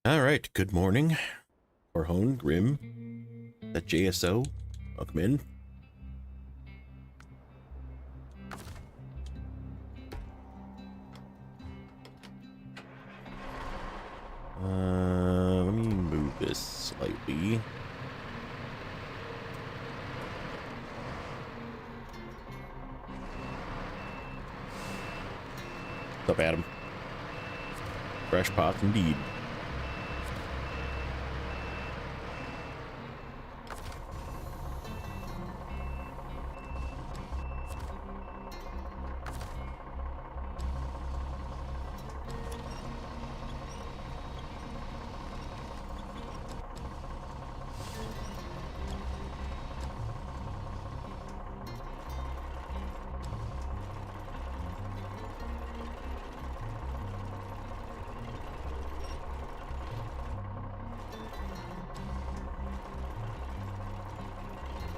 All right, good morning. Orhone, Grim, that JSO. Welcome in. Let me move this slightly. What's up, Adam? Fresh pots indeed.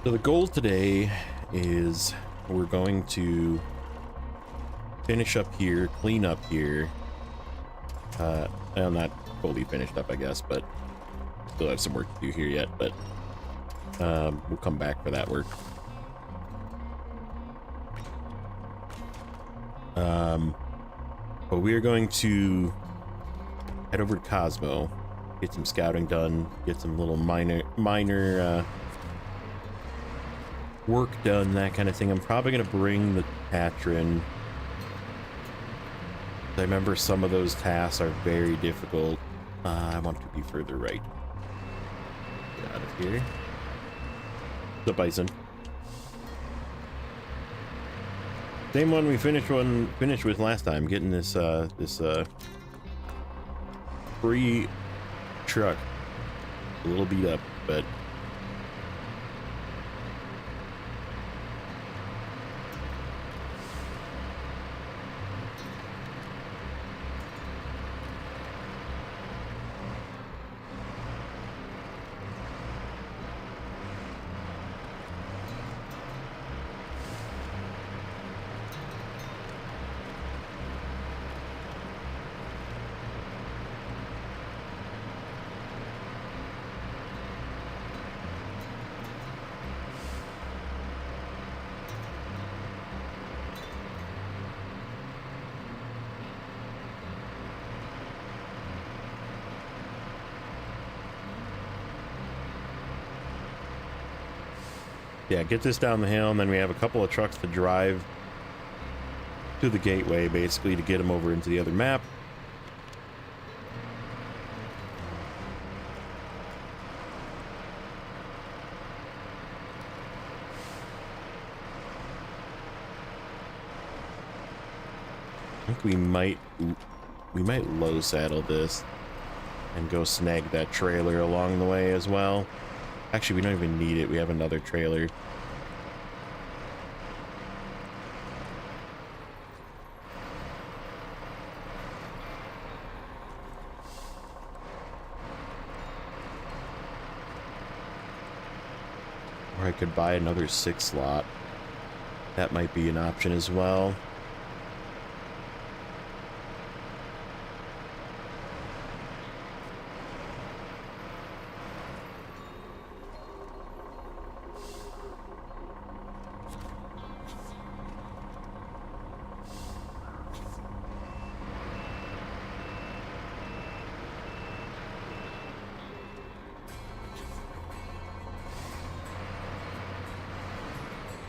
So the goal today is we're going to finish up here, clean up here. I'm not fully finished up, I guess, but still have some work to do here yet, but we'll come back for that work. But we are going to head over to Cosmo, get some scouting done, get some little minor work done, that kind of thing. I'm probably going to bring the patron. I remember some of those tasks are very difficult. I want to be further right. Get out of here. The bison. Same one we finished with last time. Getting this free truck. A little beat up, but yeah, get this down the hill, and then we have a couple of trucks to drive to the gateway, basically, to get them over into the other map. I think we might low saddle this and go snag that trailer along the way as well. Actually, we don't even need it. We have another trailer. Or I could buy another 6 slot. That might be an option as well.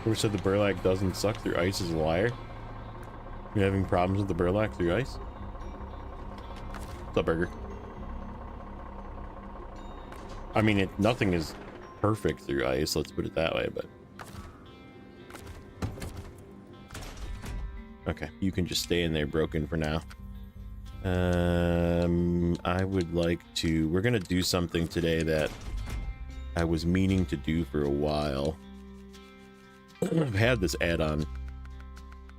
Who said the burlap doesn't suck through ice is a liar? You having problems with the burlap through ice? What's up, Burger? I mean, nothing is perfect through ice, let's put it that way, but... Okay, you can just stay in there broken for now. I would like to... We're gonna do something today that I was meaning to do for a while. I've had this add-on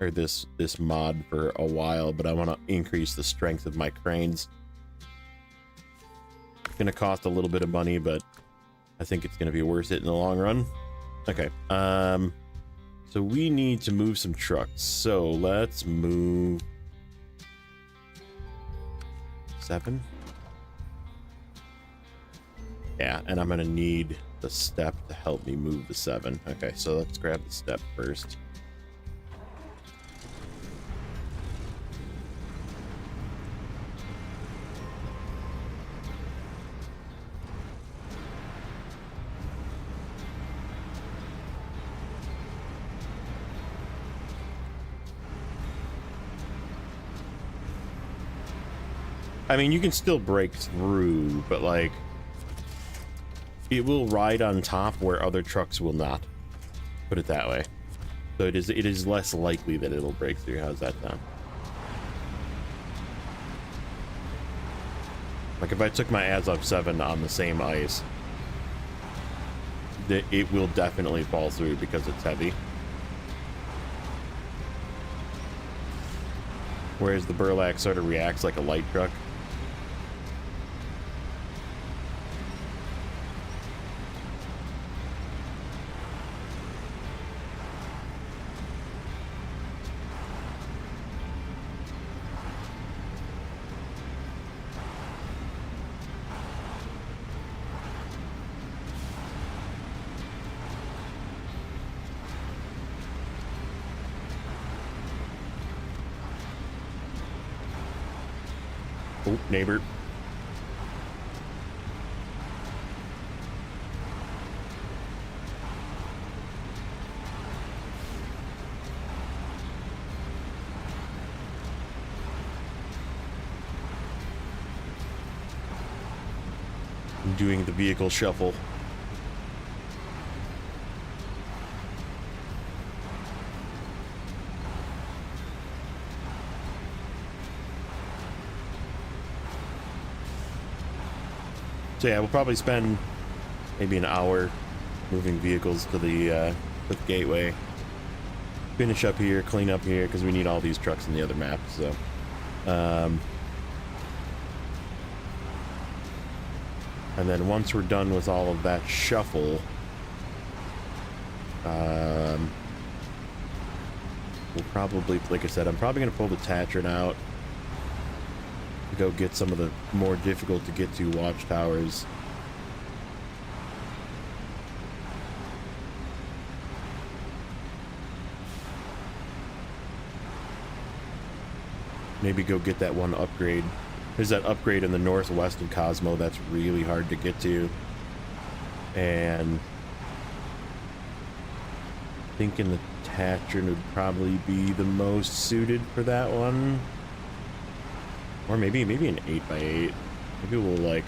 or this mod for a while, but I want to increase the strength of my cranes. It's gonna cost a little bit of money, but I think it's gonna be worth it in the long run. Okay, so we need to move some trucks, so let's move 7. Yeah, and I'm gonna need the step to help me move the 7. Okay, so let's grab the step first. I mean, you can still break through, but like, it will ride on top where other trucks will not. Put it that way. So it is less likely that it'll break through. How's that sound? Like if I took my Azov 7 on the same ice, it will definitely fall through because it's heavy. Whereas the Burlak sort of reacts like a light truck. Oh, neighbor. I'm doing the vehicle shuffle. So yeah, we'll probably spend maybe an hour moving vehicles to the gateway. Finish up here, clean up here, because we need all these trucks in the other map. So, and then once we're done with all of that shuffle, we'll probably, like I said, I'm probably gonna pull the Tatron out. Go get some of the more difficult to get to watchtowers. Maybe go get that one upgrade. There's that upgrade in the northwest of Cosmo that's really hard to get to. And thinking the Tatron would probably be the most suited for that one. Or maybe an 8x8. Maybe we'll like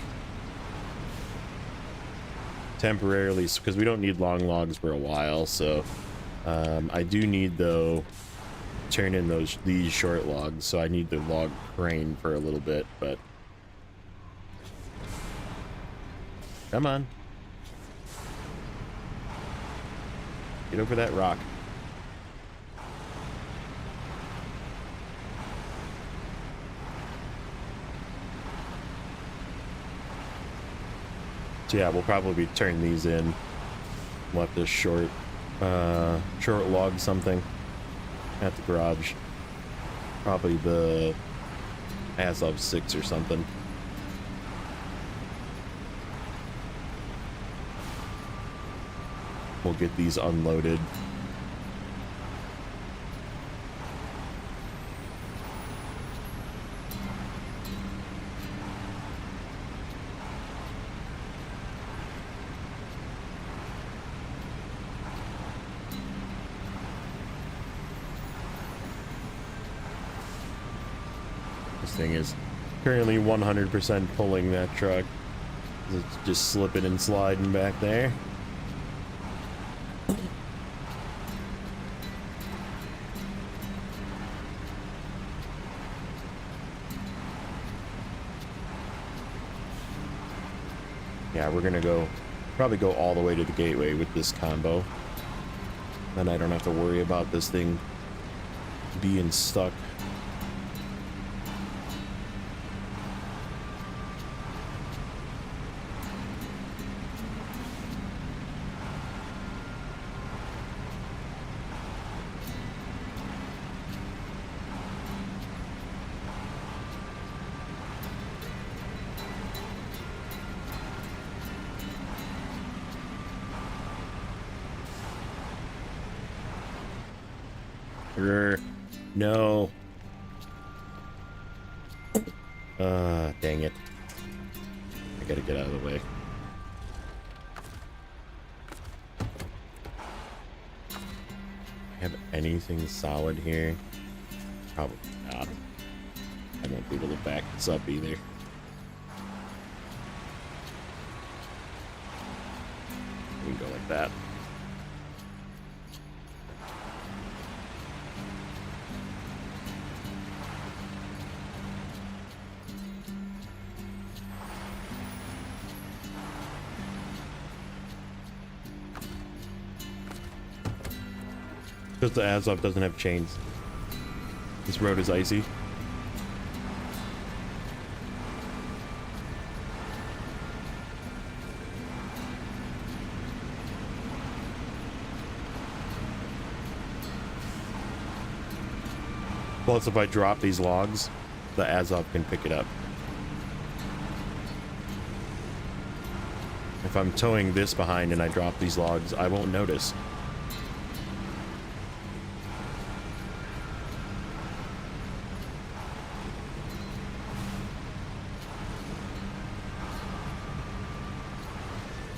temporarily, because we don't need long logs for a while. So I do need though turn in these short logs. So I need the log crane for a little bit. But come on, get over that rock. So yeah, we'll probably turn these in. We'll have to short log something at the garage. Probably the Azov 6 or something. We'll get these unloaded. Thing is currently 100% pulling that truck. It's just slipping and sliding back there. Yeah, we're gonna probably go all the way to the gateway with this combo. Then I don't have to worry about this thing being stuck. No. Dang it. I gotta get out of the way. Have anything solid here? Probably not. I won't be able to back this up either. We can go like that. Because the Azov doesn't have chains. This road is icy. Plus, if I drop these logs, the Azov can pick it up. If I'm towing this behind and I drop these logs, I won't notice.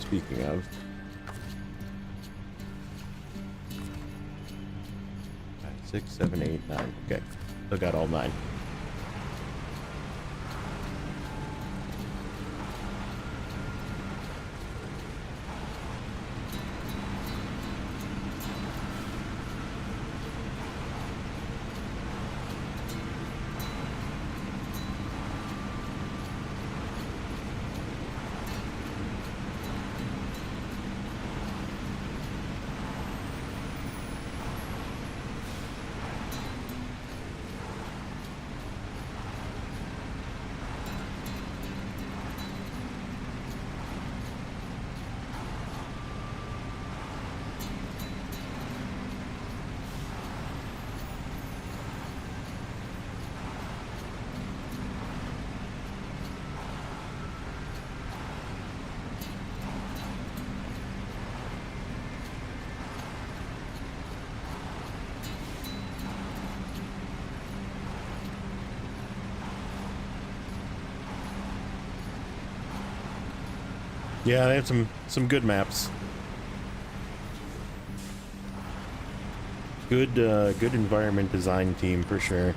Speaking of, 5, 6, 7, 8, 9. Okay, still got all 9. Yeah, they have some good maps. Good good environment design team for sure.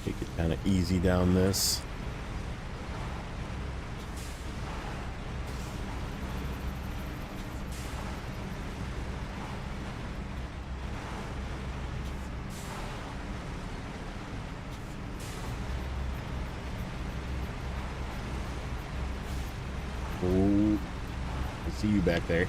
Take it kind of easy down this. Oh, I see you back there.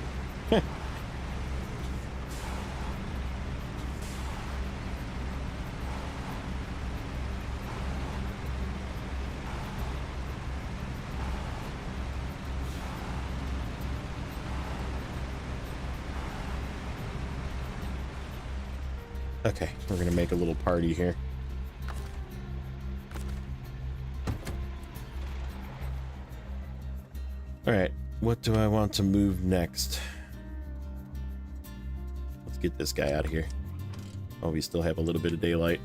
Okay, we're gonna make a little party here. Alright, what do I want to move next? Let's get this guy out of here. Oh, we still have a little bit of daylight.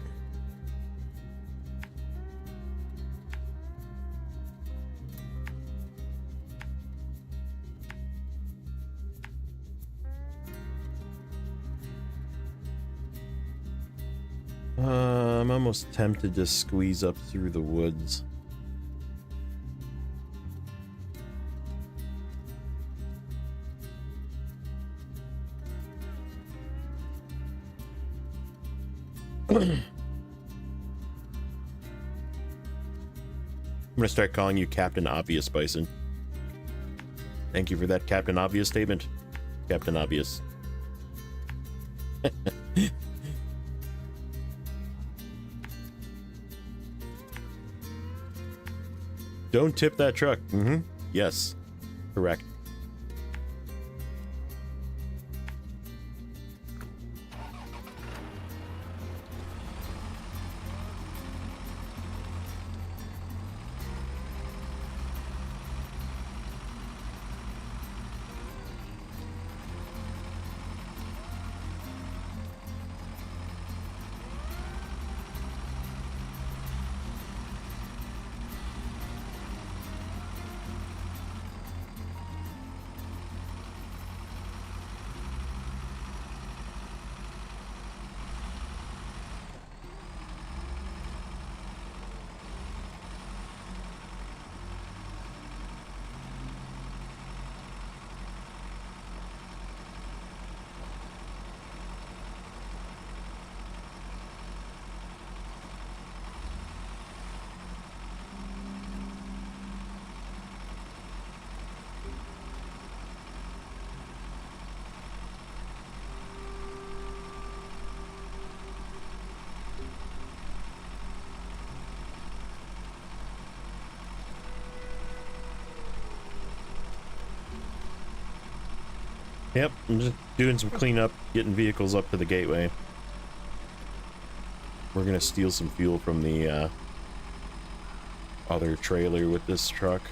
I'm almost tempted to squeeze up through the woods. I'm gonna start calling you Captain Obvious, Bison. Thank you for that Captain Obvious statement, Captain Obvious. Don't tip that truck. Mm-hmm. Yes. Correct. Yep, I'm just doing some cleanup, getting vehicles up to the gateway. We're gonna steal some fuel from the other trailer with this truck.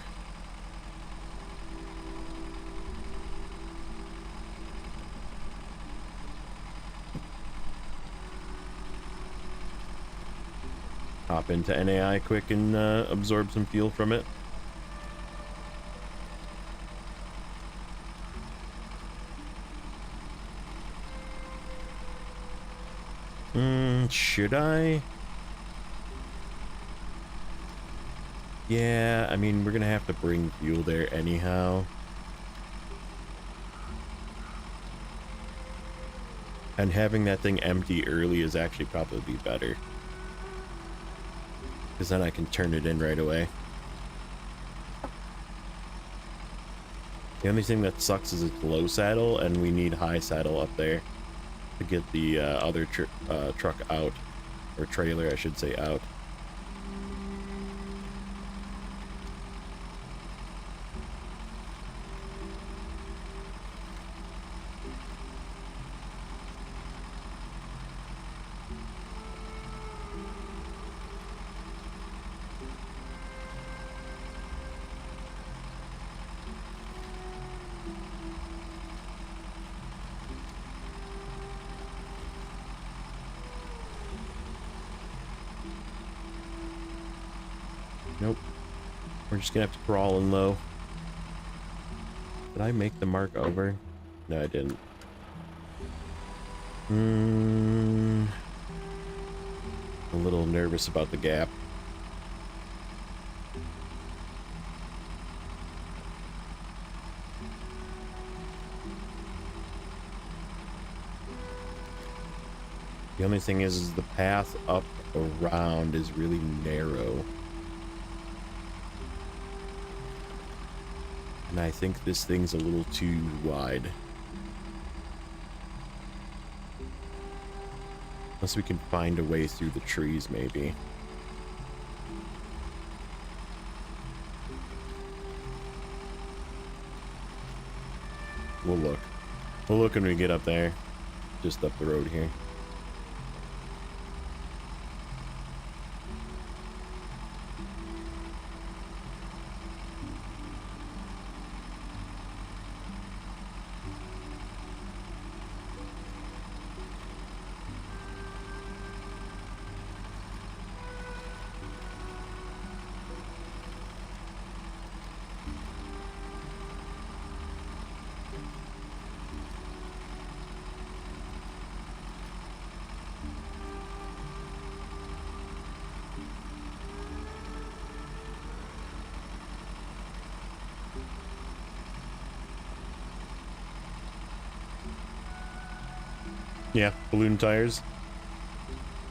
Hop into NAI quick and absorb some fuel from it. Should I? Yeah, I mean, we're gonna have to bring fuel there anyhow. And having that thing empty early is actually probably better. Because then I can turn it in right away. The only thing that sucks is it's low saddle, and we need high saddle up there to get the other truck out. Or trailer, I should say, out. Nope. We're just gonna have to crawl in low. Did I make the mark over? No, I didn't. A little nervous about the gap. The only thing is the path up around is really narrow. And I think this thing's a little too wide. Unless we can find a way through the trees, maybe. We'll look. We'll look when we get up there. Just up the road here. Yeah, balloon tires.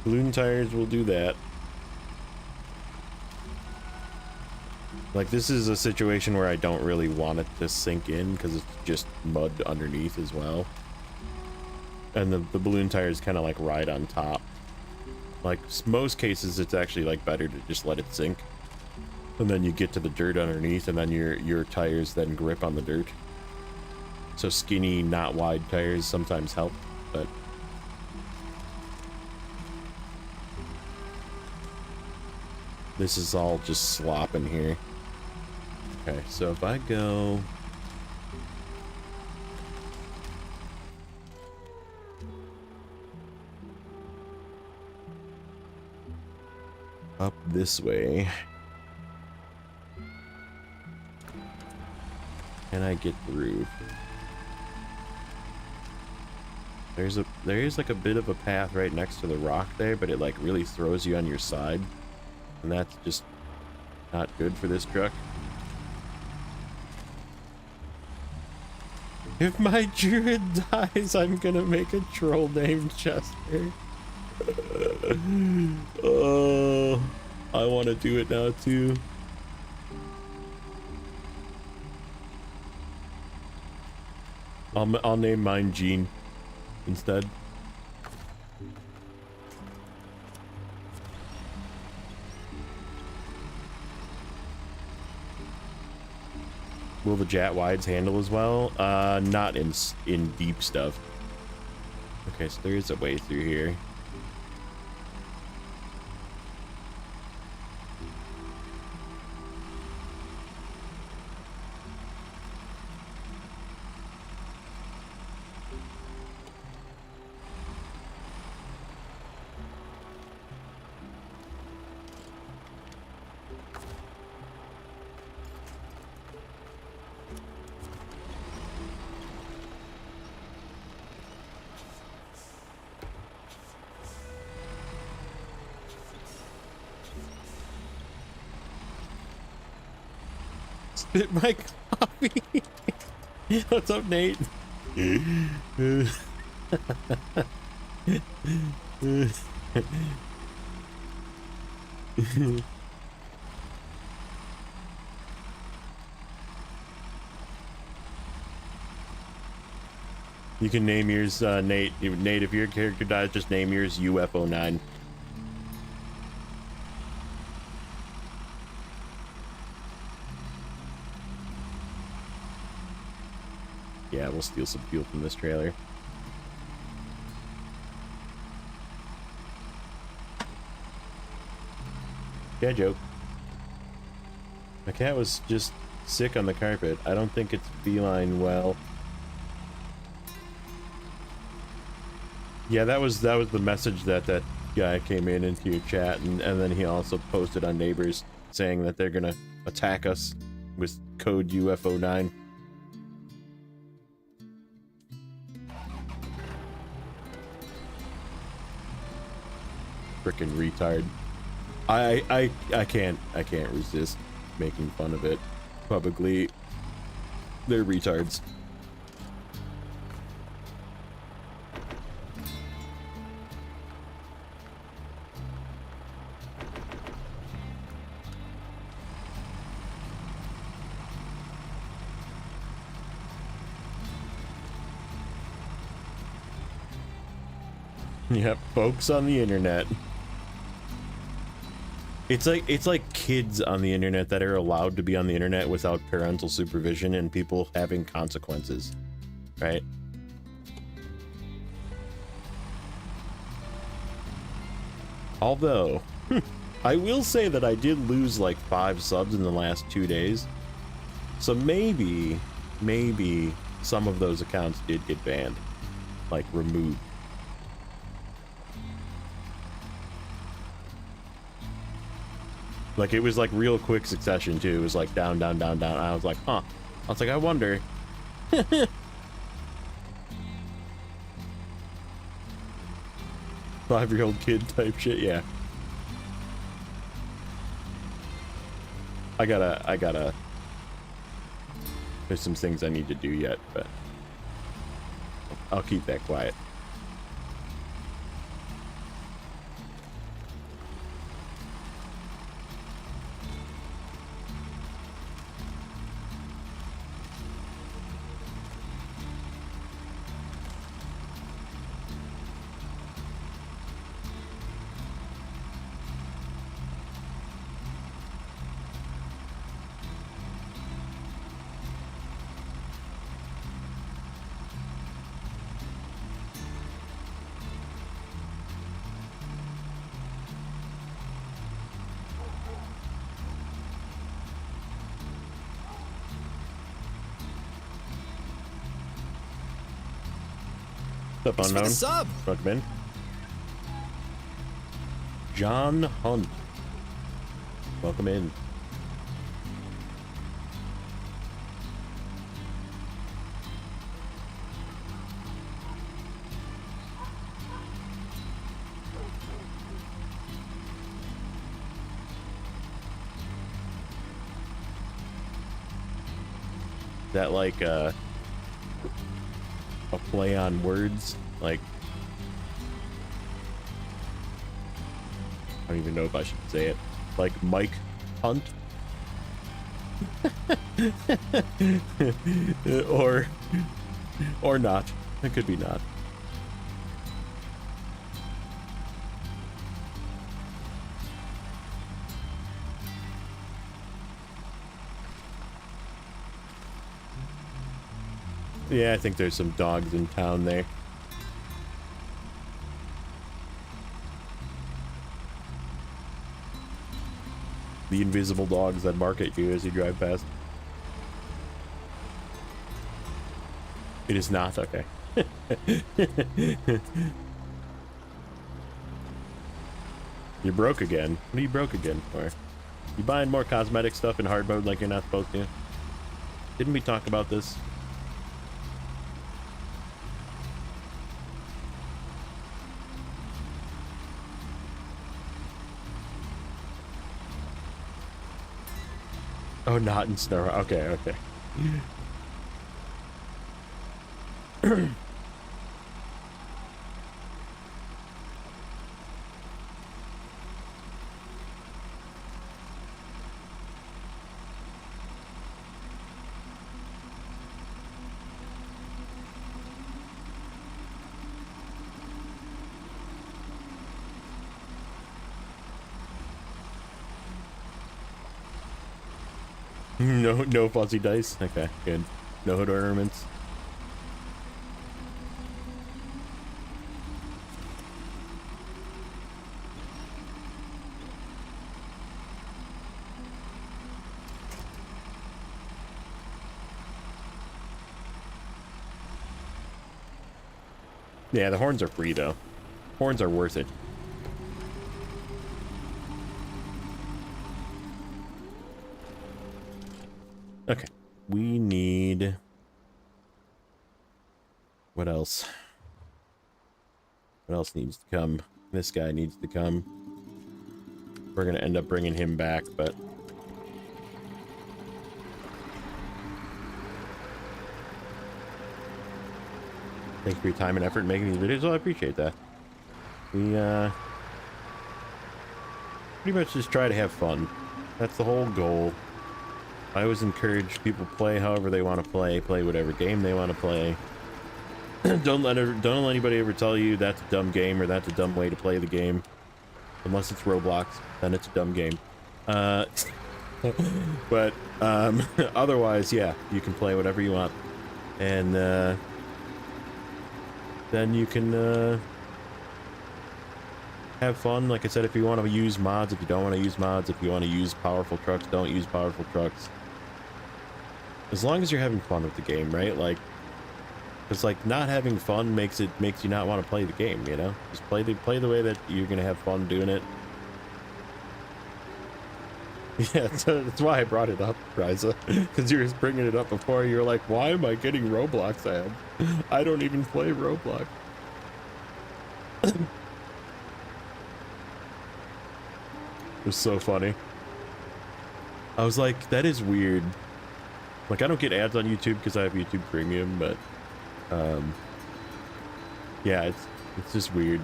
Balloon tires will do that. Like, this is a situation where I don't really want it to sink in because it's just mud underneath as well. And the balloon tires kind of like ride on top. Like, most cases, it's actually like better to just let it sink. And then you get to the dirt underneath, and then your tires then grip on the dirt. So skinny, not wide tires sometimes help, but... This is all just slopping here. Okay, so if I go... up this way... Can I get through? There is like a bit of a path right next to the rock there, but it like really throws you on your side. And that's just not good for this truck. If my druid dies, I'm gonna make a troll named Chester. Oh, I want to do it now too. I'll name mine Gene instead. Will the Jet Wides handle as well? Not in deep stuff. Okay, so there is a way through here. Spit my coffee. What's up, Nate? You can name yours, Nate. Nate, if your character dies, just name yours UFO9. Yeah, we'll steal some fuel from this trailer. Yeah, joke. My cat was just sick on the carpet. I don't think it's feline well. Yeah, that was the message that guy came into your chat, and then he also posted on Neighbors saying that they're gonna attack us with code UFO9. Frickin' retard. I can't resist making fun of it publicly. They're retards. Yep, folks on the internet. It's like kids on the internet that are allowed to be on the internet without parental supervision and people having consequences, right? Although, I will say that I did lose like 5 subs in the last 2 days. So maybe some of those accounts did get banned, like removed. Like, it was like real quick succession too. It was like down, down, down, down. I was like, huh. I was like, I wonder. 5-year-old kid type shit, yeah. I gotta. There's some things I need to do yet, but I'll keep that quiet. What's up, unknown? Sub. Welcome in. John Hunt. Welcome in. That like a play on words, like I don't even know if I should say it, like Mike Hunt. or not. It could be not. Yeah, I think there's some dogs in town there. The invisible dogs that bark at you as you drive past. It is not? Okay. You broke again. What are you broke again for? You buying more cosmetic stuff in hard mode like you're not supposed to? Didn't we talk about this? Oh, not in Snowrunner. Okay, okay. No fuzzy dice. Okay, good. No hood ornaments. Yeah, the horns are free though. Horns are worth it. Okay, we need... What else? What else needs to come? This guy needs to come. We're gonna end up bringing him back, but... Thanks for your time and effort in making these videos. Well, I appreciate that. We, pretty much just try to have fun. That's the whole goal. I always encourage people to play however they want to play whatever game they want to play. Don't let anybody ever tell you that's a dumb game or that's a dumb way to play the game. Unless it's Roblox, then it's a dumb game. But otherwise, yeah, you can play whatever you want, and then you can have fun. Like I said, if you want to use mods, if you don't want to use mods, if you want to use powerful trucks, don't use powerful trucks. As long as you're having fun with the game, right? Like, it's like not having fun makes you not want to play the game, you know? Just play the way that you're gonna have fun doing it. Yeah, that's why I brought it up, Ryza, because you were bringing it up before. You were like, why am I getting Roblox ads? I don't even play Roblox. It was so funny. I was like, that is weird. Like, I don't get ads on YouTube because I have YouTube Premium, but yeah, it's just weird.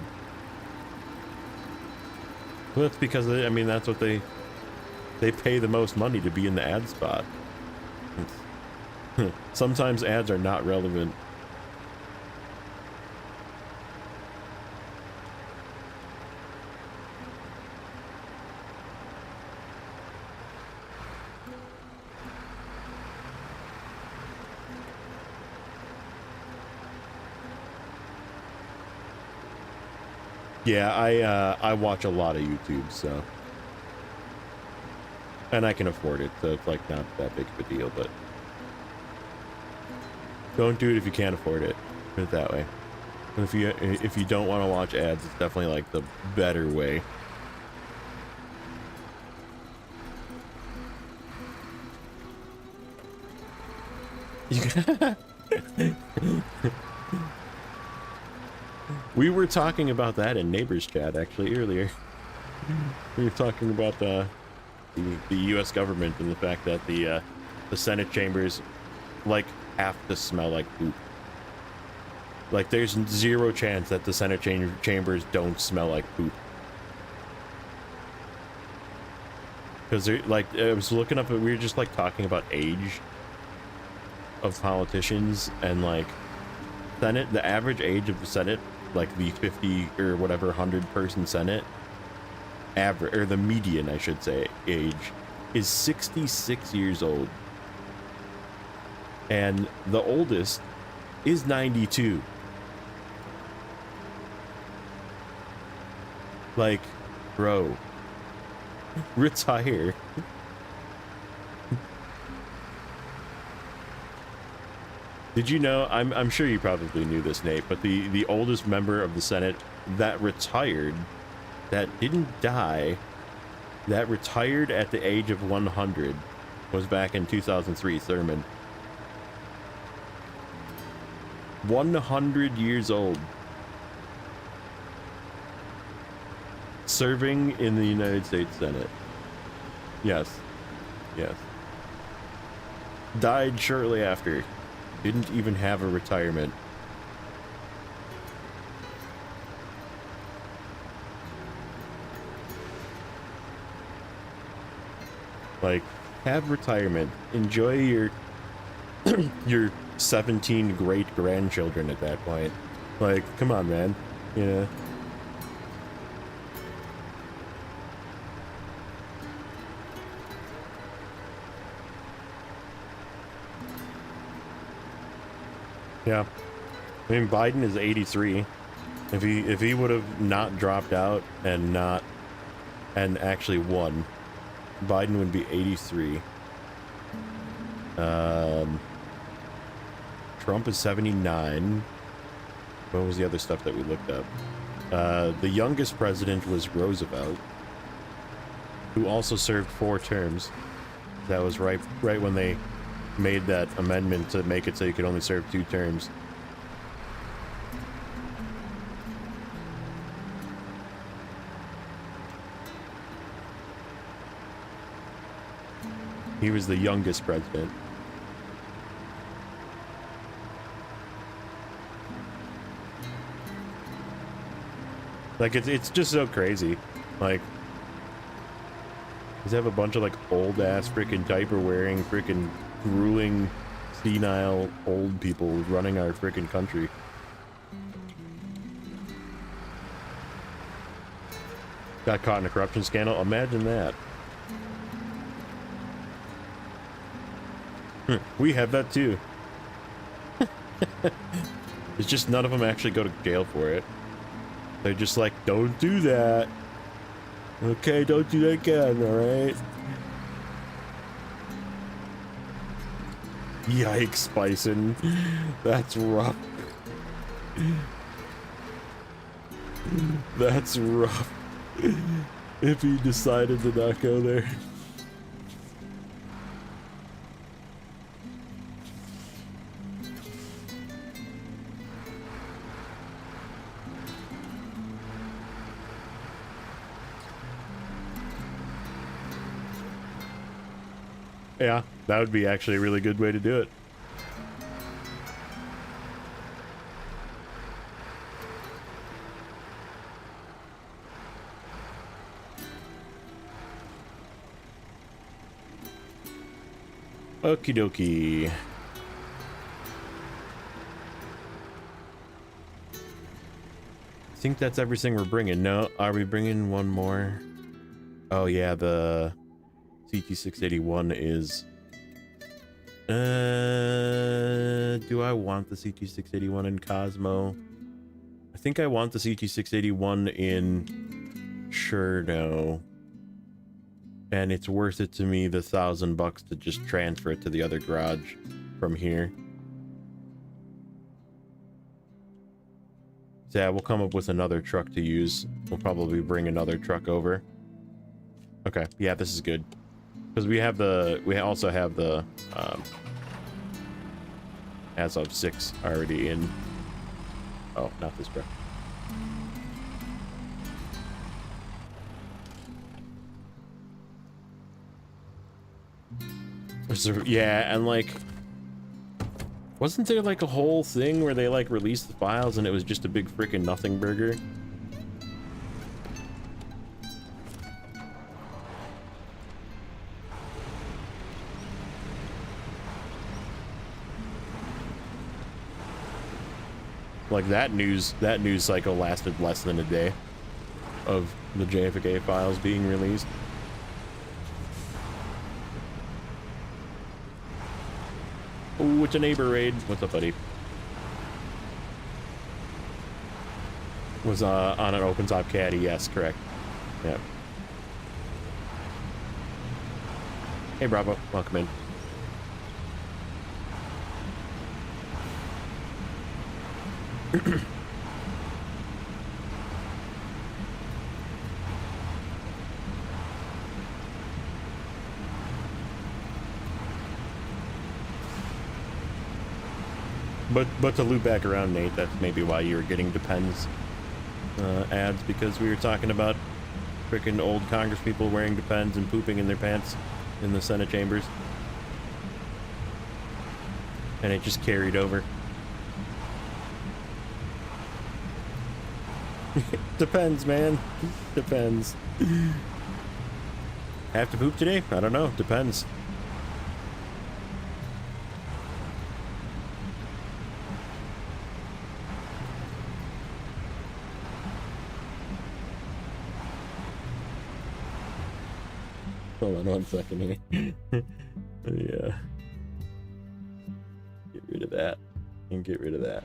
Well, it's because I mean that's what they pay the most money to be in the ad spot. Sometimes ads are not relevant. Yeah, I watch a lot of YouTube, so, and I can afford it, so it's like not that big of a deal, but don't do it if you can't afford it. Put it that way. And if you don't want to watch ads, it's definitely like the better way. We were talking about that in Neighbors chat actually earlier. We were talking about the U.S. government and the fact that the Senate chambers like have to smell like poop. Like there's zero chance that the Senate chambers don't smell like poop. Because they're like, I was looking up, we were just like talking about age of politicians, and like Senate, the average age of the Senate, like the 50 or whatever 100-person Senate, average, or the median I should say, age is 66 years old, and the oldest is 92. Like, bro, retire. Did you know, I'm sure you probably knew this, Nate, but the oldest member of the Senate that retired, that didn't die, that retired at the age of 100 was back in 2003, Thurman. 100 years old. Serving in the United States Senate. Yes. Yes. Died shortly after. Didn't even have a retirement. Like, have retirement. Enjoy your your 17 great grandchildren at that point. Like, come on, man. You know. Yeah, I mean Biden is 83. If he would have not dropped out and actually won, Biden would be 83. Trump is 79. What was the other stuff that we looked up? The youngest president was Roosevelt, who also served 4 terms. That was right when they made that amendment to make it so you could only serve 2 terms. He was the youngest president. Like, it's just so crazy. Like, you have a bunch of like old ass freaking diaper wearing freaking grueling senile old people running our freaking country. Got caught in a corruption scandal. Imagine that. We have that too. It's just none of them actually go to jail for it. They're just like, don't do that. Okay, don't do that again, alright? Yikes, Bison. That's rough. That's rough. If he decided to not go there. Yeah, that would be actually a really good way to do it. Okie dokie. I think that's everything we're bringing. No, are we bringing one more? Oh yeah, the CT681 is... do I want the CT681 in Cosmo? I think I want the CT681 in Cherno. And it's worth it to me, the $1,000 to just transfer it to the other garage from here. So yeah, we'll come up with another truck to use. We'll probably bring another truck over. Okay, yeah, this is good. Because we also have the as of 6 already in. Oh, not this truck. Yeah, and like, wasn't there like a whole thing where they like released the files and it was just a big freaking nothing burger? Like that news cycle lasted less than a day of the JFK files being released. Ooh, it's a neighbor raid. What's up, buddy? Was on an open top caddy, yes, correct. Yeah. Hey Bravo, welcome in. But to loop back around, Nate, that's maybe why you were getting Depends ads, because we were talking about freaking old Congress people wearing Depends and pooping in their pants in the Senate chambers. And it just carried over. Depends, man. Depends. Have to poop today? I don't know. Depends. Hold on 1 second here. Yeah. Get rid of that. And get rid of that.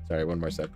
Sorry, 1 more sec.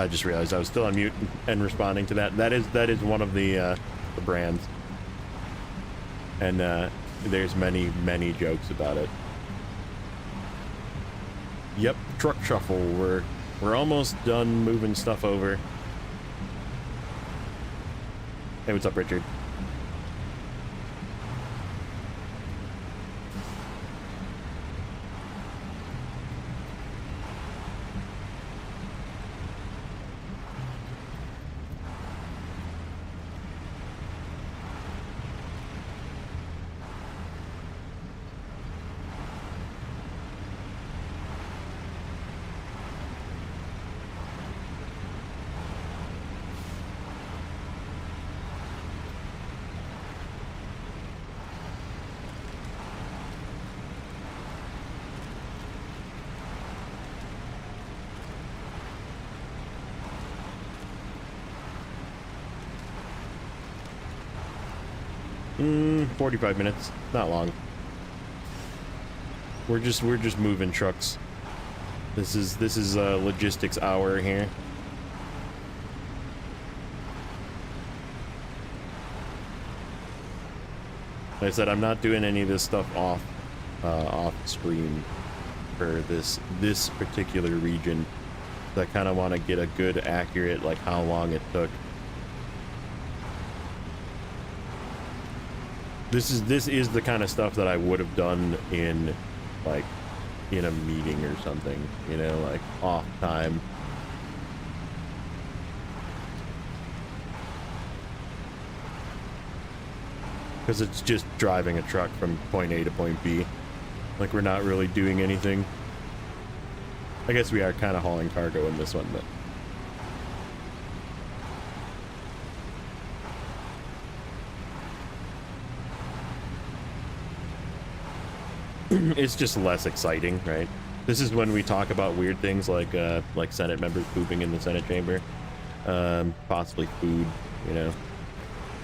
I just realized I was still on mute and responding to that. That is one of the brands, and there's many jokes about it. Yep, truck shuffle. We're almost done moving stuff over. Hey, what's up, Richard? Mm, 45 minutes, not long. We're just moving trucks. This is a logistics hour here. Like I said, I'm not doing any of this stuff off screen for this particular region. I kind of want to get a good, accurate, like how long it took. This is the kind of stuff that I would have done in, like, in a meeting or something, you know, like off time. Because it's just driving a truck from point A to point B. Like, we're not really doing anything. I guess we are kind of hauling cargo in this one, but... it's just less exciting, right? This is when we talk about weird things like Senate members pooping in the Senate chamber, possibly food, you know,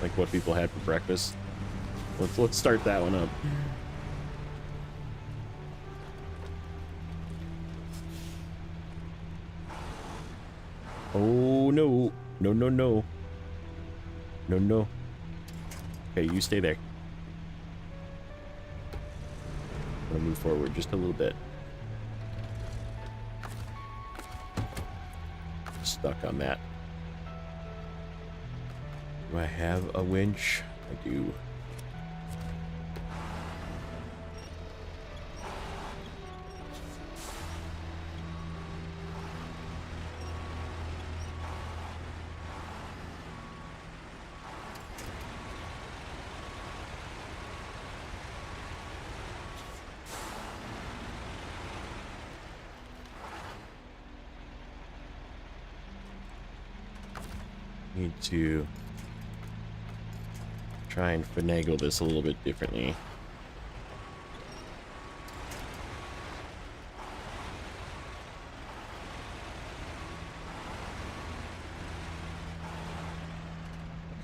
like what people had for breakfast. Let's start that one up. Oh no, no, no, no, no, no. Okay, you stay there. I'm gonna move forward just a little bit. Stuck on that. Do I have a winch? I do. Need to try and finagle this a little bit differently.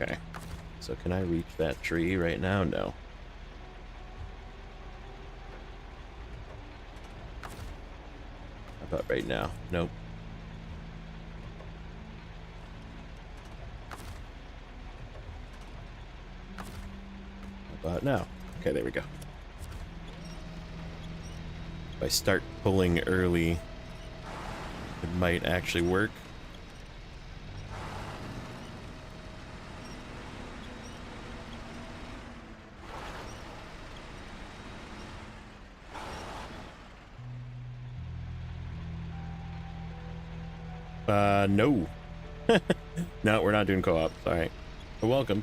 Okay, so can I reach that tree right now? No. How about right now? Nope. Now. Okay, there we go. If I start pulling early, it might actually work. No. No, we're not doing co-op. Sorry. But welcome.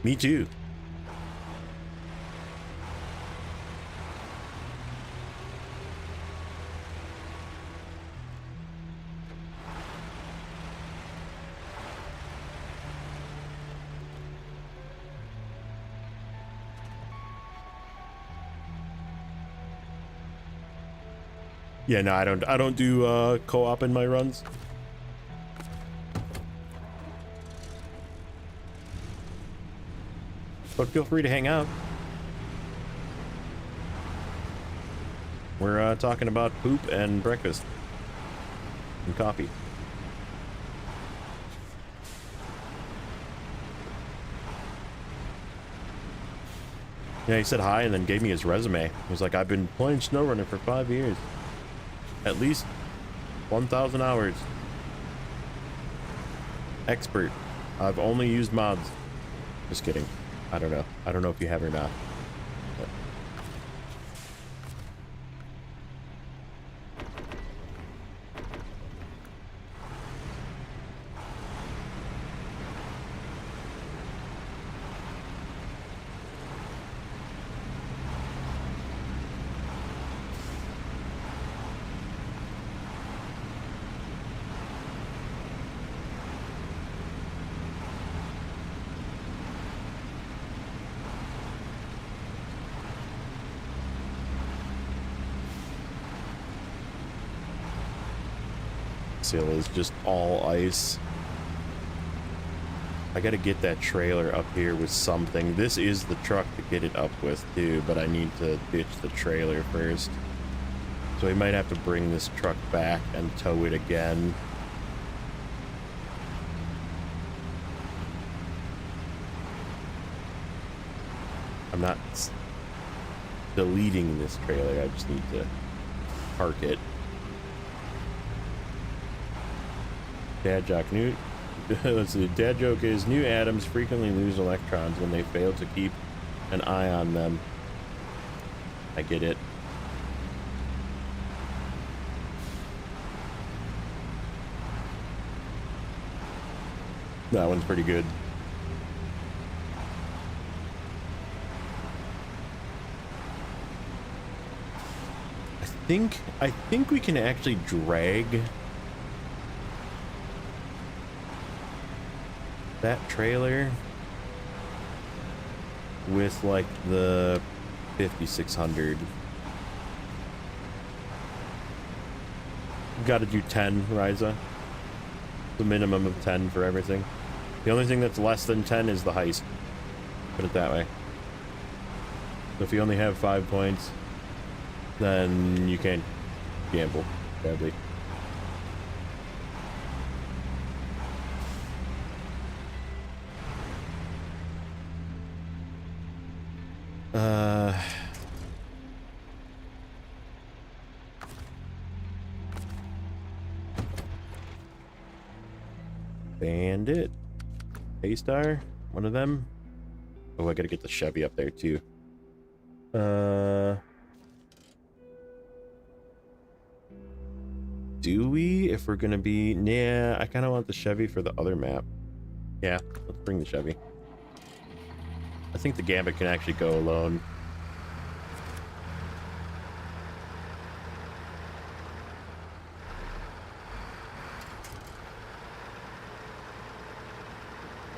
Me too. Yeah, no, I don't do co-op in my runs. But feel free to hang out. We're talking about poop and breakfast and coffee. Yeah, he said hi and then gave me his resume. He was like, I've been playing Snowrunner for 5 years. At least 1,000 hours. Expert. I've only used mods. Just kidding. I don't know. I don't know if you have or not. But. Seal is just all ice. I gotta get that trailer up here with something. This is the truck to get it up with too, but I need to ditch the trailer first. So we might have to bring this truck back and tow it again. I'm not deleting this trailer, I just need to park it. Dad Jock Newt, Let's see. Dad joke is new atoms frequently lose electrons when they fail to keep an eye on them. I get it. That one's pretty good. I think we can actually drag that trailer with like the 5600. Got to do 10, Ryza. The minimum of 10 for everything. The only thing that's less than 10 is the heist. Put it that way. So if you only have 5 points, then you can't gamble, sadly. Bandit, A-Star, one of them. Oh, I gotta get the Chevy up there too. Do we? If we're gonna be... Nah, I kind of want the Chevy for the other map. Yeah, let's bring the Chevy. I think the Gambit can actually go alone.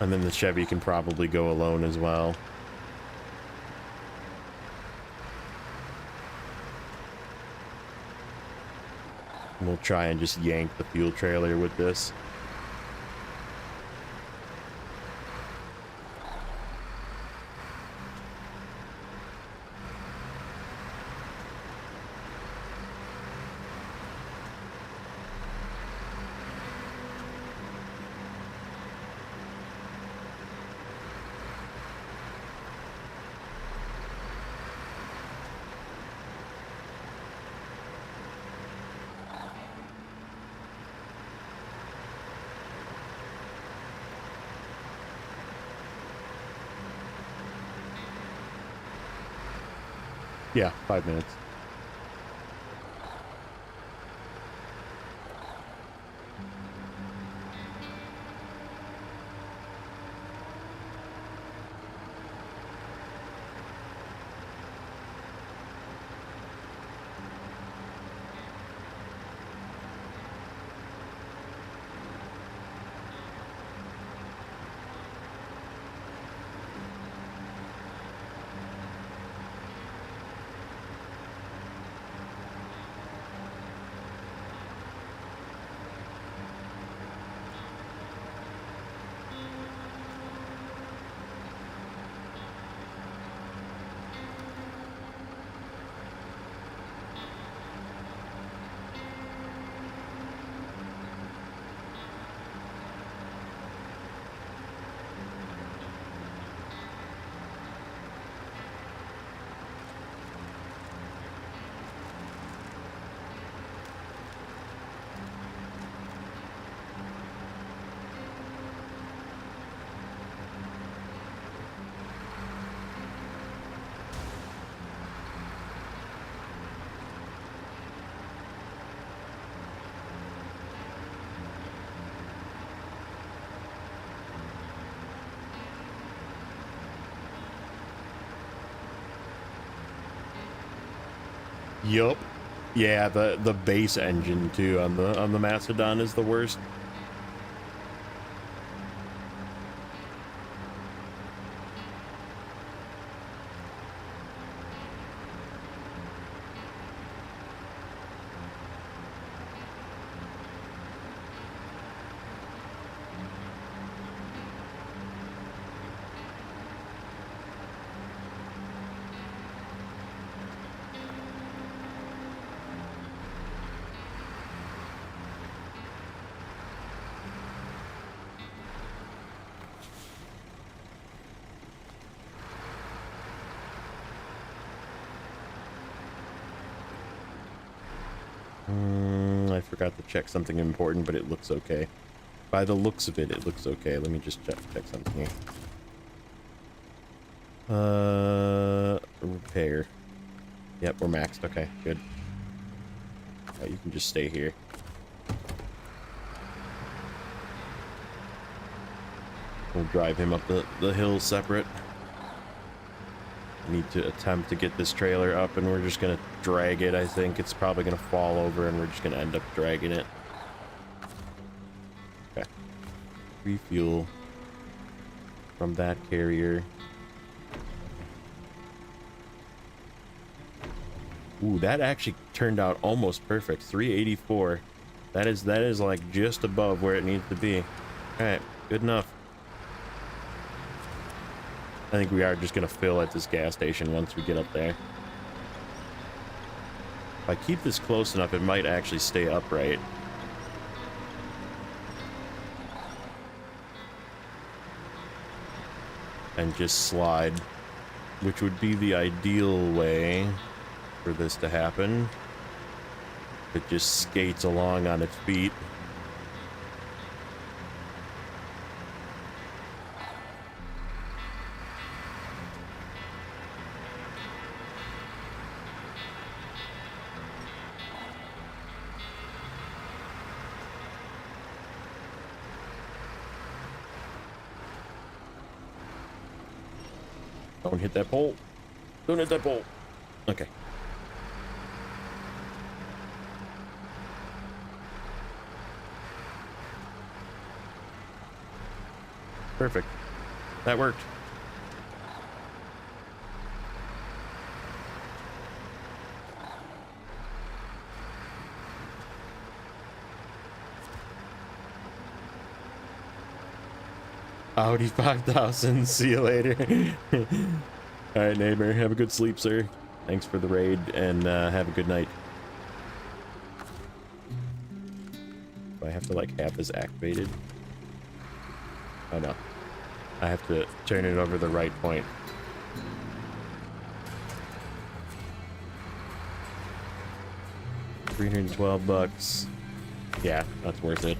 And then the Chevy can probably go alone as well. We'll try and just yank the fuel trailer with this. Yeah, 5 minutes. Yup. Yeah, the base engine too on the Mastodon is the worst. I forgot to check something important, but it looks okay. By the looks of it, it looks okay. Let me just check something here. Repair. Yep, we're maxed. Okay, good. You can just stay here. We'll drive him up the hill separate. Need to attempt to get this trailer up, and we're just gonna drag it. I think it's probably gonna fall over, and we're just gonna end up dragging it. Okay. Refuel from that carrier. Ooh, that actually turned out almost perfect. 384. That is like just above where it needs to be. All right, good enough. I think we are just gonna fill at this gas station once we get up there. If I keep this close enough, it might actually stay upright. And just slide, which would be the ideal way for this to happen. It just skates along on its feet. Don't hit that pole. Don't hit that pole. Okay. Perfect. That worked. Audi 5000. See you later. All right, neighbor. Have a good sleep, sir. Thanks for the raid, and have a good night. Do I have to like have this activated? Oh no. I have to turn it over the right point. $312. Yeah, that's worth it.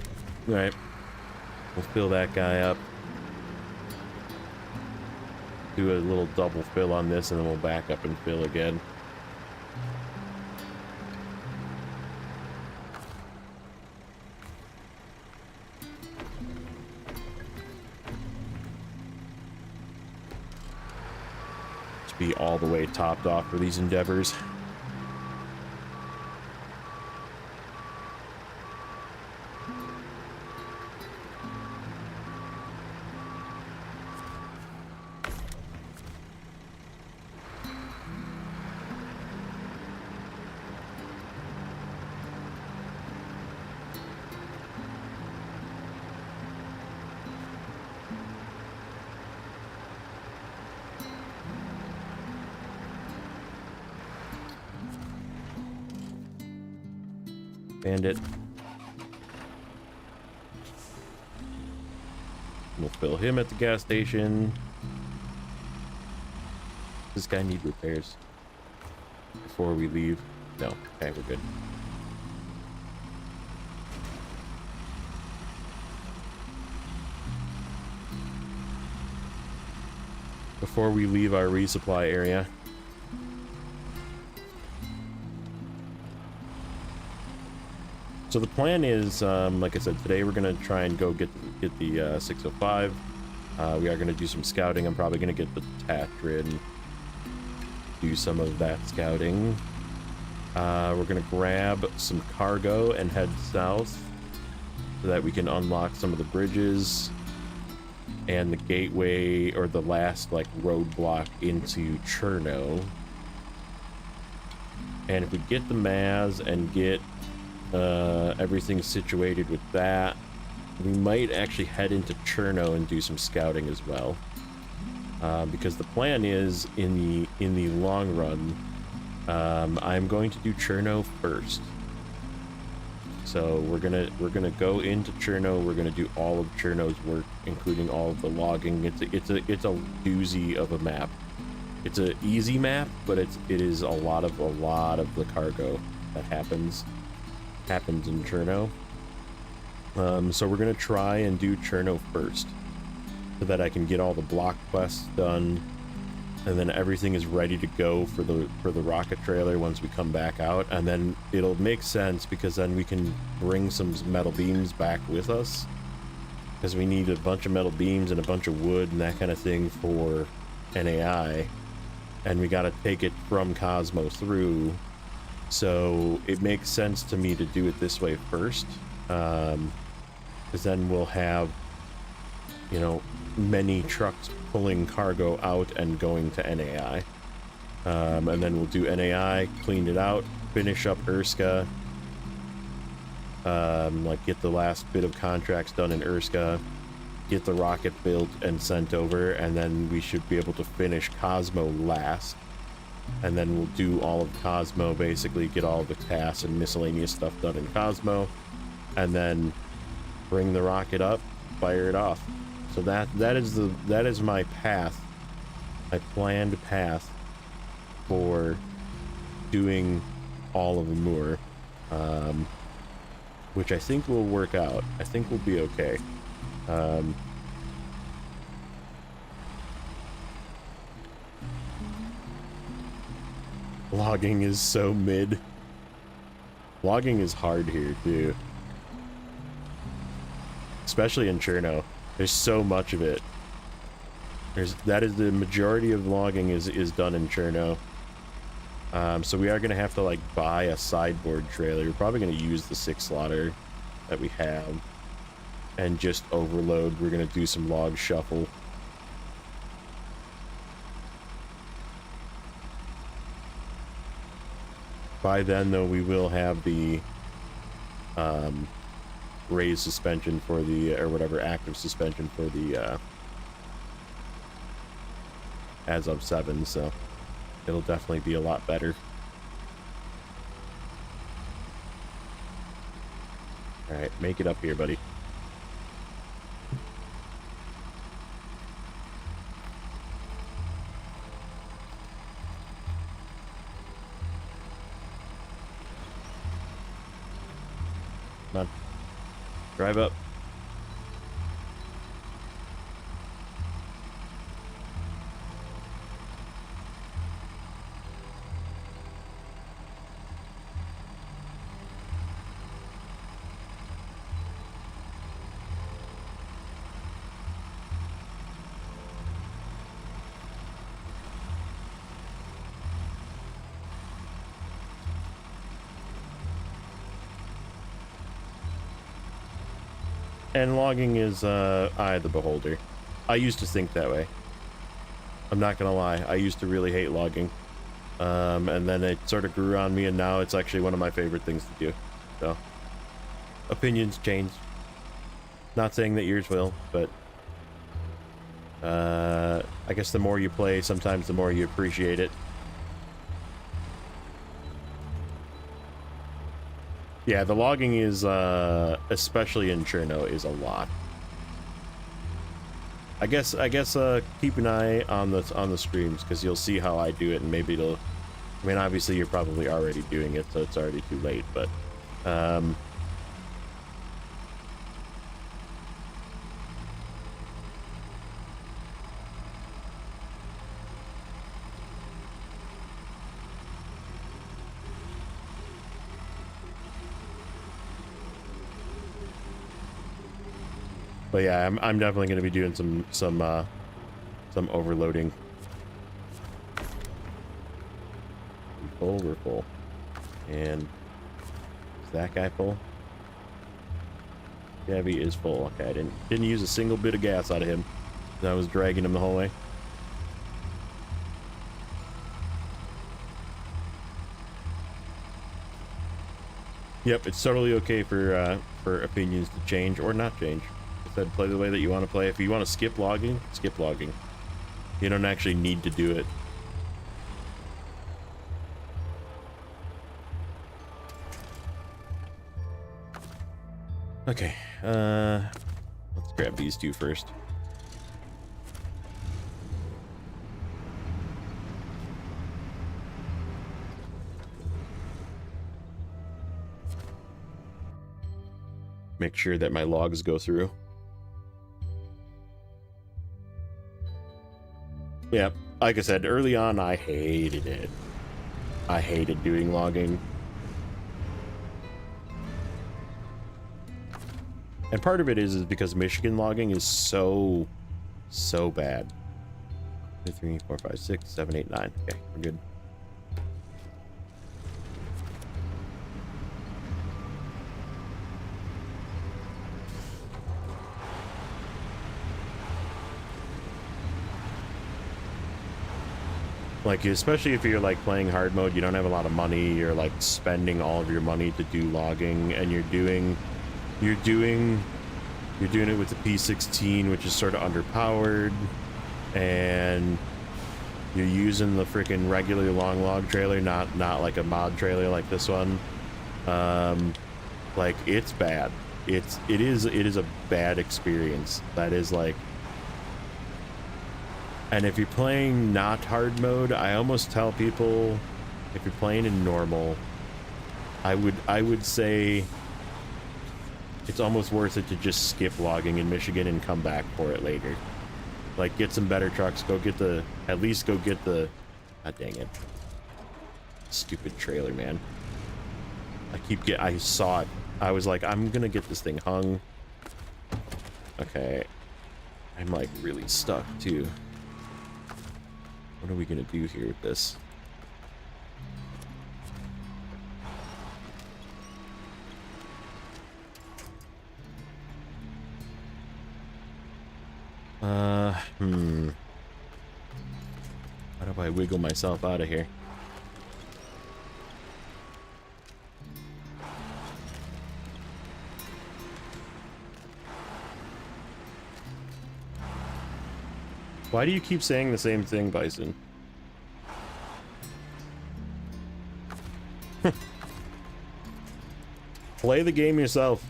All right. We'll fill that guy up. Do a little double fill on this, and then we'll back up and fill again. Just be all the way topped off for these endeavors. Bandit. We'll fill him at the gas station. Does this guy need repairs before we leave? No. Okay, we're good. Before we leave our resupply area. So the plan is, like I said, today we're gonna try and go get the 605. We are gonna do some scouting. I'm probably gonna get the Tatran, do some of that scouting. We're gonna grab some cargo and head south so that we can unlock some of the bridges and the gateway, or the last like roadblock into Cherno. And if we get the Maz and get everything situated with that, we might actually head into Cherno and do some scouting as well, because the plan is in the long run, I'm going to do Cherno first. So we're gonna go into Cherno. We're gonna do all of Cherno's work, including all of the logging. It's a doozy of a map. It's a easy map, but it is a lot of the cargo that happens in Cherno. So we're gonna try and do Cherno first, so that I can get all the block quests done, and then everything is ready to go for the rocket trailer once we come back out. And then it'll make sense because then we can bring some metal beams back with us, because we need a bunch of metal beams and a bunch of wood and that kind of thing for NAI, and we got to take it from Cosmo through. So it makes sense to me to do it this way first, because then we'll have, you know, many trucks pulling cargo out and going to NAI. And then we'll do NAI, clean it out, finish up Urska, like get the last bit of contracts done in Urska, get the rocket built and sent over, and then we should be able to finish Cosmo last. And then we'll do all of Cosmo, basically get all the tasks and miscellaneous stuff done in Cosmo, and then bring the rocket up, fire it off. So that is my path, my planned path for doing all of Amur, which I think will work out. I think we'll be okay. Logging is so mid. Logging is hard here too, especially in Cherno. There's so much of it. That is the majority of logging is done in Cherno. So we are gonna have to like buy a sideboard trailer. We're probably gonna use the 6 slaughter that we have and just overload. We're gonna do some log shuffle. By then, though, we will have the raised suspension for the, or whatever, active suspension for the as of 7, so it'll definitely be a lot better. Alright, make it up here, buddy. Come on. Drive up. And logging is eye of the beholder. I used to think that way. I'm not gonna lie, I used to really hate logging. And then it sort of grew on me, and now it's actually one of my favorite things to do. So, opinions change. Not saying that yours will, but I guess the more you play, sometimes the more you appreciate it. Yeah, the logging is, especially in Cherno, is a lot. I guess keep an eye on the streams, because you'll see how I do it, and maybe it'll. I mean, obviously you're probably already doing it, so it's already too late. But But yeah, I'm definitely going to be doing some overloading. We're full. And is that guy full? Gabby is full. Okay, I didn't use a single bit of gas out of him. I was dragging him the whole way. Yep, it's totally okay for opinions to change or not change. I said play the way that you want to play. If you want to skip logging, skip logging. You don't actually need to do it. Okay, let's grab these two first. make sure that my logs go through. Yeah, like I said, early on, I hated it. I hated doing logging. And part of it is because Michigan logging is so bad. 2, 3, 4, 5, 6, 7, 8, 9. Okay, we're good. Like, especially if you're like playing hard mode, you don't have a lot of money, you're like spending all of your money to do logging, and you're doing it with the P16, which is sort of underpowered, and you're using the freaking regular long log trailer, not like a mod trailer like this one. Like, it's bad. It is a bad experience. That is like. And if you're playing not hard mode, I almost tell people, if you're playing in normal, I would say it's almost worth it to just skip logging in Michigan and come back for it later. Like, get some better trucks, at least go get the, god dang it. Stupid trailer, man. I saw it. I was like, I'm gonna get this thing hung. Okay. I'm like really stuck too. What are we gonna do here with this? How do I wiggle myself out of here? Why do you keep saying the same thing, Bison? Play the game yourself.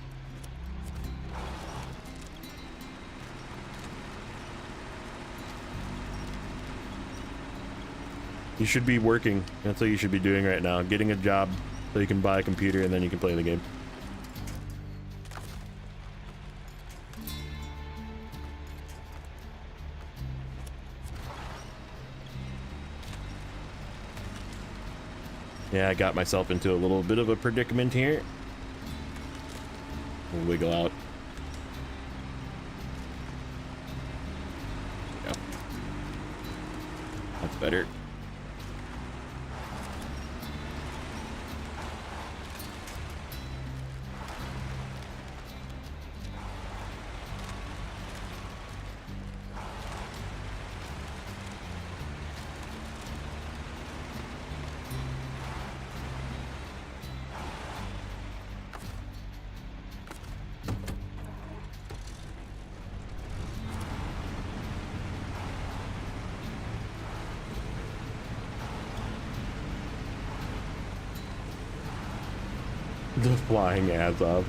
You should be working. That's what you should be doing right now. Getting a job so you can buy a computer and then you can play the game. Yeah, I got myself into a little bit of a predicament here. We'll wiggle out. There we go. That's better. The flying ads up.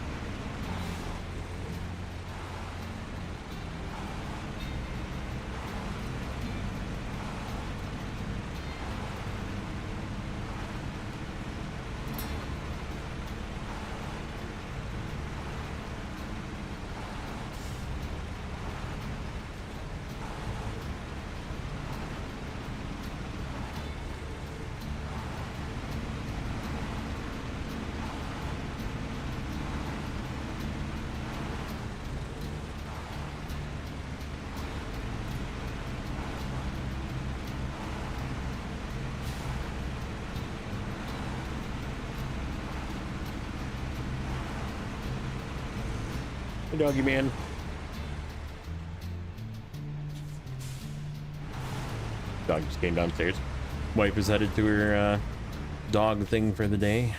Hey, doggy man. Dog just came downstairs. Wife is headed to her dog thing for the day.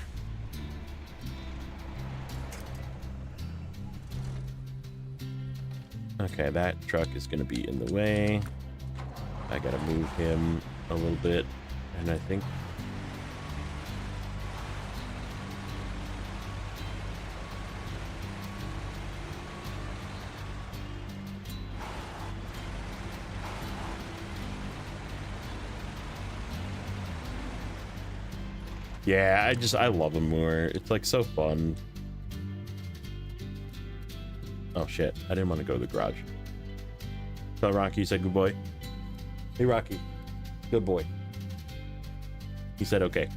Okay, that truck is going to be in the way. I got to move him a little bit, and I think yeah, I love Amur. It's like so fun. Oh shit, I didn't want to go to the garage. Tell Rocky, you said good boy. Hey Rocky, good boy. He said okay.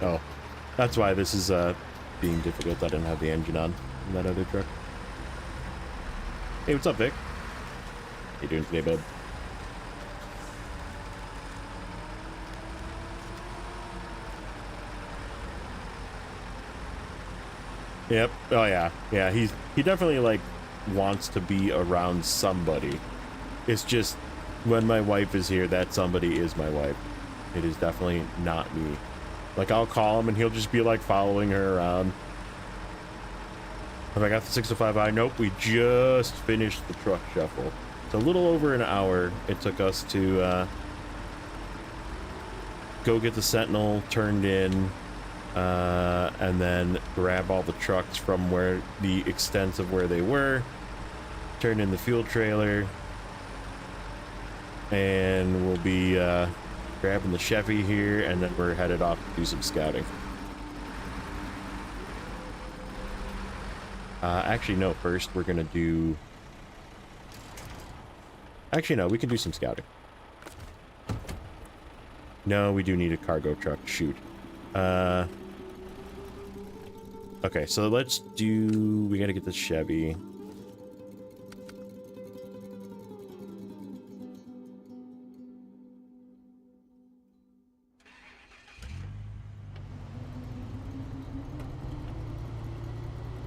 Oh, that's why this is being difficult. I didn't have the engine on in that other truck. Hey, what's up, Vic? How you doing today, bud? Yep. Oh yeah. Yeah, he definitely like wants to be around somebody. It's just when my wife is here, that somebody is my wife. It is definitely not me. Like, I'll call him and he'll just be like following her around. Have I got the 605i? Nope, we just finished the truck shuffle. It's a little over an hour it took us to go get the Sentinel turned in, and then grab all the trucks from where the extents of where they were, turn in the fuel trailer, and we'll be grabbing the Chevy here, and then we're headed off to do some scouting. Actually, no, first we're gonna do... Actually, no, we can do some scouting. No, we do need a cargo truck. Shoot. Okay, so let's do... We gotta get the Chevy.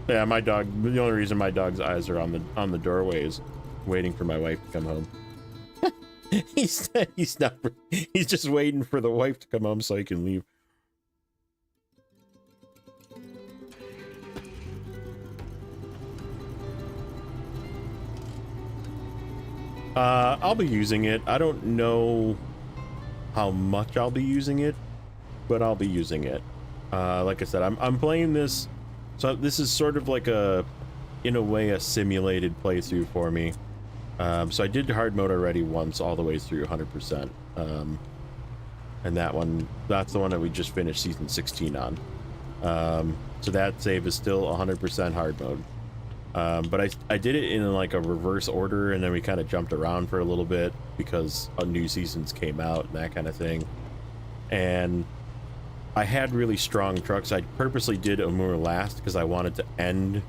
Yeah, my dog, the only reason my dog's eyes are on the doorway is waiting for my wife to come home. he's just waiting for the wife to come home so he can leave. I'll be using it. I don't know how much I'll be using it, but I'll be using it. Like I said, I'm playing this. So this is sort of like in a way, a simulated playthrough for me. So I did hard mode already once, all the way through 100%. And that's the one that we just finished season 16 on. So that save is still 100% hard mode. But I did it in like a reverse order, and then we kind of jumped around for a little bit because new seasons came out and that kind of thing. And I had really strong trucks. I purposely did Amur last because I wanted to end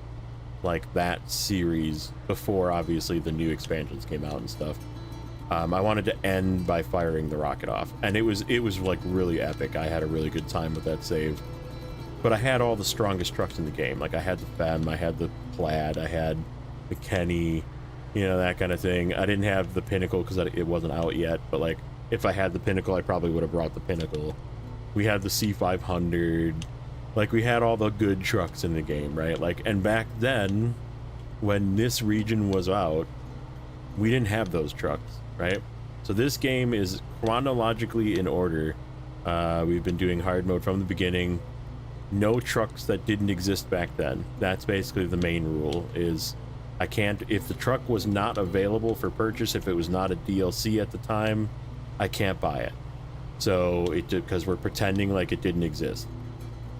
like that series before obviously the new expansions came out and stuff. I wanted to end by firing the rocket off, and it was like really epic. I had a really good time with that save. But I had all the strongest trucks in the game. Like I had the Fem, I had the Plaid, I had the Kenny, you know, that kind of thing. I didn't have the Pinnacle because it wasn't out yet, but like if I had the Pinnacle, I probably would have brought the Pinnacle. We had the C500. Like we had all the good trucks in the game, right? Like, and back then when this region was out, we didn't have those trucks, right? So this game is chronologically in order. We've been doing hard mode from the beginning. No trucks that didn't exist back then. That's basically the main rule, is I can't, if the truck was not available for purchase, if it was not a DLC at the time, I can't buy it. So because we're pretending like it didn't exist.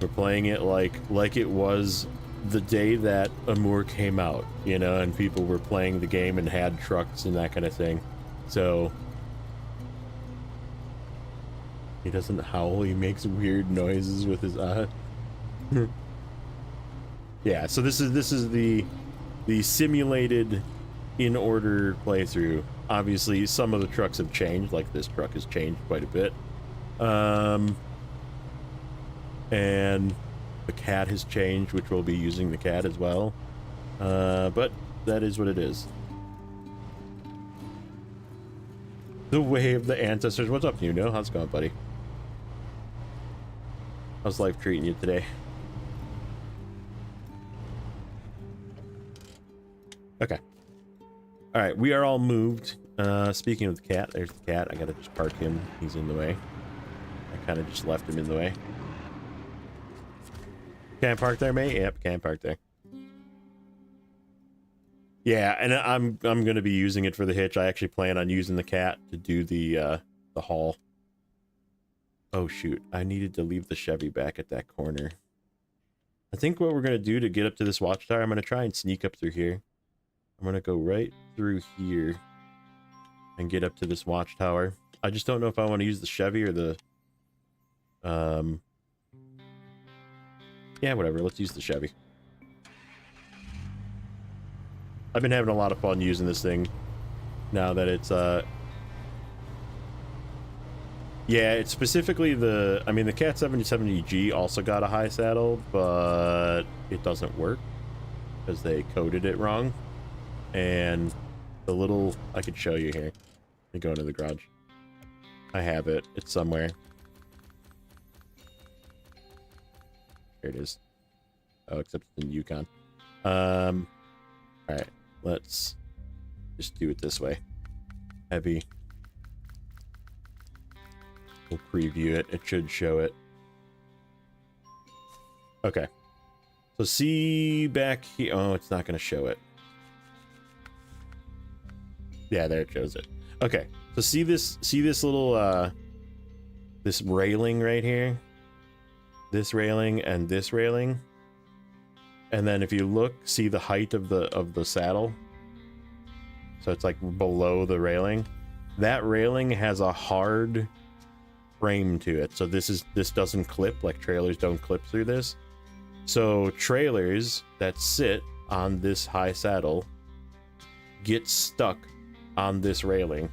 We're playing it like it was the day that Amur came out, you know, and people were playing the game and had trucks and that kind of thing. So he doesn't howl, he makes weird noises with his eye. Yeah, so this is the simulated in order playthrough. Obviously, some of the trucks have changed, like this truck has changed quite a bit. And the cat has changed, which we'll be using the cat as well. But that is what it is. The way of the ancestors. What's up, Nuno? How's it going, buddy? How's life treating you today? Okay. All right, we are all moved. Speaking of the cat, there's the cat. I gotta just park him. He's in the way. I kind of just left him in the way. Can't park there, mate? Yep, can't park there. Yeah, and I'm gonna be using it for the hitch. I actually plan on using the cat to do the haul. Oh shoot, I needed to leave the Chevy back at that corner. I think what we're gonna do to get up to this watchtower, I'm gonna try and sneak up through here. I'm gonna go right through here and get up to this watchtower. I just don't know if I want to use the Chevy or the yeah, whatever, let's use the Chevy. I've been having a lot of fun using this thing now that it's yeah, it's specifically the, I mean, the Cat 7070G also got a high saddle, but it doesn't work because they coded it wrong. And the little, I could show you here. Let me go into the garage. I have it. It's somewhere. Here it is. Oh, except it's in Yukon. Alright, let's just do it this way. Heavy. We'll preview it. It should show it. Okay. So see back here. Oh, it's not going to show it. Yeah, there it shows it. Okay. So see this little this railing right here? This railing and this railing. And then if you look, see the height of the saddle. So it's like below the railing. That railing has a hard frame to it. So this doesn't clip, like trailers don't clip through this. So trailers that sit on this high saddle get stuck on this railing,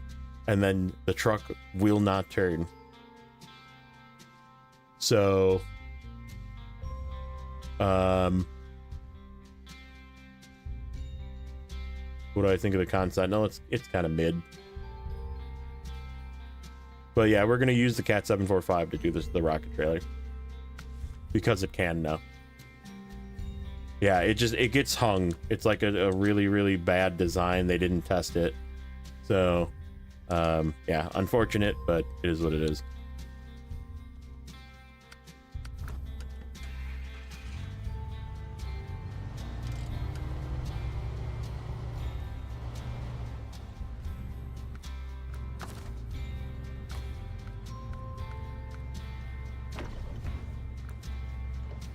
and then the truck will not turn. So what do I think of the concept? No, it's kind of mid. But yeah, we're gonna use the Cat 745 to do the rocket trailer because it can now. Yeah, it gets hung. It's like a really, really bad design. They didn't test it. So yeah, unfortunate, but it is what it is.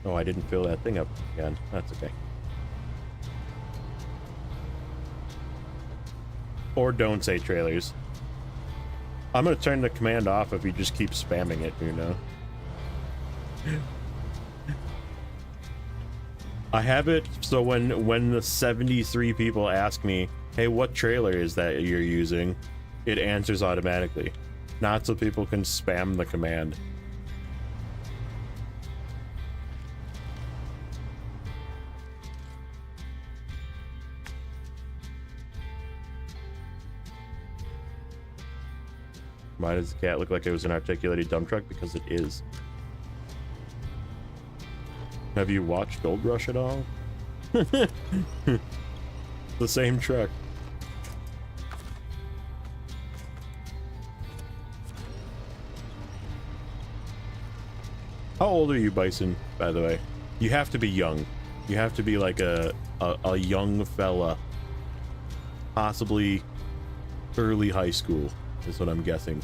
Oh, I didn't fill that thing up again. That's okay. Or don't say trailers. I'm gonna turn the command off if you just keep spamming it, you know. I have it so when the 73 people ask me, hey, what trailer is that you're using? It answers automatically. Not so people can spam the command. Why does the cat look like it was an articulated dump truck? Because it is. Have you watched Gold Rush at all? The same truck. How old are you, Bison, by the way? You have to be young. You have to be like a young fella. Possibly early high school. Is what I'm guessing.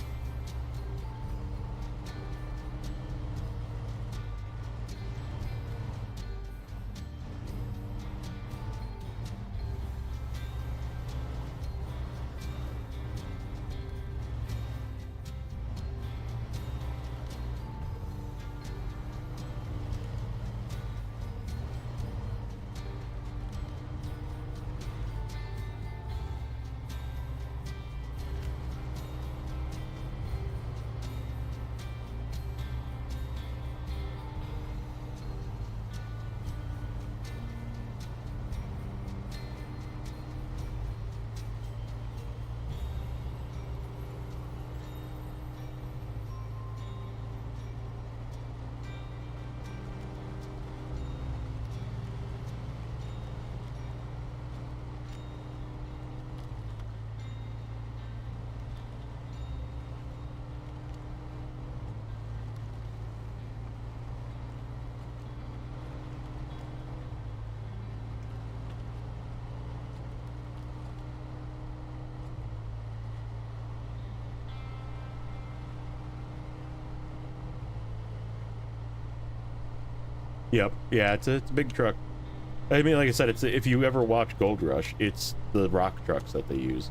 Yep. Yeah, it's a big truck. I mean, like I said, it's if you ever watch Gold Rush, it's the rock trucks that they use.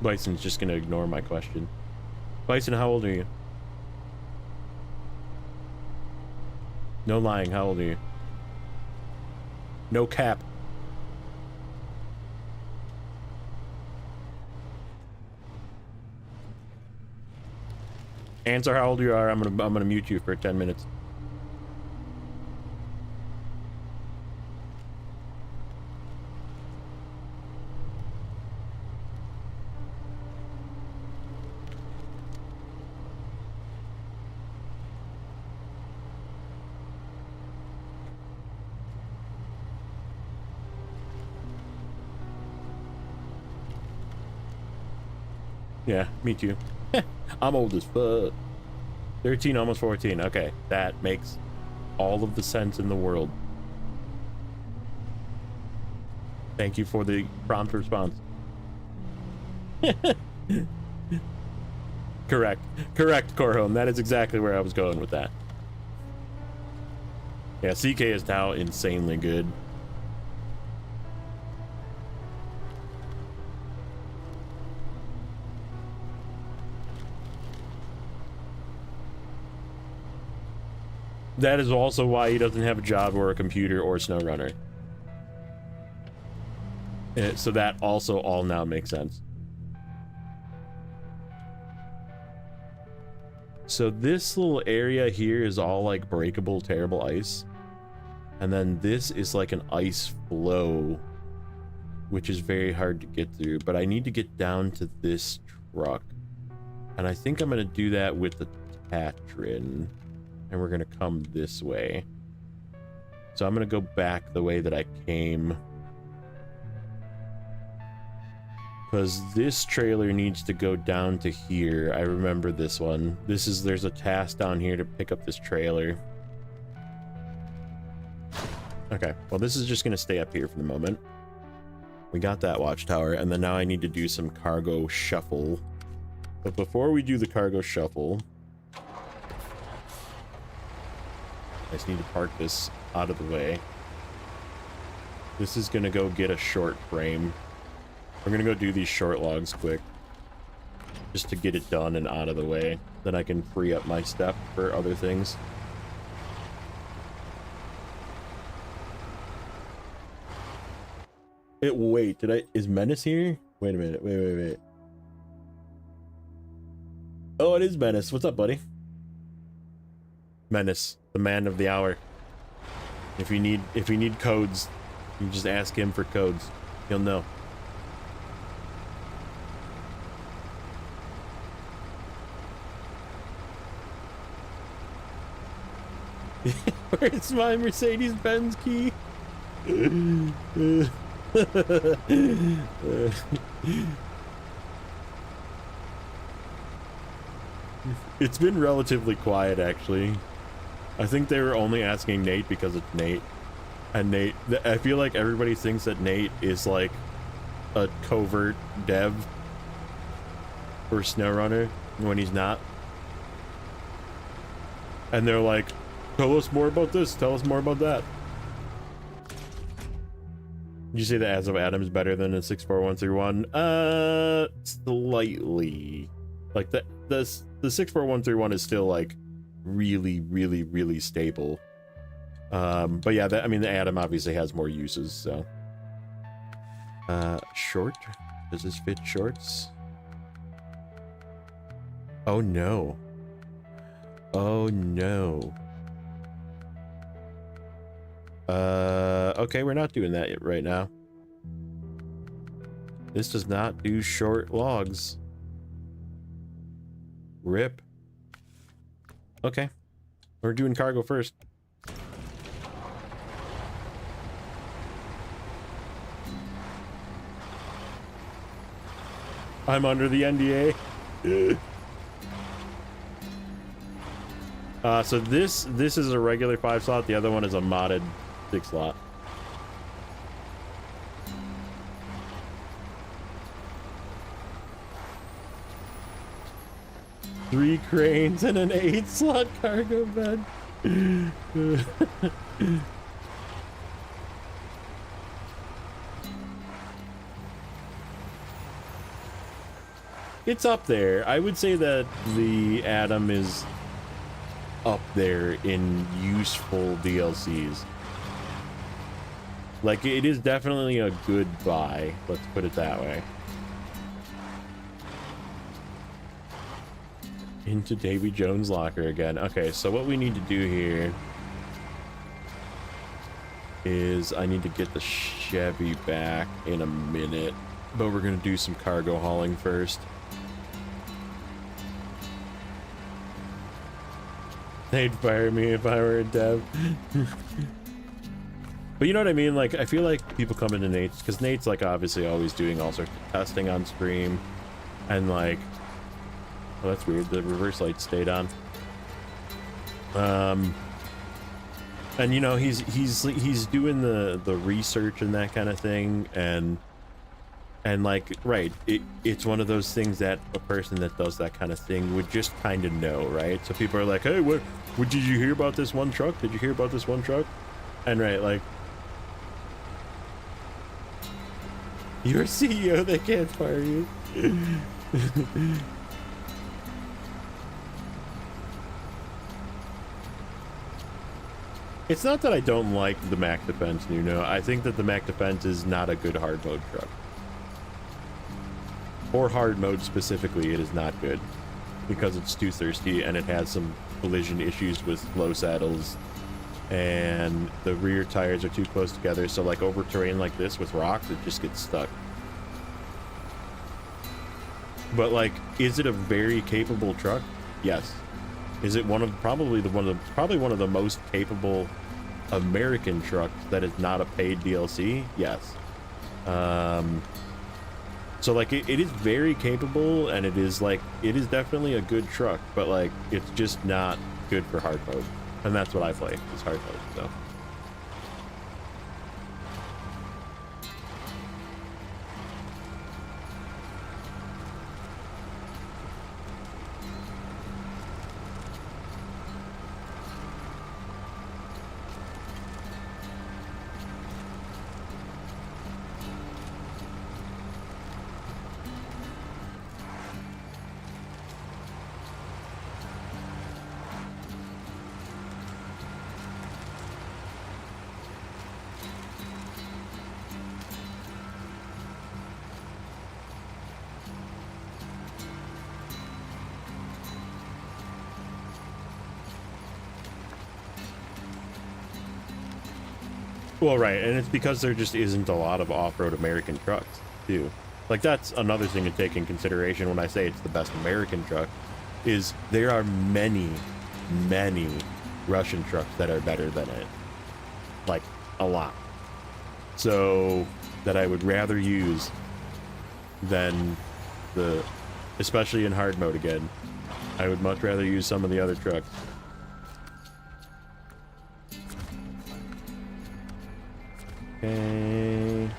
Bison's just gonna ignore my question. Bison, how old are you? No lying, how old are you? No cap. Answer how old you are. I'm gonna mute you for 10 minutes. Yeah, me too. I'm old as fuck. 13, almost 14. Okay, that makes all of the sense in the world. Thank you for the prompt response. Correct. Correct, Corhone. That is exactly where I was going with that. Yeah, CK is now insanely good. That is also why he doesn't have a job or a computer or Snowrunner. So that also all now makes sense. So this little area here is all like breakable, terrible ice. And then this is like an ice flow, which is very hard to get through. But I need to get down to this truck. And I think I'm going to do that with the Tatrin. And we're going to come this way. So I'm going to go back the way that I came. Because this trailer needs to go down to here. I remember this one. There's a task down here to pick up this trailer. Okay, well this is just going to stay up here for the moment. We got that watchtower, and then now I need to do some cargo shuffle. But before we do the cargo shuffle, I just need to park this out of the way. This is going to go get a short frame. We're going to go do these short logs quick. Just to get it done and out of the way. Then I can free up my step for other things. Wait, is Menace here? Wait a minute, wait. Oh, it is Menace. What's up, buddy? Menace, the man of the hour. If you need codes, you just ask him for codes. He'll know. Where's my Mercedes-Benz key? It's been relatively quiet, actually. I think they were only asking Nate because it's Nate. And Nate, I feel like everybody thinks that Nate is like a covert dev for Snowrunner when he's not. And they're like, tell us more about this, tell us more about that. Did you say the As of Adam is better than a 64131? Slightly. Like the 64131 is still like really stable. But yeah, I mean the Adam obviously has more uses, so. Short? Does this fit shorts? Oh no. Oh no. Okay, we're not doing that right now. This does not do short logs. Rip. Okay. We're doing cargo first. I'm under the NDA. So this is a regular 5 slot. The other one is a modded 6 slot. 3 cranes and an 8-slot cargo bed. It's up there. I would say that the Atom is up there in useful DLCs. Like, it is definitely a good buy. Let's put it that way. Into Davy Jones' locker again. Okay, so what we need to do here is I need to get the Chevy back in a minute, but we're gonna do some cargo hauling first. They'd fire me if I were a dev. But you know what I mean? Like, I feel like people come into Nate's, because Nate's, like, obviously always doing all sorts of testing on stream. And, like... Oh, that's weird. The reverse light stayed on. And, you know, he's doing the research and that kind of thing. And like, right, it's one of those things that a person that does that kind of thing would just kind of know, right? So people are like, hey, what did you hear about this one truck? Did you hear about this one truck? And, right, like... You're CEO, they can't fire you. It's not that I don't like the Mac Defense, you know. I think that the Mac Defense is not a good hard mode truck. For hard mode specifically, it is not good. Because it's too thirsty and it has some collision issues with low saddles. And the rear tires are too close together, so like over terrain like this with rocks, it just gets stuck. But like, is it a very capable truck? Yes. Is it probably one of the most capable American trucks that is not a paid DLC? Yes. So like it is very capable, and it is definitely a good truck, but like it's just not good for hard mode. And that's what I play, is hard mode, so. Well, right, and it's because there just isn't a lot of off-road American trucks, too. Like, that's another thing to take in consideration when I say it's the best American truck, is there are many, many Russian trucks that are better than it. Like, a lot. So, that I would rather use than especially in hard mode again, I would much rather use some of the other trucks. Okay.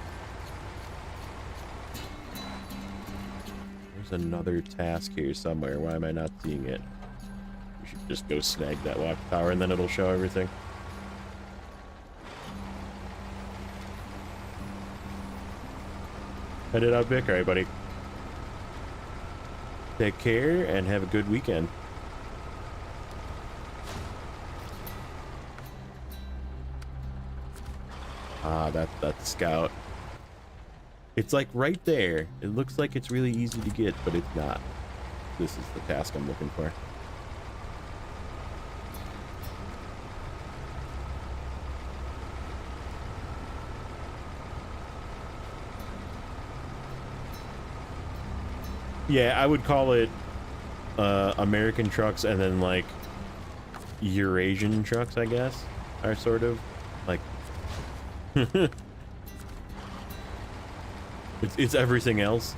There's another task here somewhere. Why am I not seeing it? We should just go snag that watch tower and then it'll show everything. Headed out, Vic. All right, buddy. Take care and have a good weekend. Ah, that's Scout. It's like right there. It looks like it's really easy to get, but it's not. This is the task I'm looking for. Yeah, I would call it American trucks, and then like Eurasian trucks, I guess, are sort of like it's everything else.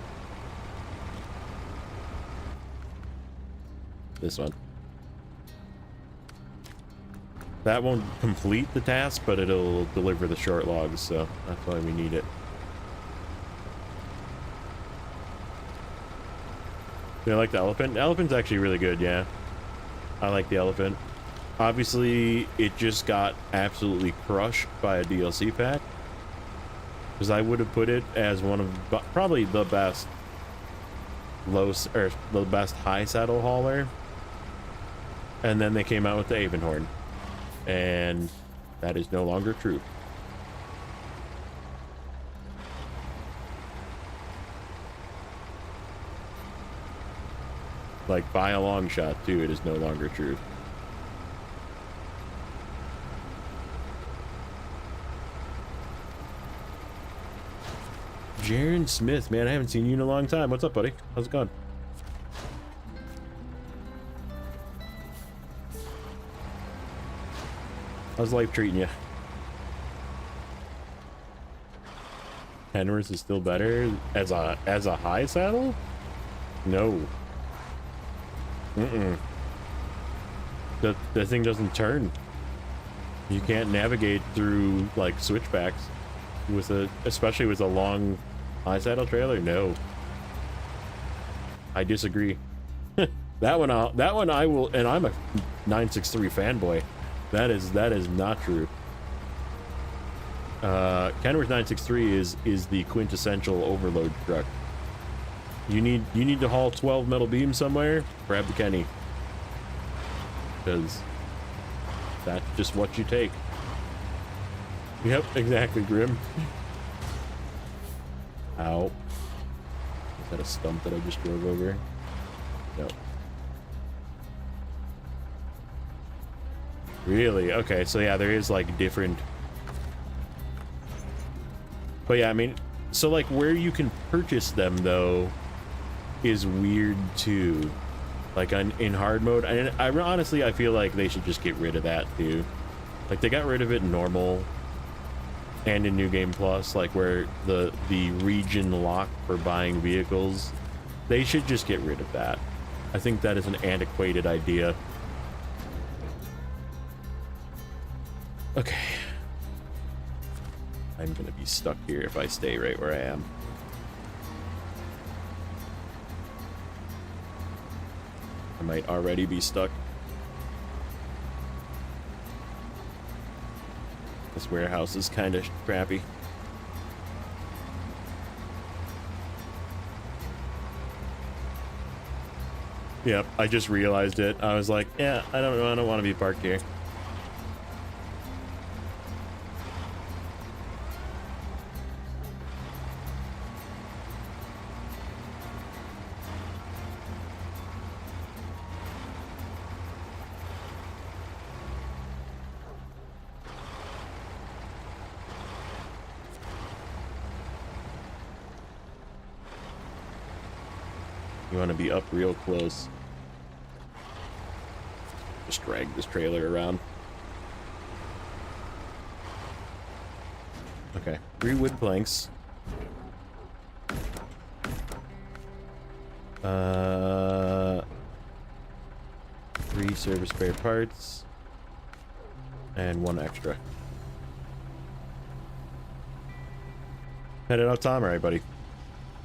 This one. That won't complete the task, but it'll deliver the short logs, so that's why we need it. They like the elephant. The elephant's actually really good, yeah. I like the elephant. Obviously, it just got absolutely crushed by a DLC pack. Because I would have put it as one of probably the best the best high saddle hauler. And then they came out with the Avonhorn. And that is no longer true. Like, by a long shot, too, it is no longer true. Jaron Smith, man, I haven't seen you in a long time. What's up, buddy? How's it going? How's life treating you? Kenworth is still better as a high saddle? No. The thing doesn't turn. You can't navigate through like switchbacks with especially with a long high saddle trailer. No, I disagree. that one I will, and I'm a 963 fanboy. That is not true. Kenworth 963 is the quintessential overload truck. You need to haul 12 metal beams somewhere, grab the Kenny. Because that's just what you take. Yep, exactly, Grim. Ow. Is that a stump that I just drove over? No. Really? Okay, so yeah, there is like different... But yeah, I mean, so like where you can purchase them though is weird too. Like in hard mode, and I honestly I feel like they should just get rid of that too. Like they got rid of it in normal and in New Game Plus, like where the region lock for buying vehicles, they should just get rid of that. I think that is an antiquated idea. Okay. I'm gonna be stuck here if I stay right where I am. I might already be stuck. This warehouse is kind of crappy. Yep, I just realized it. I was like, yeah, I don't want to be parked here. You want to be up real close. Just drag this trailer around. Okay, 3 wood planks. 3 service spare parts. And 1 extra. Headed out Tom, alright, buddy.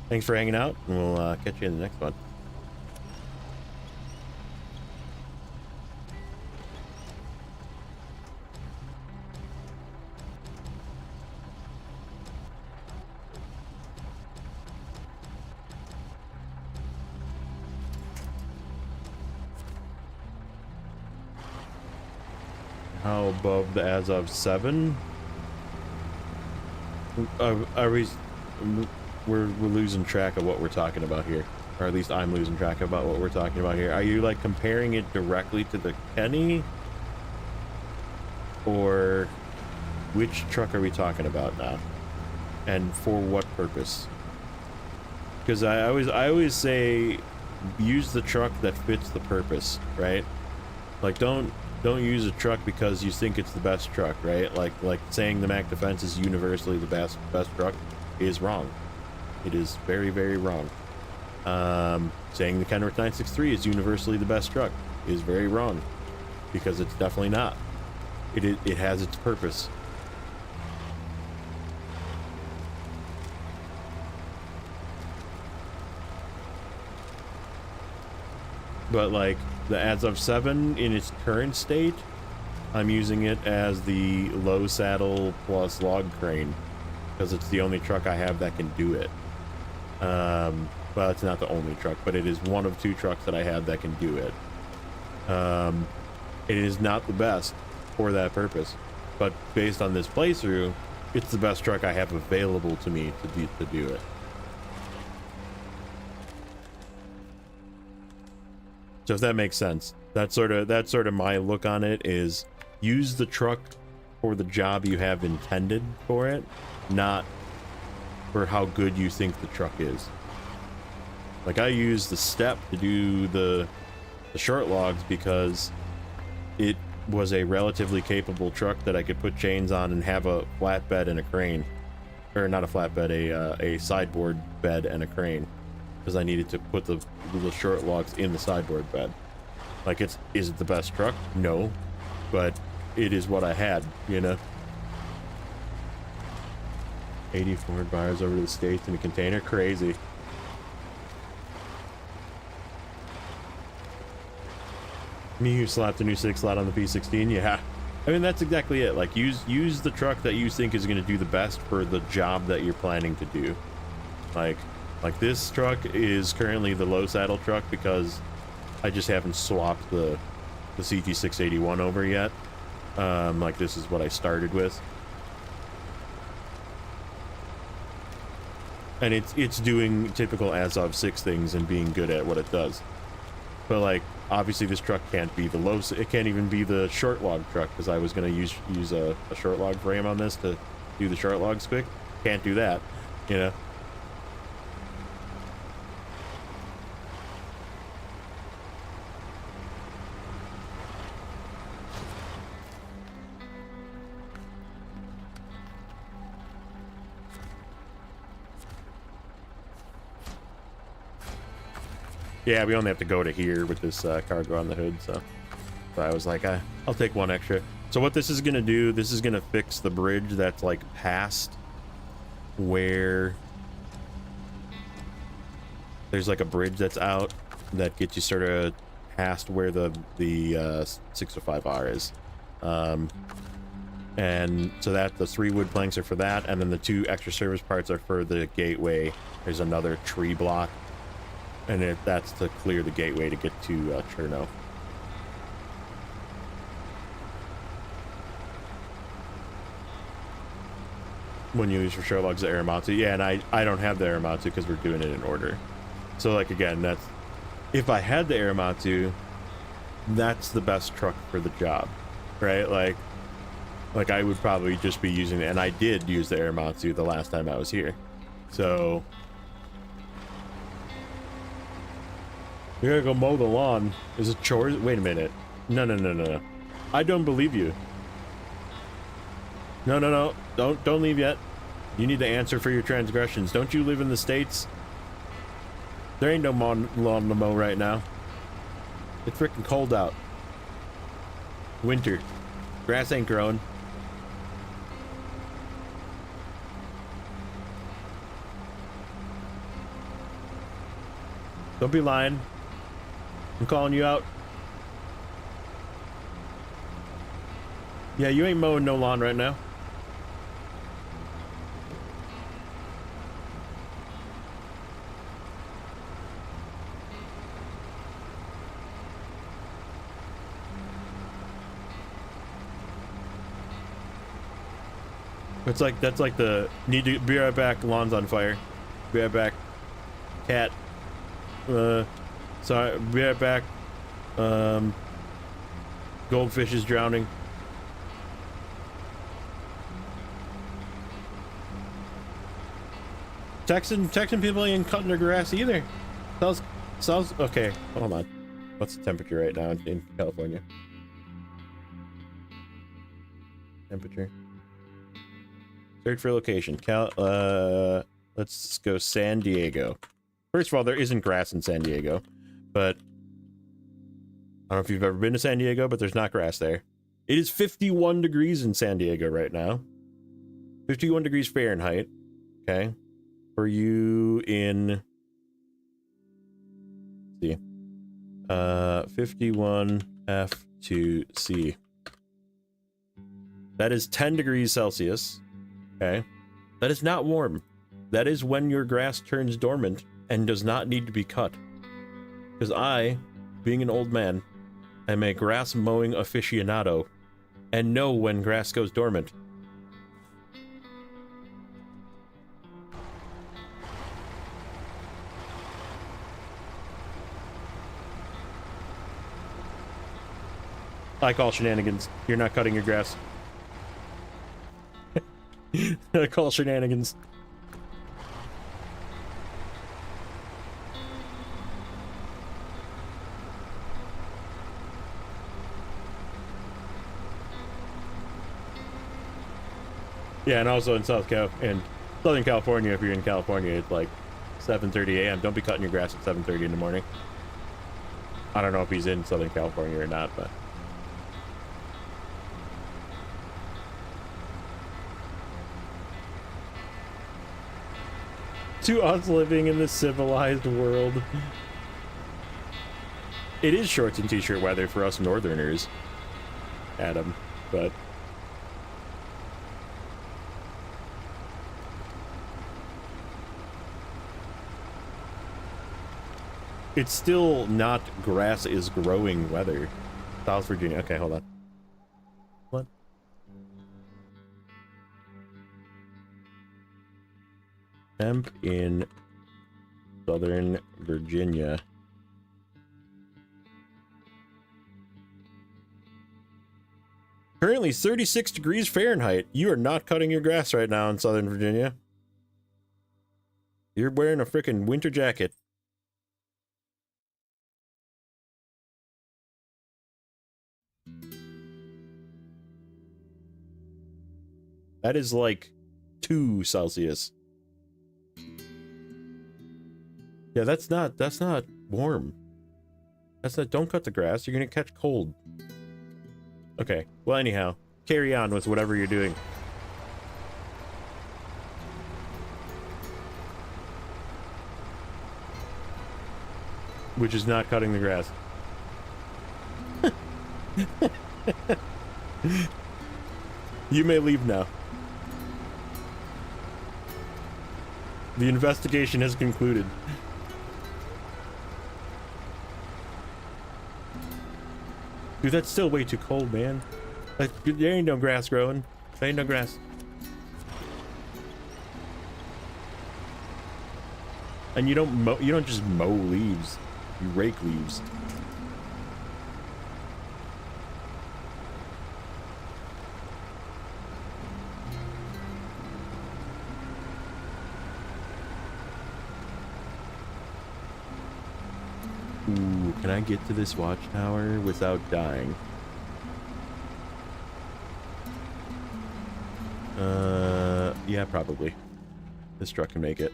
Thanks for hanging out, and we'll catch you in the next one. How above the as of 7? Are we... We're losing track of what we're talking about here, or at least I'm losing track about what we're talking about here. Are you like comparing it directly to the Kenny, or which truck are we talking about now, and for what purpose? Because I always say use the truck that fits the purpose, right? Like don't use a truck because you think it's the best truck, right? Like saying the Mac Defense is universally the best truck is wrong. It is very, very wrong. Saying the Kenworth 963 is universally the best truck is very wrong, because it's definitely not. It has its purpose. But like the as of 7 in its current state, I'm using it as the low saddle plus log crane because it's the only truck I have that can do it. Well, it's not the only truck, but it is one of 2 trucks that I have that can do it. It is not the best for that purpose, but based on this playthrough, it's the best truck I have available to me to do it. So if that makes sense, that's sort of my look on it, is use the truck for the job you have intended for it, not for how good you think the truck is. Like I use the step to do the short logs because it was a relatively capable truck that I could put chains on and have a flatbed and a crane, or not a flatbed, a sideboard bed and a crane, because I needed to put the short logs in the sideboard bed. Like, is it the best truck? No, but it is what I had, you know. 84 buyers over to the States in a container, crazy. Me who slapped a new 6 slot on the P16, yeah. I mean, that's exactly it. Like, use the truck that you think is going to do the best for the job that you're planning to do. Like this truck is currently the low saddle truck because I just haven't swapped the CT681 over yet. Like, this is what I started with. And it's doing typical as of 6 things and being good at what it does. But like, obviously this truck can't be the low, it can't even be the short log truck, because I was going to use a short log frame on this to do the short logs quick. Can't do that, you know. Yeah, we only have to go to here with this cargo on the hood, so I was like, I'll take 1 extra. So what this is gonna do, this is gonna fix the bridge that's like past where there's like a bridge that's out that gets you sort of past where the 605R is. And so that the 3 wood planks are for that, and then the 2 extra service parts are for the gateway. There's another tree block, and that's to clear the gateway to get to Cherno. When you use for short logs, the Aramatsu. Yeah, and I don't have the Aramatsu because we're doing it in order. So like, again, that's, if I had the Aramatsu, that's the best truck for the job, right? Like I would probably just be using it, and I did use the Aramatsu the last time I was here. So you gotta go mow the lawn. Is it chores? Wait a minute. No. I don't believe you. No. Don't leave yet. You need to answer for your transgressions. Don't you live in the States? There ain't no lawn to mow right now. It's freaking cold out. Winter. Grass ain't growing. Don't be lying. I'm calling you out. Yeah, you ain't mowing no lawn right now. It's like, that's like the need to be right back, lawn's on fire. Be right back. Cat. Sorry, be right back. Goldfish is drowning. Texan people ain't cutting their grass either. Sounds okay. Hold on. What's the temperature right now in California? Temperature. Search for location. Let's go San Diego. First of all, there isn't grass in San Diego, but I don't know if you've ever been to San Diego, but there's not grass there. It is 51 degrees in San Diego right now. 51 degrees Fahrenheit. Okay. For you in, let's see, 51F2C. That is 10 degrees Celsius. Okay. That is not warm. That is when your grass turns dormant and does not need to be cut. Because I, being an old man, am a grass mowing aficionado and know when grass goes dormant. I call shenanigans. You're not cutting your grass. I call shenanigans. Yeah, and also in Southern California, if you're in California, it's like 7:30 a.m. Don't be cutting your grass at 7:30 in the morning. I don't know if he's in Southern California or not, but... To us living in the civilized world. It is shorts and t-shirt weather for us northerners, Adam, but... It's still not grass is growing weather. South Virginia. Okay, hold on. What? Temp in Southern Virginia. Currently 36 degrees Fahrenheit. You are not cutting your grass right now in Southern Virginia. You're wearing a freaking winter jacket. That is like 2 Celsius. Yeah, that's not warm. That's not, don't cut the grass, you're gonna catch cold. Okay, well anyhow, carry on with whatever you're doing. Which is not cutting the grass. You may leave now. The investigation has concluded. Dude, that's still way too cold, man. Like, there ain't no grass growing. There ain't no grass. And you don't just mow leaves. You rake leaves. Ooh, can I get to this watchtower without dying? Yeah, probably. This truck can make it.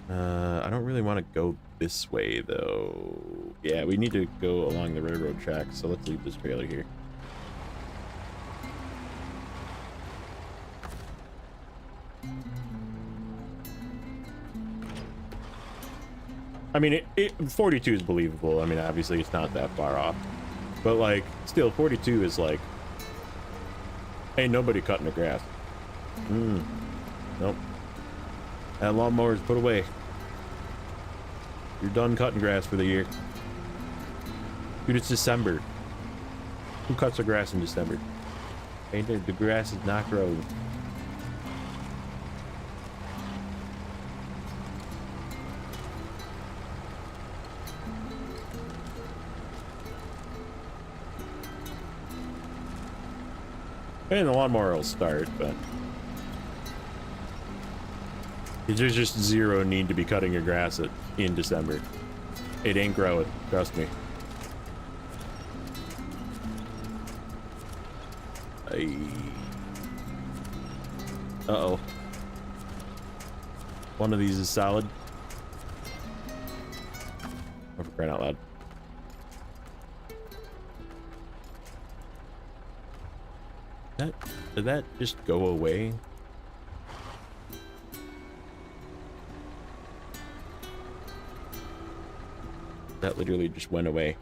I don't really want to go this way, though. Yeah, we need to go along the railroad tracks, so let's leave this trailer here. I mean, 42 is believable. I mean, obviously it's not that far off. But, like, still, 42 is like... Ain't nobody cutting the grass. Nope. That lawnmower is put away. You're done cutting grass for the year. Dude, it's December. Who cuts the grass in December? Ain't it? The grass is not growing. And the lawnmower will start, but... There's just zero need to be cutting your grass in December. It ain't growing, trust me. Uh-oh. One of these is solid. Oh, for crying out loud. Did that just go away? That literally just went away.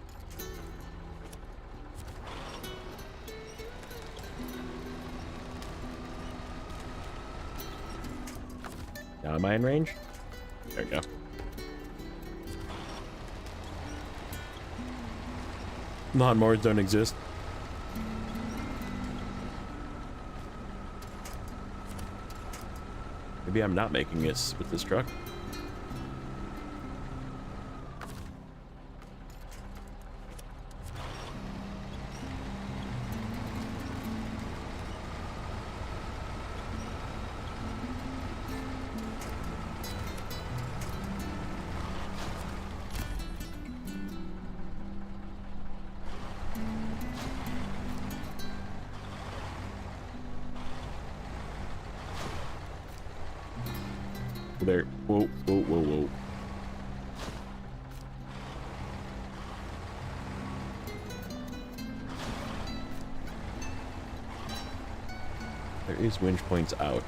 Now am I in range? There we go. Lawnmowers don't exist. Maybe I'm not making this with this truck. There. Whoa, whoa, whoa, whoa. There is winch points out.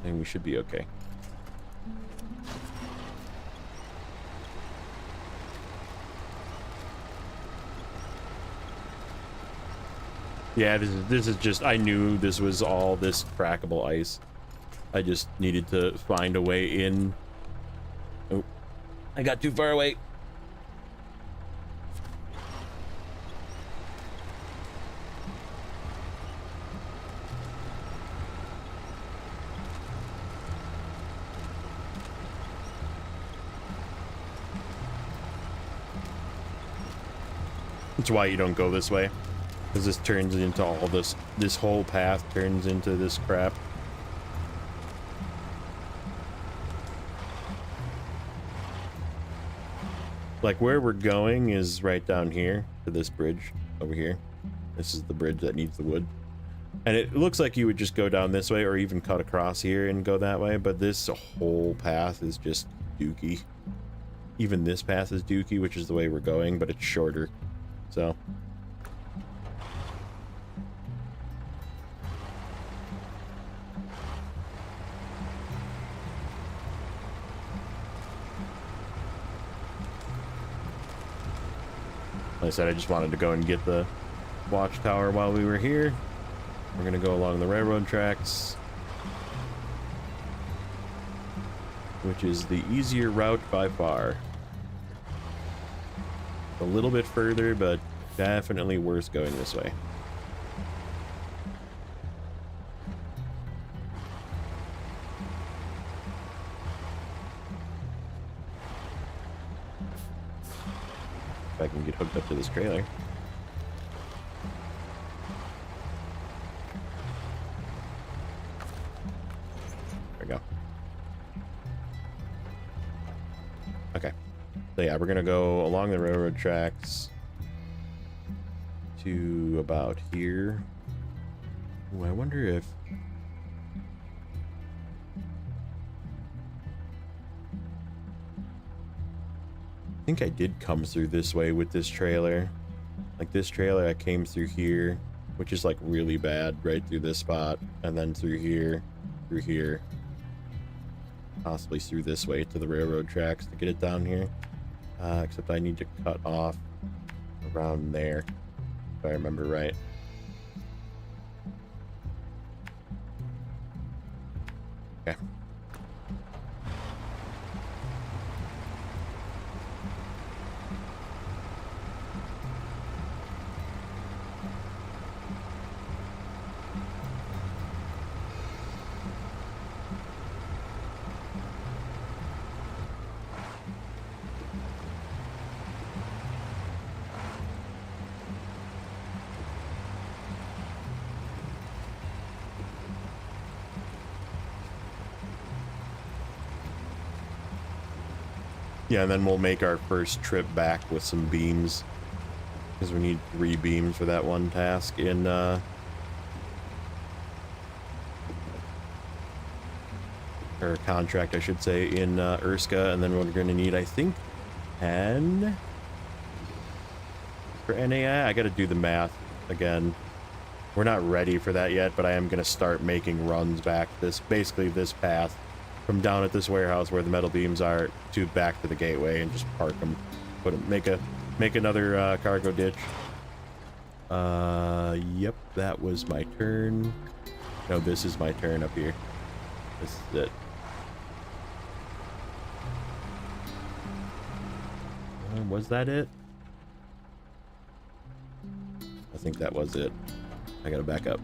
And we should be okay. Yeah, this is just, I knew this was all this crackable ice. I just needed to find a way in. Oh, I got too far away. That's why you don't go this way, because this turns into all this whole path turns into this crap. Like where we're going is right down here to this bridge over here. This is the bridge that needs the wood. And it looks like you would just go down this way or even cut across here and go that way, but this whole path is just dookie. Even this path is dookie, which is the way we're going, but it's shorter. So like I said, I just wanted to go and get the watchtower while we were here. We're gonna go along the railroad tracks, which is the easier route by far. A little bit further, but definitely worth going this way. If I can get hooked up to this trailer. There we go. Okay. So yeah, we're gonna go along the railroad tracks to about here. Ooh, I wonder if I think I did come through this way with this trailer. Like this trailer, I came through here, which is like really bad, right through this spot, and then through here, possibly through this way to the railroad tracks to get it down here. Except I need to cut off around there, if I remember right. Okay. Yeah, and then we'll make our first trip back with some beams, because we need 3 beams for that one task in or contract, I should say, in Urska, and then we're going to need, I think, 10 for NAI. I got to do the math again. We're not ready for that yet, but I am going to start making runs back basically this path from down at this warehouse where the metal beams are to back to the gateway and just park them. Put them, make another cargo ditch. Yep, that was my turn. No, this is my turn up here. This is it. Was that it? I think that was it. I gotta back up.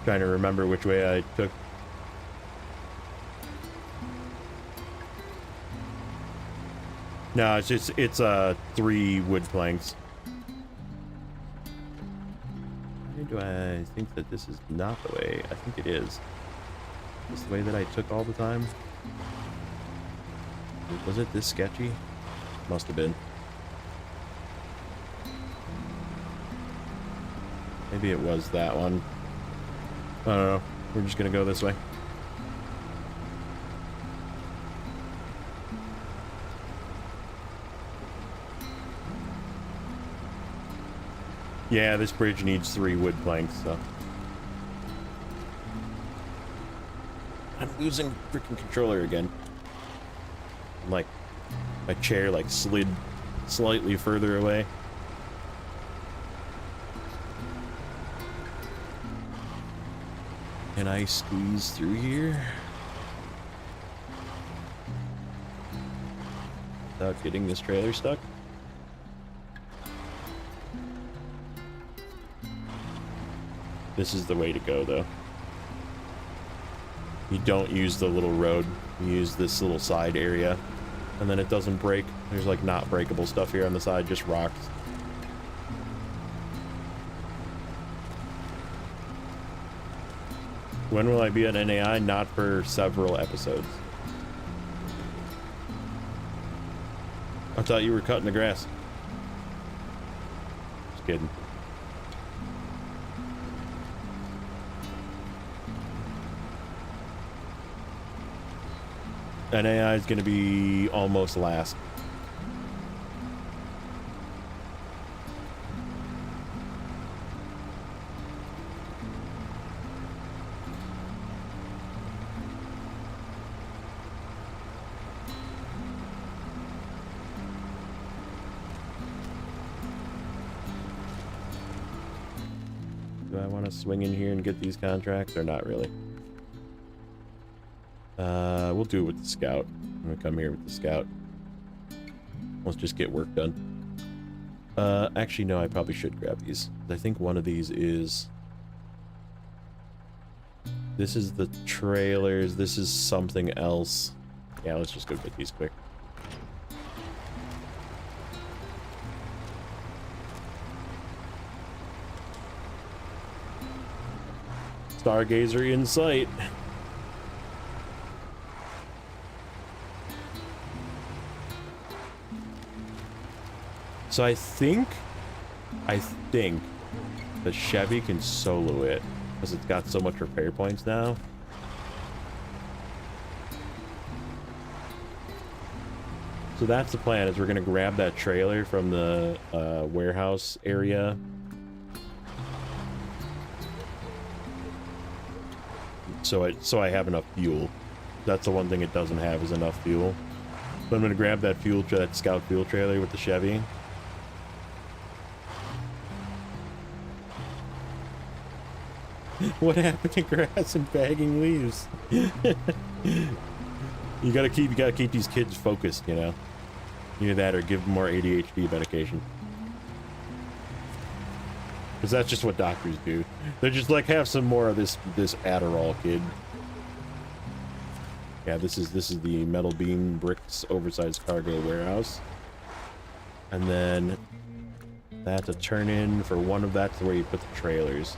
Trying to remember which way I took. No, it's 3 wood planks. Why do I think that this is not the way? I think it is. This the way that I took all the time? Was it this sketchy? Must have been. Maybe it was that one. I don't know. We're just gonna go this way. Yeah, this bridge needs 3 wood planks, so. I'm losing freaking controller again. Like, my chair like slid slightly further away. Can I squeeze through here without getting this trailer stuck? This is the way to go, though. You don't use the little road. You use this little side area, and then it doesn't break. There's like not breakable stuff here on the side, just rocks. When will I be at NAI? Not for several episodes. I thought you were cutting the grass. Just kidding. NAI is going to be almost last. Do I want to swing in here and get these contracts or not really? We'll do it with the scout. I'm gonna come here with the scout. Let's just get work done. Actually, no, I probably should grab these. I think one of these is... This is the trailers. This is something else. Yeah, let's just go get these quick. Stargazer in sight. So I think the Chevy can solo it because it's got so much repair points now. So that's the plan, is we're gonna grab that trailer from the warehouse area. So I have enough fuel. That's the one thing it doesn't have, is enough fuel. So I'm gonna grab that that scout fuel trailer with the Chevy. What happened to grass and bagging leaves? you gotta keep these kids focused, you know. Either that or give them more ADHD medication. Because that's just what doctors do. They're just like, have some more of this Adderall, kid. Yeah, this is the metal beam bricks oversized cargo warehouse. And then that's a turn in for one of that's where you put the trailers.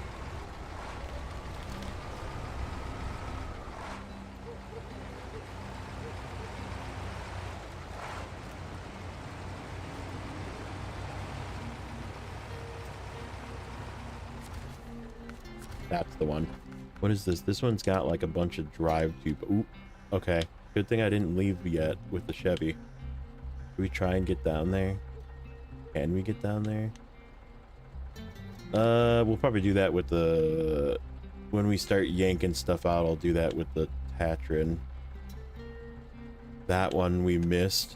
That's the one. What is this? This one's got like a bunch of drive tube. Ooh, okay. Good thing I didn't leave yet with the Chevy. Can we try and get down there? Can we get down there? We'll probably do that with the... When we start yanking stuff out, I'll do that with the Tatran. That one we missed.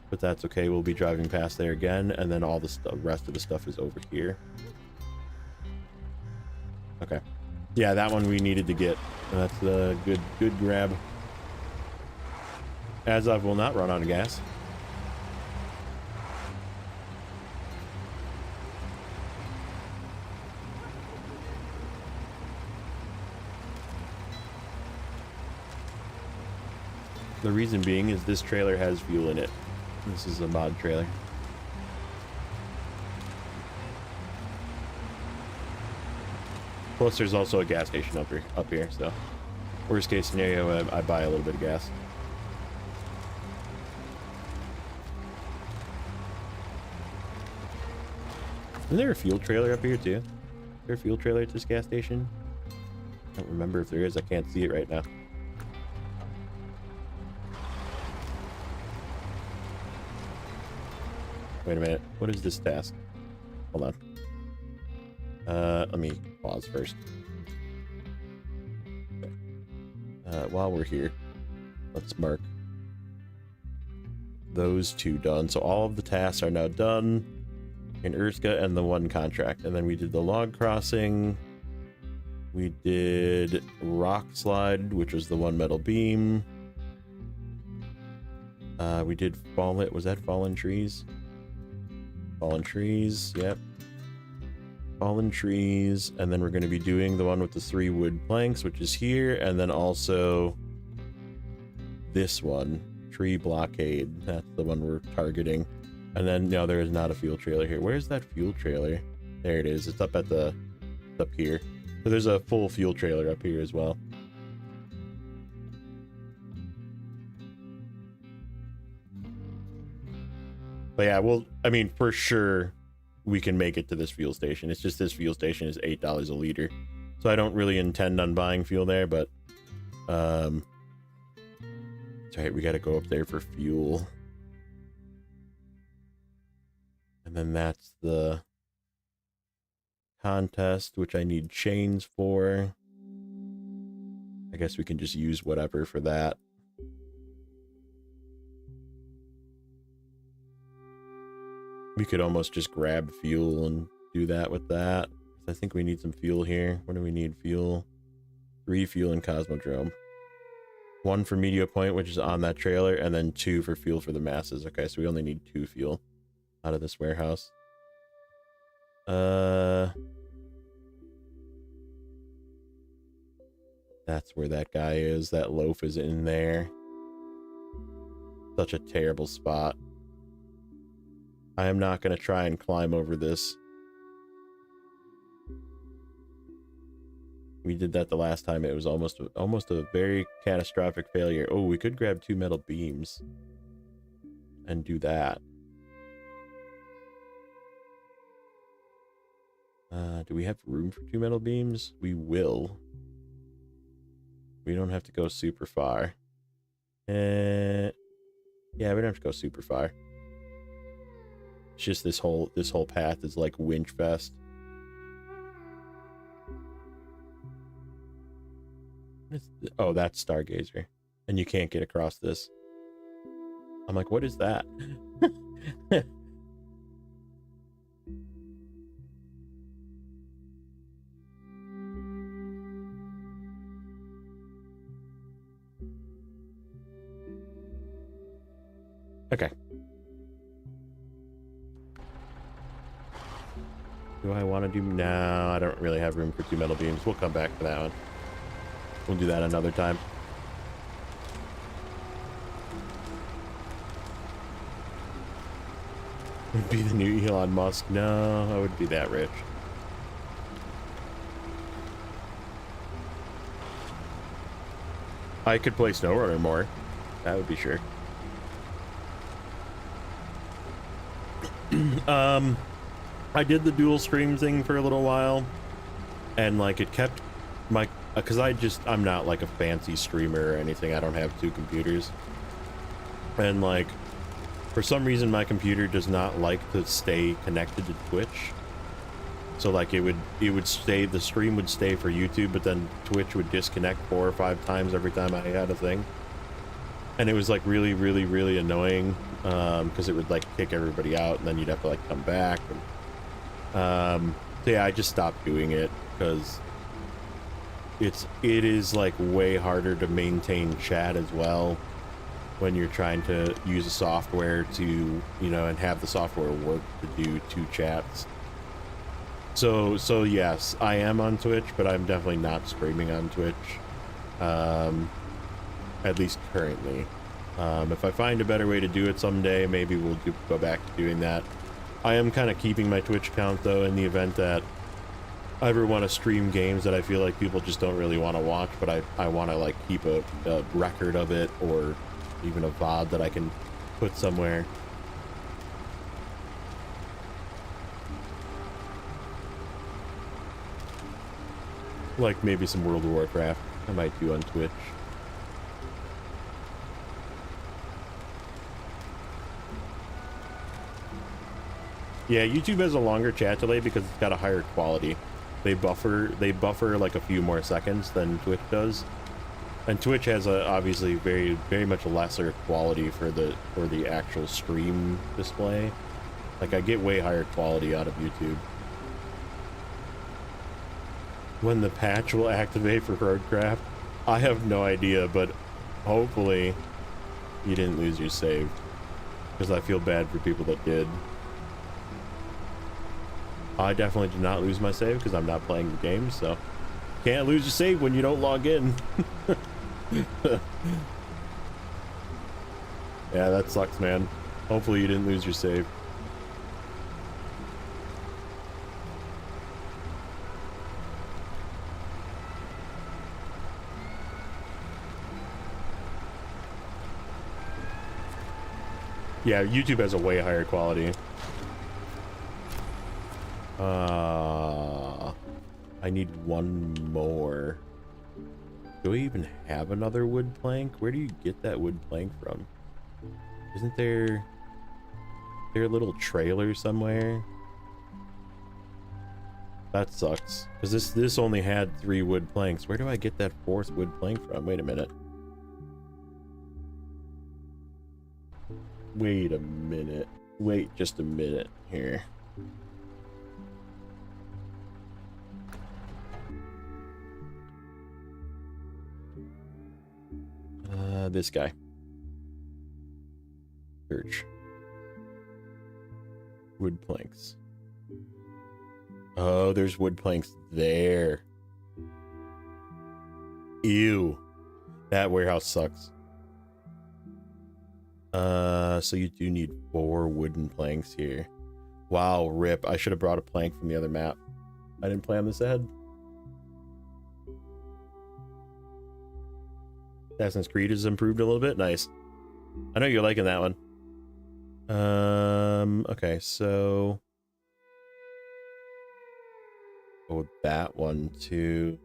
But that's okay, we'll be driving past there again, and then all the rest of the stuff is over here. Okay. Yeah, that one we needed to get. That's a good grab. As I will not run out of gas. The reason being is this trailer has fuel in it. This is a mod trailer. Plus, there's also a gas station up here. So, worst case scenario, I buy a little bit of gas. Isn't there a fuel trailer up here too? Is there a fuel trailer at this gas station? I don't remember if there is. I can't see it right now. Wait a minute. What is this task? Hold on. Let me pause first. Okay. While we're here, let's mark those two done. So all of the tasks are now done in Urska and the one contract. And then we did the log crossing. We did rock slide, which was the one metal beam. We did fallen. Was that fallen trees? Fallen trees, yep. Fallen trees, and then we're going to be doing the one with the 3 wood planks, which is here, and then also this one, tree blockade. That's the one we're targeting. And then, no, there is not a fuel trailer here. Where's that fuel trailer? There it is. It's up at the, up here. So there's a full fuel trailer up here as well. But yeah, well, I mean, for sure, we can make it to this fuel station. It's just this fuel station is $8 a liter. So I don't really intend on buying fuel there, but... it's alright, we gotta go up there for fuel. And then that's the contest, which I need chains for. I guess we can just use whatever for that. We could almost just grab fuel and do that with that. I think we need some fuel here. What do we need? Fuel. 3 fuel in Cosmodrome. 1 for Media Point, which is on that trailer, and then 2 for fuel for the masses. Okay, so we only need 2 fuel out of this warehouse. That's where that guy is. That loaf is in there. Such a terrible spot. I am not going to try and climb over this. We did that the last time. It was almost a very catastrophic failure. Oh, we could grab 2 metal beams and do that. Do we have room for 2 metal beams? We will. We don't have to go super far. Yeah, we don't have to go super far. It's just this whole path is like winch fest. Oh, that's Stargazer. And you can't get across this. I'm like, what is that? Okay. Do I want to do... No, I don't really have room for 2 metal beams. We'll come back to that one. We'll do that another time. Would be the new Elon Musk. No, I wouldn't be that rich. I could play Snowrunner more. That would be sure. I did the dual stream thing for a little while, and like it kept my, because I'm not like a fancy streamer or anything. I don't have 2 computers, and like For some reason, my computer does not like to stay connected to Twitch. So like it would stay, the stream would stay for YouTube, but then Twitch would disconnect 4 or 5 times every time I had a thing. And it was like really, really, really annoying, because it would like kick everybody out, and then you'd have to like come back. And, so yeah, I just stopped doing it because it is like way harder to maintain chat as well when you're trying to use a software to, you know, and have the software work to do 2 chats. So yes, I am on Twitch, but I'm definitely not streaming on Twitch. At least currently. If I find a better way to do it someday, maybe we'll go back to doing that. I am kind of keeping my Twitch account though, in the event that I ever want to stream games that I feel like people just don't really want to watch, but I want to like keep a record of it, or even a VOD that I can put somewhere. Like maybe some World of Warcraft I might do on Twitch. Yeah, YouTube has a longer chat delay because it's got a higher quality. They buffer like a few more seconds than Twitch does. And Twitch has a obviously very much lesser quality for the actual stream display. Like I get way higher quality out of YouTube. When the patch will activate for Roadcraft, I have no idea, but hopefully you didn't lose your save, because I feel bad for people that did. I definitely did not lose my save because I'm not playing the game, so can't lose your save when you don't log in. Yeah, that sucks, man. Hopefully you didn't lose your save. Yeah, YouTube has a way higher quality. I need one more. Do I even have another wood plank? Where do you get that wood plank from? Isn't there a little trailer somewhere? That sucks, because this only had 3 wood planks. Where do I get that 4th wood plank from? Wait a minute. Wait a minute. Wait just a minute here. This guy. Search. Wood planks. Oh, there's wood planks there. Ew. That warehouse sucks. So you do need 4 wooden planks here. Wow, rip. I should have brought a plank from the other map. I didn't plan this ahead. Assassin's Creed has improved a little bit. Nice. I know you're liking that one. Okay, so go with that one too.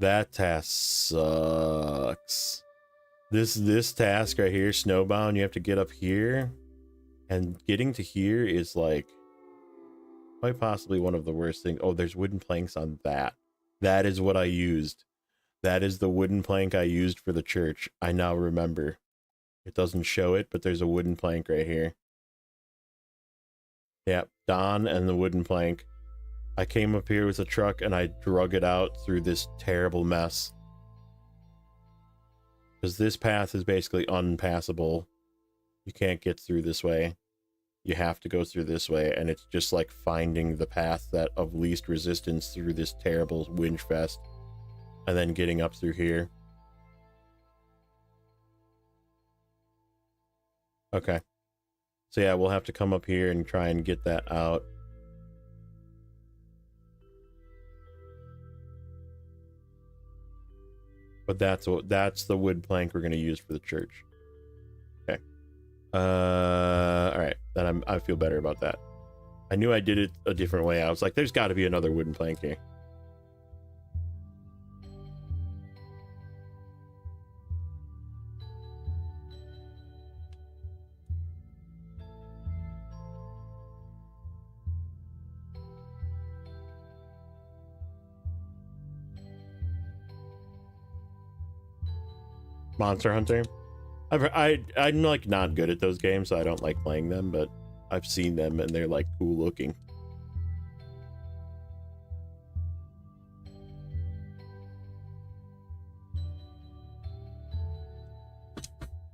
That task sucks. This task right here, snowbound, you have to get up here, and getting to here is like quite possibly one of the worst things. Oh, there's wooden planks on that. That is what I used. That is the wooden plank I used for the church. I now remember. It doesn't show it, but there's a wooden plank right here. Yep, Don and the wooden plank. I came up here with a truck and I drug it out through this terrible mess. Because this path is basically unpassable. You can't get through this way. You have to go through this way, and it's just like finding the path that of least resistance through this terrible winch fest. And then getting up through here. Okay. So yeah, we'll have to come up here and try and get that out. But that's the wood plank we're going to use for the church. Okay. All right. Then I feel better about that. I knew I did it a different way. I was like, there's got to be another wooden plank here. Monster Hunter. I'm like not good at those games, so I don't like playing them, but I've seen them and they're like cool looking.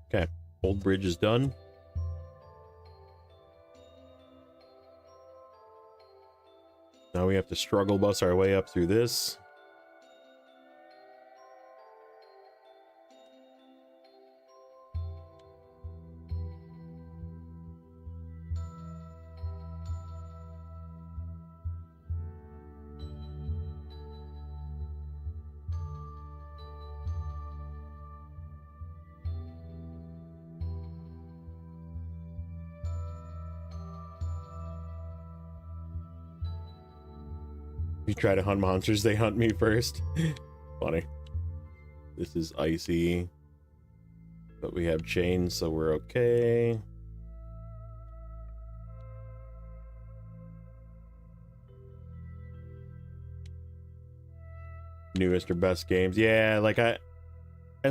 Okay, old bridge is done. Now we have to struggle bus our way up through this. You try to hunt monsters, they hunt me first. Funny. This is icy. But we have chains, so we're okay. Newest or best games. Yeah, like and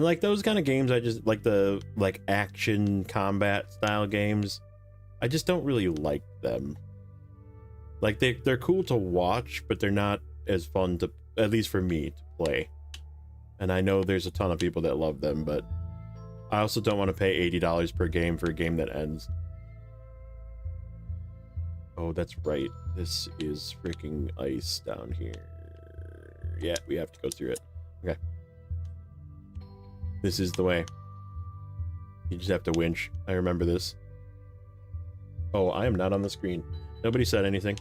like those kind of games, I just like the like action combat style games. I just don't really like them. Like they're cool to watch, but they're not as fun to, at least for me, to play. And I know there's a ton of people that love them, but I also don't want to pay $80 per game for a game that ends. Oh, that's right. This is freaking ice down here. Yeah, we have to go through it. Okay. This is the way. You just have to winch. I remember this. Oh, I am not on the screen. Nobody said anything.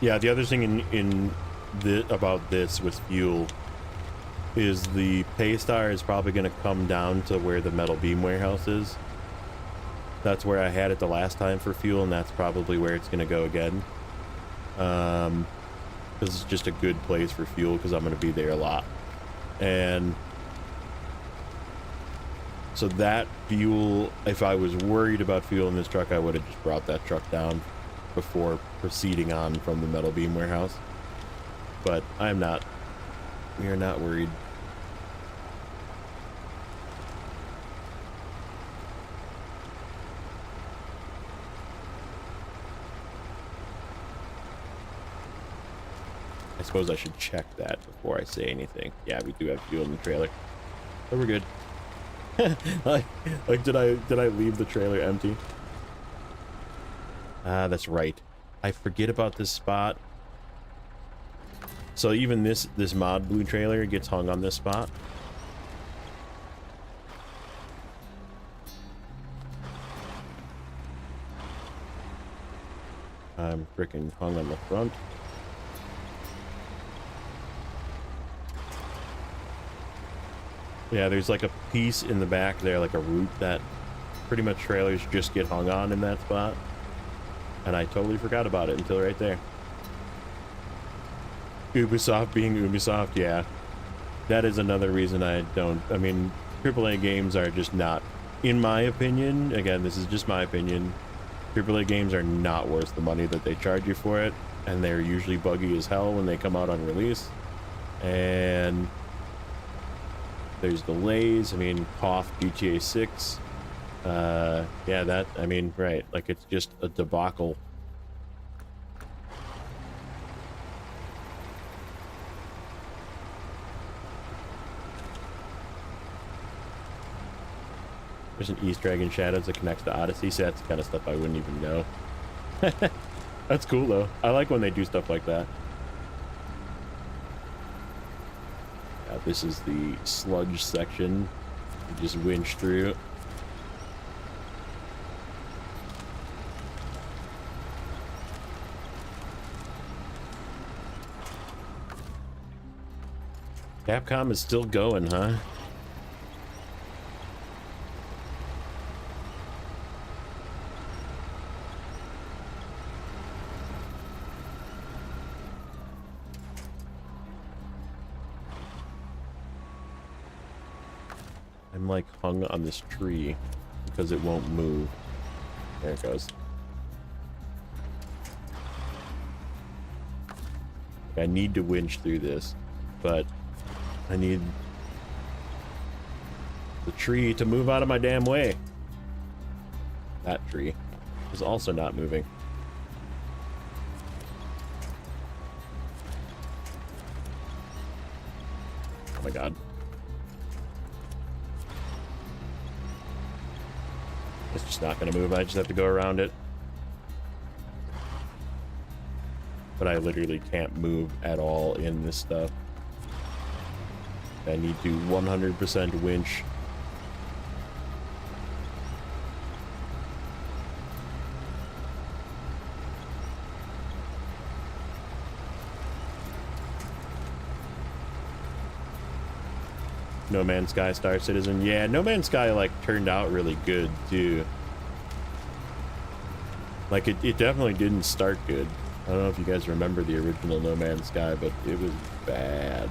Yeah, the other thing about this with fuel is the Paystar is probably going to come down to where the metal beam warehouse is. That's where I had it the last time for fuel, and that's probably where it's going to go again. This is just a good place for fuel because I'm going to be there a lot. And so that fuel, if I was worried about fuel in this truck, I would have just brought that truck down before proceeding on from the metal beam warehouse. But I'm not. We are not worried. I suppose I should check that before I say anything. Yeah, we do have fuel in the trailer. So we're good. like did I leave the trailer empty? Ah, that's right. I forget about this spot. So even this mod blue trailer gets hung on this spot. I'm freaking hung on the front. Yeah, there's like a piece in the back there, like a root that pretty much trailers just get hung on in that spot. And I totally forgot about it until right there. Ubisoft being Ubisoft, yeah. That is another reason I mean, AAA games are just not, in my opinion, again, this is just my opinion, AAA games are not worth the money that they charge you for it. And they're usually buggy as hell when they come out on release. And there's delays. I mean, cough GTA 6. Yeah, that, I mean, right, like it's just a debacle. There's an Easter egg in Shadows that connects to Odyssey, so that's the kind of stuff I wouldn't even know. That's cool though. I like when they do stuff like that. Yeah, this is the sludge section. You just winch through. Capcom is still going, huh? I'm like hung on this tree because it won't move. There it goes. I need to winch through this, but I need the tree to move out of my damn way. That tree is also not moving. Oh my god. It's just not going to move. I just have to go around it. But I literally can't move at all in this stuff. I need to 100% winch. No Man's Sky Star Citizen. Yeah, No Man's Sky like turned out really good too. Like it definitely didn't start good. I don't know if you guys remember the original No Man's Sky, but it was bad.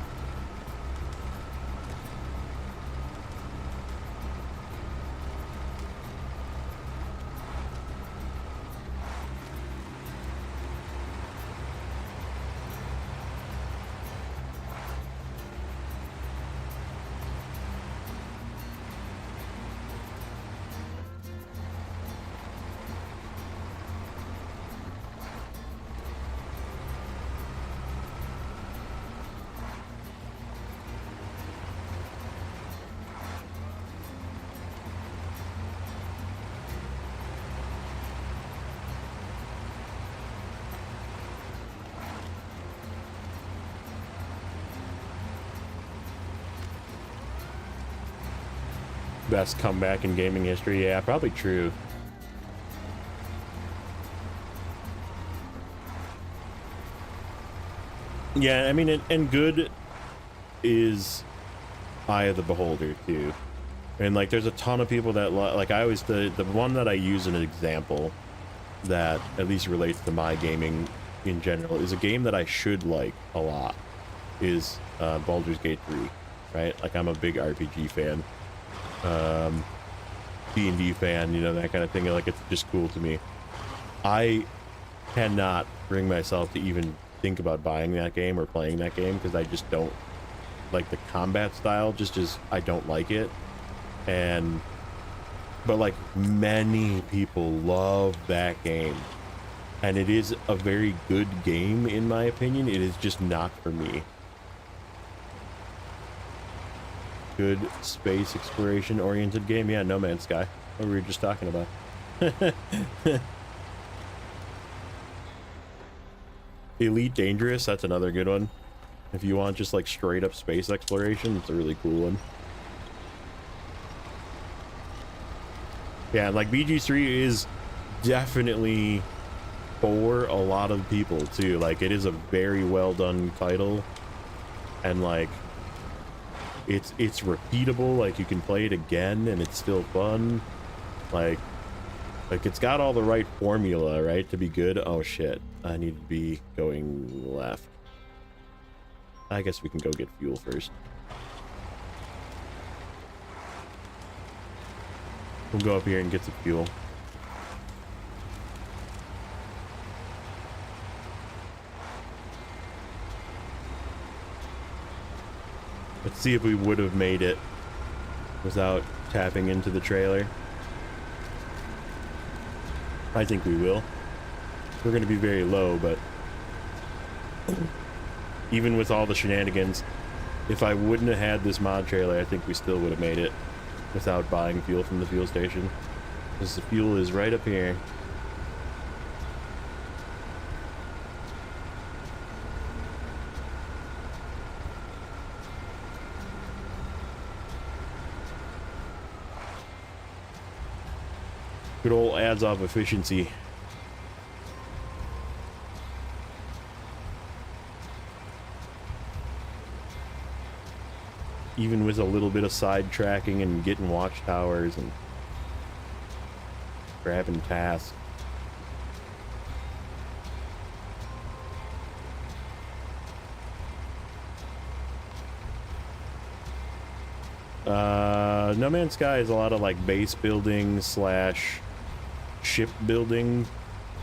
Best comeback in gaming history. Yeah, probably true. Yeah, I mean, and good is eye of the beholder too. And like, there's a ton of people that like, I always, the one that I use as an example that at least relates to my gaming in general is a game that I should like a lot is Baldur's Gate 3, right? Like, I'm a big RPG fan. D&D fan, you know, that kind of thing. Like, it's just cool to me. I cannot bring myself to even think about buying that game or playing that game because I just don't like the combat style. Just I don't like it. But like, many people love that game, and it is a very good game in my opinion. It is just not for me. Good space exploration oriented game. Yeah, No Man's Sky, what we were just talking about. Elite Dangerous, that's another good one. If you want just like straight up space exploration, it's a really cool one. Yeah, like BG3 is definitely for a lot of people too. Like, it is a very well done title, and like, it's repeatable. Like, you can play it again and it's still fun. Like it's got all the right formula, right, to be good. Oh shit, I need to be going left. I guess we can go get fuel first. We'll go up here and get some fuel. Let's see if we would have made it without tapping into the trailer. I think we will. We're going to be very low, but even with all the shenanigans, if I wouldn't have had this mod trailer, I think we still would have made it without buying fuel from the fuel station, because the fuel is right up here. Good old adds off efficiency. Even with a little bit of side tracking and getting watchtowers and grabbing tasks. No Man's Sky is a lot of like base building slash ship building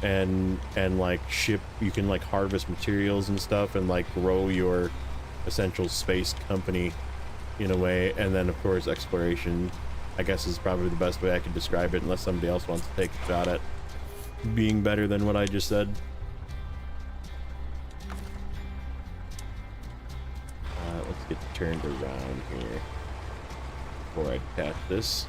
and like ship, you can like harvest materials and stuff and like grow your essential space company in a way. And then of course exploration, I guess, is probably the best way I could describe it, unless somebody else wants to take a shot at being better than what I just said. Let's get turned around here before I catch this.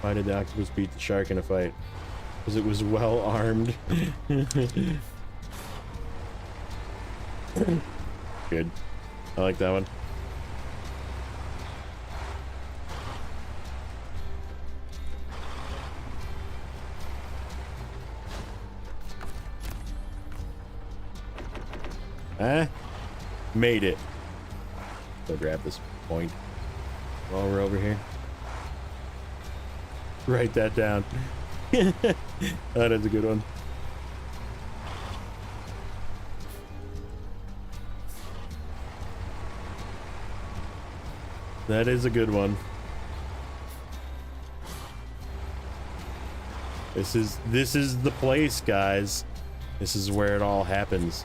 Why did the octopus beat the shark in a fight? Because it was well armed. Good. I like that one. Made it. Go grab this point while we're over here. Write that down. That is a good one. That is a good one. This is the place, guys. This is where it all happens.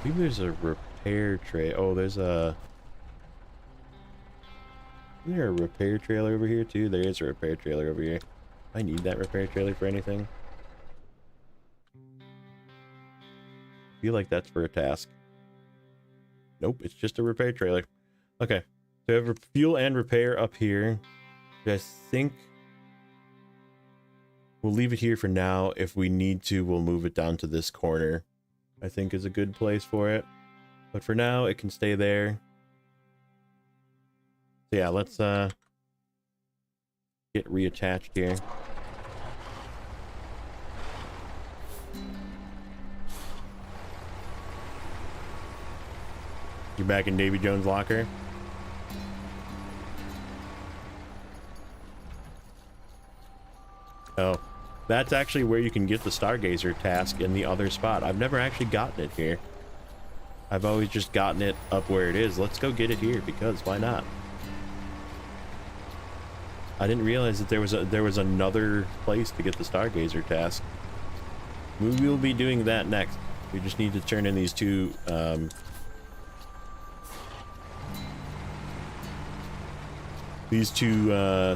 Maybe there's a repair tray. Oh, there's a... Isn't there a repair trailer over here too? There is a repair trailer over here. I need that repair trailer for anything. Feel like that's for a task. Nope, it's just a repair trailer. Okay, so we have fuel and repair up here. I think we'll leave it here for now. If we need to, we'll move it down to this corner. I think is a good place for it. But for now, it can stay there. So yeah, let's get reattached here. You're back in Davy Jones' locker. Oh, that's actually where you can get the Stargazer task in the other spot. I've never actually gotten it here. I've always just gotten it up where it is. Let's go get it here, because why not? I didn't realize that there was another place to get the Stargazer task. We will be doing that next. We just need to turn in these two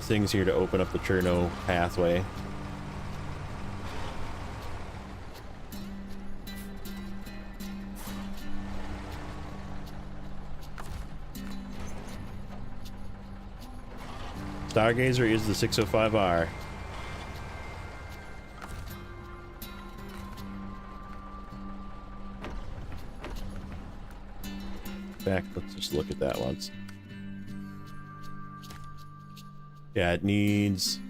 things here to open up the Cherno pathway. Stargazer is the 605R. In fact, let's just look at that once. Yeah, it needs...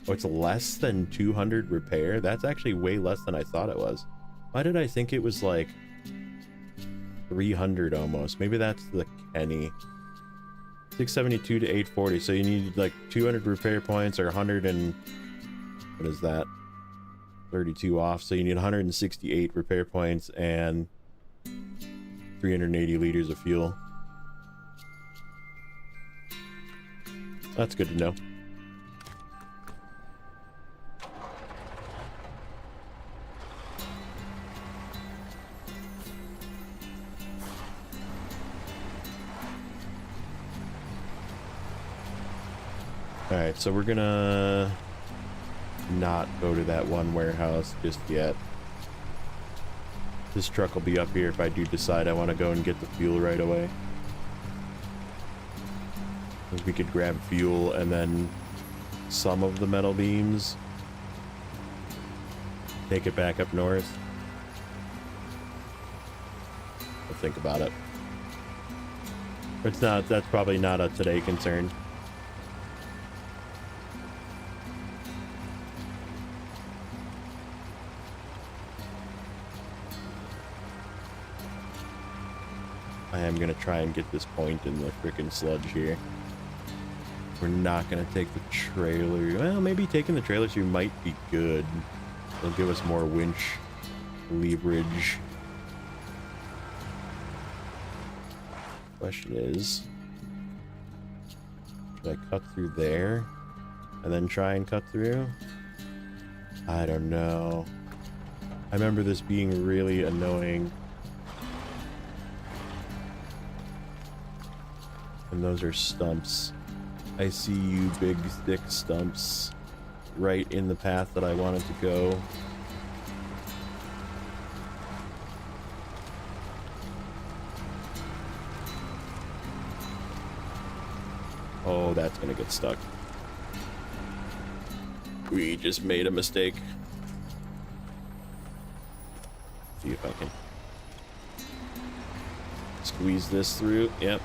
Oh, it's less than 200 repair? That's actually way less than I thought it was. Why did I think it was like 300 almost? Maybe that's the Kenny. 672 to 840, so you need like 200 repair points, or 100 and... What is that? 32 off, so you need 168 repair points and 380 liters of fuel. That's good to know. Alright, so we're gonna not go to that one warehouse just yet. This truck will be up here if I do decide I want to go and get the fuel right away. We could grab fuel and then some of the metal beams. Take it back up north. I'll think about it. It's not, that's probably not a today concern. I am gonna try and get this point in the frickin' sludge here. We're not gonna take the trailer. Well, maybe taking the trailer through might be good. It'll give us more winch leverage. Question is, should I cut through there and then try and cut through? I don't know. I remember this being really annoying. And those are stumps. I see you, big thick stumps, right in the path that I wanted to go. Oh, that's gonna get stuck. We just made a mistake. See if I can squeeze this through. Yep.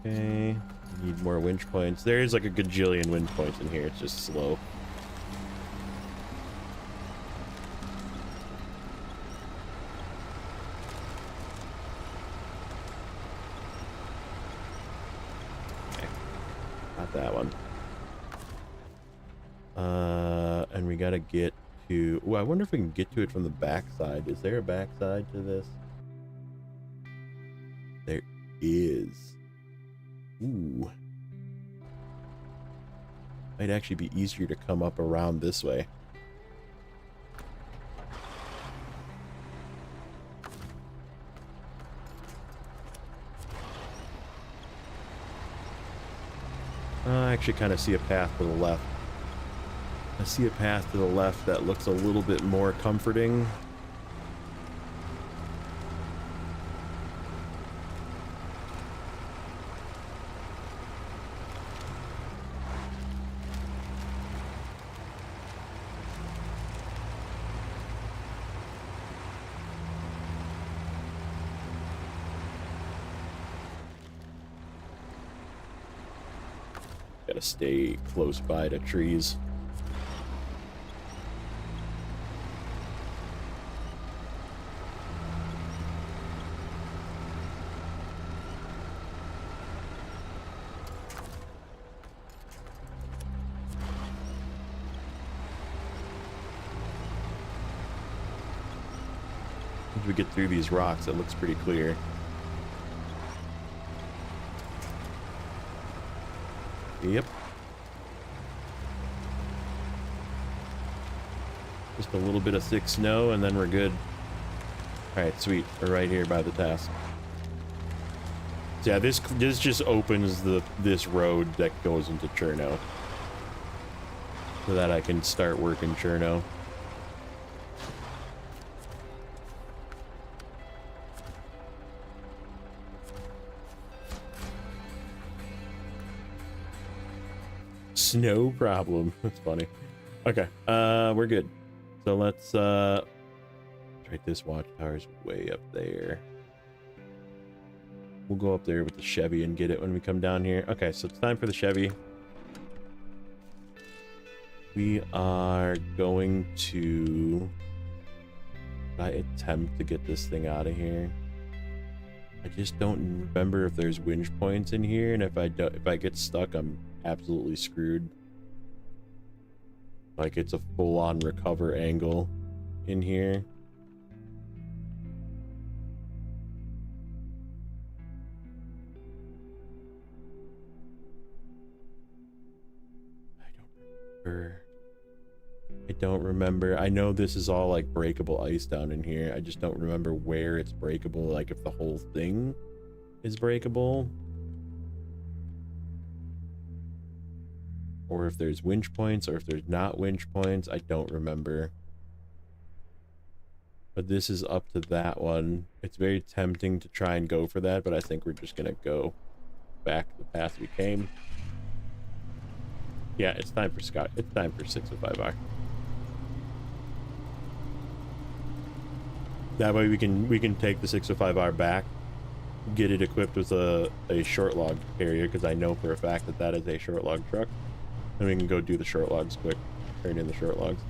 Okay, need more winch points. There is like a gajillion winch points in here. It's just slow. Okay, not that one. And we gotta get to. Oh, I wonder if we can get to it from the backside. Is there a backside to this? There is. Ooh. Might actually be easier to come up around this way. I actually kind of see a path to the left. I see a path to the left that looks a little bit more comforting. Gotta stay close by to trees. As we get through these rocks, it looks pretty clear. Yep. Just a little bit of thick snow and then we're good. Alright, sweet. We're right here by the task. So yeah, this just opens this road that goes into Cherno. So that I can start working Cherno. No problem. That's funny. Okay, we're good. So let's right, this watchtower's way up there. We'll go up there with the Chevy and get it when we come down here. Okay, so it's time for the Chevy. We are going to attempt to get this thing out of here. I just don't remember if there's winch points in here, and if I get stuck, I'm absolutely screwed. Like, it's a full-on recover angle in here. I don't remember. I know this is all like breakable ice down in here. I just don't remember where it's breakable, like if the whole thing is breakable. Or if there's winch points, or if there's not winch points. I don't remember. But this is up to that one. It's very tempting to try and go for that, but I think we're just gonna go back the path we came. Yeah, it's time for Scott. It's time for 605R. That way we can take the 605R back, get it equipped with a short log carrier, because I know for a fact that that is a short log truck. And we can go do the short logs quick, turn in the short logs.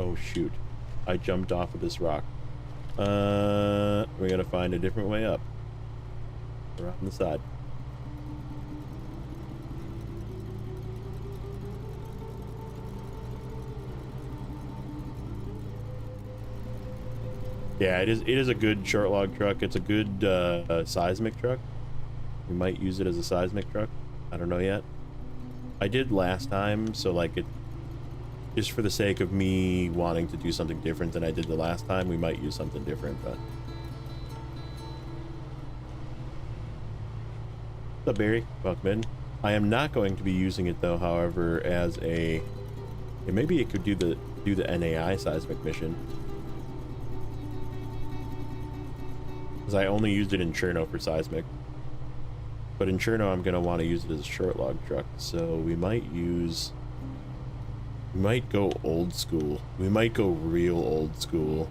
Oh shoot, I jumped off of this rock. We gotta find a different way up. We're on the side. Yeah, it is a good short log truck. It's a good seismic truck. We might use it as a seismic truck. I don't know yet. I did last time, so like it, just for the sake of me wanting to do something different than I did the last time, we might use something different, but... What's up, Barry? Welcome in. I am not going to be using it, though, however, as a... Yeah, maybe it could do the NAI seismic mission. Because I only used it in Cherno for seismic. But in Cherno, I'm going to want to use it as a short log truck, so we might use... We might go old school. We might go real old school.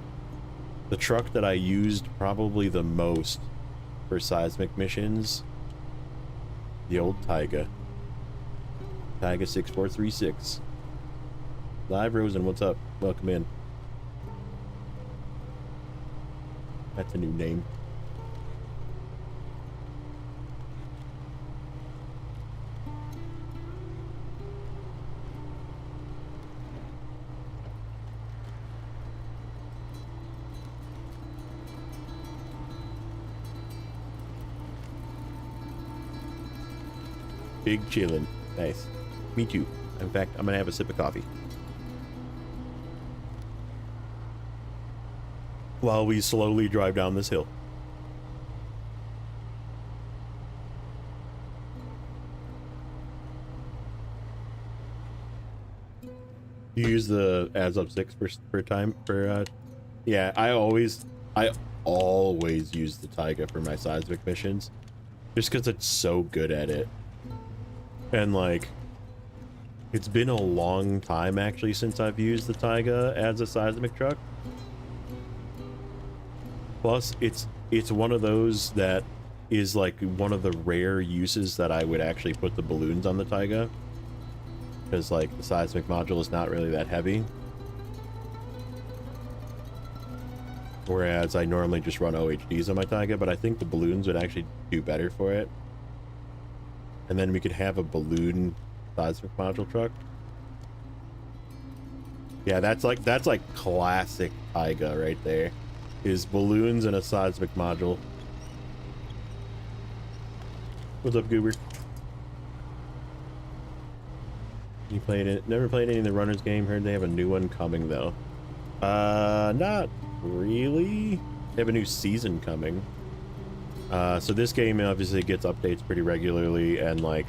The truck that I used probably the most for seismic missions, the old Taiga. Taiga 6436. Live Rosen, what's up? Welcome in. That's a new name. Big chillin'. Nice. Me too. In fact, I'm gonna have a sip of coffee while we slowly drive down this hill. You use the adds up 6 per time for yeah, I always use the Taiga for my seismic missions just because it's so good at it. And like, it's been a long time actually since I've used the Taiga as a seismic truck. Plus, it's one of those that is like one of the rare uses that I would actually put the balloons on the Taiga. Because like the seismic module is not really that heavy. Whereas I normally just run OHDs on my Taiga, but I think the balloons would actually do better for it. And then we could have a balloon seismic module truck. Yeah, that's like classic Taiga right there. Is balloons and a seismic module. What's up, Goober? You played it? Never played any of the Runners game. Heard they have a new one coming though. Not really. They have a new season coming. So this game obviously gets updates pretty regularly, and like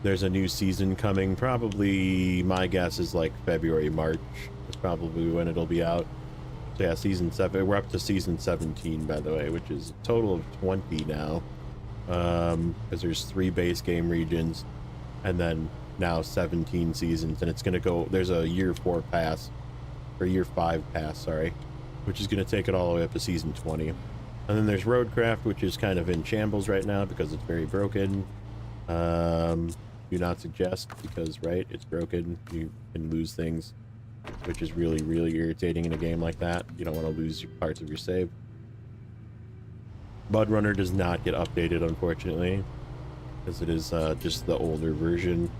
there's a new season coming. Probably, my guess is like February, March is probably when it'll be out. So yeah, season 7. We're up to season 17, by the way, which is a total of 20 now. Because there's 3 base game regions, and then now 17 seasons, and it's gonna go. There's a year 4 pass, or year 5 pass, sorry, which is gonna take it all the way up to season 20. And then there's Roadcraft, which is kind of in shambles right now because it's very broken. Do not suggest, because right, it's broken. You can lose things, which is really, really irritating in a game like that. You don't want to lose parts of your save. Mudrunner does not get updated, unfortunately, because it is just the older version.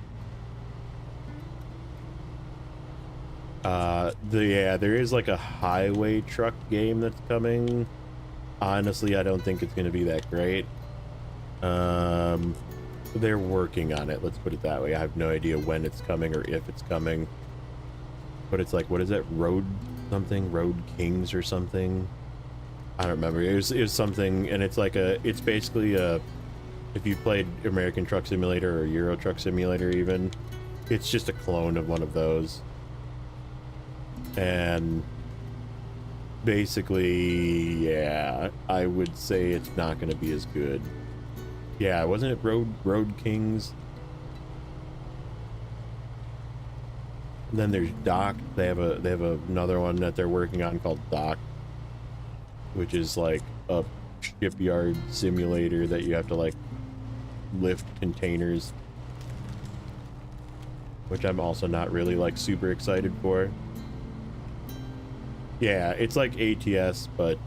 Yeah, there is like a highway truck game that's coming. Honestly, I don't think it's going to be that great. They're working on it, let's put it that way. I have no idea when it's coming or if it's coming. But it's like, what is it? Road something? Road Kings or something? I don't remember. It was something, and it's like it's basically if you played American Truck Simulator or Euro Truck Simulator even, it's just a clone of one of those. And basically, yeah, I would say it's not going to be as good. Yeah, wasn't it Road Kings? And then there's Dock. They have another one that they're working on called Dock, which is like a shipyard simulator that you have to like lift containers, which I'm also not really like super excited for. Yeah, it's like ATS, but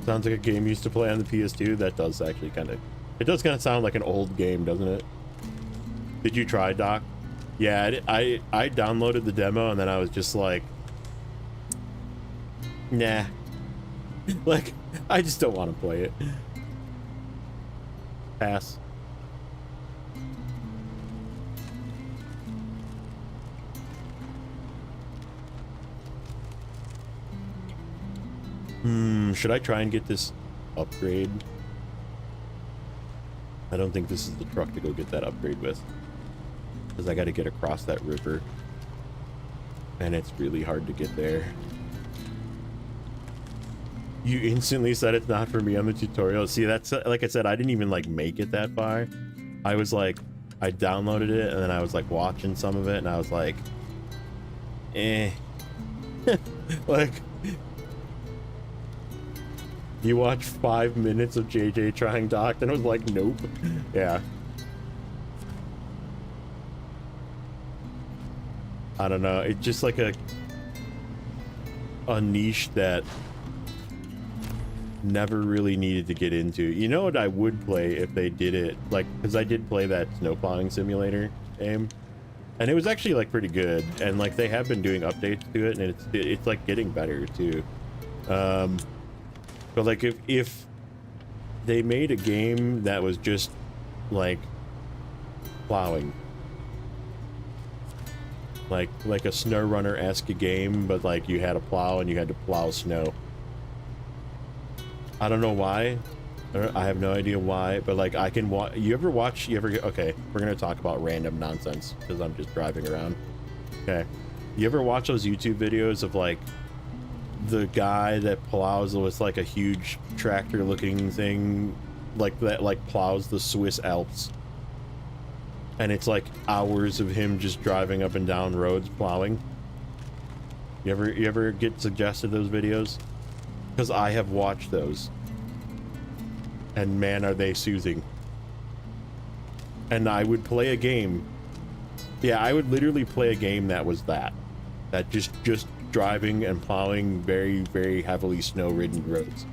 sounds like a game you used to play on the PS2. That does actually kind of, it does kind of sound like an old game, doesn't it? Did you try Doc? Yeah, I downloaded the demo and then I was just like, nah. Like, I just don't want to play it. Pass. Should I try and get this upgrade? I don't think this is the truck to go get that upgrade with, because I got to get across that river, and it's really hard to get there. You instantly said it's not for me on the tutorial. See, that's like I said, I didn't even like make it that far. I was like, I downloaded it and then I was like watching some of it and I was like, eh. Like, you watch 5 minutes of JJ trying Doc and I was like, nope. Yeah. I don't know. It's just like a niche that never really needed to get into. You know what I would play if they did it, like, because I did play that snowplowing simulator game, and it was actually like pretty good, and like they have been doing updates to it, and it's like getting better too. But like if they made a game that was just like plowing, like a Snowrunner-esque game, but like you had a plow and you had to plow snow. I don't know why. I have no idea why, but like I can watch. Okay, we're gonna talk about random nonsense because I'm just driving around. Okay, you ever watch those YouTube videos of like the guy that plows with like a huge tractor looking thing like that, like plows the Swiss Alps, and it's like hours of him just driving up and down roads plowing? You ever get suggested those videos? Because I have watched those, and man, are they soothing. And I would play a game. Yeah, I would literally play a game that was that just driving and plowing very, very heavily snow-ridden roads.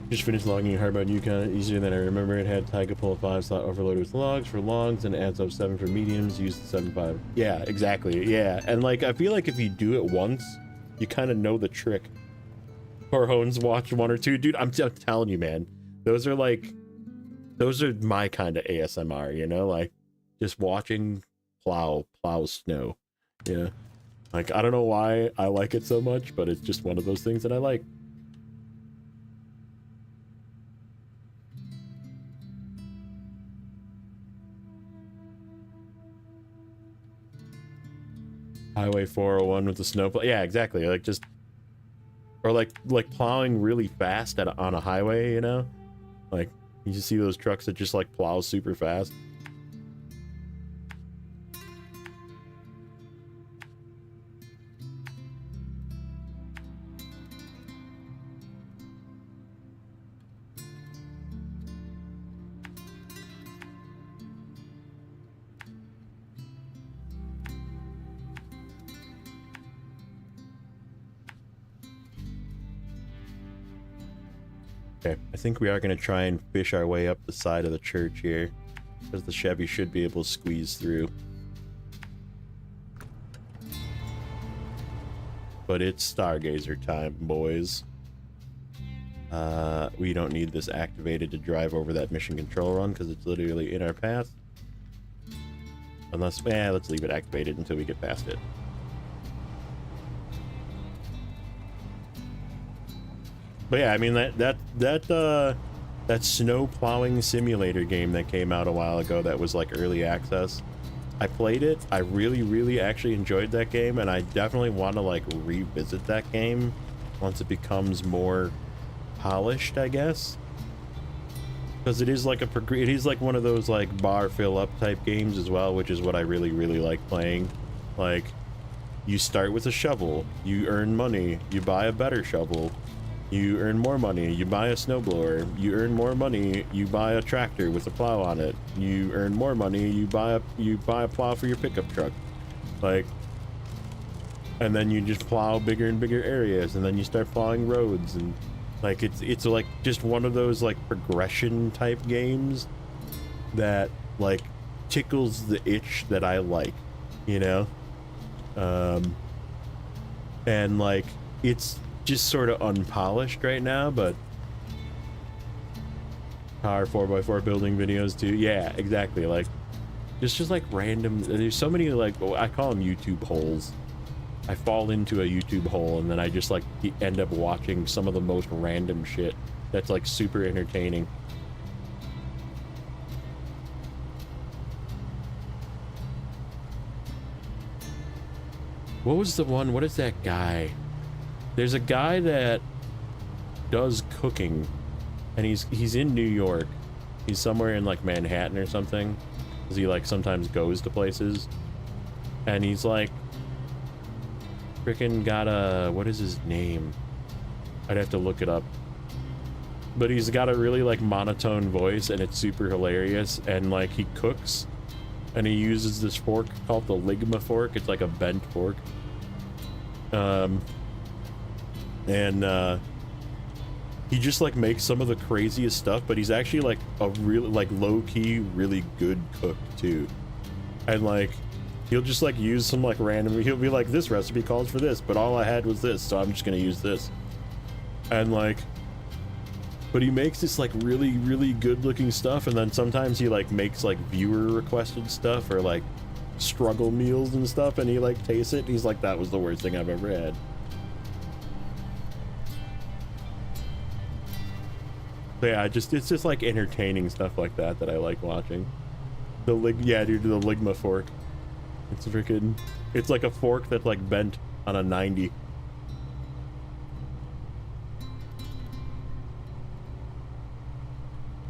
Just finished logging in Hardbound Yukon easier than I remember. It had Taiga pull 5 slot overloaded with logs for longs and adds up 7 for mediums. Use the 7.5. Yeah, exactly. Yeah, and like I feel like if you do it once, you kind of know the trick. Horhones watch 1 or 2, dude. I'm telling you, man. Those are my kind of ASMR. You know, like just watching plow snow. Yeah. Like, I don't know why I like it so much, but it's just one of those things that I like. Highway 401 with the snowplow. Yeah, exactly. Like, just... Or like plowing really fast on a highway, you know? Like, you just see those trucks that just like plow super fast. Okay, I think we are going to try and fish our way up the side of the church here, because the Chevy should be able to squeeze through. But it's Stargazer time, boys. We don't need this activated to drive over that mission control run, because it's literally in our path. Unless, let's leave it activated until we get past it. But yeah, I mean that snow plowing simulator game that came out a while ago that was like early access. I played it. I really actually enjoyed that game, and I definitely want to like revisit that game once it becomes more polished, I guess. Because it is like it is like one of those like bar fill up type games as well, which is what I really like playing. Like, you start with a shovel, you earn money, you buy a better shovel. You earn more money, you buy a snowblower. You earn more money, you buy a tractor with a plow on it. You earn more money, you buy a plow for your pickup truck. Like, and then you just plow bigger and bigger areas, and then you start plowing roads, and like it's like just one of those like progression type games that like tickles the itch that I like, you know? And like it's just sort of unpolished right now, but power 4x4 building videos too. Yeah, exactly. Like just like random, there's so many like, I call them YouTube holes. I fall into a YouTube hole and then I just like end up watching some of the most random shit that's like super entertaining. What was the one? What is that guy? There's a guy that does cooking, and he's in New York. He's somewhere in like Manhattan or something, because he like sometimes goes to places, and he's like freaking got a, what is his name? I'd have to look it up. But he's got a really like monotone voice, and it's super hilarious. And like he cooks, and he uses this fork called the Ligma fork. It's like a bent fork. And he just like makes some of the craziest stuff, but he's actually like a really like low-key really good cook too. And like he'll just like use some like random, he'll be like, this recipe calls for this, but all I had was this, so I'm just gonna use this. And like, but he makes this like really good looking stuff, and then sometimes he like makes like viewer requested stuff or like struggle meals and stuff, and he like tastes it and he's like, that was the worst thing I've ever had. But yeah, it's just like entertaining stuff like that that I like watching. Yeah, dude, the Ligma fork. It's freaking, it's like a fork that's like bent on a 90.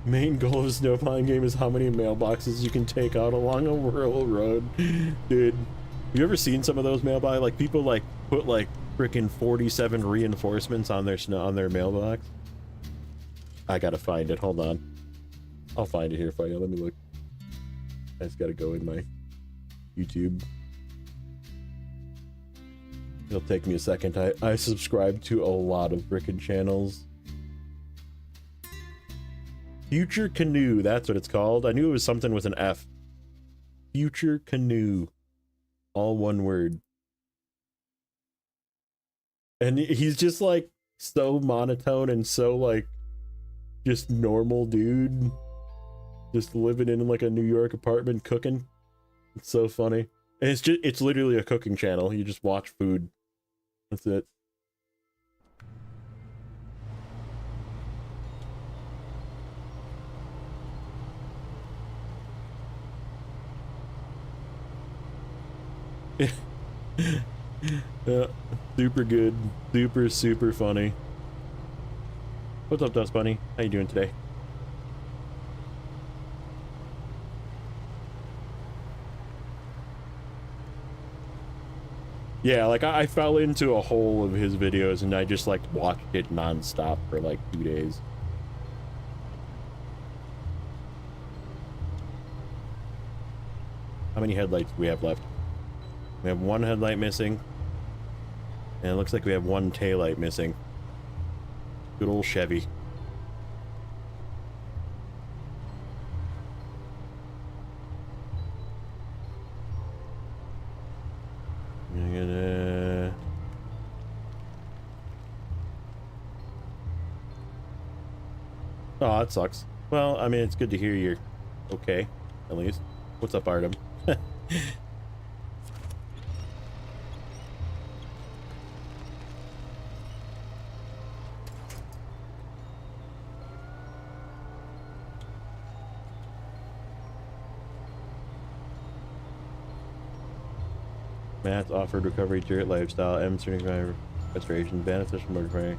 Main goal of a snowplowing game is how many mailboxes you can take out along a rural road. Dude, you ever seen some of those mailboxes? Like people like put like freaking 47 reinforcements on their mailbox. I gotta find it. Hold on. I'll find it here for you. Let me look. I just gotta go in my YouTube. It'll take me a second. I subscribe to a lot of frickin' channels. Future Canoe, that's what it's called. I knew it was something with an F. Future Canoe. All one word. And he's just like so monotone and so like just normal dude, just living in like a New York apartment cooking. It's so funny. And it's literally a cooking channel. You just watch food. That's it. Yeah, super good, super funny. What's up, Dust Bunny? How you doing today? Yeah, like I fell into a hole of his videos and I just like watched it nonstop for like 2 days. How many headlights do we have left? We have one headlight missing. And it looks like we have one taillight missing. Good old Chevy. I'm gonna... Oh, that sucks. Well, I mean, it's good to hear you're okay, at least. What's up, Artem? Matt's offered recovery, dirt lifestyle, M certified restoration, beneficial motor.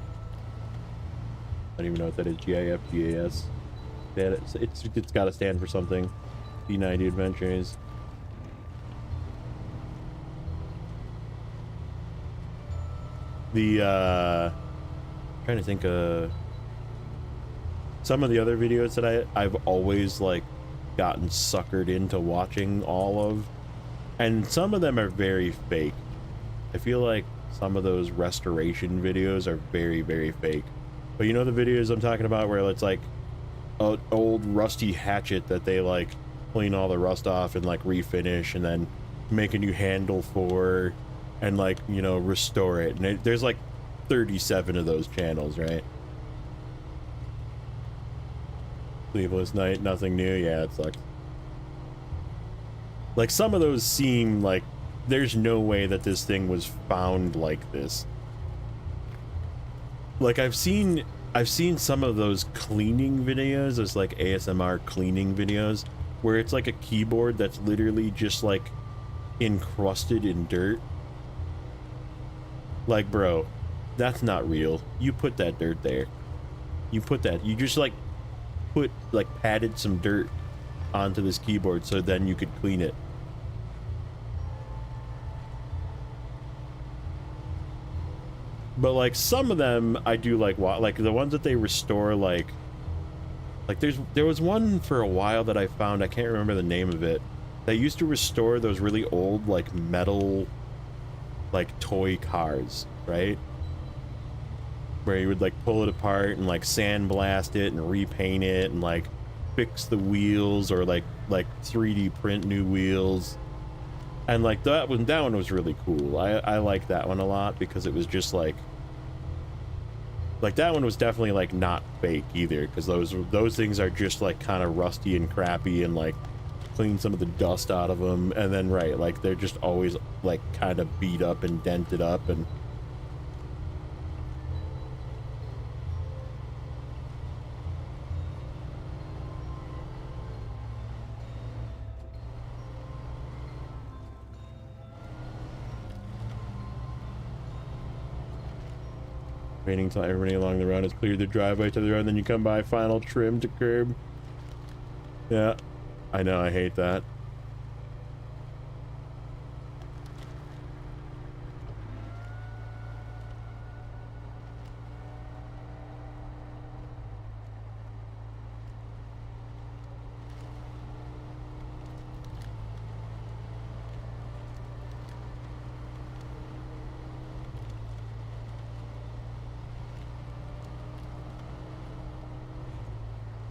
I don't even know what that is. GIF, GAS. It's got to stand for something. D90 Adventures. The trying to think of some of the other videos that I've always like gotten suckered into watching all of, and some of them are very fake. I feel like some of those restoration videos are very fake. But you know the videos I'm talking about where it's like an old rusty hatchet that they like clean all the rust off and like refinish and then make a new handle for and like, you know, restore it. And there's like 37 of those channels, right? Sleepless night, nothing new. Yeah, it sucks. Like some of those seem like there's no way that this thing was found like this. Like I've seen some of those cleaning videos, those like ASMR cleaning videos, where it's like a keyboard that's literally just like encrusted in dirt. Like, bro, that's not real. You put that dirt there. You just like patted some dirt onto this keyboard so then you could clean it. But like some of them I do like the ones that they restore, like there was one for a while that I found, I can't remember the name of it. They used to restore those really old like metal like toy cars, right? Where you would like pull it apart and like sandblast it and repaint it and like fix the wheels or like 3D print new wheels. And like that one was really cool. I like that one a lot because it was just like that one was definitely like not fake either, because those things are just like kind of rusty and crappy and like clean some of the dust out of them, and then right, like they're just always like kind of beat up and dented up and waiting until everybody along the road has cleared the driveway to the road, and then you come by, final trim to curb. Yeah, I know, I hate that.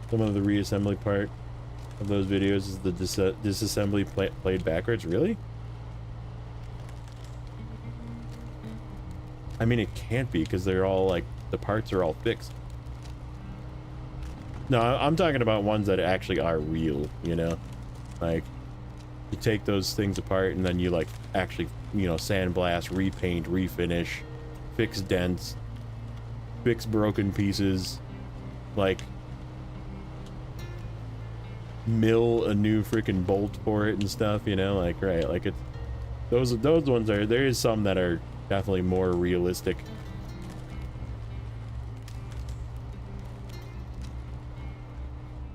Some of the reassembly part of those videos is the disassembly played backwards. Really? I mean, it can't be, because they're all like, the parts are all fixed. No, I'm talking about ones that actually are real, you know? Like, You take those things apart and then you like actually, you know, sandblast, repaint, refinish, fix dents, fix broken pieces, like mill a new freaking bolt for it and stuff, you know, like, right, like it's those ones are, there is some that are definitely more realistic.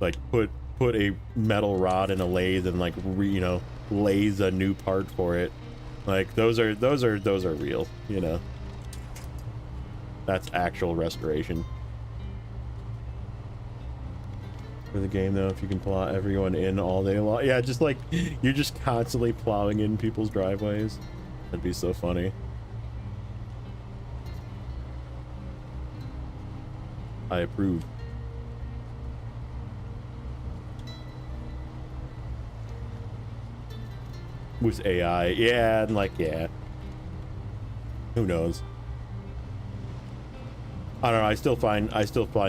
Like put a metal rod in a lathe and like you know, lathe a new part for it. Like those are real, you know. That's actual restoration. For the game though, if you can plow everyone in all day long. Yeah, just like you're just constantly plowing in people's driveways. That'd be so funny. I approve. With AI, yeah, and like, yeah. Who knows? I don't know. I still find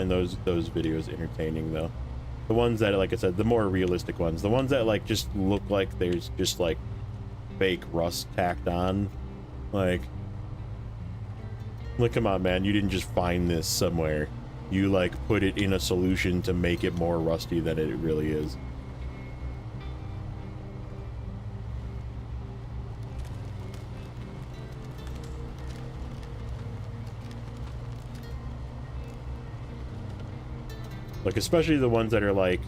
those videos entertaining though. The ones that, like I said, the more realistic ones, the ones that like just look like there's just like fake rust tacked on, like come on, man, you didn't just find this somewhere. You like put it in a solution to make it more rusty than it really is. Like, especially the ones that are like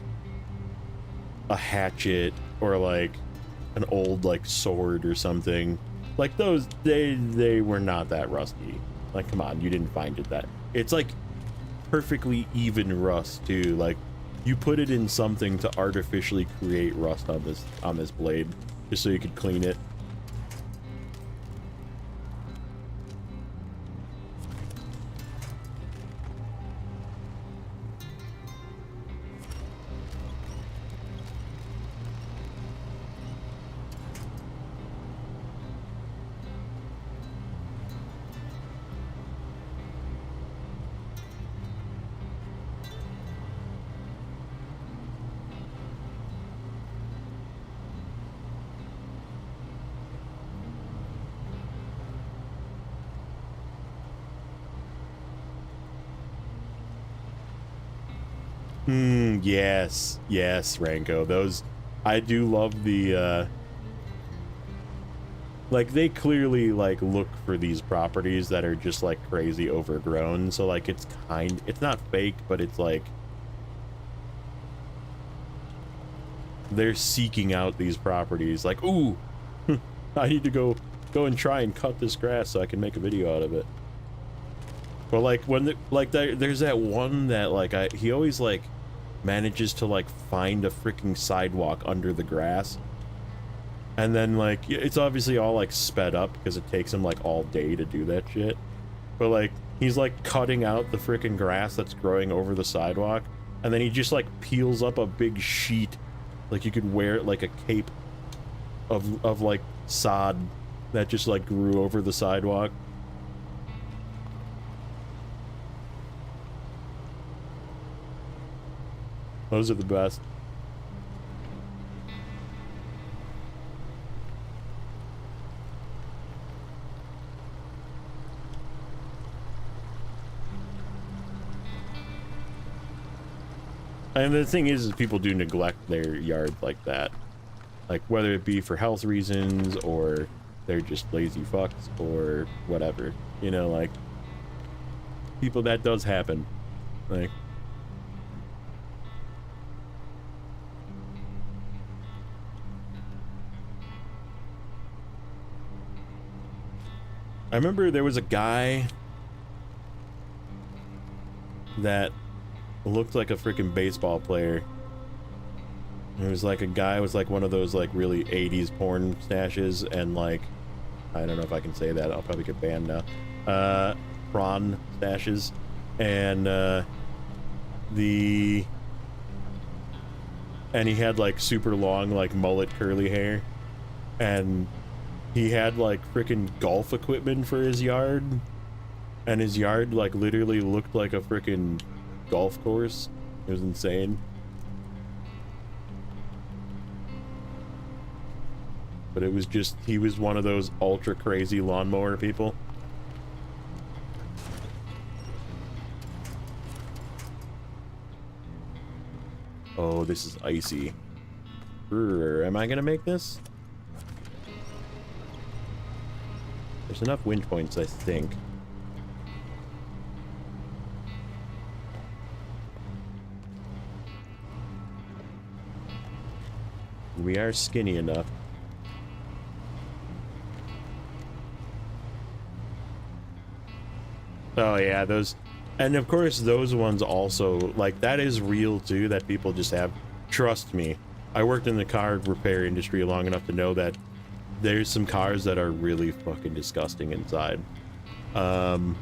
a hatchet or like an old like sword or something. Like those, they were not that rusty. Like, come on, you didn't find it that. It's like perfectly even rust too. Like, you put it in something to artificially create rust on this blade, just so you could clean it. Yes, Ranko. Those, I do love the, like, they clearly, like, look for these properties that are just, like, crazy overgrown, so, like, it's not fake, but it's, like, they're seeking out these properties, like, ooh, I need to go and try and cut this grass so I can make a video out of it. But, like, there's that one that, like, he always, like, manages to like find a freaking sidewalk under the grass, and then like it's obviously all like sped up because it takes him like all day to do that shit, but like he's like cutting out the freaking grass that's growing over the sidewalk, and then he just like peels up a big sheet, like you could wear it like a cape of like sod that just like grew over the sidewalk. Those are the best. And the thing is people do neglect their yard like that. Like, whether it be for health reasons, or they're just lazy fucks, or whatever. You know, like, people, that does happen. Like, I remember there was a guy that looked like a freaking baseball player. It was like a guy with like one of those like really 80s porn stashes, and like, I don't know if I can say that, I'll probably get banned now. Prawn stashes, and and he had like super long like mullet curly hair, and he had like freaking golf equipment for his yard, and his yard like literally looked like a freaking golf course. It was insane. but it was just, he was one of those ultra crazy lawnmower people. Oh, this is icy. Am I gonna make this? There's enough wind points, I think. We are skinny enough. Oh yeah, those, and of course those ones also, like, that is real too, that people just have. Trust me, I worked in the car repair industry long enough to know that there's some cars that are really fucking disgusting inside. And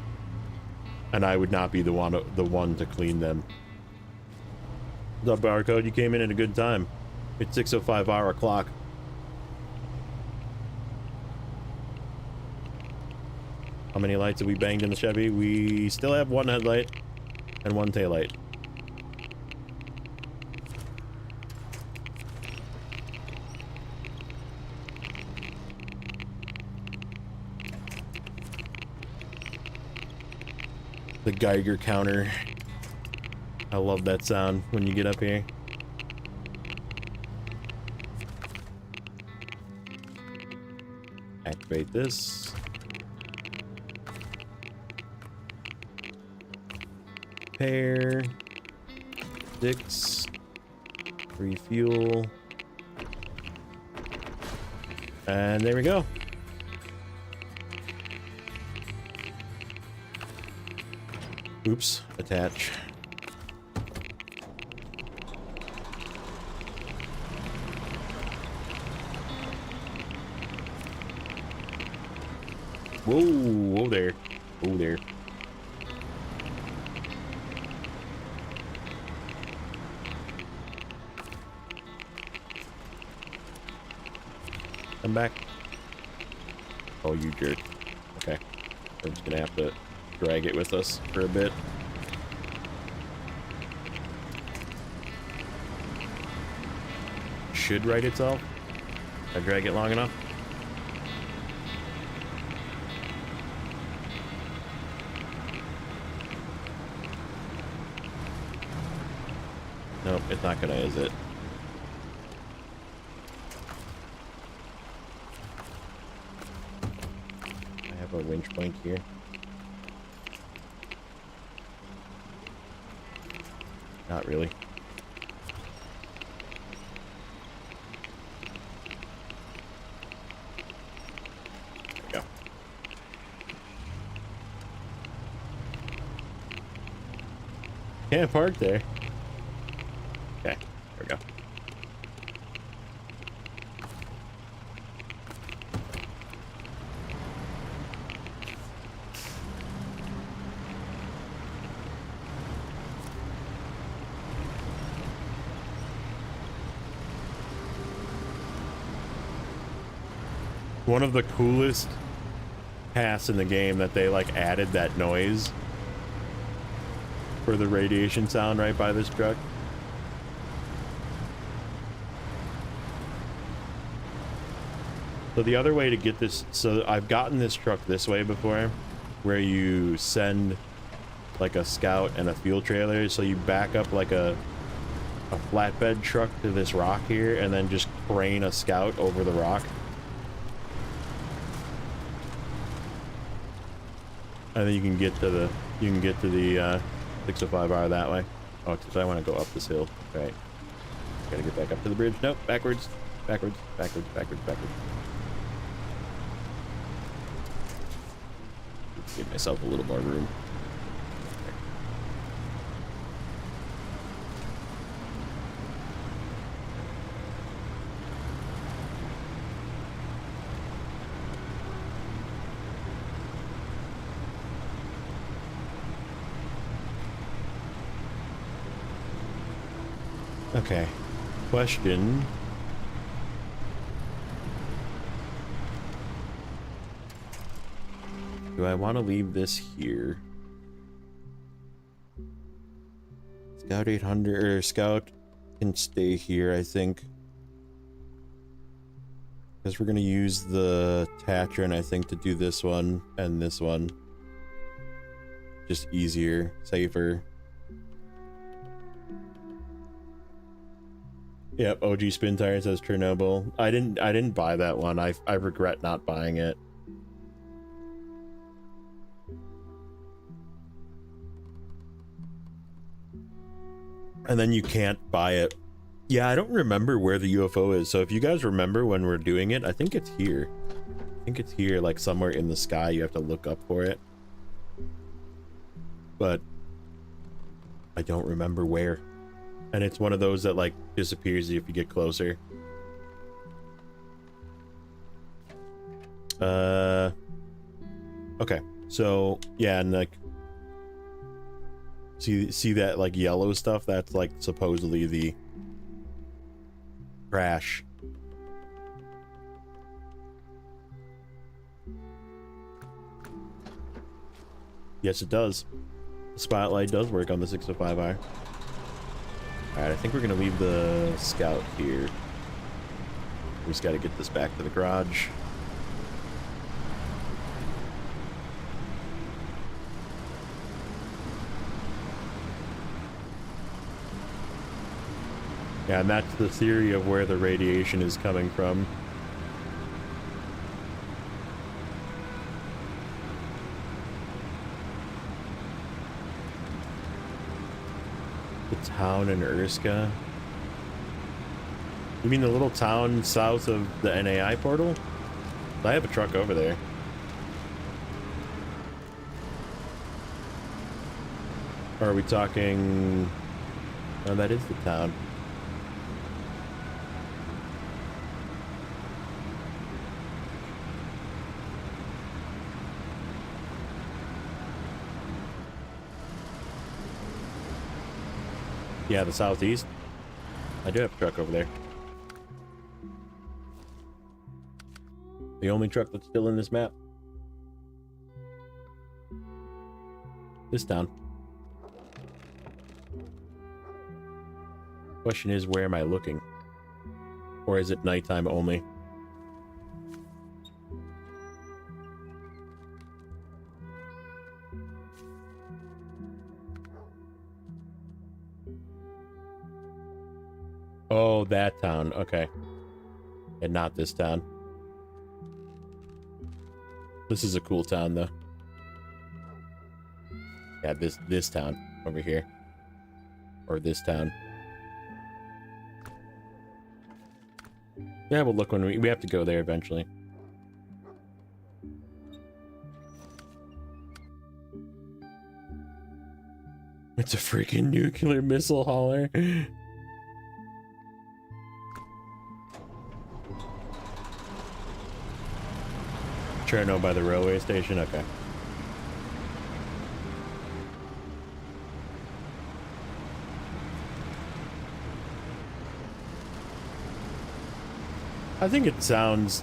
I would not be the one to clean them. What's up, Barcode? You came in at a good time. It's 6:05 hour clock. How many lights have we banged in the Chevy? We still have one headlight and one taillight. The Geiger counter. I love that sound when you get up here. Activate this. Repair. 6. Refuel. And there we go. Oops, attach. Whoa, whoa there. Whoa there. Come back. Oh, you jerk. Okay. We're just gonna have to drag it with us for a bit. Should right itself. I drag it long enough. Nope, it's not gonna, is it? I have a winch point here. Not really. There we go. Can't park there. Okay, there we go. One of the coolest paths in the game that they like added that noise for the radiation sound right by this truck. So the other way to get this, so I've gotten this truck this way before, where you send like a scout and a fuel trailer, so you back up like a flatbed truck to this rock here and then just crane a scout over the rock. And then you can get to the 605R that way. Oh, because I want to go up this hill. Right. Gotta get back up to the bridge. Nope, backwards. Backwards, backwards, backwards, backwards. Give myself a little more room. Okay, question. Do I want to leave this here? Scout 800 or Scout can stay here, I think. Because we're going to use the Tatron, I think, to do this one and this one. Just easier, safer. Yep, OG Spin Tire says Chernobyl. I didn't buy that one. I regret not buying it. And then you can't buy it. Yeah, I don't remember where the UFO is. So if you guys remember when we're doing it, I think it's here. I think it's here, like somewhere in the sky. You have to look up for it. But I don't remember where. And it's one of those that like disappears if you get closer. Okay. So, yeah, and like see that like yellow stuff? That's like supposedly the crash. Yes, it does. The spotlight does work on the 605R. Alright, I think we're gonna leave the scout here. We just gotta get this back to the garage. Yeah, and that's the theory of where the radiation is coming from. The town in Urska? You mean the little town south of the NAI portal? I have a truck over there. Or are we talking... Oh, that is the town. Yeah, the southeast. I do have a truck over there. The only truck that's still in this map. This town. Question is, where am I looking? Or is it nighttime only? Oh, that town. Okay. And not this town. This is a cool town, though. Yeah, this town over here. Or this town. Yeah, we'll look when we have to go there eventually. It's a freaking nuclear missile hauler. Cherno by the railway station? Okay. I think it sounds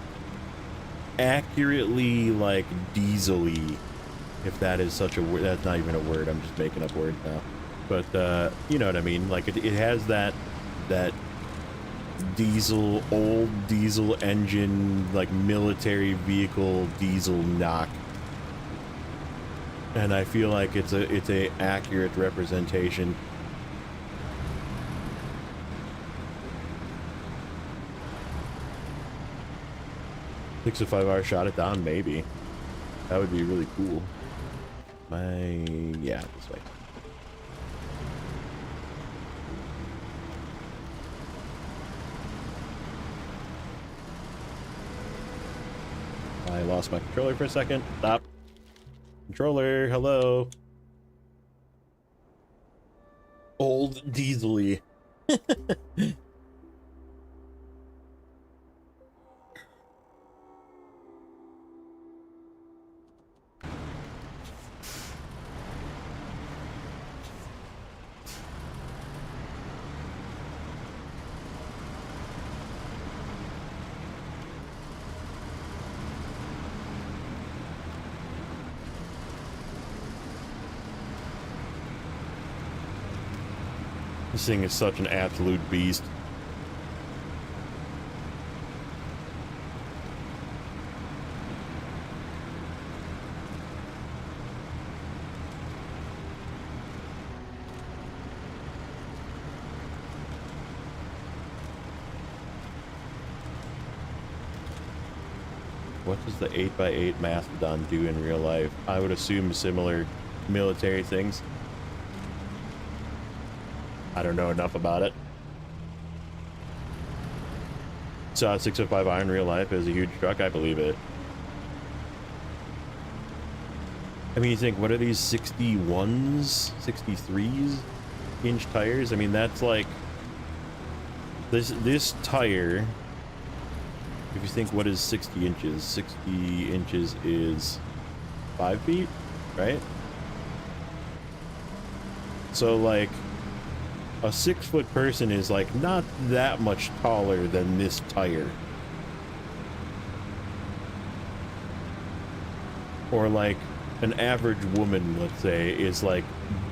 accurately like diesel-y, if that is such a word. That's not even a word, I'm just making up words now. But, you know what I mean? Like, it has that diesel, old diesel engine, like military vehicle diesel knock. And I feel like it's a accurate representation. Six to 5 hour shot it down, maybe. That would be really cool. Yeah, this way. I lost my controller for a second. Stop. Controller, hello. Old diesel-y. This thing is such an absolute beast. what does the 8x8 Mastodon do in real life? I would assume similar military things. I don't know enough about it. Saw a 605 iron in real life as a huge truck. I believe it. I mean, you think, what are these 61s, 63s inch tires? I mean, that's like this tire. If you think, what is 60 inches? 60 inches is 5 feet, right? So like a 6-foot person is like not that much taller than this tire. Or like an average woman, let's say, is like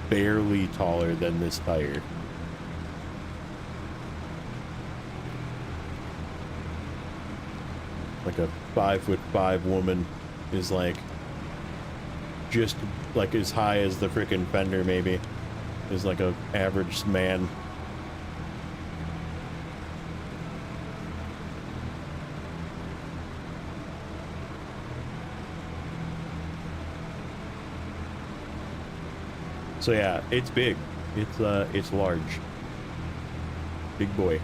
barely taller than this tire. Like a 5'5" woman is like just like as high as the frickin' fender, maybe, is like a average man. So yeah, it's big. It's large. Big boy.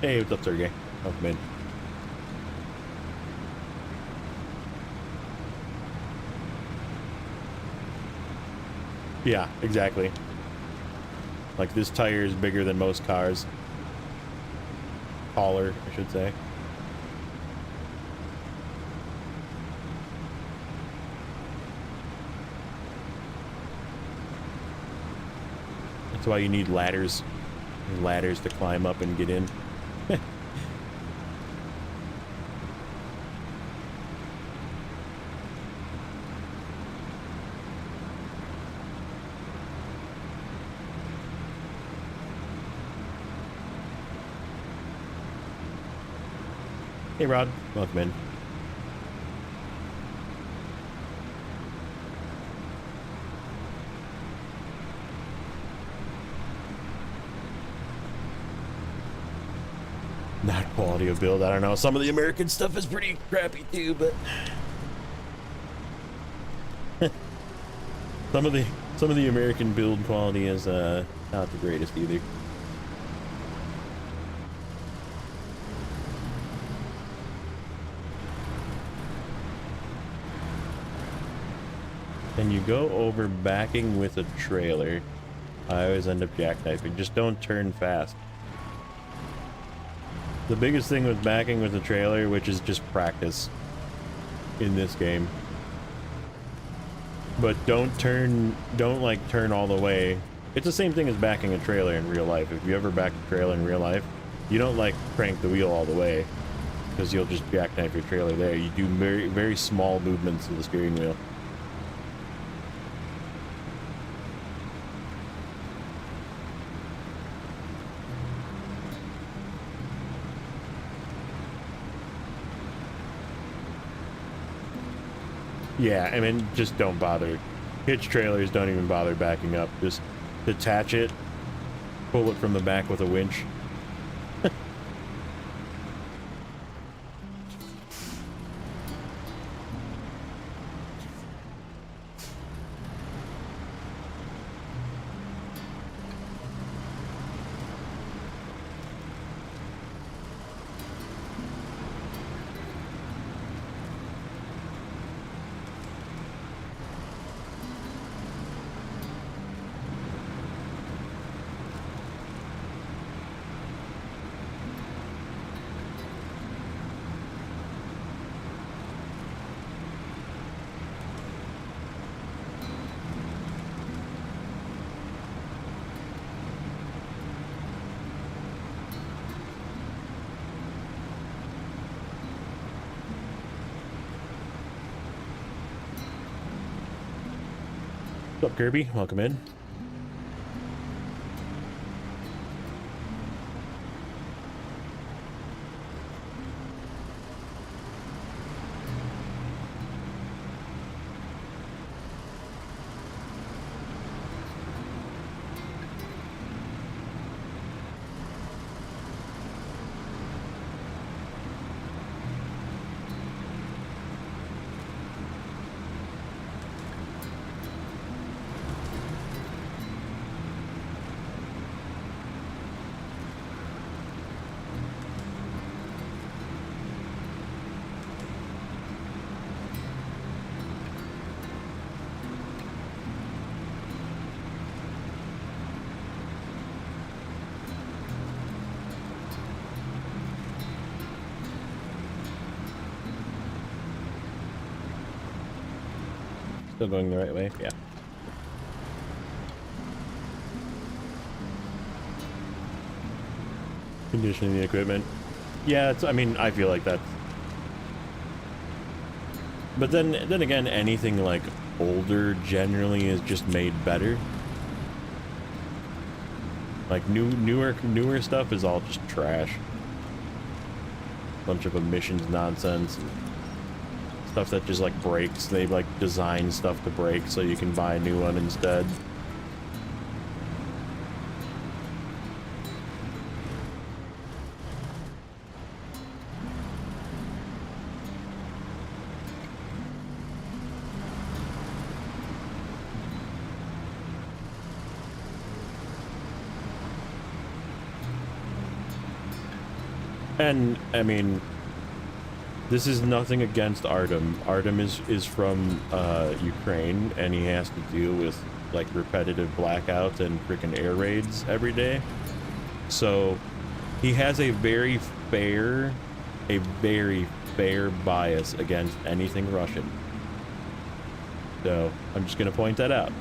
Hey, what's up, Sergey? Welcome in. Yeah, exactly. Like, this tire is bigger than most cars. Taller, I should say. That's why you need ladders. Ladders to climb up and get in. Hey Rod, welcome in. Not quality of build, I don't know. Some of the American stuff is pretty crappy too, but some of the American build quality is not the greatest either. And you go over backing with a trailer, I always end up jackknifing. Just don't turn fast. The biggest thing with backing with a trailer, which is just practice in this game. But don't like turn all the way. It's the same thing as backing a trailer in real life. If you ever back a trailer in real life, you don't like crank the wheel all the way, because you'll just jackknife your trailer there. You do very, very small movements of the steering wheel. Yeah, I mean, just don't bother. Hitch trailers don't even bother backing up. Just detach it, pull it from the back with a winch. What's up, Kirby? Welcome in. Still going the right way? Yeah. Conditioning the equipment. Yeah, it's, I mean, I feel like that's... But then again, anything like older generally is just made better. Like newer stuff is all just trash. Bunch of emissions nonsense. Stuff that just like breaks. They like design stuff to break so you can buy a new one instead. And I mean, this is nothing against Artem. Artem is from Ukraine, and he has to deal with like repetitive blackouts and freaking air raids every day. So he has a very fair bias against anything Russian. So I'm just gonna point that out.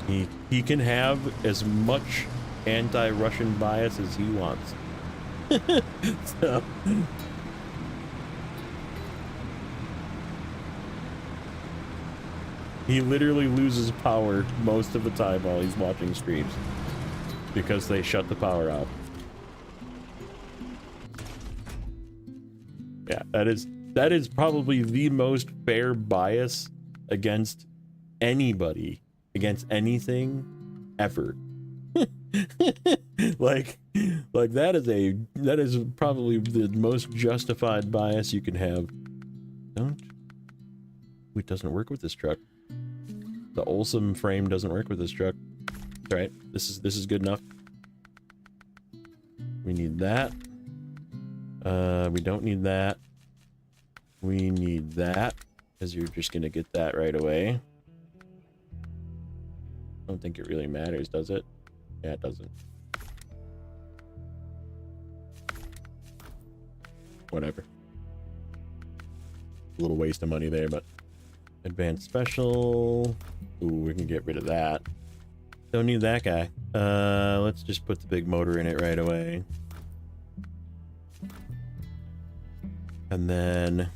He can have as much anti-Russian bias as he wants. So he literally loses power most of the time while he's watching streams because they shut the power out. Yeah, that is probably the most fair bias against anybody, against anything ever. like that is probably the most justified bias you can have. It doesn't work with this truck. The Olsum frame doesn't work with this truck. All right, this is good enough. We need that. We don't need that. We need that, because you're just gonna get that right away. I don't think it really matters, does it? Yeah, it doesn't. Whatever. A little waste of money there, but advanced special. Ooh, we can get rid of that. Don't need that guy. Let's just put the big motor in it right away. And then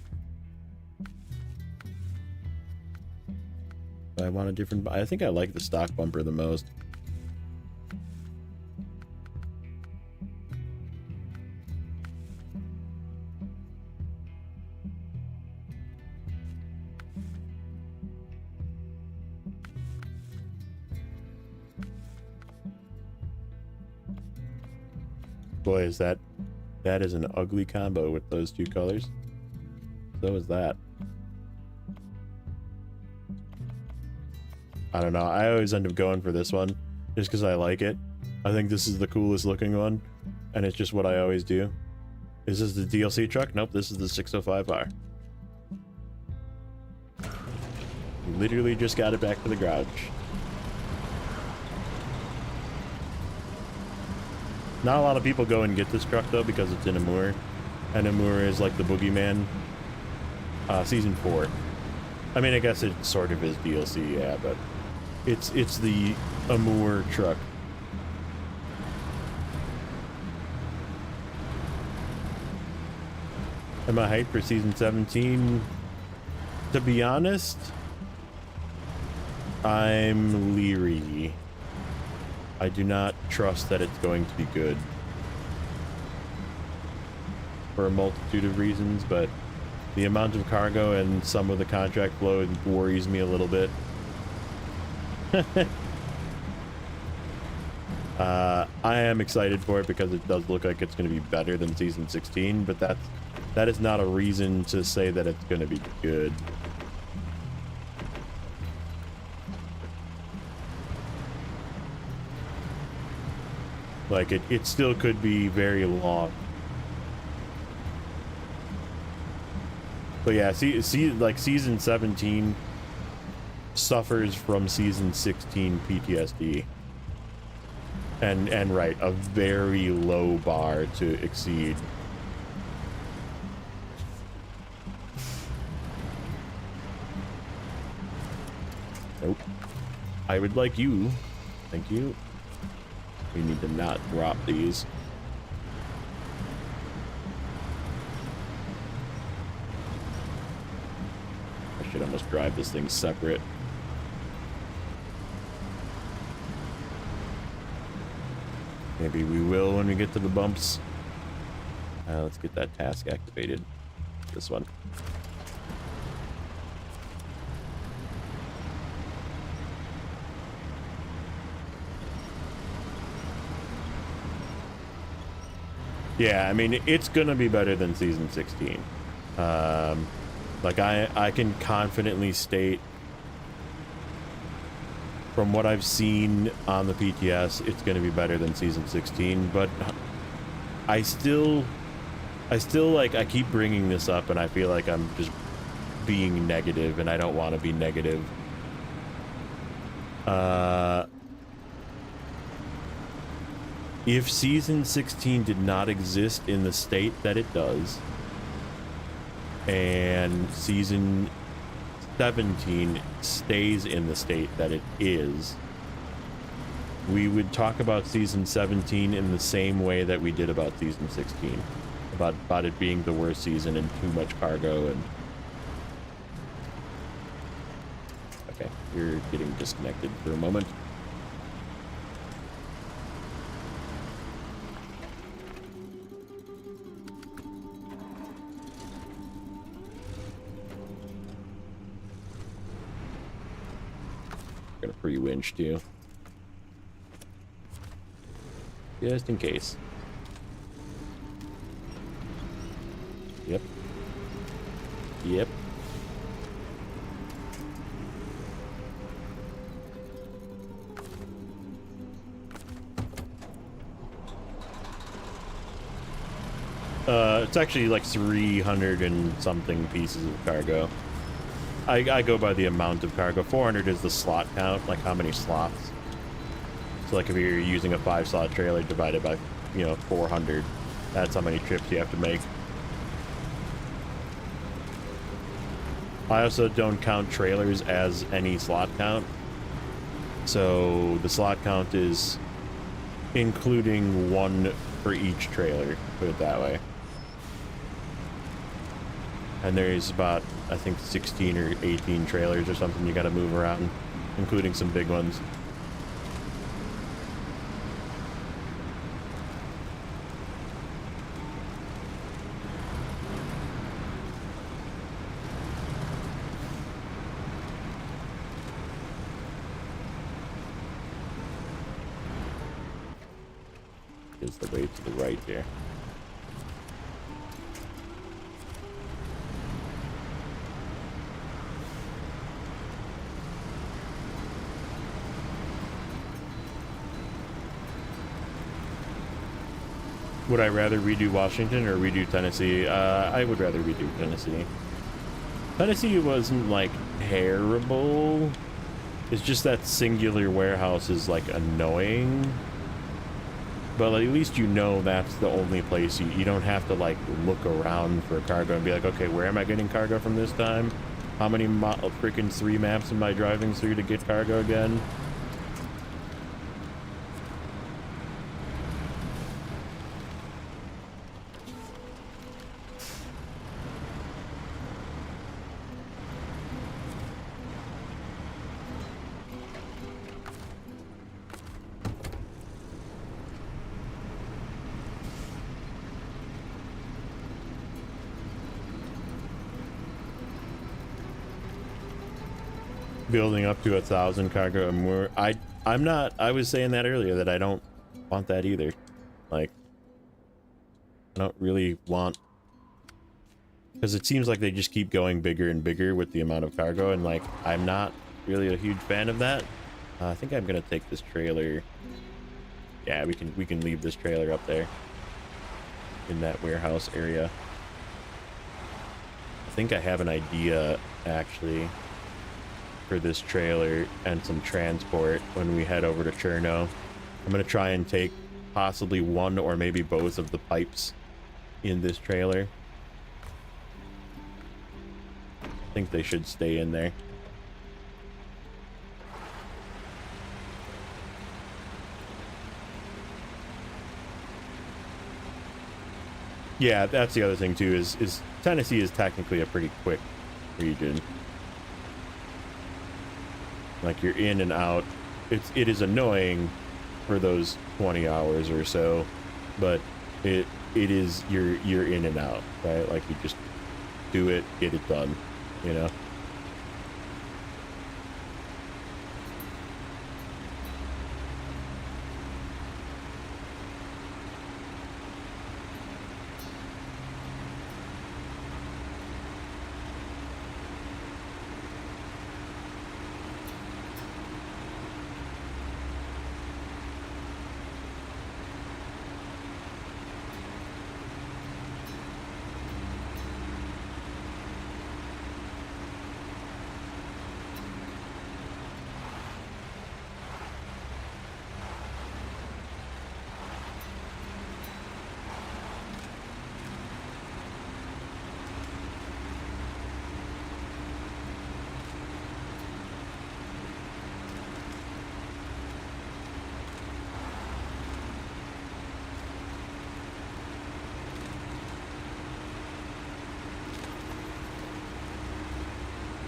I want a different. I think I like the stock bumper the most. Boy, is that is an ugly combo with those two colors. So is that. I don't know. I always end up going for this one just because I like it. I think this is the coolest looking one, and it's just what I always do. Is this the DLC truck? Nope, this is the 605R. Literally just got it back to the garage. Not a lot of people go and get this truck though because it's in Amur, and Amur is like the boogeyman. Season 4. I mean, I guess it sort of is DLC, yeah, but it's the Amur truck. Am I hyped for season 17? To be honest, I'm leery. I do not trust that it's going to be good. For a multitude of reasons, but the amount of cargo and some of the contract flow worries me a little bit. I am excited for it because it does look like it's going to be better than season 16, but that is not a reason to say that it's going to be good. Like, it still could be very long. But yeah, see, like, season 17 suffers from season 16 PTSD. And right, a very low bar to exceed. I would like you. Thank you. We need to not drop these. I should almost drive this thing separate. Maybe we will when we get to the bumps. Let's get that task activated. This one. Yeah, I mean, it's gonna be better than Season 16. Like, I can confidently state, from what I've seen on the PTS, it's gonna be better than Season 16, but I still, like, I keep bringing this up, and I feel like I'm just being negative, and I don't want to be negative. If Season 16 did not exist in the state that it does, and Season 17 stays in the state that it is, we would talk about Season 17 in the same way that we did about Season 16. About it being the worst season and too much cargo and... Okay, you're getting disconnected for a moment. Gonna pre-winch too. Just in case. Yep. Yep. It's actually like 300 and something pieces of cargo. I go by the amount of cargo. 400 is the slot count, like how many slots. So like if you're using a 5-slot trailer divided by, you know, 400, that's how many trips you have to make. I also don't count trailers as any slot count. So the slot count is including one for each trailer, put it that way. And there's about, I think, 16 or 18 trailers or something you gotta move around, including some big ones. Is the way to the right there. Would I rather redo Washington or redo Tennessee? I would rather redo Tennessee. Tennessee wasn't, like, terrible. It's just that singular warehouse is, like, annoying. But at least you know that's the only place. You don't have to, like, look around for cargo and be like, okay, where am I getting cargo from this time? How many freaking 3 maps am I driving through to get cargo again? Building up to 1,000 cargo Amur. I'm not, I was saying that earlier, that I don't want that either. Like, I don't really want, because it seems like they just keep going bigger and bigger with the amount of cargo, and like, I'm not really a huge fan of that. I think I'm gonna take this trailer. Yeah, we can leave this trailer up there in that warehouse area. I think I have an idea, actually, for this trailer and some transport when we head over to Cherno. I'm gonna try and take possibly one or maybe both of the pipes in this trailer. I think they should stay in there. Yeah, that's the other thing too, is Tennessee is technically a pretty quick region. Like, you're in and out. It is annoying for those 20 hours or so, but it is, you're in and out, right? Like, you just do it, get it done, you know?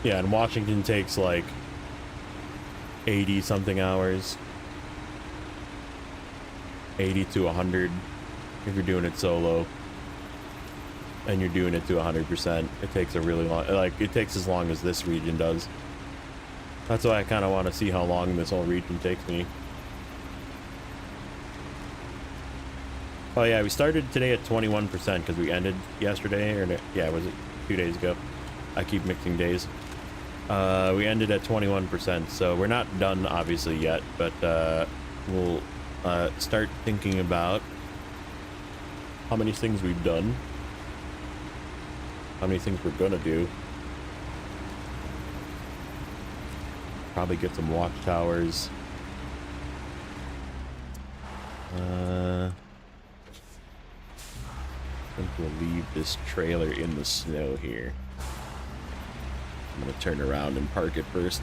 Yeah, and Washington takes like 80 something hours, 80 to 100 if you're doing it solo, and you're doing it to 100%. It takes a really long, like, it takes as long as this region does. That's why I kind of want to see how long this whole region takes me. Oh yeah, we started today at 21% because we ended yesterday, or yeah, was it 2 days ago? I keep mixing days. We ended at 21%, so we're not done obviously yet, but we'll start thinking about how many things we've done, how many things we're gonna do. Probably get some watchtowers. I think we'll leave this trailer in the snow here. I'm gonna turn around and park it first.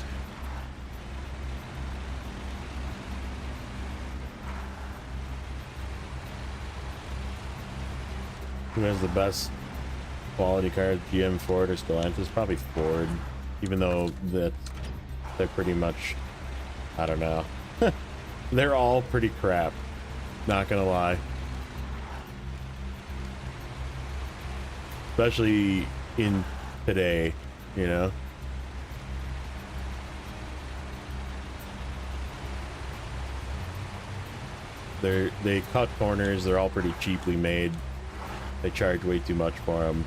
Who has the best quality cars? GM, Ford, or Stellantis? Probably Ford, even though they're pretty much, I don't know. They're all pretty crap, not gonna lie. Especially in today, you know? They cut corners, they're all pretty cheaply made. They charge way too much for them.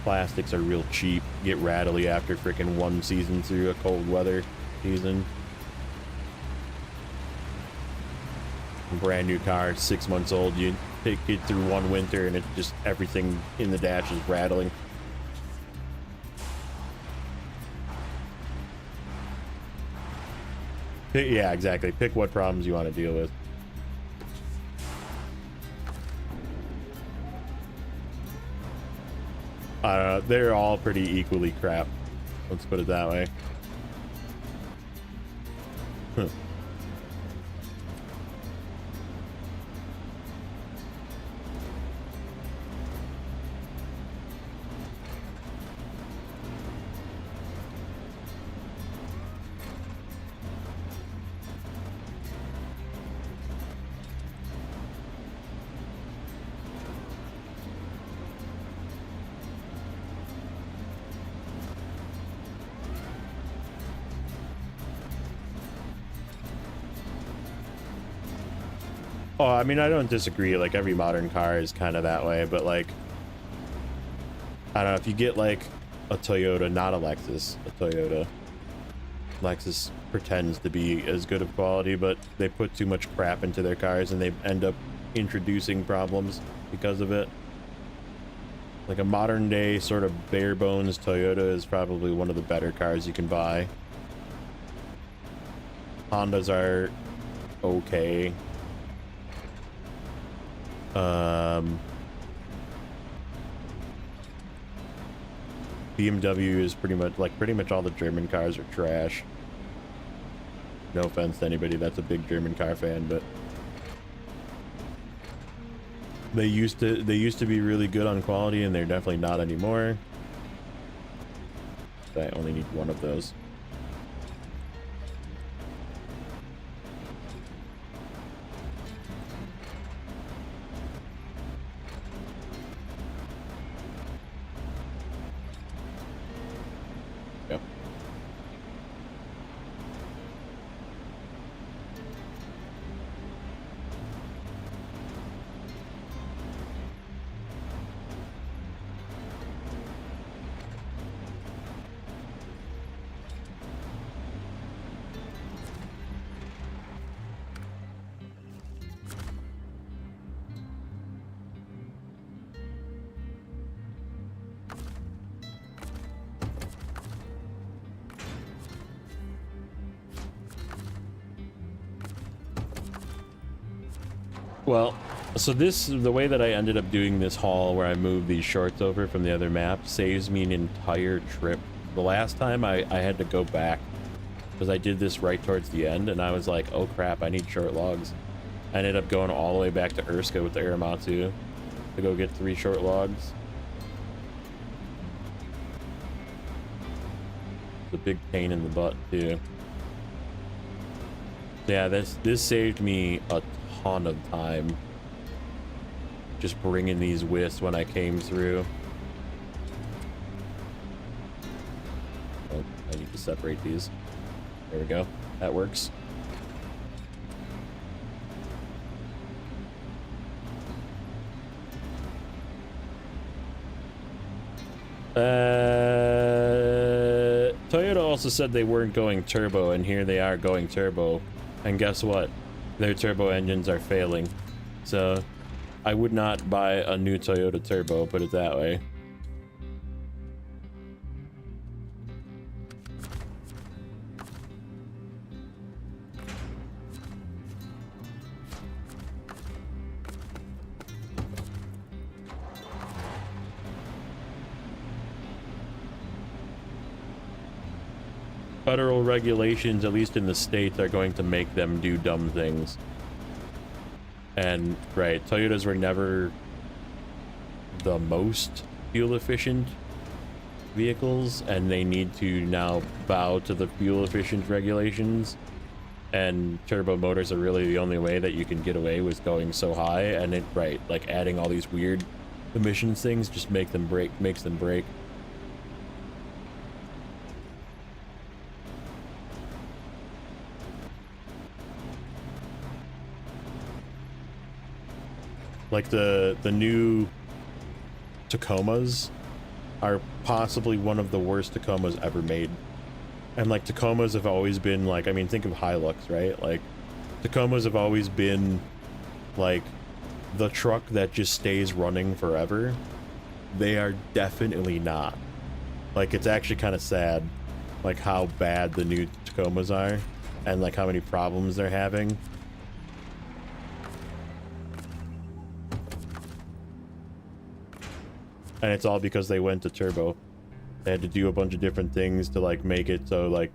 Plastics are real cheap, get rattly after freaking one season through a cold weather season. Brand new car, 6 months old, you take it through one winter and it just, everything in the dash is rattling. Yeah, exactly. Pick what problems you want to deal with. I don't know, they're all pretty equally crap. Let's put it that way. Huh. Oh, I mean, I don't disagree. Like, every modern car is kind of that way, but like, I don't know, if you get like a Toyota, not a Lexus, a Toyota. Lexus pretends to be as good of quality, but they put too much crap into their cars and they end up introducing problems because of it. Like, a modern day sort of bare bones Toyota is probably one of the better cars you can buy. Hondas are okay. BMW is pretty much all the German cars are trash. No offense to anybody that's a big German car fan, but they used to be really good on quality, and they're definitely not anymore. I only need one of those. Yep. Well, so the way that I ended up doing this haul where I moved these shorts over from the other map saves me an entire trip. The last time I had to go back because I did this right towards the end, and I was like, oh crap, I need short logs. I ended up going all the way back to Urska with the Aramatsu to go get 3 short logs. It's a big pain in the butt too. Yeah, this saved me a ton of time just bringing these wisps when I came through. Oh, I need to separate these. There we go. That works. Toyota also said they weren't going turbo, and here they are going turbo. And guess what? Their turbo engines are failing. So I would not buy a new Toyota turbo, put it that way. Federal regulations, at least in the States, are going to make them do dumb things. And, right, Toyotas were never the most fuel efficient vehicles, and they need to now bow to the fuel efficient regulations. And turbo motors are really the only way that you can get away with going so high, and it, right, like adding all these weird emissions things just makes them break. Like the new Tacomas are possibly one of the worst Tacomas ever made. And like Tacomas have always been like, I mean, think of Hilux, right? Like Tacomas have always been like the truck that just stays running forever. They are definitely not. Like, it's actually kind of sad, like how bad the new Tacomas are and like how many problems they're having. And it's all because they went to turbo. They had to do a bunch of different things to like make it so like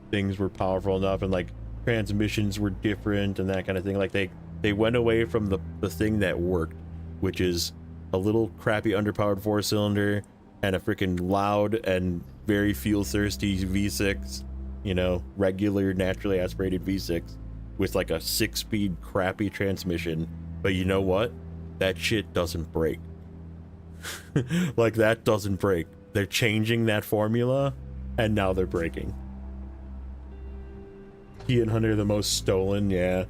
things were powerful enough, and like transmissions were different and that kind of thing. Like they went away from the thing that worked, which is a little crappy underpowered 4-cylinder and a freaking loud and very fuel thirsty V6, you know, regular naturally aspirated V6 with like a 6-speed crappy transmission. But you know what? That shit doesn't break. Like, that doesn't break. They're changing that formula, and now they're breaking. He and Hunter the most stolen, yeah.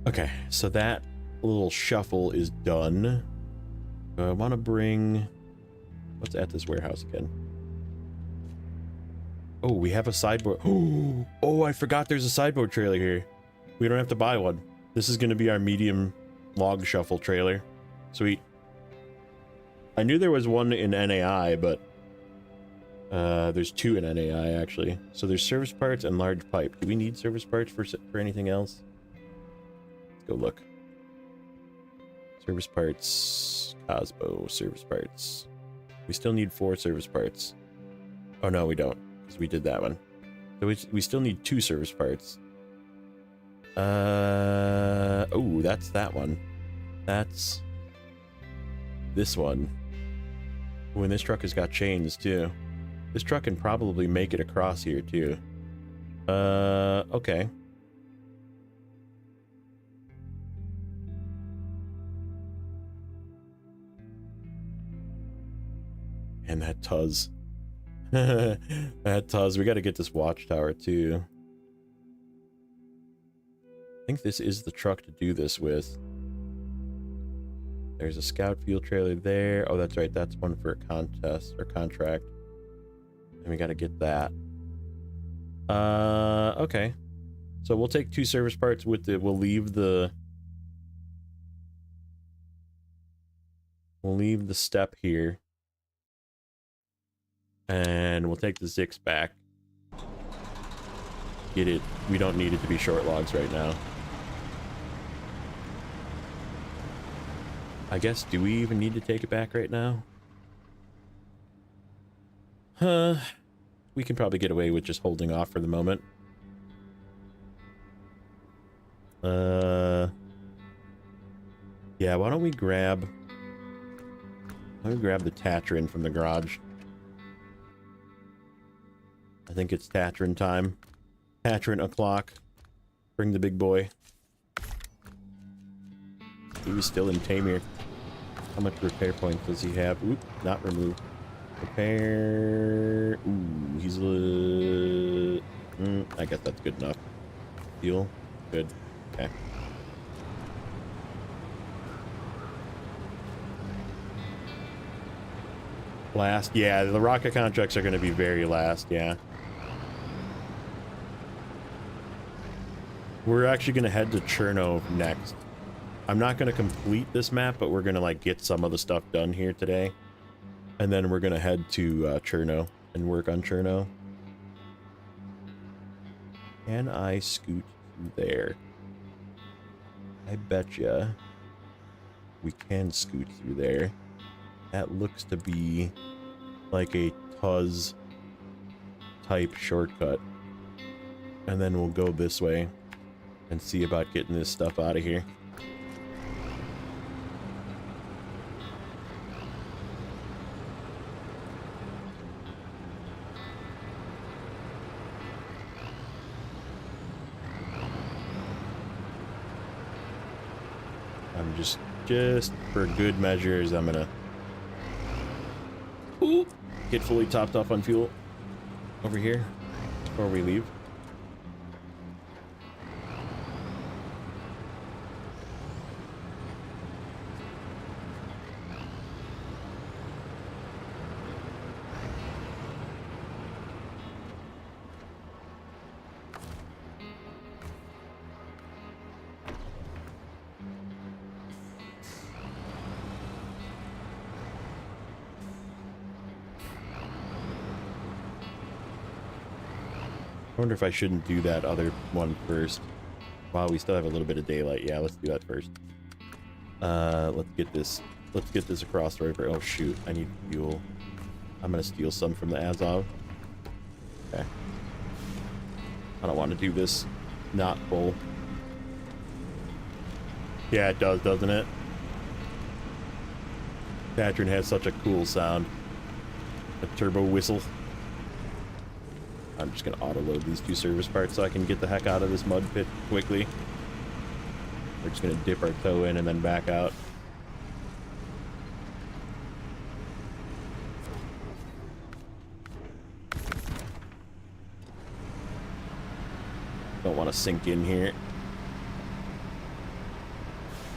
Okay, so that little shuffle is done. I want to bring... What's at this warehouse again? Oh, we have a sideboard. Oh, I forgot there's a sideboard trailer here. We don't have to buy one. This is going to be our medium log shuffle trailer. Sweet. I knew there was one in NAI, but there's 2 in NAI, actually. So there's service parts and large pipe. Do we need service parts for anything else? Let's go look. Service parts. Cosmo service parts. We still need 4 service parts. Oh no, we don't, because we did that one. So we still need 2 service parts. Oh, that's that one. That's this one. Oh, and this truck has got chains too. This truck can probably make it across here too. Okay. And that Tuz. That Tuz. We got to get this watchtower too. I think this is the truck to do this with. There's a scout field trailer there. Oh, that's right. That's one for a contest or contract. And we got to get that. Okay. So we'll take 2 service parts with it. We'll leave the step here. And we'll take the Zix back. Get it. We don't need it to be short logs right now. I guess, do we even need to take it back right now? We can probably get away with just holding off for the moment. Yeah, why don't we grab the Tatrin from the garage? I think it's Tatrin time. Tatrin o'clock. Bring the big boy. He was still in Tamir. How much repair points does he have? Oop, not remove. Repair. Ooh, he's I guess that's good enough. Fuel. Good. Okay. Last. Yeah, the rocket contracts are going to be very last. Yeah. We're actually going to head to Cherno next. I'm not going to complete this map, but we're going to like get some of the stuff done here today. And then we're going to head to Cherno and work on Cherno. Can I scoot through there? I betcha we can scoot through there. That looks to be like a Tuz type shortcut. And then we'll go this way and see about getting this stuff out of here. I'm just for good measures, I'm gonna get fully topped off on fuel over here before we leave. I wonder if I shouldn't do that other one first. While we still have a little bit of daylight. Yeah, let's do that first. Let's get this across the river. Oh shoot, I need fuel. I'm gonna steal some from the Azov. Okay. I don't want to do this not full. Yeah, it does, doesn't it? Tatrin has such a cool sound. A turbo whistle. I'm just gonna auto-load these 2 service parts so I can get the heck out of this mud pit quickly. We're just gonna dip our toe in and then back out. Don't want to sink in here.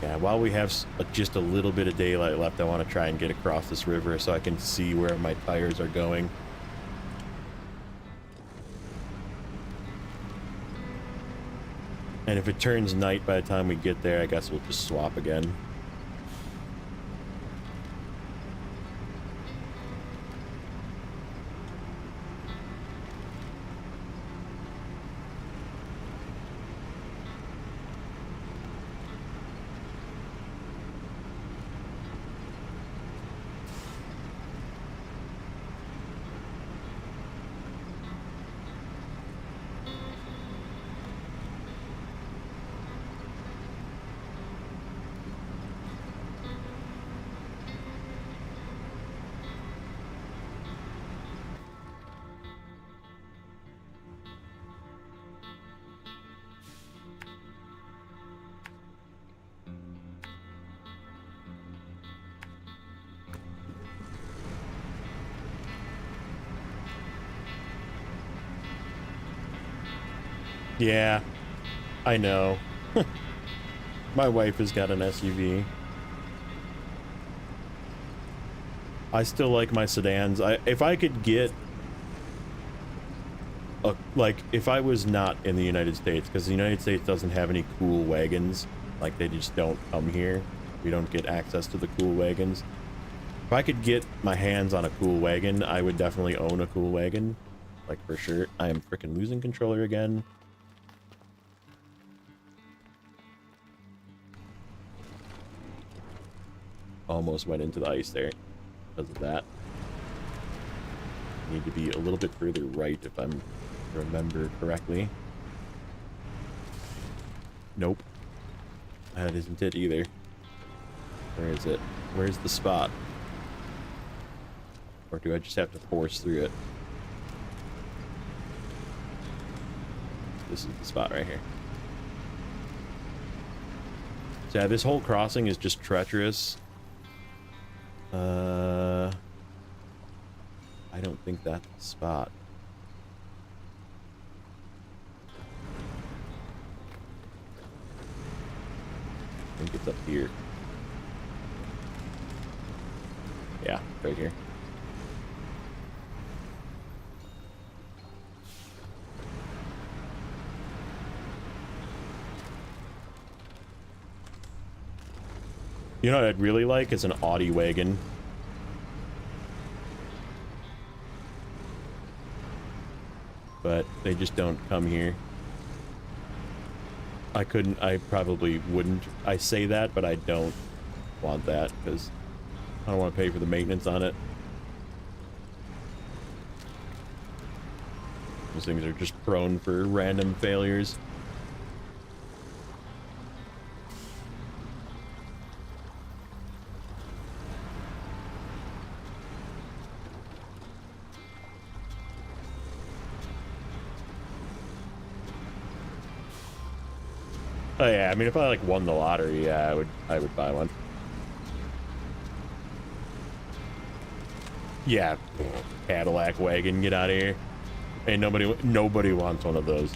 Yeah, while we have just a little bit of daylight left, I want to try and get across this river so I can see where my tires are going. And if it turns night by the time we get there, I guess we'll just swap again. Yeah, I know. My wife has got an SUV. I still like my sedans. If I could get like, if I was not in the United States, because the United States doesn't have any cool wagons, like they just don't come here. We don't get access to the cool wagons. If I could get my hands on a cool wagon, I would definitely own a cool wagon. Like, for sure. I am freaking losing controller again. Almost went into the ice there because of that. Need to be a little bit further right if I'm remember correctly. Nope. That isn't it either. Where is it? Where's the spot? Or do I just have to force through it? This is the spot right here. So yeah, this whole crossing is just treacherous. I don't think that's the spot. I think it's up here. Yeah, right here. You know what I'd really like is an Audi wagon. But they just don't come here. I probably wouldn't. I say that, but I don't want that because I don't want to pay for the maintenance on it. Those things are just prone for random failures. Oh yeah, I mean, if I like won the lottery, yeah, I would buy one. Yeah, Cadillac wagon, get out of here. Ain't nobody wants one of those.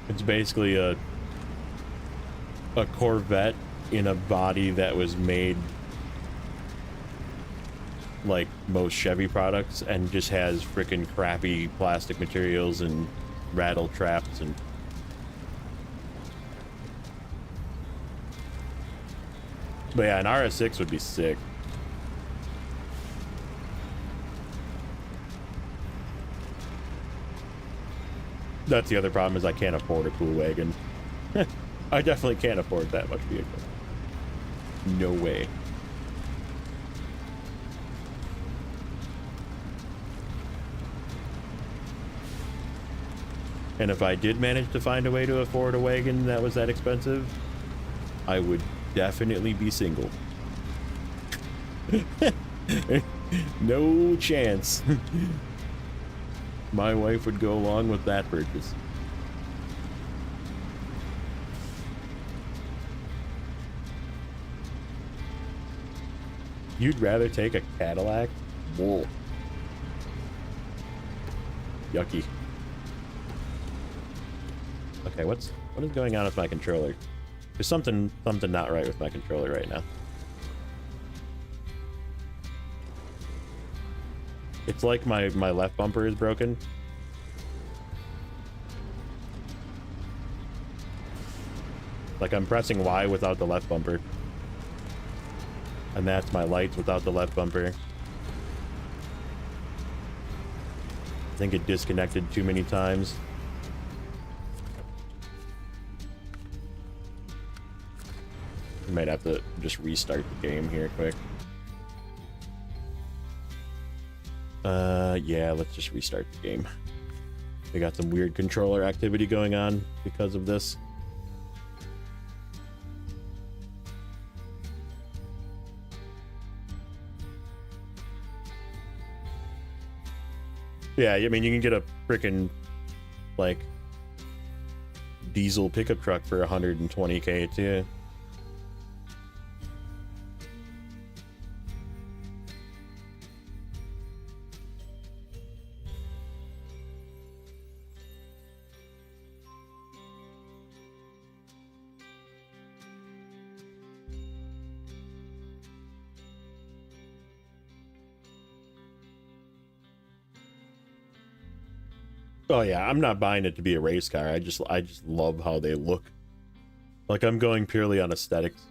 It's basically a Corvette in a body that was made like most Chevy products and just has freaking crappy plastic materials and rattle traps and but yeah, an RS6 would be sick. That's the other problem is I can't afford a cool wagon. I definitely can't afford that much vehicle. No way. And if I did manage to find a way to afford a wagon that was that expensive, I would definitely be single. No chance. My wife would go along with that purchase. You'd rather take a Cadillac? Whoa. Yucky. Okay, what is going on with my controller? There's something not right with my controller right now. It's like my left bumper is broken. Like I'm pressing Y without the left bumper. And that's my lights without the left bumper. I think it disconnected too many times. I might have to just restart the game here quick. Yeah, let's just restart the game. We got some weird controller activity going on because of this. Yeah, I mean, you can get a freaking, like, diesel pickup truck for 120K too. Oh yeah, I'm not buying it to be a race car. I just love how they look. Like, I'm going purely on aesthetics.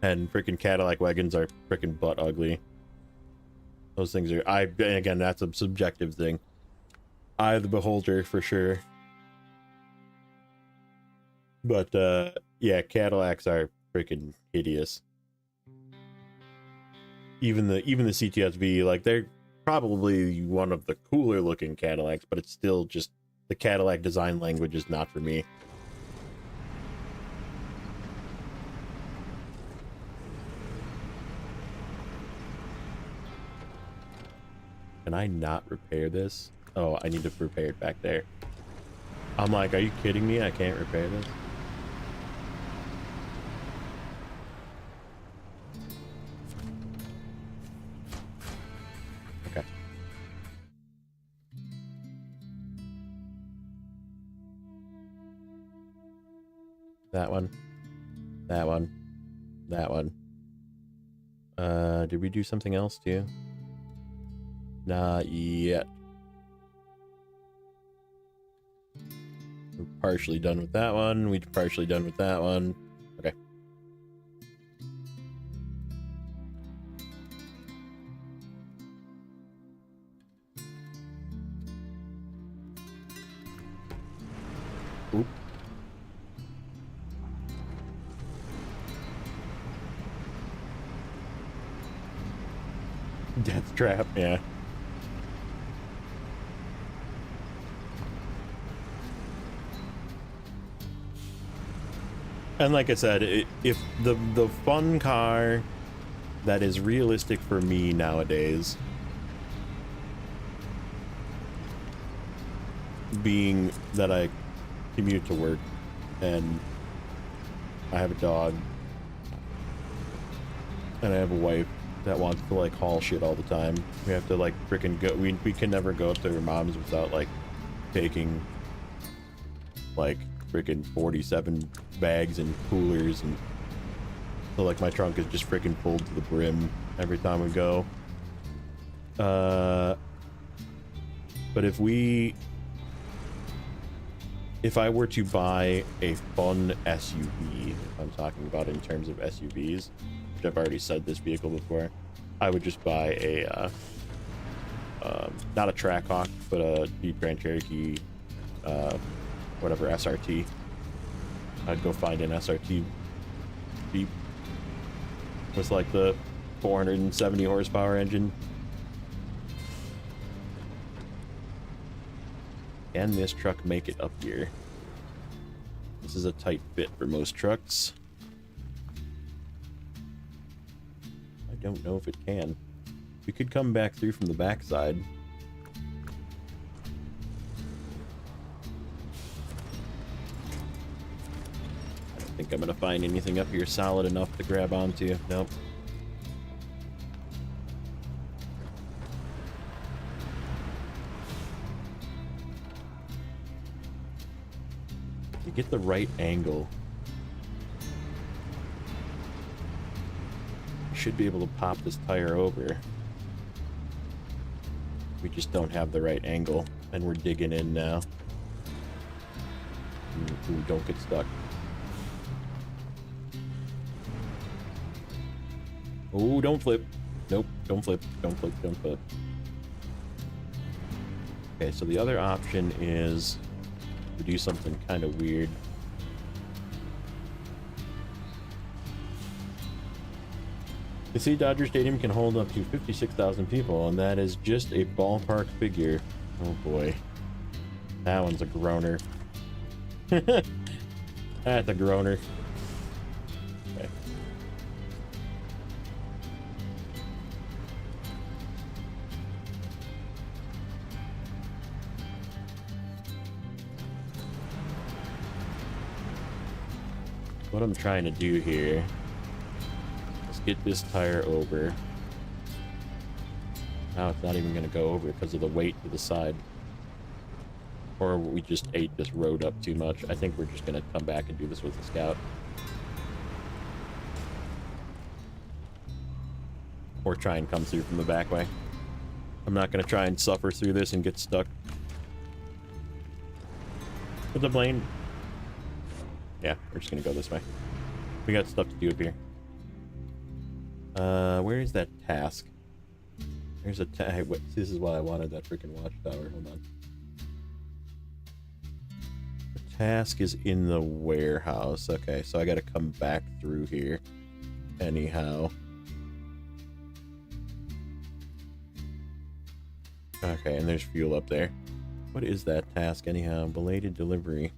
And freaking Cadillac wagons are freaking butt ugly. Those things are, again, that's a subjective thing. Eye of the beholder for sure. But yeah, Cadillacs are freaking hideous. Even the CTS-V, like, they're probably one of the cooler looking Cadillacs, but it's still just, the Cadillac design language is not for me. Can I not repair this? Oh, I need to repair it back there. I'm like, are you kidding me? I can't repair this? Okay. That one. That one. That one. Did we do something else too? Not yet. We're partially done with that one. We're partially done with that one. Okay. Oop. Death trap, yeah. And like I said, if the fun car that is realistic for me nowadays, being that I commute to work and I have a dog and I have a wife that wants to like haul shit all the time, we have to like freaking go, we can never go up to her mom's without like taking like freaking 47 bags and coolers, and so like my trunk is just freaking full to the brim every time we go. But if I were to buy a fun SUV, if I'm talking about in terms of SUVs, which I've already said this vehicle before, I would just buy a not a Trackhawk, but a Jeep Grand Cherokee, whatever, SRT. I'd go find an SRT Jeep with like the 470 horsepower engine. Can this truck make it up here? This is a tight fit for most trucks. I don't know if it can. We could come back through from the backside. I don't think I'm gonna find anything up here solid enough to grab onto. Nope. To get the right angle, we should be able to pop this tire over. We just don't have the right angle, and we're digging in now. Ooh, don't get stuck. Oh, don't flip. Nope, don't flip, don't flip, don't flip. Okay, so the other option is to do something kind of weird. The City Dodger Stadium can hold up to 56,000 people, and that is just a ballpark figure. Oh boy. That one's a groaner. That's a groaner. Okay. What I'm trying to do here, get this tire over. Now it's not even going to go over because of the weight to the side. Or we just ate this road up too much. I think we're just going to come back and do this with the Scout. Or try and come through from the back way. I'm not going to try and suffer through this and get stuck. What's up, Blaine? Yeah, we're just gonna go this way. We got stuff to do up here. Where is that task? There's a this is why I wanted that freaking watchtower. Hold on. The task is in the warehouse. Okay, so I gotta come back through here. Anyhow. Okay, and there's fuel up there. What is that task anyhow? Belated delivery.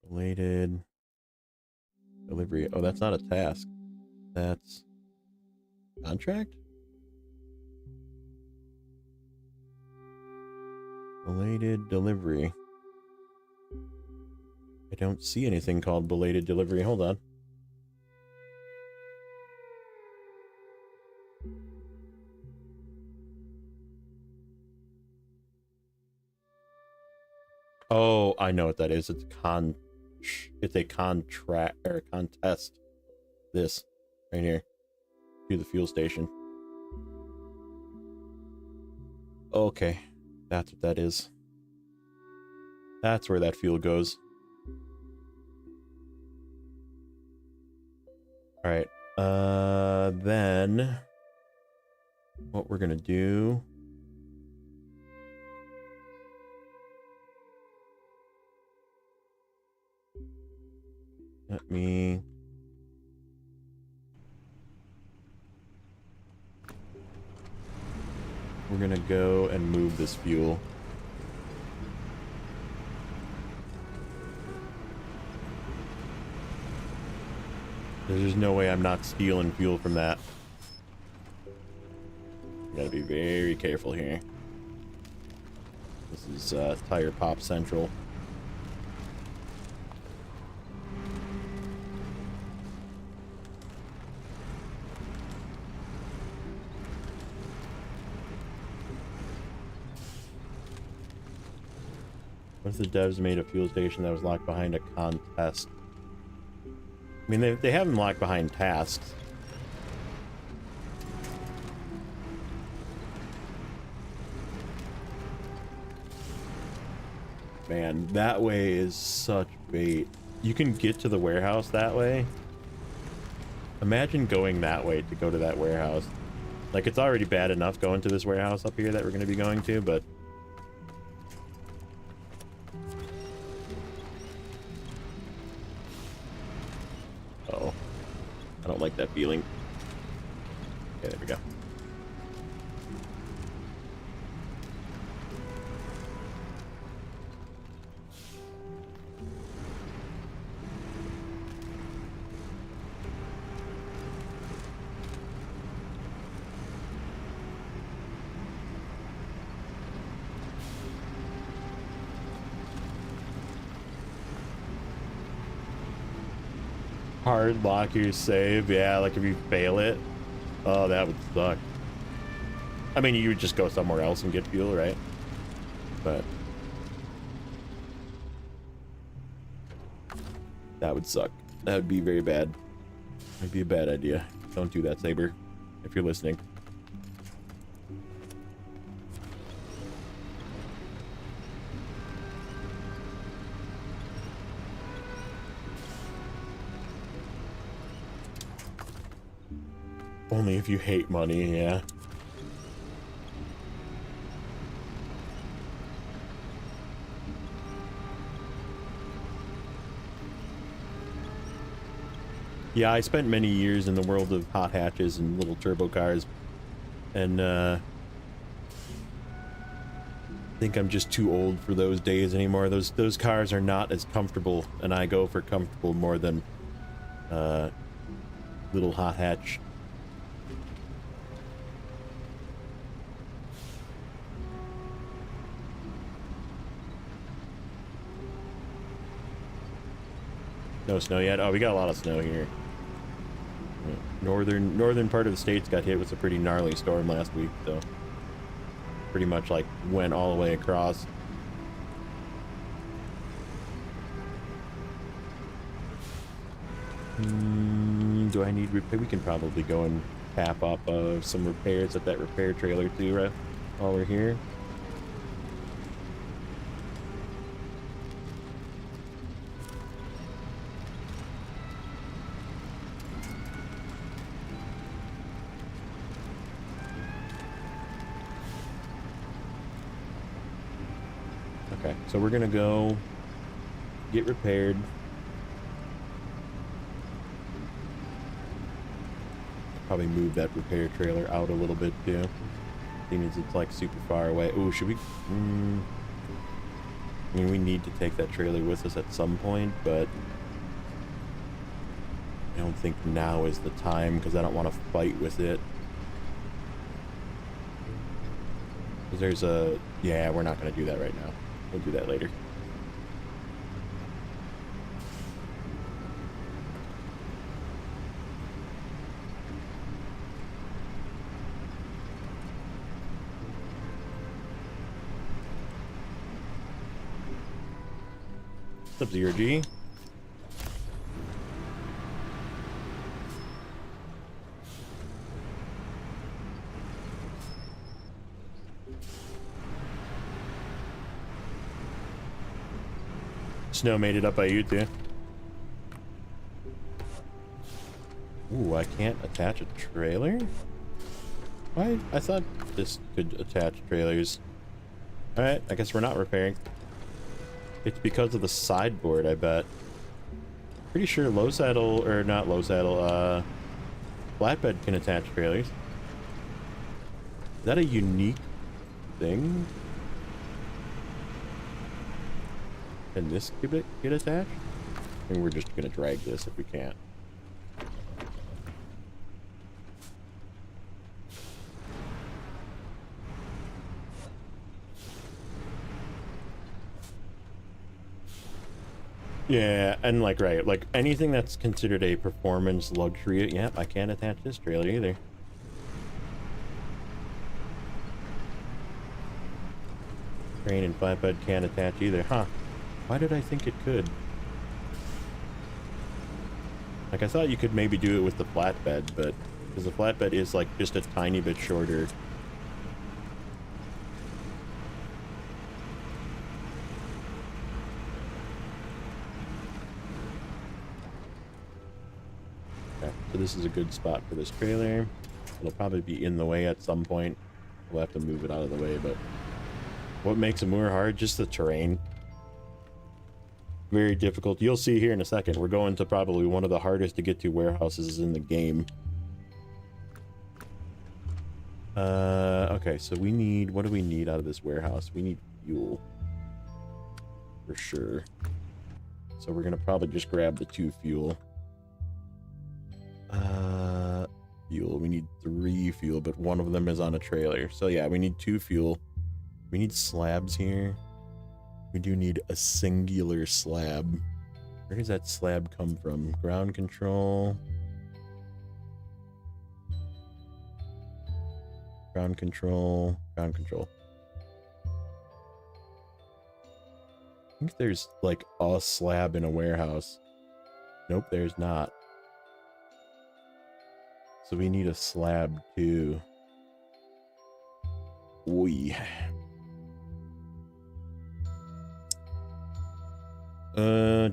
Belated delivery. Oh, that's not a task. That's contract? Belated delivery. I don't see anything called belated delivery. Hold on. Oh, I know what that is. It's a contract or contest. This right here to the fuel station. Okay, that's what that is. That's where that fuel goes. All right. Then what we're gonna do. Let me. We're gonna go and move this fuel. There's no way I'm not stealing fuel from that. Gotta be very careful here. This is Tire Pop Central. What if the devs made a fuel station that was locked behind a contest? I mean, they have them locked behind tasks. Man, that way is such bait. You can get to the warehouse that way. Imagine going that way to go to that warehouse. Like, it's already bad enough going to this warehouse up here that we're going to be going to, but... Uh-oh. I don't like that feeling. Okay, there we go. Hard lock your save, yeah, like if you fail it, oh, that would suck. I mean, you would just go somewhere else and get fuel, right? But that would suck. That would be very bad. That'd be a bad idea. Don't do that, Saber, if you're listening. Only if you hate money, yeah. Yeah, I spent many years in the world of hot hatches and little turbo cars, and I think I'm just too old for those days anymore. Those cars are not as comfortable, and I go for comfortable more than little hot hatch. No snow yet? Oh, we got a lot of snow here. Northern part of the states got hit with a pretty gnarly storm last week, so pretty much like went all the way across. Do I need repair? We can probably go and tap up some repairs at that repair trailer too, right? while we're here. Okay, so we're gonna go get repaired. Probably move that repair trailer out a little bit too. Seems it's like super far away. Ooh, should we? I mean, we need to take that trailer with us at some point, but I don't think now is the time because I don't want to fight with it. Because there's a... Yeah, we're not going to do that right now. We'll do that later. What's up, Zero G? Snow made it up by you too. Ooh, I can't attach a trailer? Why? I thought this could attach trailers. Alright, I guess we're not repairing. It's because of the sideboard, I bet. Pretty sure low saddle, or not low saddle, flatbed can attach trailers. Is that a unique thing? Can this get attached? I think we're just gonna drag this if we can't. Yeah, and like, right, like anything that's considered a performance luxury, yeah, I can't attach this trailer either. Crane and flatbed can't attach either, huh? Why did I think it could? Like, I thought you could maybe do it with the flatbed, but because the flatbed is like just a tiny bit shorter. Okay, so this is a good spot for this trailer. It'll probably be in the way at some point. We'll have to move it out of the way, but what makes Amur hard? Just the terrain. Very difficult. You'll see here in a second. We're going to probably one of the hardest to get to warehouses in the game. Okay, so we need... What do we need out of this warehouse? We need fuel. For sure. So we're going to probably just grab the 2 fuel. Fuel. We need 3 fuel, but one of them is on a trailer. So yeah, we need 2 fuel. We need slabs here. We do need a singular slab. Where does that slab come from? Ground control. Ground control. Ground control. I think there's like a slab in a warehouse. Nope, there's not. So we need a slab too. Oi.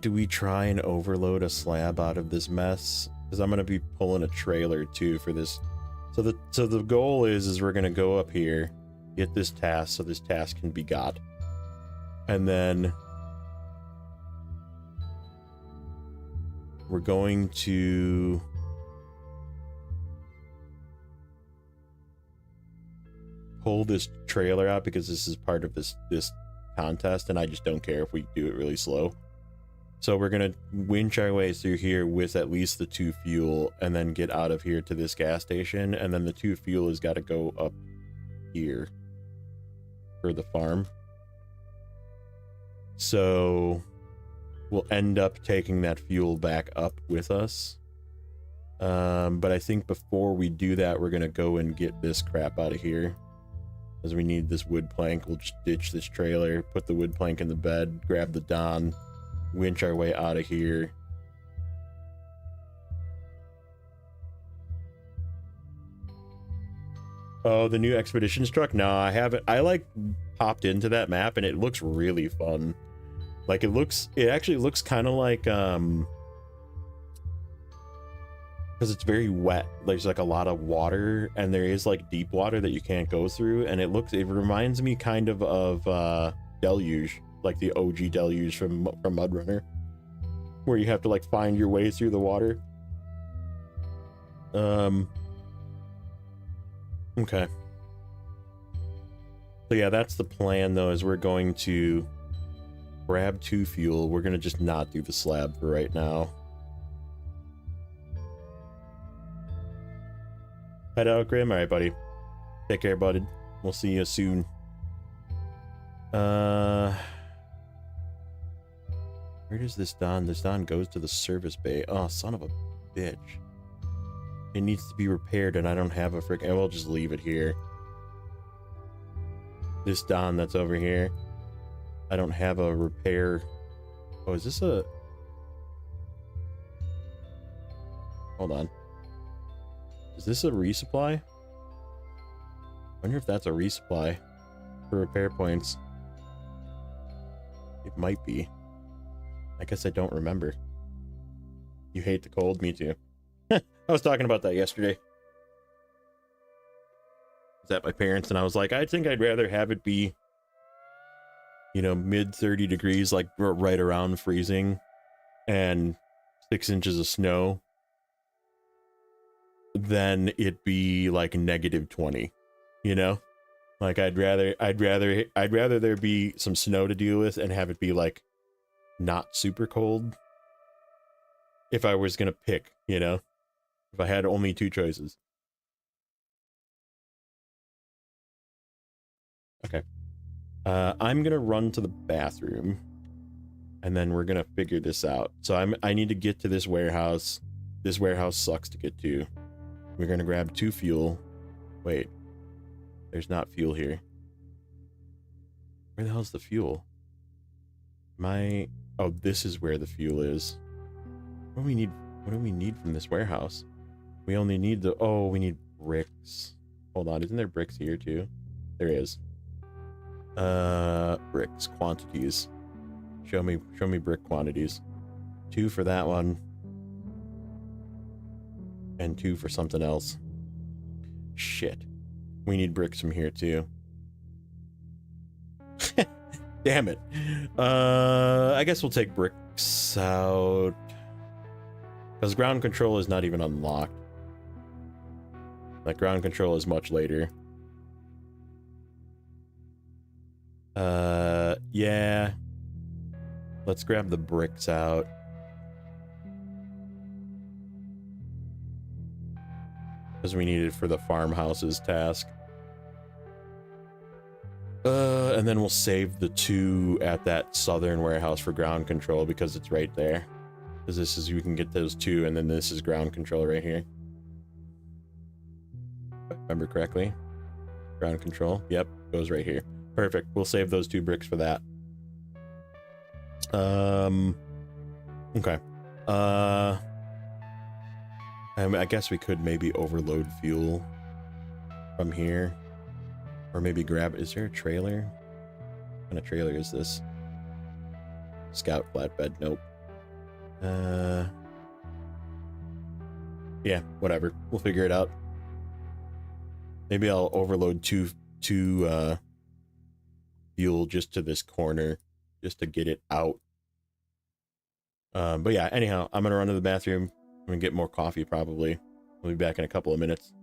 Do we try and overload a slab out of this mess? Because I'm gonna be pulling a trailer too for this. So the goal is we're gonna go up here, get this task so this task can be got, and then we're going to pull this trailer out because this is part of this contest, and I just don't care if we do it really slow. So we're gonna winch our way through here with at least the 2 fuel, and then get out of here to this gas station, and then the 2 fuel has got to go up here for the farm. So we'll end up taking that fuel back up with us. But I think before we do that, we're gonna go and get this crap out of here. Because we need this wood plank. We'll just ditch this trailer, put the wood plank in the bed, grab the Don, winch our way out of here. Oh, the new expeditions truck? No, I haven't. I like popped into that map and it looks really fun. Like it actually looks kind of like because it's very wet. There's like a lot of water and there is like deep water that you can't go through, and it reminds me kind of Deluge, like the OG Deluge from Mudrunner, where you have to like find your way through the water. Okay. So yeah, that's the plan though, is we're going to grab 2 fuel. We're gonna just not do the slab for right now. Head out, Grim. All right, buddy. Take care, bud. We'll see you soon. Where does this Don? This Don goes to the service bay. Oh, son of a bitch. It needs to be repaired and I don't have a frick. I will just leave it here. This Don that's over here. I don't have a repair. Oh, is this a... Hold on. Is this a resupply? I wonder if that's a resupply for repair points. It might be. I guess I don't remember. You hate the cold? Me too. I was talking about that yesterday. I was at my parents and I was like, I think I'd rather have it be, you know, mid 30 degrees, like right around freezing, and 6 inches of snow, than it be like negative 20, you know? Like I'd rather there be some snow to deal with and have it be like not super cold if I was gonna pick, you know? If I had only 2 choices. Okay. I'm gonna run to the bathroom and then we're gonna figure this out. So I need to get to this warehouse. This warehouse sucks to get to. We're gonna grab 2 fuel. Wait, there's not fuel here. Where the hell's the fuel? Oh, this is where the fuel is. What do we need from this warehouse? We only need we need bricks. Hold on, isn't there bricks here too? There is. Bricks quantities. Show me brick quantities. 2 for that one. And 2 for something else. Shit. We need bricks from here too. Damn it. I guess we'll take bricks out. Because ground control is not even unlocked. Like, ground control is much later. Yeah. Let's grab the bricks out. Because we need it for the farmhouses task. And then we'll save the 2 at that southern warehouse for ground control because it's right there. Because this is, you can get those 2, and then this is ground control right here. If I remember correctly. Ground control. Yep, goes right here. Perfect. We'll save those 2 bricks for that. Okay. I guess we could maybe overload fuel from here. Or maybe grab... Is there a trailer? What kind of trailer is this? Scout flatbed. Nope. Yeah, whatever. We'll figure it out. Maybe I'll overload two fuel just to this corner, just to get it out. But yeah, anyhow, I'm gonna run to the bathroom. I'm gonna get more coffee probably. We'll be back in a couple of minutes.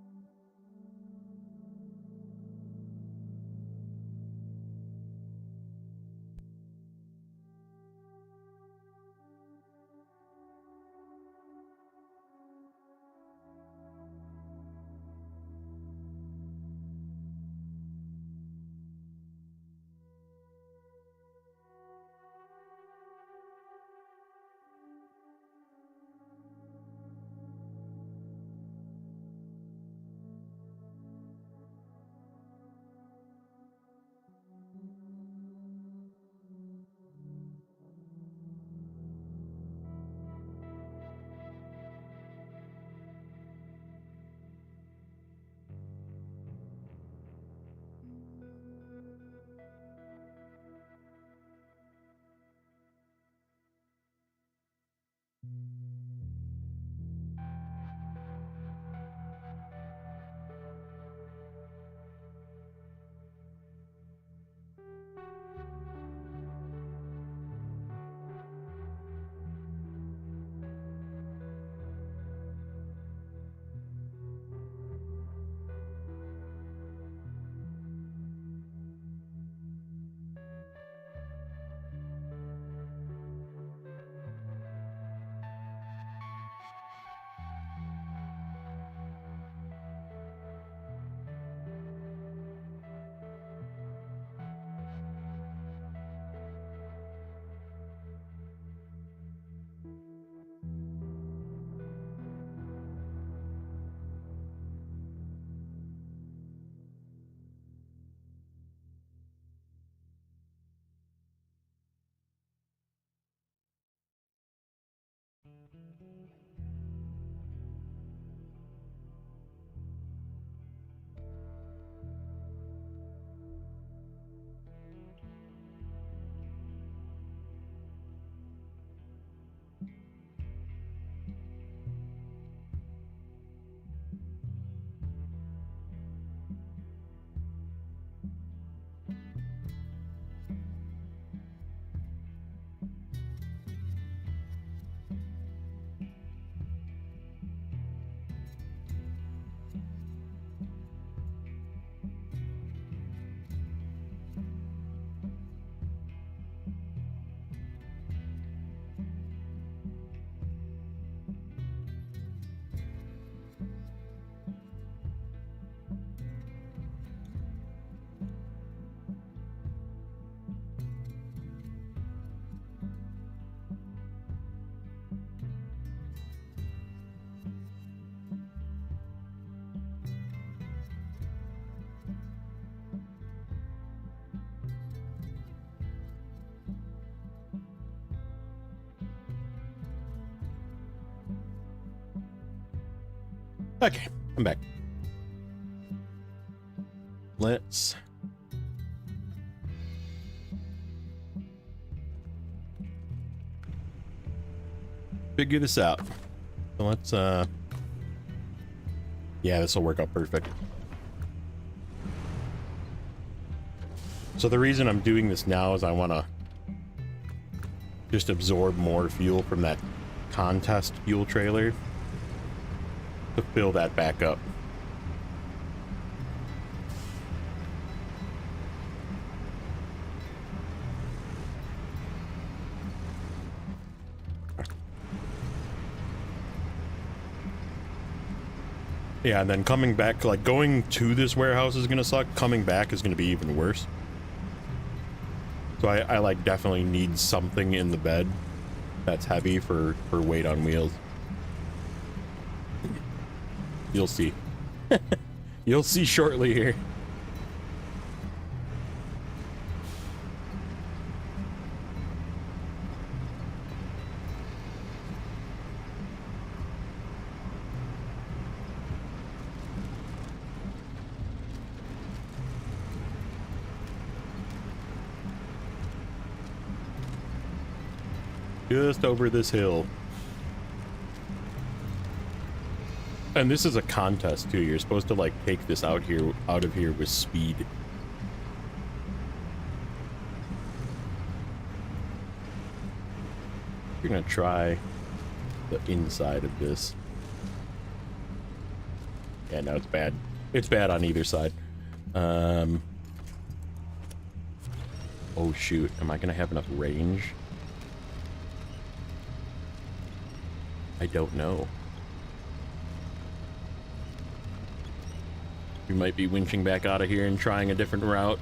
Okay, I'm back. Let's figure this out. So let's yeah, this will work out perfect. So the reason I'm doing this now is I want to just absorb more fuel from that contest fuel trailer to fill that back up. Yeah, and then coming back, like going to this warehouse is gonna suck. Coming back is gonna be even worse. So I like definitely need something in the bed that's heavy for weight on wheels. You'll see. You'll see shortly here. Just over this hill. And this is a contest too. You're supposed to like take this out of here with speed. You're gonna try the inside of this. Yeah, no, it's bad. It's bad on either side. Oh shoot, am I gonna have enough range? I don't know. We might be winching back out of here and trying a different route.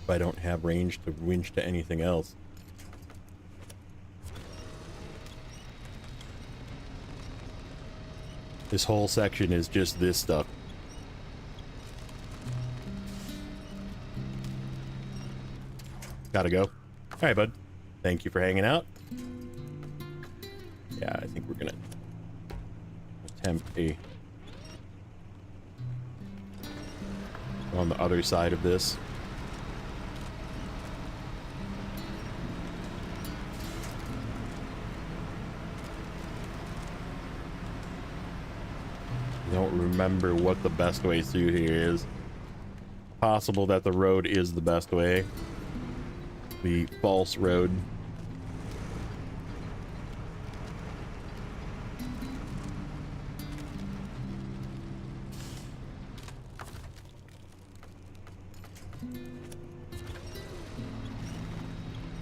If I don't have range to winch to anything else. This whole section is just this stuff. Gotta go. All right, bud. Thank you for hanging out. Yeah, I think we're gonna attempt a on the other side of this. Don't remember what the best way through here is. Possible that the road is the best way. The false road.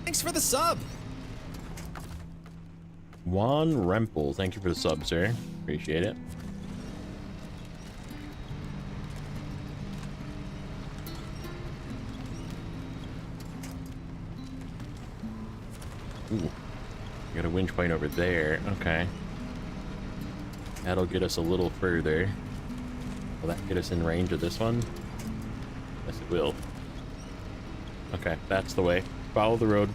Thanks for the sub. Juan Rempel, thank you for the sub, sir. Appreciate it. Ooh, got a winch point over there. Okay. That'll get us a little further. Will that get us in range of this one? Yes, it will. Okay, that's the way. Follow the road.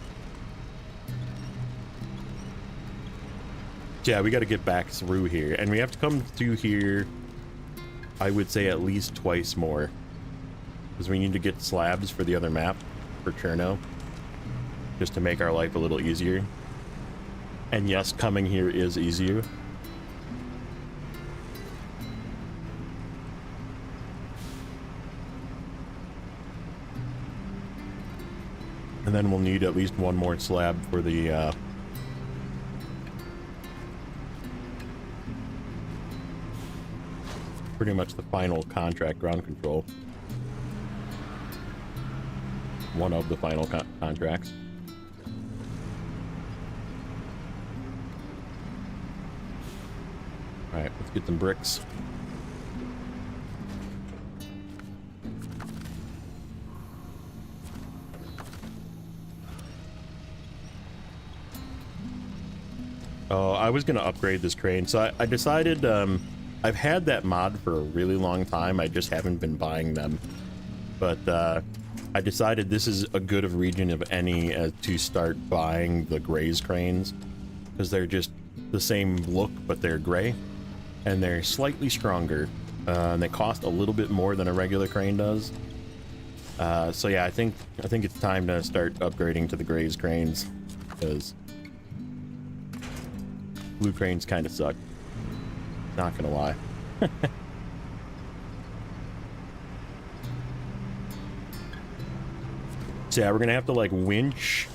Yeah, we got to get back through here. And we have to come through here, I would say, at least twice more. Because we need to get slabs for the other map, for Cherno. Just to make our life a little easier. And yes, coming here is easier. And then we'll need at least one more slab for the pretty much the final contract ground control. One of the final contracts. Alright, let's get some bricks. Oh, I was gonna upgrade this crane, so I decided, I've had that mod for a really long time, I just haven't been buying them. But, I decided this is a good of region of any to start buying the Graze cranes. Because they're just the same look, but they're gray. And they're slightly stronger. And they cost a little bit more than a regular crane does. So yeah, I think it's time to start upgrading to the Graze cranes. Because blue cranes kind of suck. Not gonna lie. So yeah, we're gonna have to like winch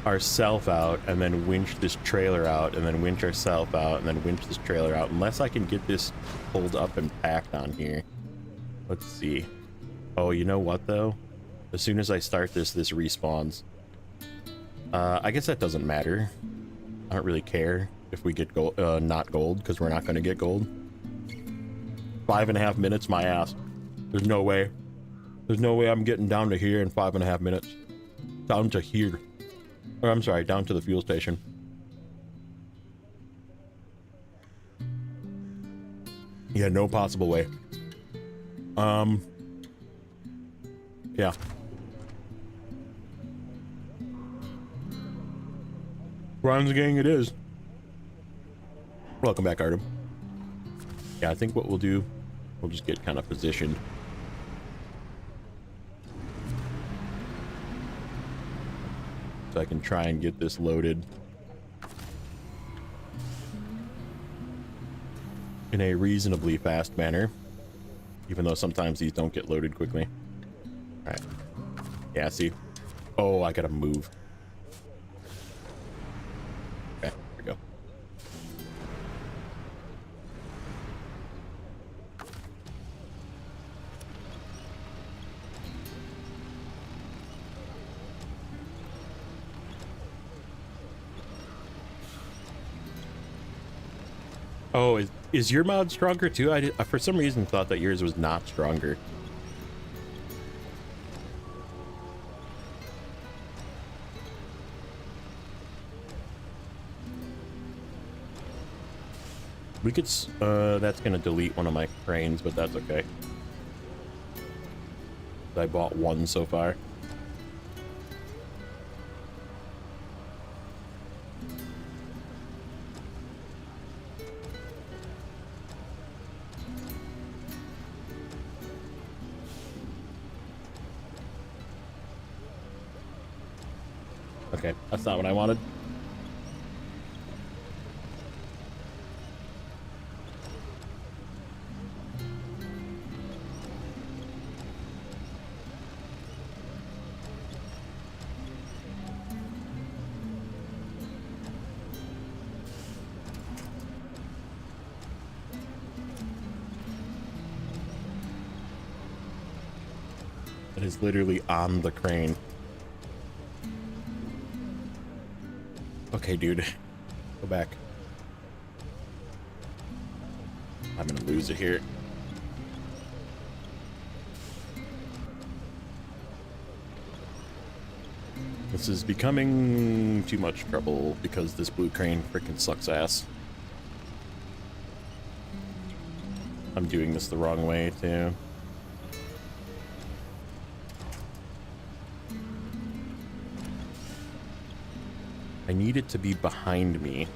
ourself out and then winch this trailer out and then winch ourself out and then winch this trailer out, unless I can get this pulled up and packed on here. Let's see. Oh, you know what though? As soon as I start this respawns. I guess that doesn't matter. I don't really care if we get gold, not gold, because we're not going to get gold. 5.5 minutes, my ass. There's no way. There's no way I'm getting down to here in 5.5 minutes. Down to here. Or I'm sorry, down to the fuel station. Yeah, no possible way. Yeah. Bronze gang it is. Welcome back, Artem. Yeah, I think what we'll do, we'll just get kind of positioned. So I can try and get this loaded in a reasonably fast manner. Even though sometimes these don't get loaded quickly. Alright. Yeah, see? Oh, I gotta move. Okay, here we go. Oh, is your mod stronger too? I for some reason thought that yours was not stronger. We could, that's gonna delete one of my cranes, but that's okay. I bought one so far. Okay, that's not what I wanted. It is literally on the crane. Okay, dude. Go back. I'm gonna lose it here. This is becoming too much trouble because this blue crane freaking sucks ass. I'm doing this the wrong way too. I need it to be behind me.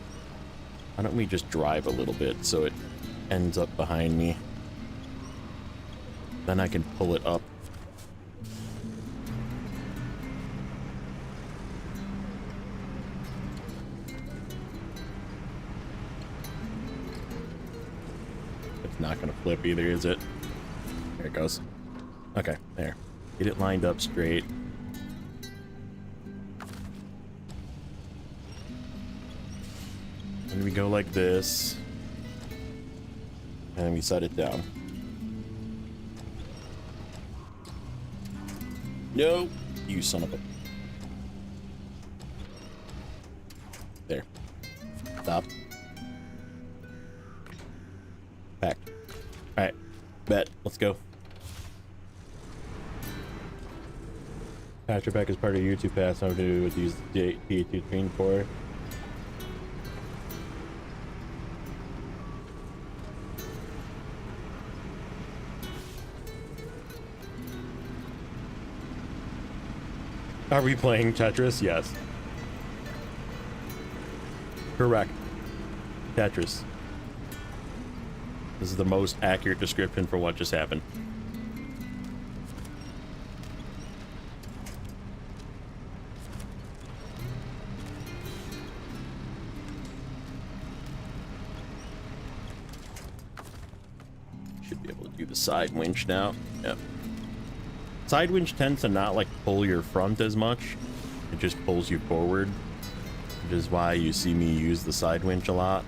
Why don't we just drive a little bit so it ends up behind me? Then I can pull it up. It's not gonna flip either, is it? There it goes. Okay, there. Get it lined up straight. And we go like this. And then we set it down. No, you son of a... There. Stop. Back. Alright. Bet. Let's go. Patch back is part of YouTube pass. I'm going to use the P2 screen for. Are we playing Tetris? Yes. Correct. Tetris. This is the most accurate description for what just happened. Should be able to do the side winch now. Yep. Side winch tends to not like pull your front as much. It just pulls you forward, which is why you see me use the side winch a lot.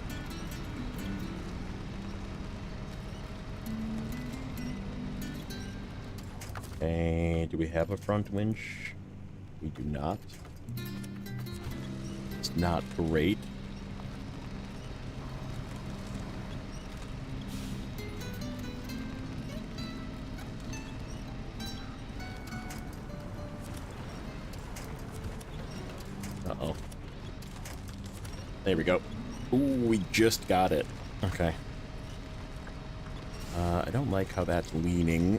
And do we have a front winch? We do not. It's not great. Uh-oh. There we go. Ooh, we just got it. Okay. I don't like how that's leaning,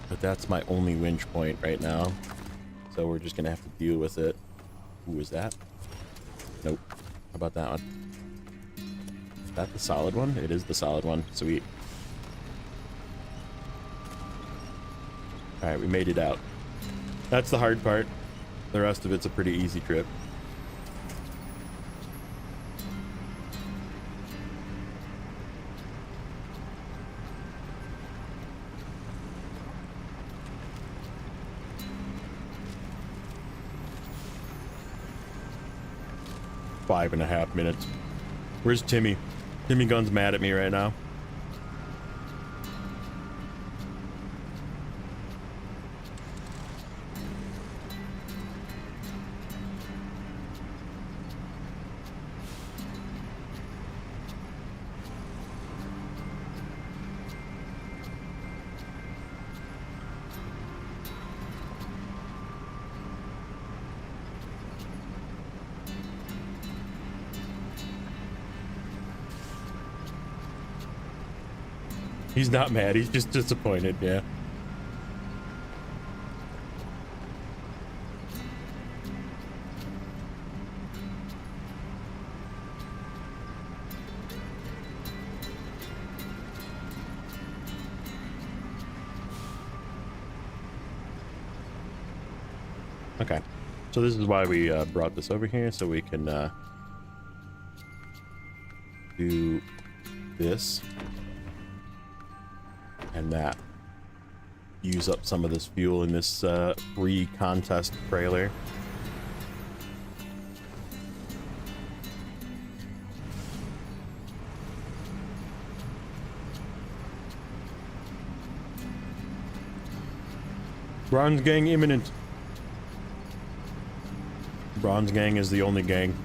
but that's my only winch point right now. So we're just gonna have to deal with it. Who is that? Nope. How about that one? Is that the solid one? It is the solid one. Sweet. Alright, we made it out. That's the hard part. The rest of it's a pretty easy trip. Five and a half minutes. Where's Timmy? Timmy Gun's mad at me right now. He's not mad, he's just disappointed, yeah. Okay, so this is why we brought this over here, so we can do this. And that. Use up some of this fuel in this free contest trailer. Bronze gang imminent. Bronze gang is the only gang.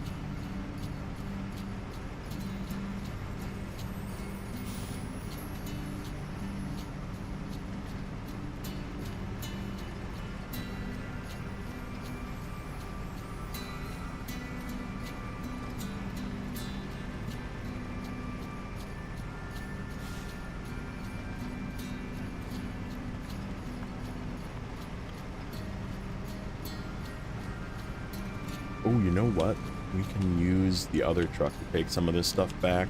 Oh, you know what? We can use the other truck to take some of this stuff back.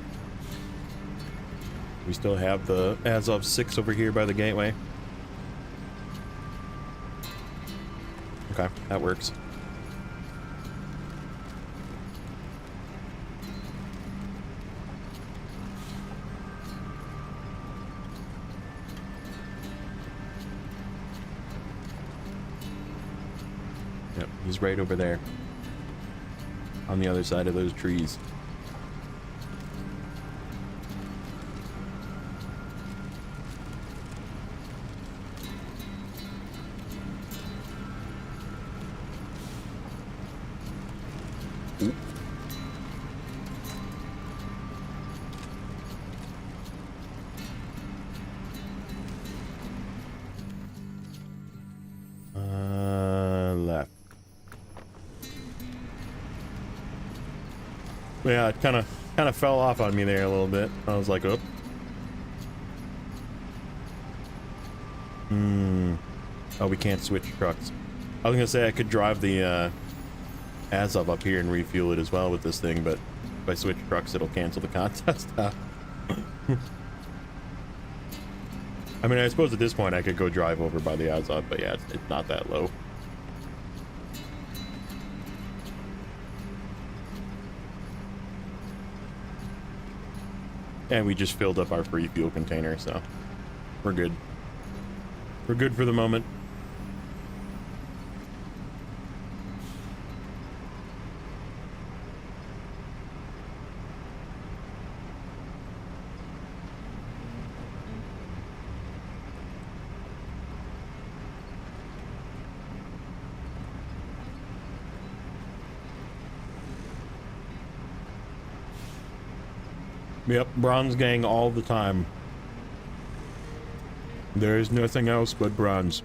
We still have the Azov 6 over here by the gateway. Okay, that works. Yep, he's right over there. On the other side of those trees. Ooh. Left. Yeah, it kind of fell off on me there a little bit. I was like, oh. Oh, we can't switch trucks. I was gonna say I could drive the Azov up here and refuel it as well with this thing, but if I switch trucks, it'll cancel the contest. I mean, I suppose at this point I could go drive over by the Azov, but yeah, it's not that low. And we just filled up our free fuel container, so we're good. We're good for the moment. Yep, bronze gang all the time. There is nothing else but bronze.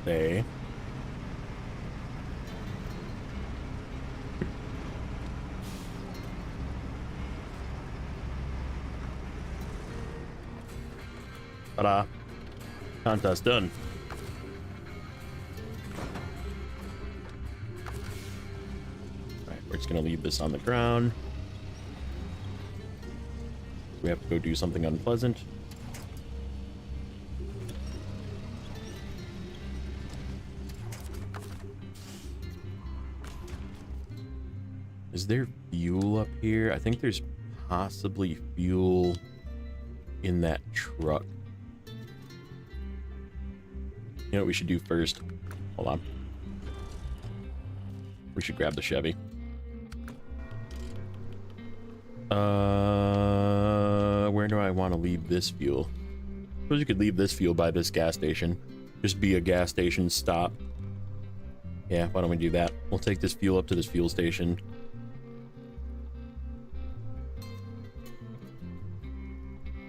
Stay. Ta-da. Contest done. Alright, we're just gonna leave this on the ground. We have to go do something unpleasant. Is there fuel up here? I think there's possibly fuel in that truck. You know what we should do first? Hold on. We should grab the Chevy. Where do I want to leave this fuel? Suppose you could leave this fuel by this gas station. Just be a gas station stop. Yeah, why don't we do that? We'll take this fuel up to this fuel station.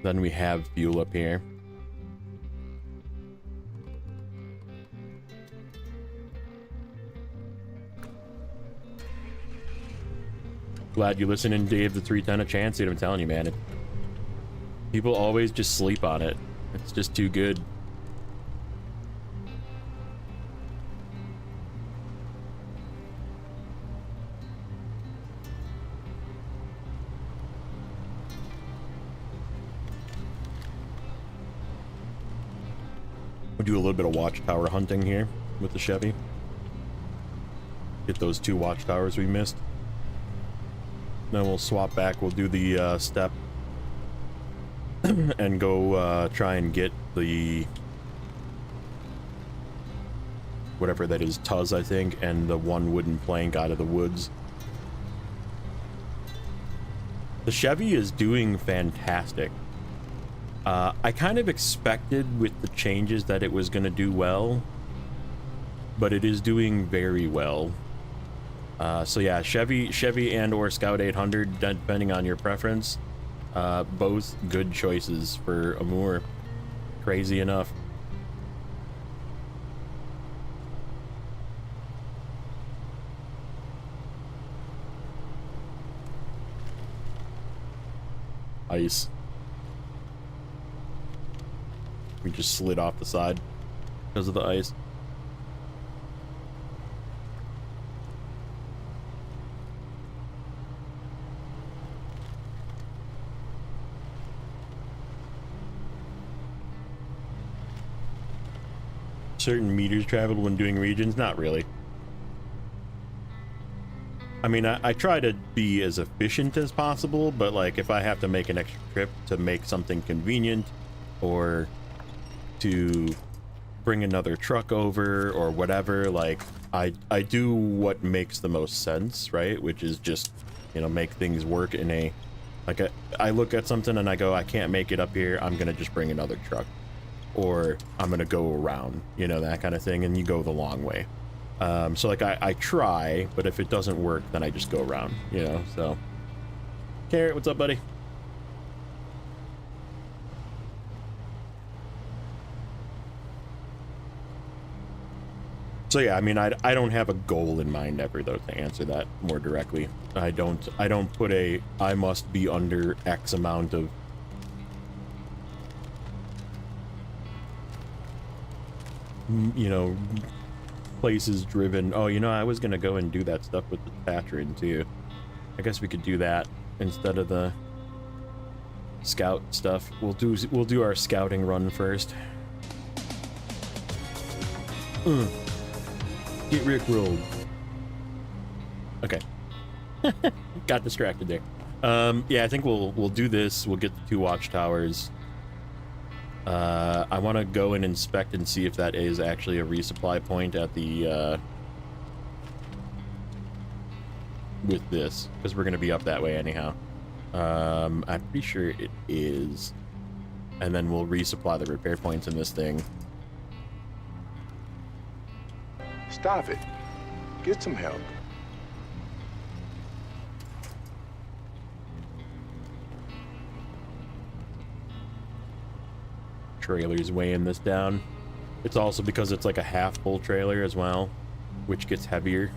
Then we have fuel up here. Glad you listened and gave the 310 a chance, dude. I'm telling you, man. People always just sleep on it. It's just too good. We'll do a little bit of watchtower hunting here with the Chevy. Get those 2 watchtowers we missed. Then we'll swap back. We'll do the step and go try and get the whatever that is, Tuz, I think, and the 1 wooden plank out of the woods. The Chevy is doing fantastic. I kind of expected with the changes that it was going to do well, but it is doing very well. So yeah, Chevy and or Scout 800, depending on your preference. Both good choices for Amur. Crazy enough. Ice. We just slid off the side because of the ice. Certain meters traveled when doing regions? Not really. I mean, I try to be as efficient as possible, but like if I have to make an extra trip to make something convenient or to bring another truck over or whatever, like I do what makes the most sense, right? Which is just, you know, make things work in a, like I look at something and I go, I can't make it up here, I'm gonna just bring another truck, or I'm gonna go around, you know, that kind of thing, and you go the long way. So like I try, but if it doesn't work, then I just go around, you know. So Carrot, what's up, buddy? So yeah, I mean, I don't have a goal in mind ever, though, to answer that more directly. I don't put a I must be under X amount of you know, places driven. Oh, you know, I was gonna go and do that stuff with the Tatrin too. I guess we could do that instead of the scout stuff. We'll do our scouting run first. Get rickrolled. Okay. Got distracted there. Yeah, I think we'll do this. We'll get the 2 watchtowers. I want to go and inspect and see if that is actually a resupply point at the with this, because we're going to be up that way anyhow. I'm pretty sure it is, and then we'll resupply the repair points in this thing. Stop it. Get some help. Trailer's weighing this down. It's also because it's like a half full trailer as well, which gets heavier.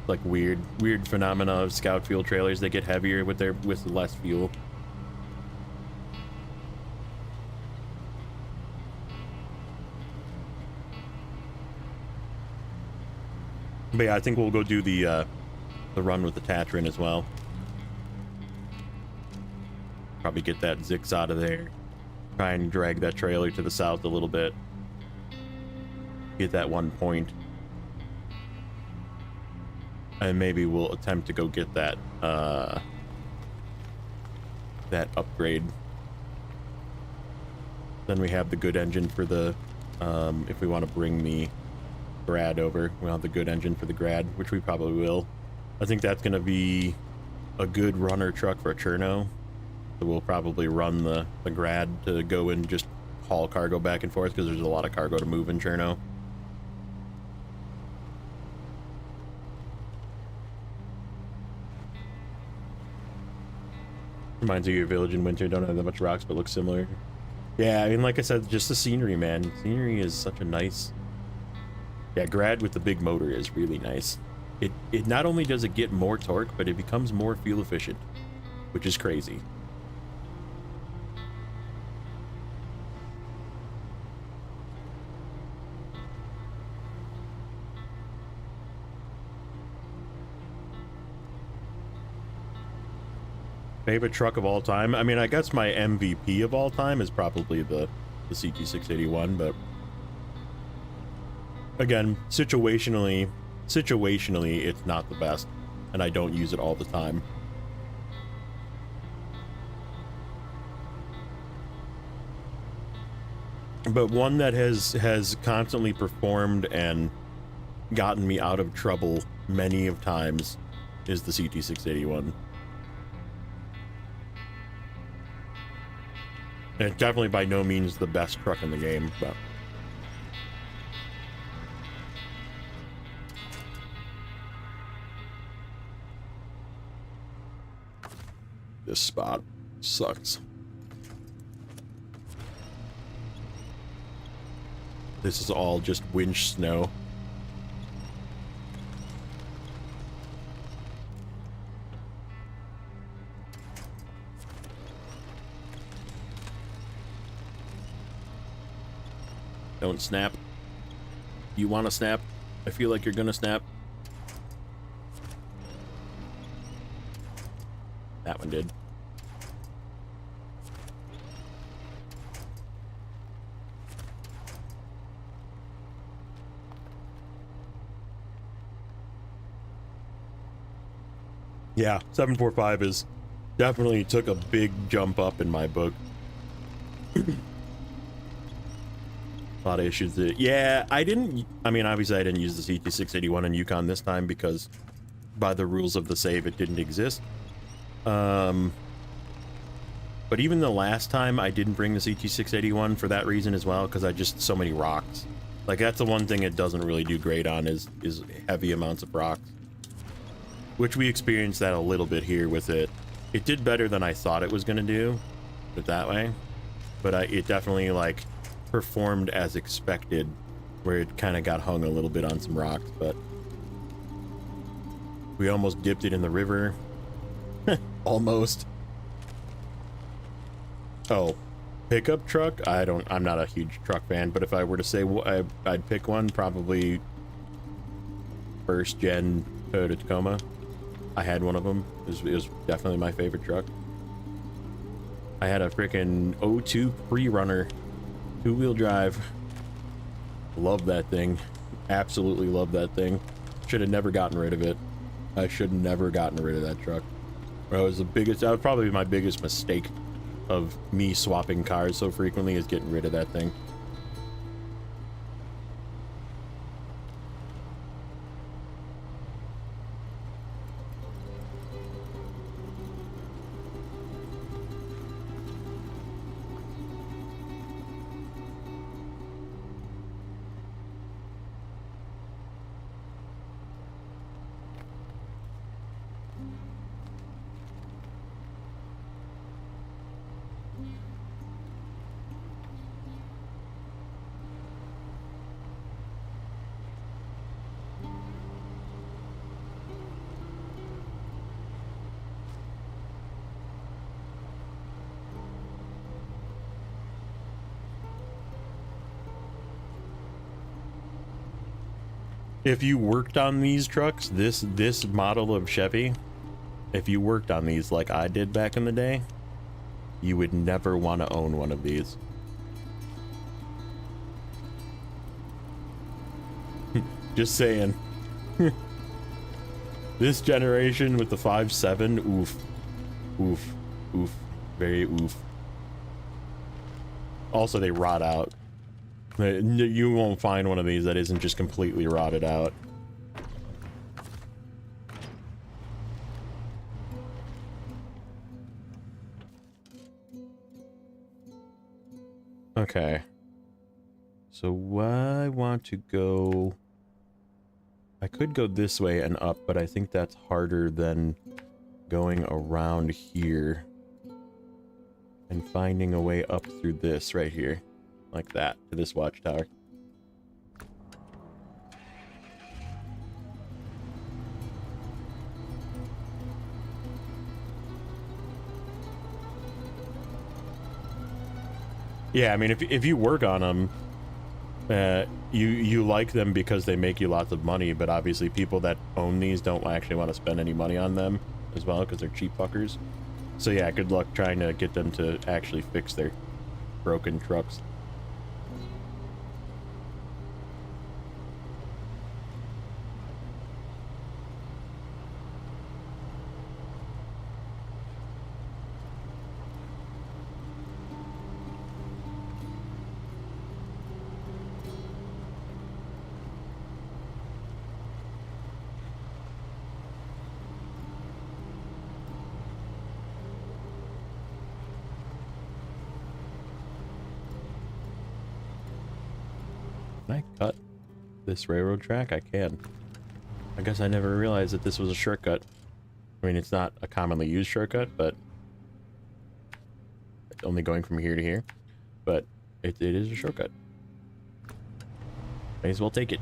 Like weird phenomena of scout fuel trailers, they get heavier with less fuel. But yeah, I think we'll go do the run with the Tatrin as well. Probably get that Zix out of there. Try and drag that trailer to the south a little bit. Get that 1 point. And maybe we'll attempt to go get that that upgrade. Then we have the good engine for the if we want to bring the grad over, we'll have the good engine for the grad, which we probably will. I think that's going to be a good runner truck for a Cherno. So we'll probably run the grad to go and just haul cargo back and forth, because there's a lot of cargo to move in Cherno. Reminds me of your village in winter. Don't have that much rocks, but looks similar. Yeah, I mean, like I said, just the scenery, man. Scenery is such a nice... Yeah, grad with the big motor is really nice. It not only does it get more torque, but it becomes more fuel efficient, which is crazy. Favorite truck of all time? I mean, I guess my MVP of all time is probably the CT681, but again, situationally, it's not the best, and I don't use it all the time. But one that has constantly performed and gotten me out of trouble many of times is the CT681. And it's definitely by no means the best truck in the game, but this spot sucks. This is all just winch snow. Don't snap. You want to snap? I feel like you're gonna snap. That one did. Yeah, 745 is definitely took a big jump up in my book. A lot of issues that, yeah, I mean, obviously I didn't use the CT681 in Yukon this time because by the rules of the save, it didn't exist. But even the last time I didn't bring the CT681 for that reason as well, because I just, so many rocks. Like, that's the one thing it doesn't really do great on is heavy amounts of rocks. Which we experienced that a little bit here with it. It did better than I thought it was going to do, put it that way. But it definitely, like, performed as expected, where it kind of got hung a little bit on some rocks, but we almost dipped it in the river. Almost. Oh, pickup truck? I'm not a huge truck fan, but if I were to say I'd pick one, probably first gen Toyota Tacoma. I had one of them. It was definitely my favorite truck. I had a freaking 02 pre-runner, 2-wheel drive. Love that thing. Absolutely love that thing. Should have never gotten rid of it. I should have never gotten rid of that truck. That was probably my biggest mistake of me swapping cars so frequently is getting rid of that thing. If you worked on these trucks, this model of Chevy, if you worked on these like I did back in the day, you would never want to own one of these. Just saying. This generation with the 5.7, oof. Oof. Oof. Very oof. Also, they rot out. You won't find one of these that isn't just completely rotted out. Okay. So I want to go... I could go this way and up, but I think that's harder than going around here and finding a way up through this right here. Like that, to this watchtower. Yeah, I mean, if you work on them, you like them because they make you lots of money, but obviously people that own these don't actually want to spend any money on them as well because they're cheap fuckers. So yeah, good luck trying to get them to actually fix their broken trucks. I cut this railroad track? I can. I guess I never realized that this was a shortcut. I mean, it's not a commonly used shortcut, but it's only going from here to here. But it is a shortcut. May as well take it.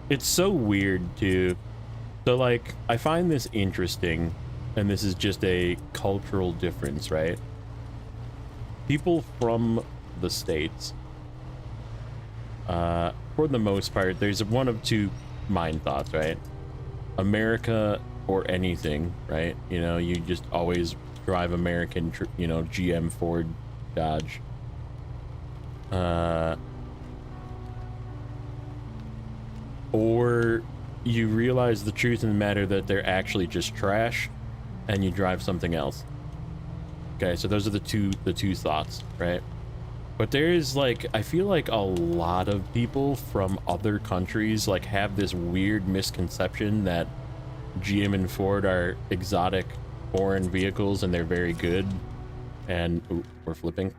It's so weird too. So like, I find this interesting, and this is just a cultural difference, right? People from the States, for the most part, there's one of two mind thoughts, right? America or anything, right? You know, you just always drive American, you know, GM, Ford, Dodge. Or you realize the truth in the matter that they're actually just trash, and you drive something else. Okay, so those are the two thoughts, right? But there is like, I feel like a lot of people from other countries like have this weird misconception that GM and Ford are exotic foreign vehicles and they're very good. And ooh, we're flipping.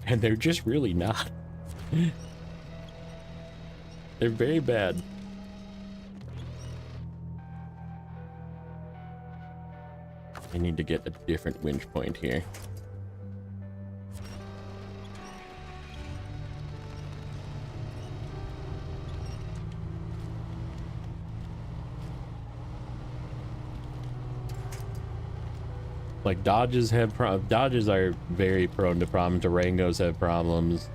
And they're just really not. They're very bad. I need to get a different winch point here. Like Dodges Dodges are very prone to problems. Durangos have problems.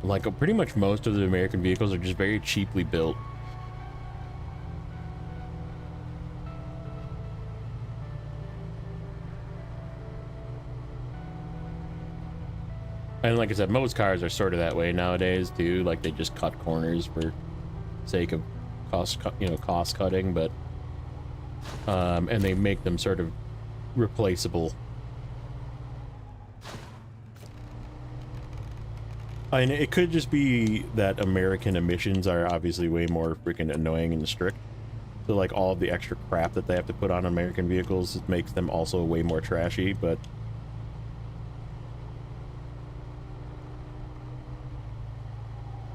Like pretty much most of the American vehicles are just very cheaply built. And like I said, most cars are sort of that way nowadays too. Like they just cut corners for sake of cost cutting, but and they make them sort of replaceable. I mean, it could just be that American emissions are obviously way more freaking annoying and strict. So like all of the extra crap that they have to put on American vehicles makes them also way more trashy, but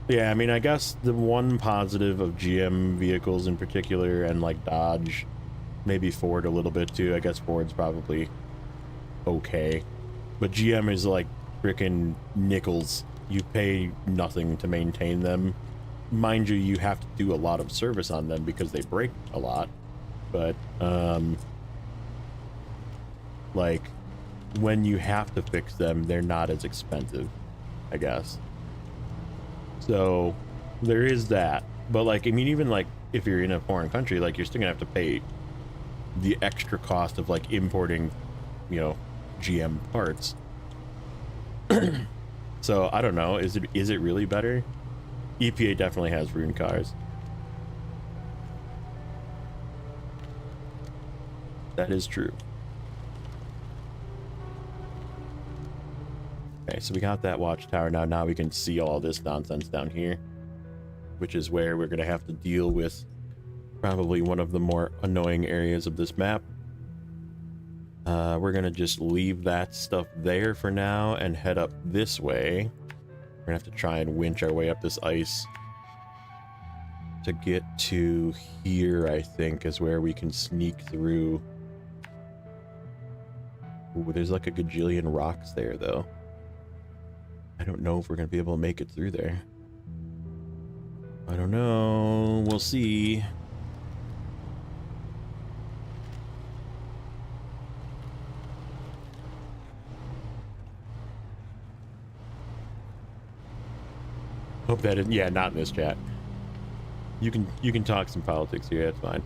yeah, I mean, I guess the one positive of GM vehicles in particular, and like Dodge, maybe Ford a little bit too. I guess Ford's probably okay, but GM is like freaking nickels. You pay nothing to maintain them. Mind you, you have to do a lot of service on them because they break a lot. But like when you have to fix them, they're not as expensive, I guess. So there is that. But like, I mean, even like if you're in a foreign country, like you're still gonna have to pay the extra cost of like importing, you know, GM parts. So I don't know, is it really better? EPA definitely has ruined cars. That is true. Okay, so we got that watchtower now. Now we can see all this nonsense down here, which is where we're gonna have to deal with probably one of the more annoying areas of this map. We're gonna just leave that stuff there for now and head up this way. We're gonna have to try and winch our way up this ice to get to here, I think, is where we can sneak through. Ooh, there's like a gajillion rocks there, though. I don't know if we're gonna be able to make it through there. I don't know. We'll see. Hope that is, yeah, not in this chat. You can talk some politics here, that's fine.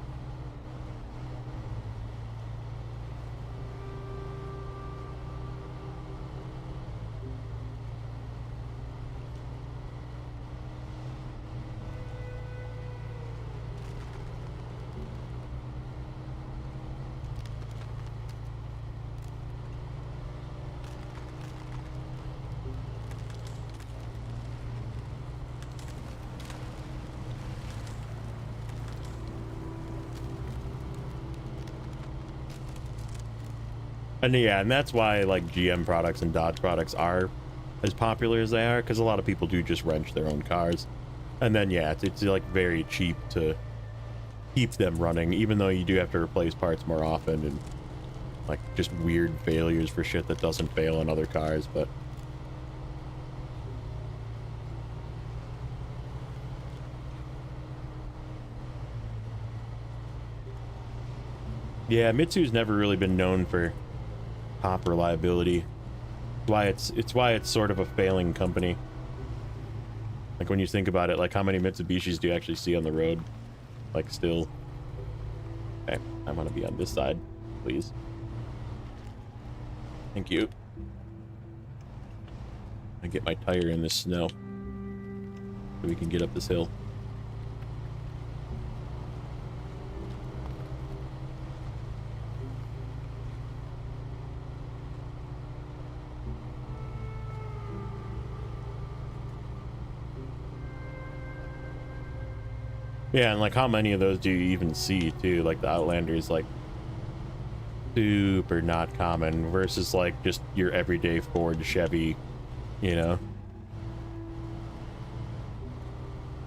And yeah, and that's why like GM products and Dodge products are as popular as they are, because a lot of people do just wrench their own cars. And then yeah, it's like very cheap to keep them running, even though you do have to replace parts more often and like just weird failures for shit that doesn't fail on other cars. But yeah, Mitsu's never really been known for top reliability. It's why it's sort of a failing company. Like when you think about it, like how many Mitsubishis do you actually see on the road? Like still. Okay, I want to be on this side, please. Thank you. I get my tire in this snow so we can get up this hill. Yeah, and like how many of those do you even see too? Like the Outlander is like super not common versus like just your everyday Ford, Chevy, you know,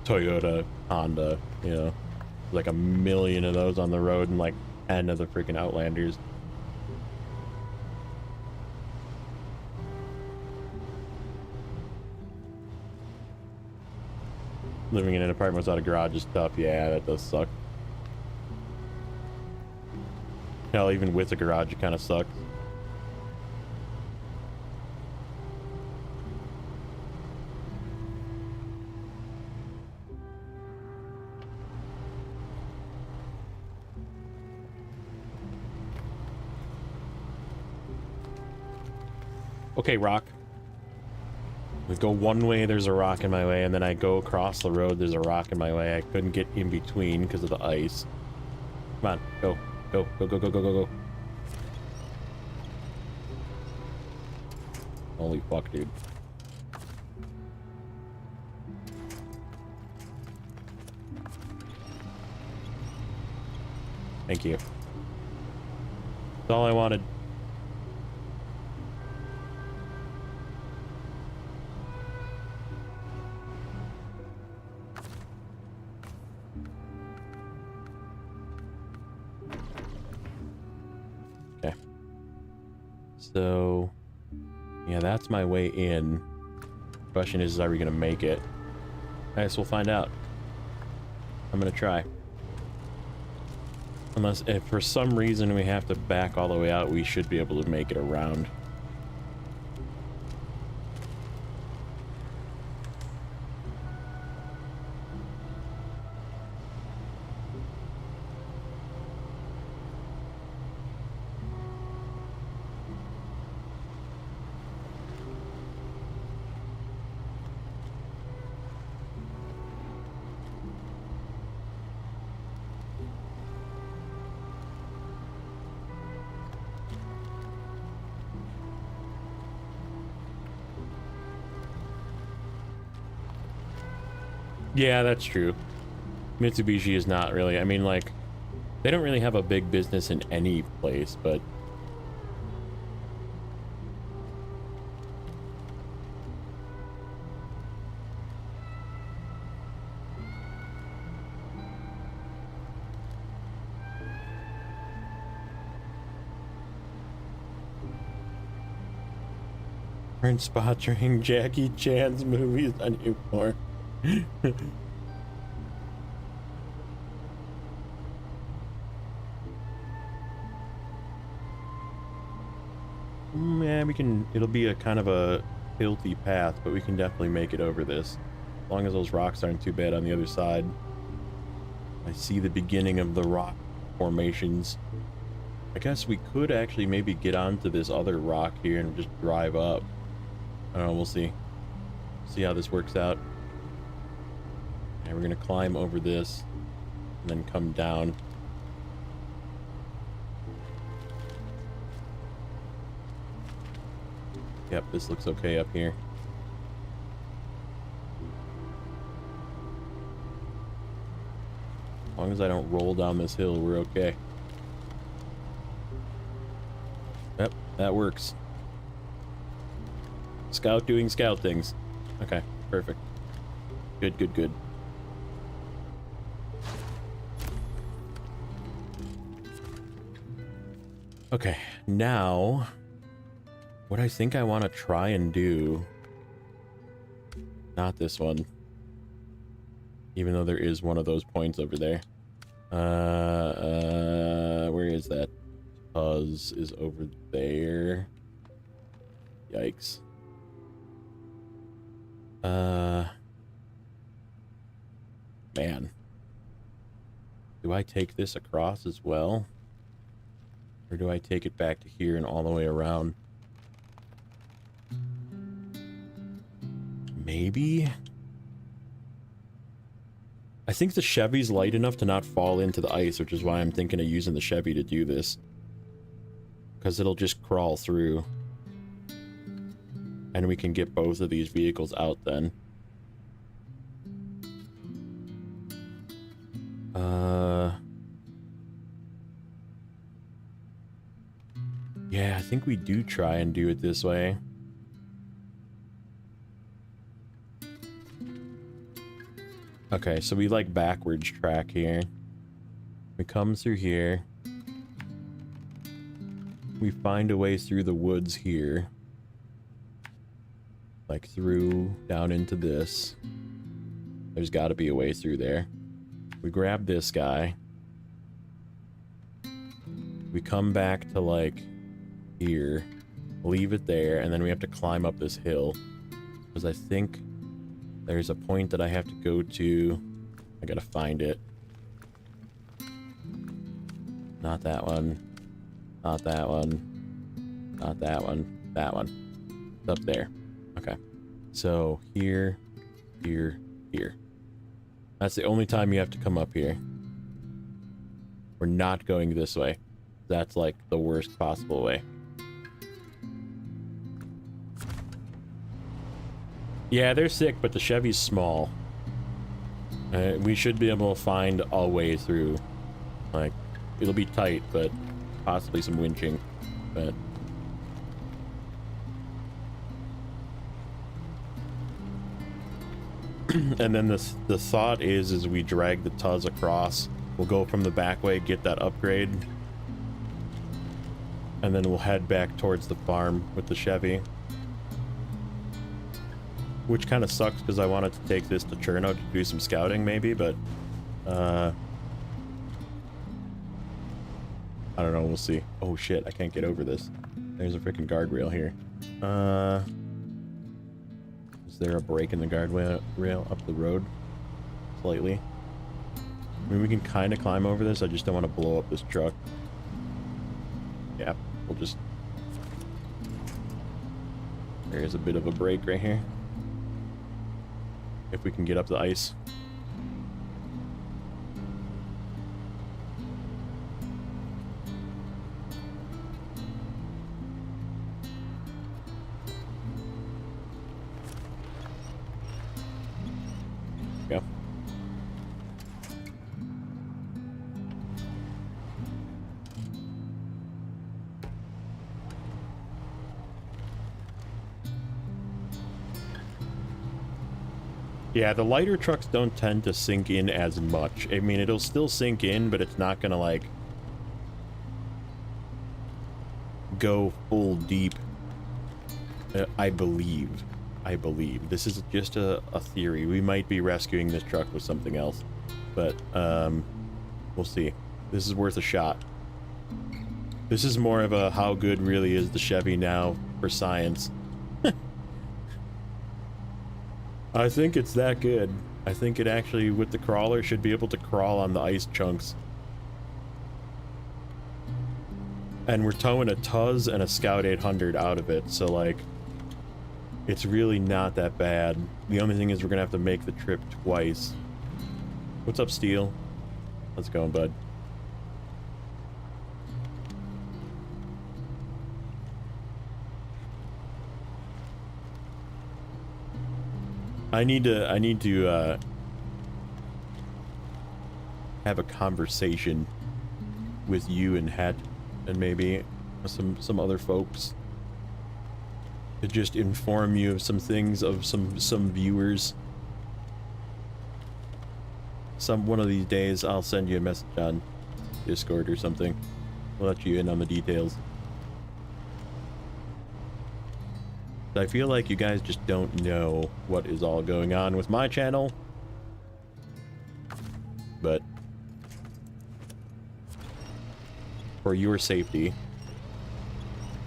Toyota, Honda, you know, like a million of those on the road and like 10 of the freaking Outlanders. Living in an apartment without a garage is tough. Yeah, that does suck. Hell, even with a garage, it kind of sucks. Okay, rock. We go one way, there's a rock in my way, and then I go across the road, there's a rock in my way. I couldn't get in between because of the ice. Come on, go. Go, go, go, go, go, go, go. Holy fuck, dude. Thank you. That's all I wanted. Okay. So, yeah, that's my way in. Question is are we gonna make it? I guess we'll find out. I'm gonna try. Unless, if for some reason we have to back all the way out, we should be able to make it around. Yeah, that's true. Mitsubishi is not really, I mean, like, they don't really have a big business in any place, but aren't sponsoring Jackie Chan's movies anymore. Yeah, we can, it'll be a kind of a hilty path, but we can definitely make it over this. As long as those rocks aren't too bad on the other side. I see the beginning of the rock formations. I guess we could actually maybe get onto this other rock here and just drive up. I don't know, we'll see. See how this works out. And we're gonna climb over this and then come down. Yep, this looks okay up here. As long as I don't roll down this hill, we're okay. Yep, That works. Scout doing scout things. Okay, perfect. Good, good, good. Okay, now what I think I want to try and do, not this one, even though there is one of those points over there. Where is that? Puzz is over there. Yikes. Man. Do I take this across as well? Or do I take it back to here and all the way around? Maybe? I think the Chevy's light enough to not fall into the ice, which is why I'm thinking of using the Chevy to do this. Because it'll just crawl through. And we can get both of these vehicles out then. Yeah, I think we do try and do it this way. Okay, so we like backwards track here. We come through here. We find a way through the woods here. Like through, down into this. There's got to be a way through there. We grab this guy. We come back to like here. Leave it there, and then we have to climb up this hill. Because I think there's a point that I have to go to. I gotta find it. Not that one. Not that one. Not that one. That one. It's up there. Okay. So here, here, here. That's the only time you have to come up here. We're not going this way. That's like the worst possible way. Yeah, they're sick, but the Chevy's small. We should be able to find a way through. Like, it'll be tight, but possibly some winching. But and then the thought is we drag the Tuz across. We'll go from the back way, get that upgrade, and then we'll head back towards the farm with the Chevy. Which kind of sucks because I wanted to take this to Cherno to do some scouting maybe, but I don't know, we'll see. Oh shit, I can't get over this. There's a freaking guardrail here. Is there a break in the guardrail up the road? Slightly. I mean, we can kind of climb over this, I just don't want to blow up this truck. Yeah, we'll just... There's a bit of a break right here. If we can get up the ice. Go. Yeah, the lighter trucks don't tend to sink in as much. I mean, it'll still sink in, but it's not gonna, like, go full deep. I believe. This is just a theory. We might be rescuing this truck with something else. But, we'll see. This is worth a shot. This is more of a how good really is the Chevy now for science. I think it's that good. I think it actually, with the crawler, should be able to crawl on the ice chunks. And we're towing a Tuz and a Scout 800 out of it, so like, it's really not that bad. The only thing is we're gonna have to make the trip twice. What's up, Steel? How's it going, bud? I need to have a conversation with you and Het, and maybe some other folks to just inform you of some things, of some viewers. One of these days I'll send you a message on Discord or something. I'll let you in on the details. I feel like you guys just don't know what is all going on with my channel. But for your safety,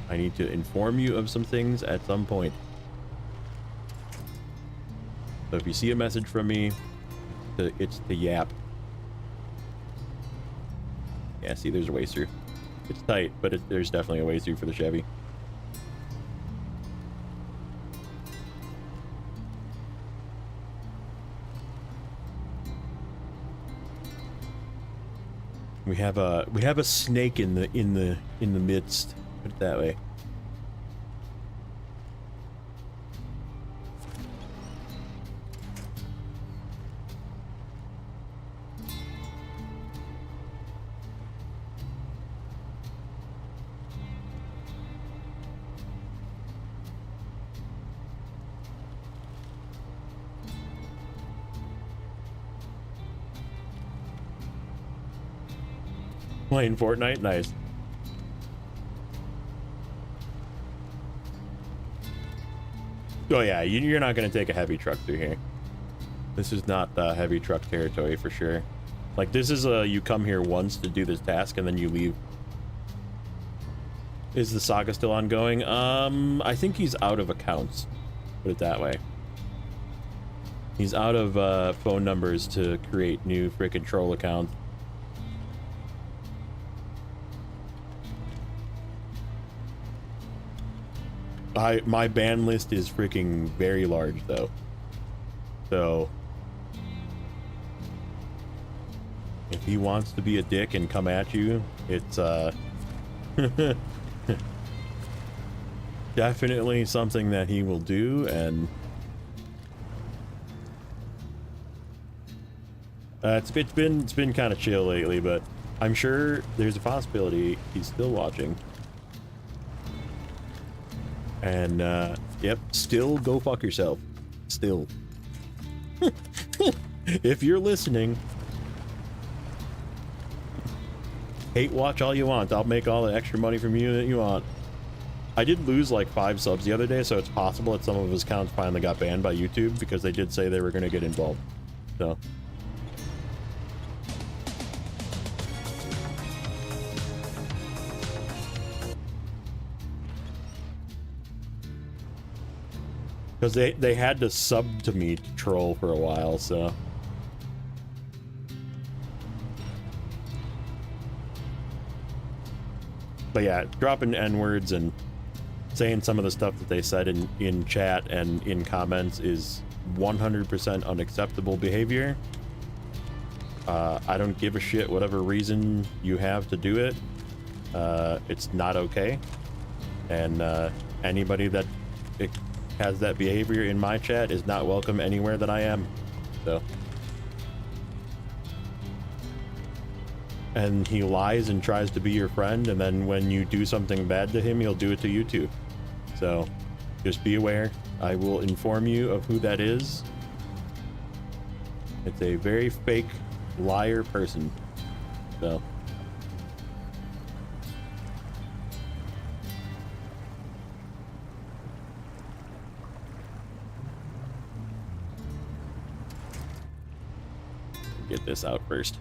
I need to inform you of some things at some point. So if you see a message from me, it's to yap. Yeah, see, there's a way through. It's tight, but there's definitely a way through for the Chevy. We have a snake in the midst. Put it that way. Playing Fortnite? Nice. Oh yeah, you're not gonna take a heavy truck through here. This is not heavy truck territory for sure. Like, this is you come here once to do this task and then you leave. Is the saga still ongoing? I think he's out of accounts. Put it that way. He's out of phone numbers to create new frickin' troll accounts. My ban list is freaking very large though. So if he wants to be a dick and come at you, it's definitely something that he will do, and it's been kind of chill lately, but I'm sure there's a possibility he's still watching. And, yep, still go fuck yourself. Still. If you're listening, hate watch all you want. I'll make all the extra money from you that you want. I did lose like 5 subs the other day, so it's possible that some of his accounts finally got banned by YouTube because they did say they were going to get involved. So. Because they had to sub to me to troll for a while, so. But yeah, dropping N-words and saying some of the stuff that they said in chat and in comments is 100% unacceptable behavior. I don't give a shit whatever reason you have to do it. It's not okay. And anybody that has that behavior in my chat is not welcome anywhere that I am. So. And he lies and tries to be your friend, and then when you do something bad to him, he'll do it to you too. So just be aware. I will inform you of who that is. It's a very fake liar person. So. Get this out first.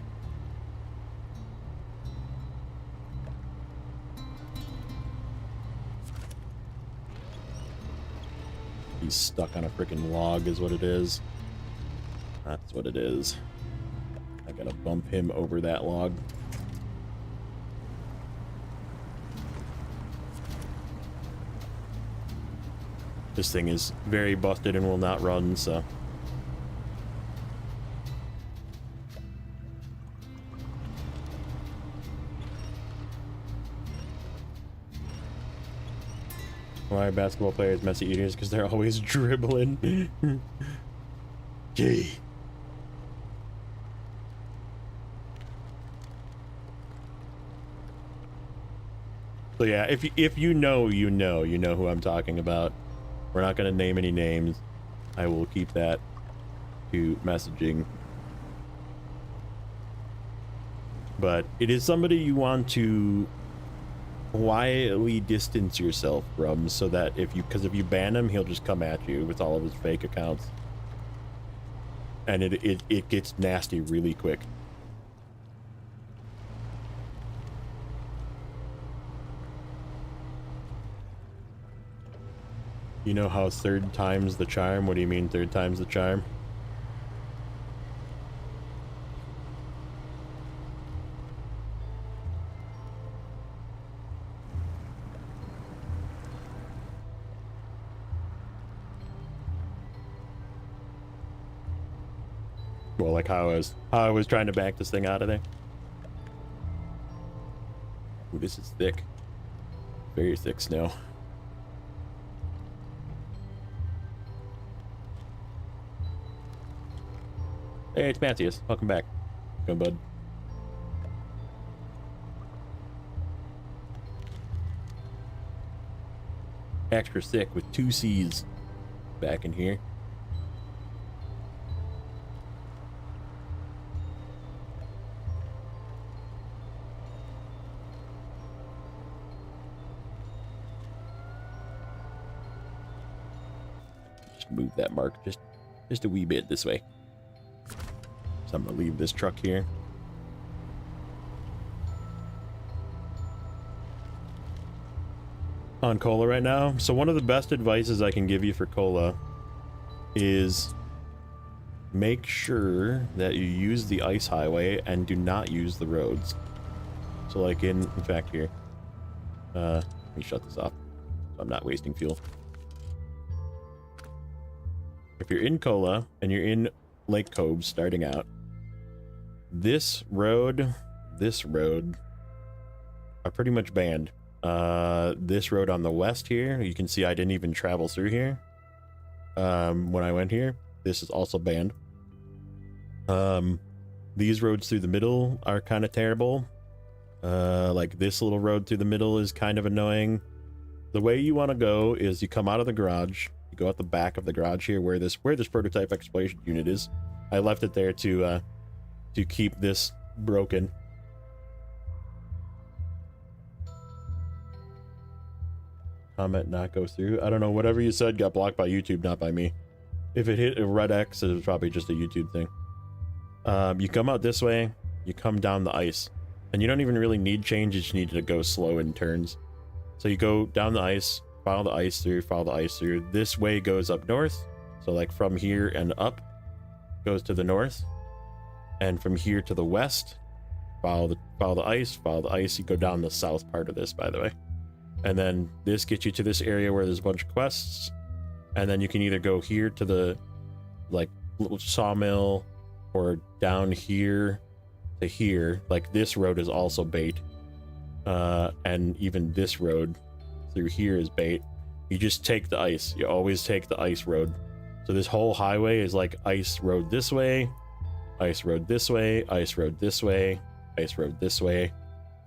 He's stuck on a freaking log is what it is. That's what it is. I gotta bump him over that log. This thing is very busted and will not run, so. Why are basketball players messy eaters? Because they're always dribbling. Gee. So yeah, if you know, you know who I'm talking about. We're not going to name any names. I will keep that to messaging. But it is somebody you want to quietly distance yourself from, so that because if you ban him, he'll just come at you with all of his fake accounts. And it gets nasty really quick. You know how third time's the charm? What do you mean third time's the charm? Well, like how I was trying to back this thing out of there. Ooh, this is thick. Very thick snow. Hey, it's Matthias. Welcome back. Come, bud. Extra thick with 2 C's back in here. Just move that mark just a wee bit this way. So I'm gonna leave this truck here. On Cola right now. So one of the best advices I can give you for Cola is make sure that you use the ice highway and do not use the roads. So like in fact here, let me shut this off so I'm not wasting fuel. If you're in Cola and you're in Lake Cove starting out, this road are pretty much banned. This road on the west here, you can see I didn't even travel through here when I went here. This is also banned. These roads through the middle are kind of terrible. Like this little road through the middle is kind of annoying. The way you want to go is you come out of the garage, you go out the back of the garage here where this prototype exploration unit is. I left it there to keep this broken. Comment not go through. I don't know, whatever you said got blocked by YouTube, not by me. If it hit a red X, it was probably just a YouTube thing. You come out this way, you come down the ice, and you don't even really need change, you just need to go slow in turns. So you go down the ice, follow the ice through. This way goes up north, so like from here and up goes to the north, and from here to the west, follow the ice, you go down the south part of this, by the way. And then this gets you to this area where there's a bunch of quests, and then you can either go here to the like little sawmill or down here to here. Like this road is also bait, and even this road through here is bait. You just take the ice. You always take the ice road. So this whole highway is like ice road this way, ice road this way, ice road this way, ice road this way,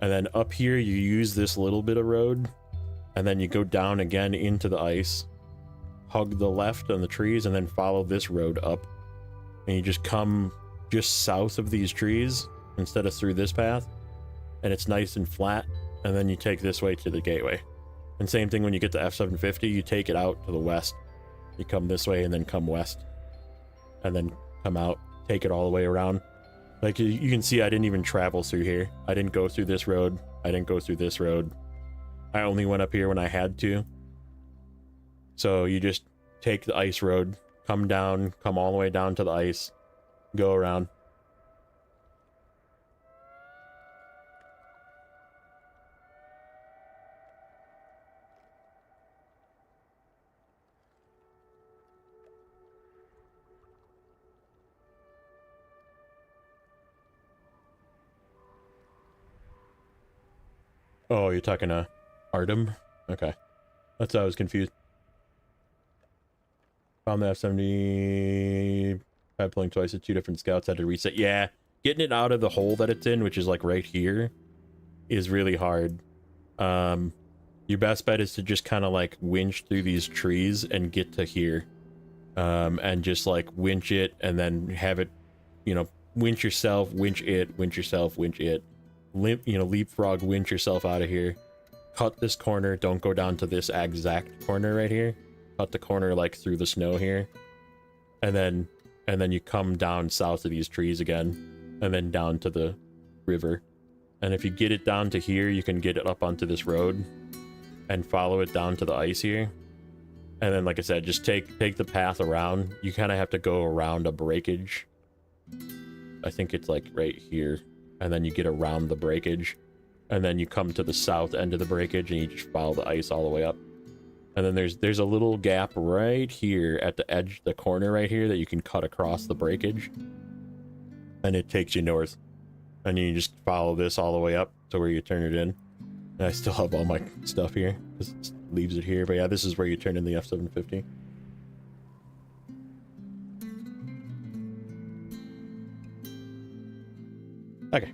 and then up here you use this little bit of road, and then you go down again into the ice, hug the left on the trees, and then follow this road up, and you just come just south of these trees instead of through this path, and it's nice and flat, and then you take this way to the gateway. And same thing when you get to F750, you take it out to the west. You come this way and then come west, and then come out, take it all the way around. Like you can see I didn't even travel through here. I didn't go through this road. I didn't go through this road. I only went up here when I had to. So you just take the ice road, come down, come all the way down to the ice, go around. Oh, you're talking to Artem? Okay. That's how I was confused. Found the F-70 pulling twice at 2 different scouts, had to reset. Yeah, getting it out of the hole that it's in, which is like right here, is really hard. your best bet is to just kind of like winch through these trees and get to here. And just like winch it and then have it, you know, winch yourself, winch it, winch yourself, winch it. Leapfrog, winch yourself out of here. Cut this corner, don't go down to this exact corner right here. Cut the corner like through the snow here. And then you come down south of these trees again. And then down to the river. And if you get it down to here, you can get it up onto this road. And follow it down to the ice here. And then, like I said, just take the path around. You kind of have to go around a breakage. I think it's like right here. And then you get around the breakage. And then you come to the south end of the breakage and you just follow the ice all the way up. And then there's a little gap right here at the edge, the corner right here that you can cut across the breakage. And it takes you north. And you just follow this all the way up to where you turn it in. And I still have all my stuff here. Just leaves it here. But yeah, this is where you turn in the F-750. Okay.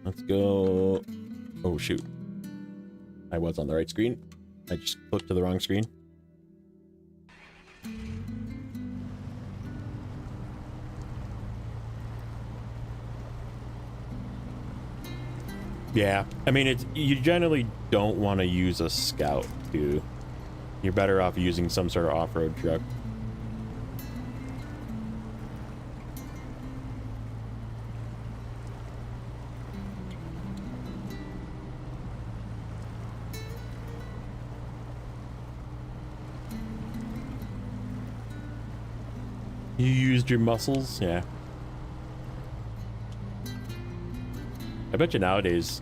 Let's go. Oh, shoot. I was on the right screen. I just clicked to the wrong screen. Yeah, I mean, you generally don't want to use a scout, too. You're better off using some sort of off-road truck. You used your muscles? Yeah. I bet you nowadays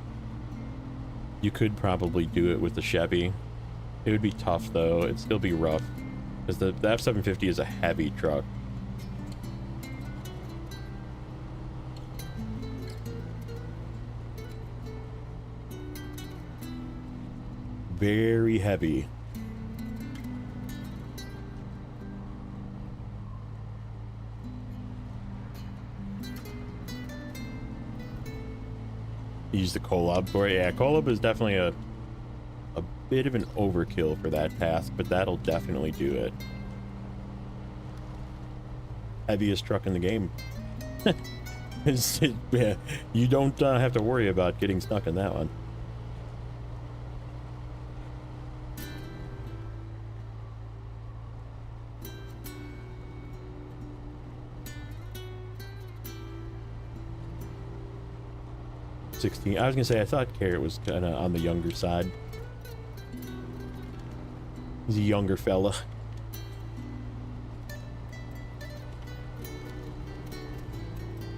you could probably do it with the Chevy. It would be tough though. It'd still be rough because the F-750 is a heavy truck. Very heavy. Use the Kolob for it. Yeah, Kolob is definitely a bit of an overkill for that task, but that'll definitely do it. Heaviest truck in the game. Yeah, you don't have to worry about getting stuck in that one. I was gonna say I thought Carrot was kind of on the younger side. He's a younger fella.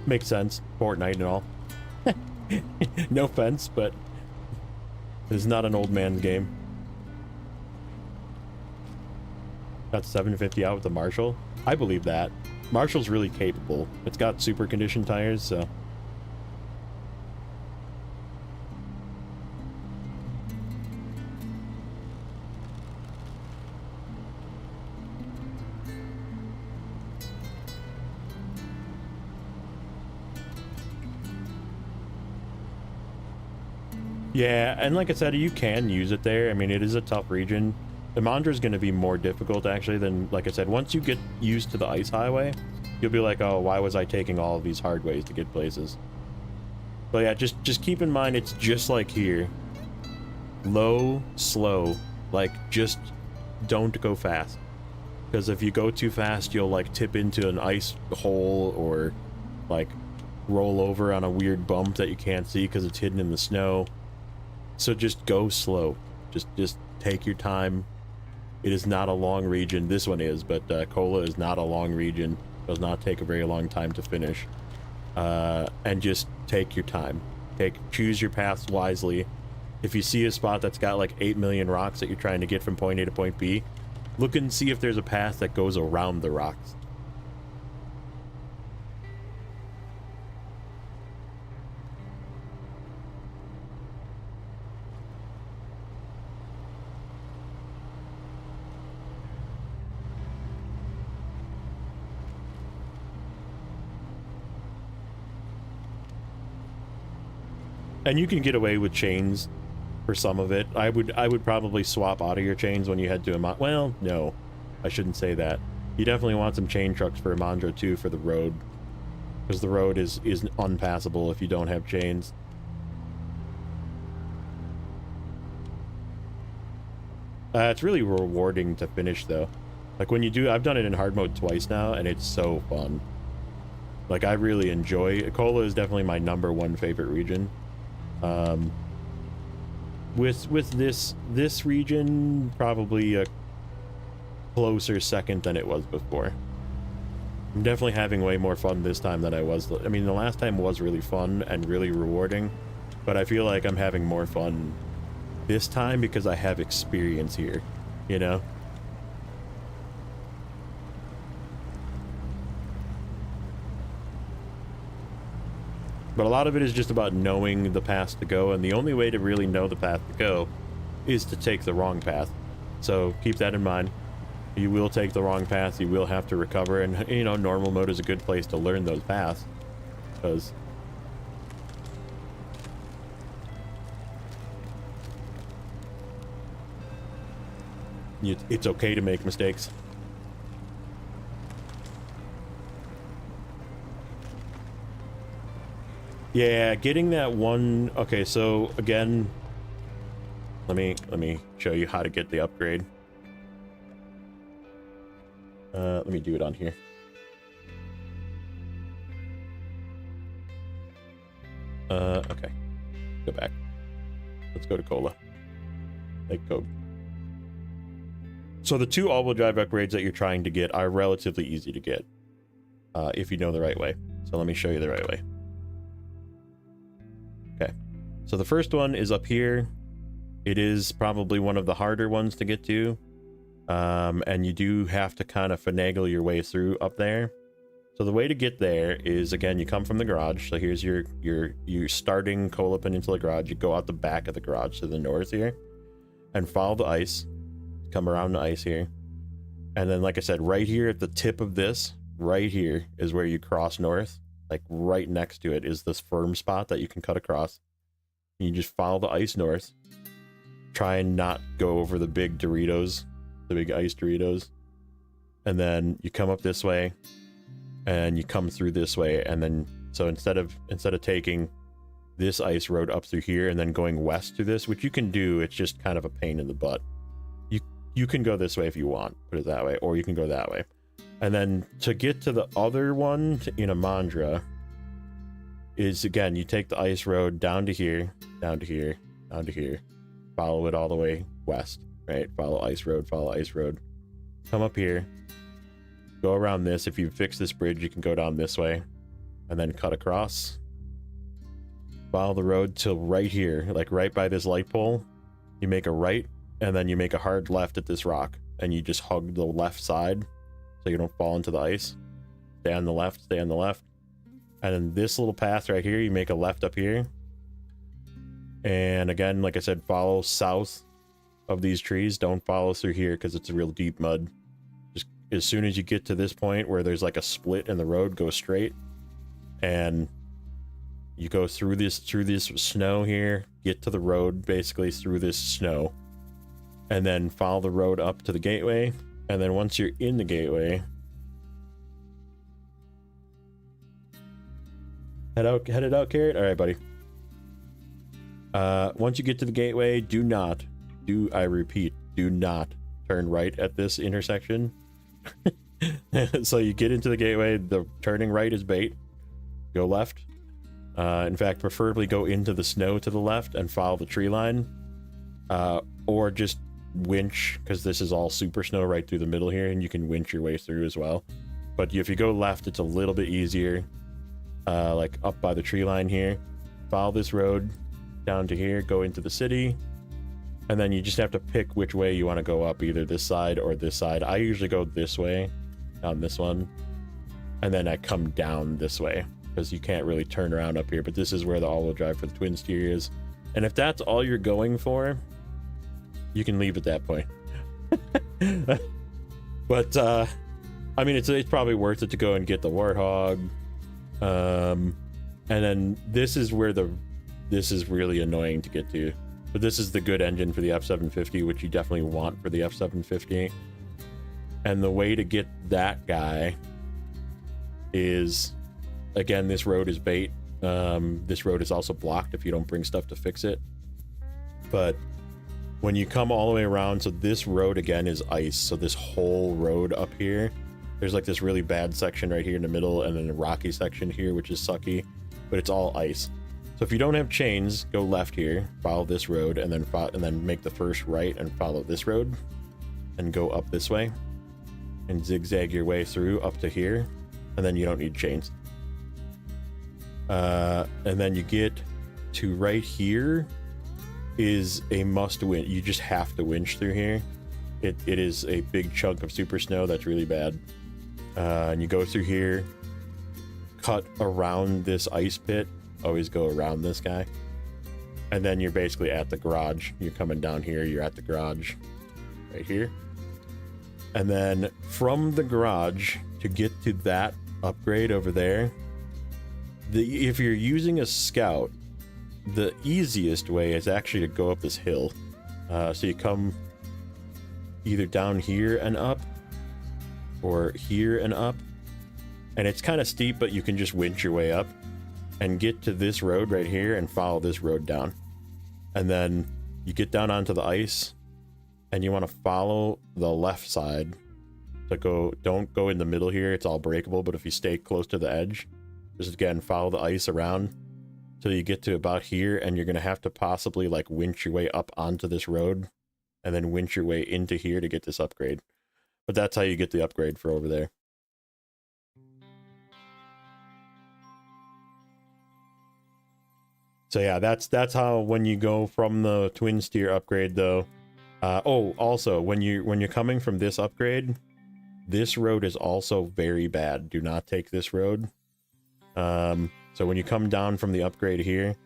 Makes sense. Fortnite and all. No offense, but it's not an old man's game. Got 750 out with the Marshall. I believe that. Marshall's really capable. It's got super condition tires, so. Yeah, and like I said, you can use it there. I mean, it is a tough region. The Mandra is going to be more difficult, actually, than, like I said, once you get used to the ice highway, you'll be like, oh, why was I taking all of these hard ways to get places? But yeah, just keep in mind, it's just like here. Low, slow. Like, just don't go fast. Because if you go too fast, you'll, like, tip into an ice hole or, like, roll over on a weird bump that you can't see because it's hidden in the snow. So just go slow. Just take your time. It is not a long region. This one is, but Kola is not a long region. Does not take a very long time to finish. And just take your time. Choose your paths wisely. If you see a spot that's got like 8 million rocks that you're trying to get from point A to point B, look and see if there's a path that goes around the rocks. And you can get away with chains for some of it. I would probably swap out of your chains when you head to Amon. Well, no, I shouldn't say that. You definitely want some chain trucks for Amandra too for the road, because the road is unpassable if you don't have chains. It's really rewarding to finish though. Like when you do, I've done it in hard mode twice now, and it's so fun. Like I really enjoy. Kola is definitely my #1 favorite region. With this region, probably a closer second than it was before. I'm definitely having way more fun this time than I was. I mean, the last time was really fun and really rewarding, but I feel like I'm having more fun this time because I have experience here, you know? But a lot of it is just about knowing the path to go, and the only way to really know the path to go is to take the wrong path. So keep that in mind. You will take the wrong path, you will have to recover, and you know, normal mode is a good place to learn those paths, because it's okay to make mistakes. Yeah, getting that one. Okay, so again, let me show you how to get the upgrade. Let me do it on here. Okay, go back. Let's go to Kola. Like code. So the 2 all-wheel drive upgrades that you're trying to get are relatively easy to get, if you know the right way. So let me show you the right way. Okay, so the first one is up here. It is probably one of the harder ones to get to, and you do have to kind of finagle your way through up there. So the way to get there is, again, you come from the garage. So here's your starting Kola Peninsula garage. You go out the back of the garage to the north here, and follow the ice. Come around the ice here, and then, like I said, right here at the tip of this, right here is where you cross north. Like right next to it is this firm spot that you can cut across. You just follow the ice north. Try and not go over the big Doritos, the big ice Doritos. And then you come up this way, and you come through this way, and then so instead of taking this ice road up through here and then going west through this, which you can do, it's just kind of a pain in the butt. You can go this way if you want, put it that way, or you can go that way. And then to get to the other one in Amandra is, again, you take the ice road down to here, down to here, down to here, follow it all the way west, right? Follow ice road, come up here, go around this. If you fix this bridge, you can go down this way and then cut across. Follow the road till right here, like right by this light pole. You make a right, and then you make a hard left at this rock, and you just hug the left side so you don't fall into the ice. Stay on the left, stay on the left. And then this little path right here, you make a left up here. And again, like I said, follow south of these trees. Don't follow through here because it's a real deep mud. Just as soon as you get to this point where there's like a split in the road, go straight. And you go through this snow here, get to the road basically through this snow. And then follow the road up to the gateway. And then once you're in the gateway, headed out, Carrot? All right, buddy. Once you get to the gateway, I repeat, do not turn right at this intersection. So you get into the gateway, the turning right is bait. Go left. In fact, preferably go into the snow to the left and follow the tree line. Or just winch, because this is all super snow right through the middle here, and you can winch your way through as well. But if you go left, it's a little bit easier. Like up by the tree line here, follow this road down to here, go into the city, and then you just have to pick which way you want to go up, either this side or this side. I usually go this way, down this one, and then I come down this way, because you can't really turn around up here. But this is where the all-wheel drive for the twin steer is, and if that's all you're going for, you can leave at that point. But I mean, it's probably worth it to go and get the Warthog. And then this is where the this is really annoying to get to. But this is the good engine for the F750, which you definitely want for the F750. And the way to get that guy is, again, this road is bait. This road is also blocked if you don't bring stuff to fix it. But when you come all the way around, so this road again is ice. So this whole road up here, there's like this really bad section right here in the middle, and then a rocky section here, which is sucky, but it's all ice. So if you don't have chains, go left here, follow this road, and then make the first right and follow this road, and go up this way, and zigzag your way through up to here, and then you don't need chains. And then you get to right here is a must win. You just have to winch through here. It is a big chunk of super snow that's really bad. And you go through here, cut around this ice pit, always go around this guy, and then you're basically at the garage. You're coming down here, you're at the garage right here. And then from the garage to get to that upgrade over there, if you're using a scout, the easiest way is actually to go up this hill. So you come either down here and up, or here and up, and it's kind of steep, but you can just winch your way up and get to this road right here and follow this road down. And then you get down onto the ice, and you want to follow the left side. So don't go in the middle here, it's all breakable, but if you stay close to the edge, just again follow the ice around till you get to about here, and you're gonna have to possibly like winch your way up onto this road and then winch your way into here to get this upgrade. But that's how you get the upgrade for over there. So yeah, that's how, when you go from the twin steer upgrade though. Oh, also when you're coming from this upgrade, this road is also very bad. Do not take this road. So when you come down from the upgrade here,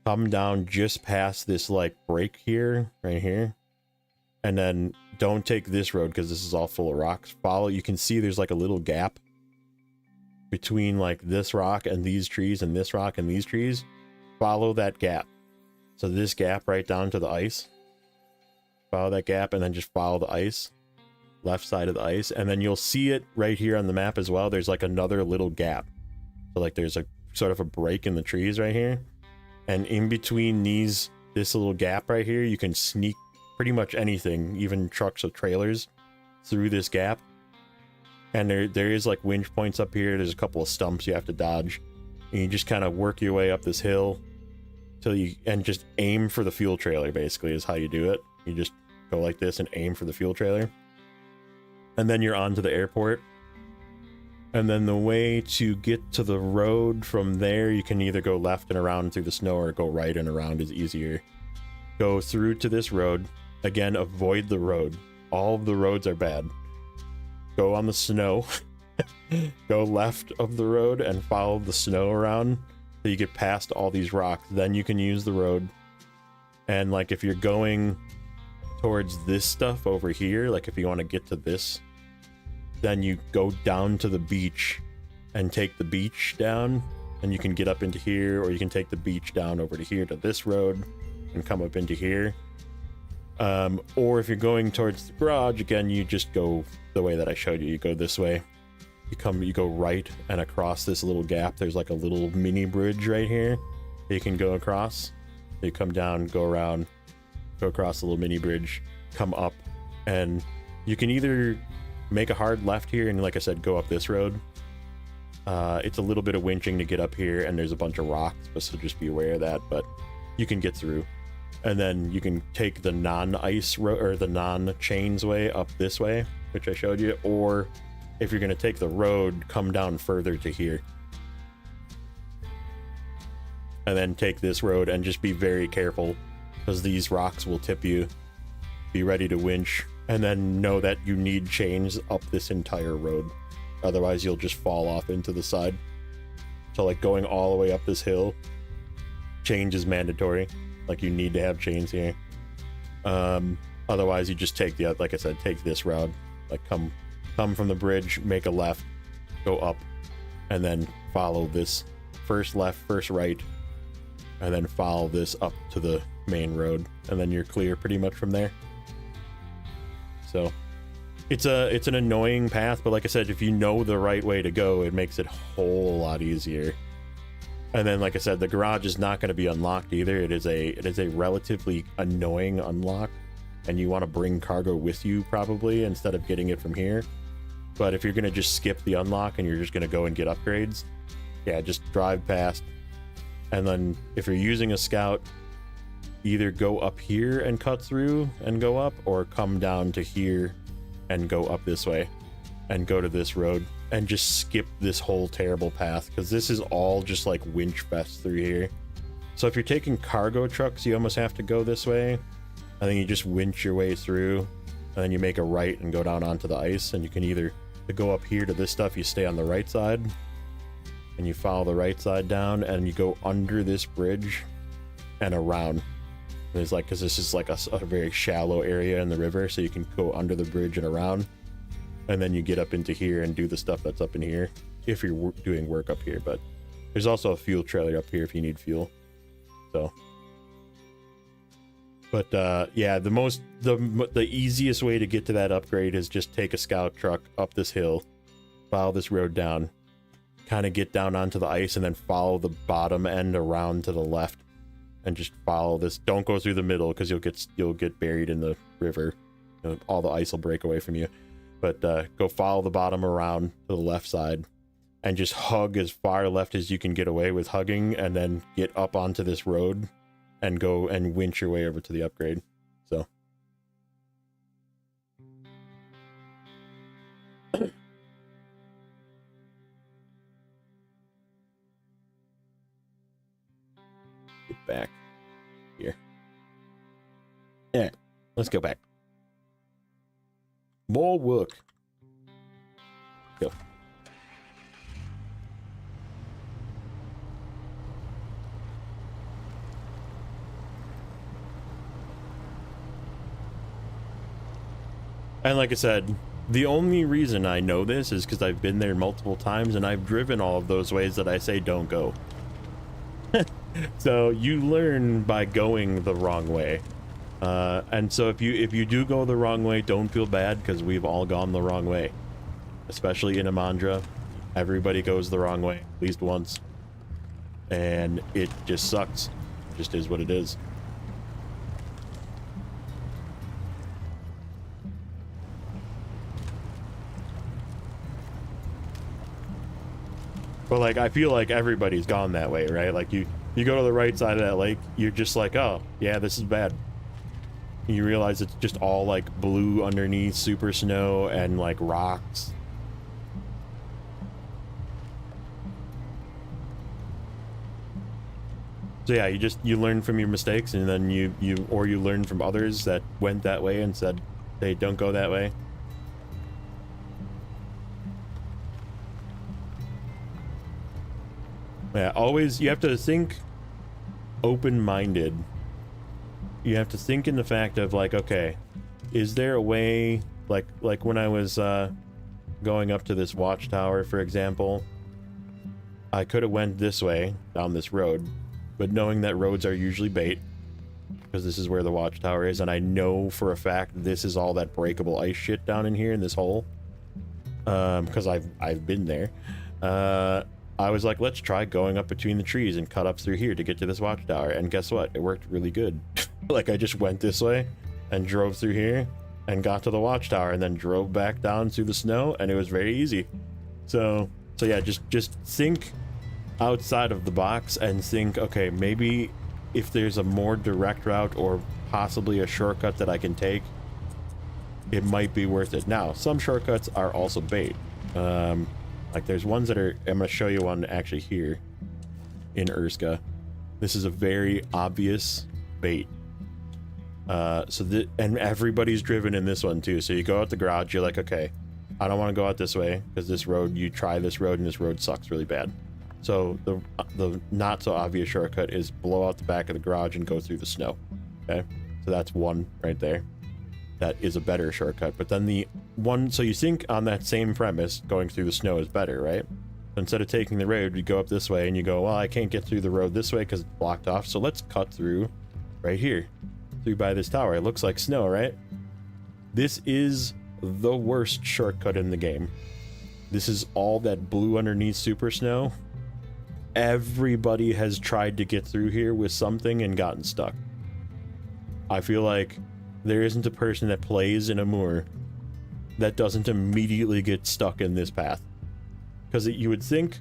come down just past this like break here, right here, and then don't take this road because this is all full of rocks. Follow, you can see there's like a little gap between like this rock and these trees, and this rock and these trees. Follow that gap. So this gap right down to the ice. Follow that gap and then just follow the ice. Left side of the ice. And then you'll see it right here on the map as well. There's like another little gap. So like there's a sort of a break in the trees right here. And in between this little gap right here, you can sneak pretty much anything, even trucks or trailers, through this gap. And there is like winch points up here. There's a couple of stumps you have to dodge. And you just kind of work your way up this hill till and just aim for the fuel trailer, basically, is how you do it. You just go like this and aim for the fuel trailer. And then you're on to the airport. And then the way to get to the road from there, you can either go left and around through the snow, or go right and around is easier. Go through to this road. Again, avoid the road. All of the roads are bad. Go on the snow. Go left of the road and follow the snow around so you get past all these rocks. Then you can use the road. And like if you're going towards this stuff over here, like if you want to get to this, then you go down to the beach and take the beach down, and you can get up into here, or you can take the beach down over to here to this road and come up into here. Or if you're going towards the garage, again, you just go the way that I showed you. You go this way. You go right and across this little gap. There's like a little mini bridge right here that you can go across. You come down, go around, go across the little mini bridge, come up, and you can either make a hard left here and, like I said, go up this road. It's a little bit of winching to get up here, and there's a bunch of rocks, so just be aware of that, but you can get through. And then you can take the non-ice road, or the non-chains way up this way, which I showed you, or if you're going to take the road, come down further to here. And then take this road, and just be very careful, because these rocks will tip you. Be ready to winch, and then know that you need chains up this entire road. Otherwise, you'll just fall off into the side. So, like, going all the way up this hill, change is mandatory. Like, you need to have chains here. Otherwise, you just take like I said, take this route. Like, come from the bridge, make a left, go up, and then follow this first left, first right, and then follow this up to the main road, and then you're clear pretty much from there. So it's an annoying path, but like I said, if you know the right way to go, it makes it a whole lot easier. And then, like I said, the garage is not going to be unlocked either. It is a relatively annoying unlock, and you want to bring cargo with you probably instead of getting it from here. But if you're going to just skip the unlock and you're just going to go and get upgrades, yeah, just drive past. And then if you're using a scout, either go up here and cut through and go up, or come down to here and go up this way and go to this road and just skip this whole terrible path, because this is all just like winch fest through here. So if you're taking cargo trucks, you almost have to go this way, and then you just winch your way through, and then you make a right and go down onto the ice. And you can either, to go up here to this stuff, you stay on the right side and you follow the right side down, and you go under this bridge and around. And it's like, because this is like a very shallow area in the river, so you can go under the bridge and around, and then you get up into here and do the stuff that's up in here if you're doing work up here. But there's also a fuel trailer up here if you need fuel. So, but yeah, the easiest way to get to that upgrade is just take a scout truck up this hill, follow this road down, kind of get down onto the ice, and then follow the bottom end around to the left, and just follow this. Don't go through the middle, because you'll get buried in the river. All the ice will break away from you. But go follow the bottom around to the left side, and just hug as far left as you can get away with hugging, and then get up onto this road and go and winch your way over to the upgrade. So get back here. Yeah, let's go back. More work. Go. And like I said, the only reason I know this is because I've been there multiple times, and I've driven all of those ways that I say don't go. So you learn by going the wrong way. And so if you do go the wrong way, don't feel bad, because we've all gone the wrong way, especially in Amandra. Everybody goes the wrong way at least once, and it just sucks. It just is what it is. But like, I feel like everybody's gone that way, right? Like you go to the right side of that lake, you're just like, oh yeah, this is bad. You realize it's just all like blue underneath, super snow, and like rocks. So yeah, you learn from your mistakes, and then you learn from others that went that way and said, hey, don't go that way. Yeah, always, you have to think open-minded. You have to think in the fact of like, okay, is there a way, like when I was going up to this watchtower, for example, I could have went this way down this road, but knowing that roads are usually bait, because this is where the watchtower is, and I know for a fact this is all that breakable ice shit down in here in this hole, because I've been there. I was like, let's try going up between the trees and cut up through here to get to this watchtower, and guess what? It worked really good. Like, I just went this way and drove through here and got to the watchtower, and then drove back down through the snow, and it was very easy. So yeah, just think outside of the box and think, okay, maybe if there's a more direct route or possibly a shortcut that I can take, it might be worth it. Now, some shortcuts are also bait. Like there's ones that are, I'm going to show you one actually here in Urska. This is a very obvious bait. And everybody's driven in this one too. So you go out the garage, you're like, okay, I don't want to go out this way, because this road, you try this road and this road sucks really bad. So the not so obvious shortcut is blow out the back of the garage and go through the snow. Okay, so that's one right there. That is a better shortcut. But then the one, so you think on that same premise, going through the snow is better, right? Instead of taking the road, you go up this way and you go, well, I can't get through the road this way because it's blocked off. So let's cut through right here, through by this tower. It looks like snow, right? This is the worst shortcut in the game. This is all that blue underneath super snow. Everybody has tried to get through here with something and gotten stuck. I feel like there isn't a person that plays in Amur that doesn't immediately get stuck in this path. Because you would think,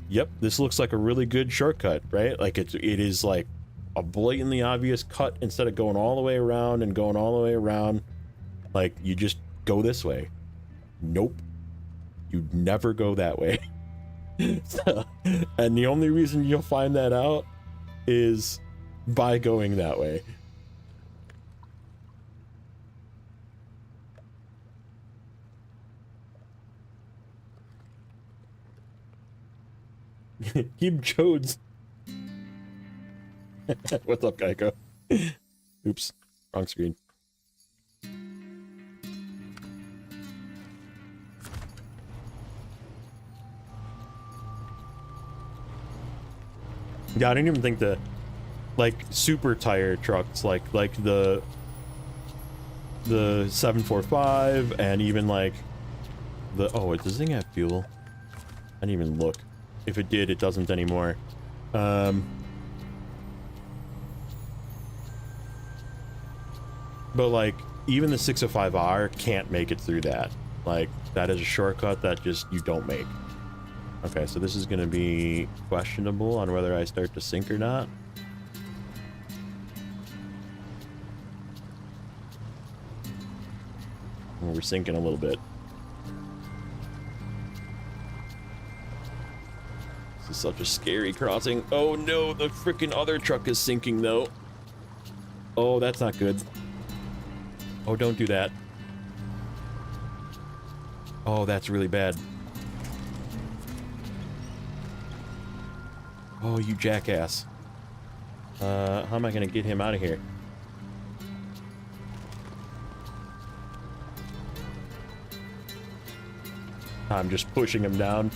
yep, this looks like a really good shortcut, right? Like it is like a blatantly obvious cut instead of going all the way around and going all the way around. Like, you just go this way. Nope. You never go that way. And the only reason you'll find that out is by going that way. Keep Jodes. What's up, Geico? Oops, wrong screen. Yeah, I didn't even think that, like, super tire trucks, like the 745 and even like the, oh, does this thing have fuel? I didn't even look. If it did, it doesn't anymore. But like, even the 605R can't make it through that. Like, that is a shortcut that just you don't make. Okay, so this is going to be questionable on whether I start to sink or not. Well, we're sinking a little bit. This is such a scary crossing. Oh no, the freaking other truck is sinking though. Oh, that's not good. Oh, don't do that. Oh, that's really bad. Oh, you jackass. How am I gonna get him out of here? I'm just pushing him down.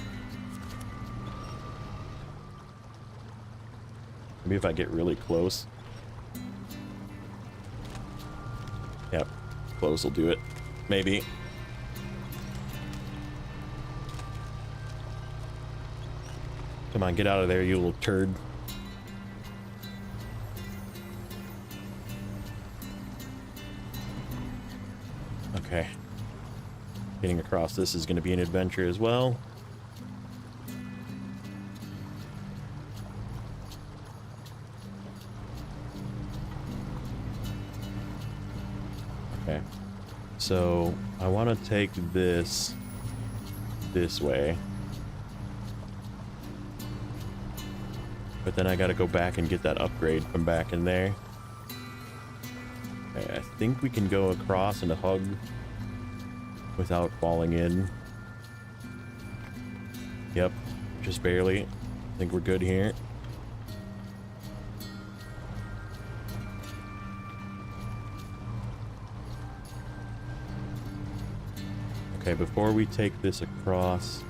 Maybe if I get really close. Yep, close will do it. Maybe. Come on, get out of there, you little turd. Okay. Getting across this is going to be an adventure as well. Okay. So, I want to take this way. But then I gotta go back and get that upgrade from back in there. Okay, I think we can go across and hug without falling in. Yep, just barely. I think we're good here. Okay, before we take this across...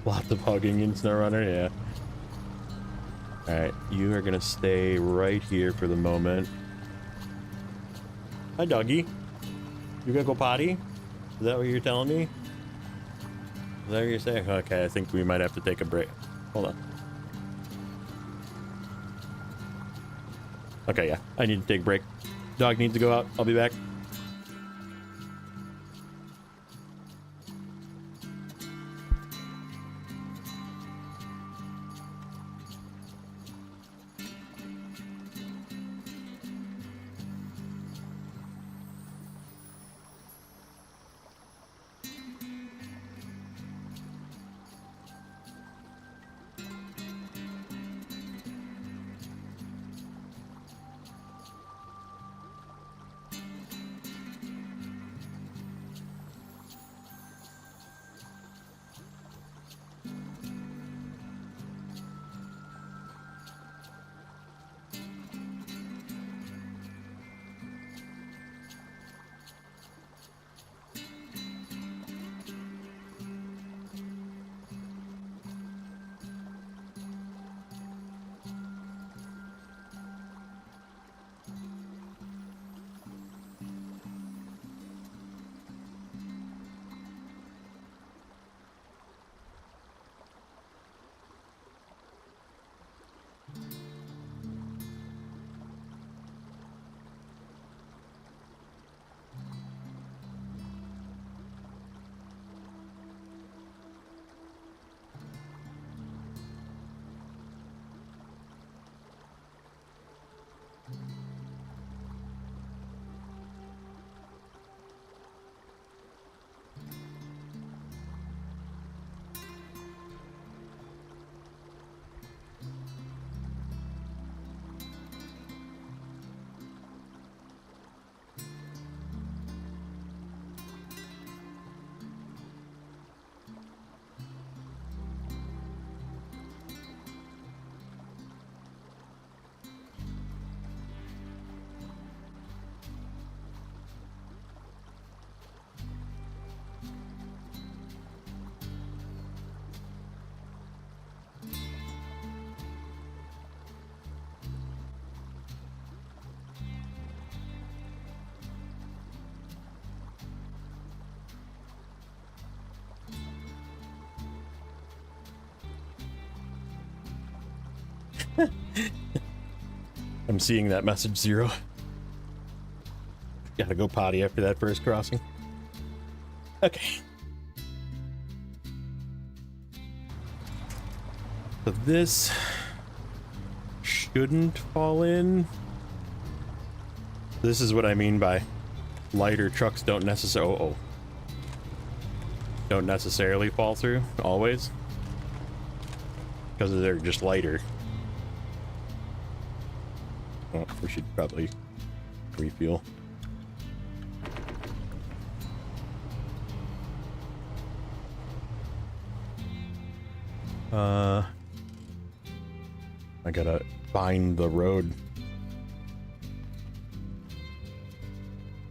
Lots of hugging in Snowrunner, yeah. Alright, you are gonna stay right here for the moment. Hi, doggy. You gonna go potty? Is that what you're telling me? Is that what you're saying? Okay, I think we might have to take a break. Hold on. Okay, yeah, I need to take a break. Dog needs to go out. I'll be back. I'm seeing that message, Zero. Gotta go potty after that first crossing. Okay. So this shouldn't fall in. This is what I mean by lighter trucks don't necessarily don't necessarily fall through always, because they're just lighter. Oh, we should probably refuel. I gotta find the road.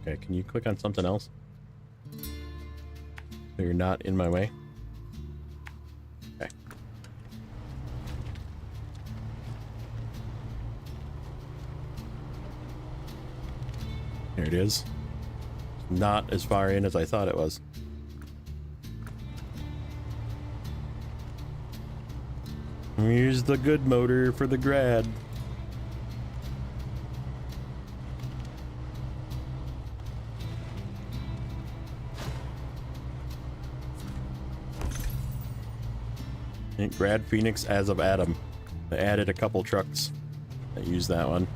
Okay, can you click on something else? So you're not in my way? Okay. Here it is. Not as far in as I thought it was. Here's the good motor for the grad. Grad Phoenix as of Adam. They added a couple trucks that use that one.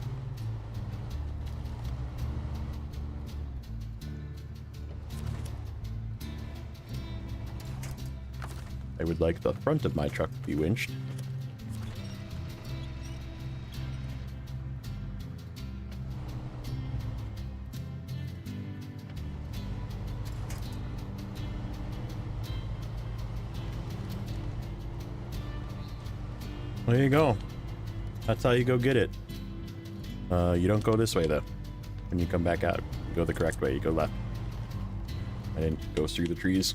I would like the front of my truck to be winched. There you go. That's how you go get it. You don't go this way though. When you come back out, you go the correct way. You go left. I didn't go through the trees.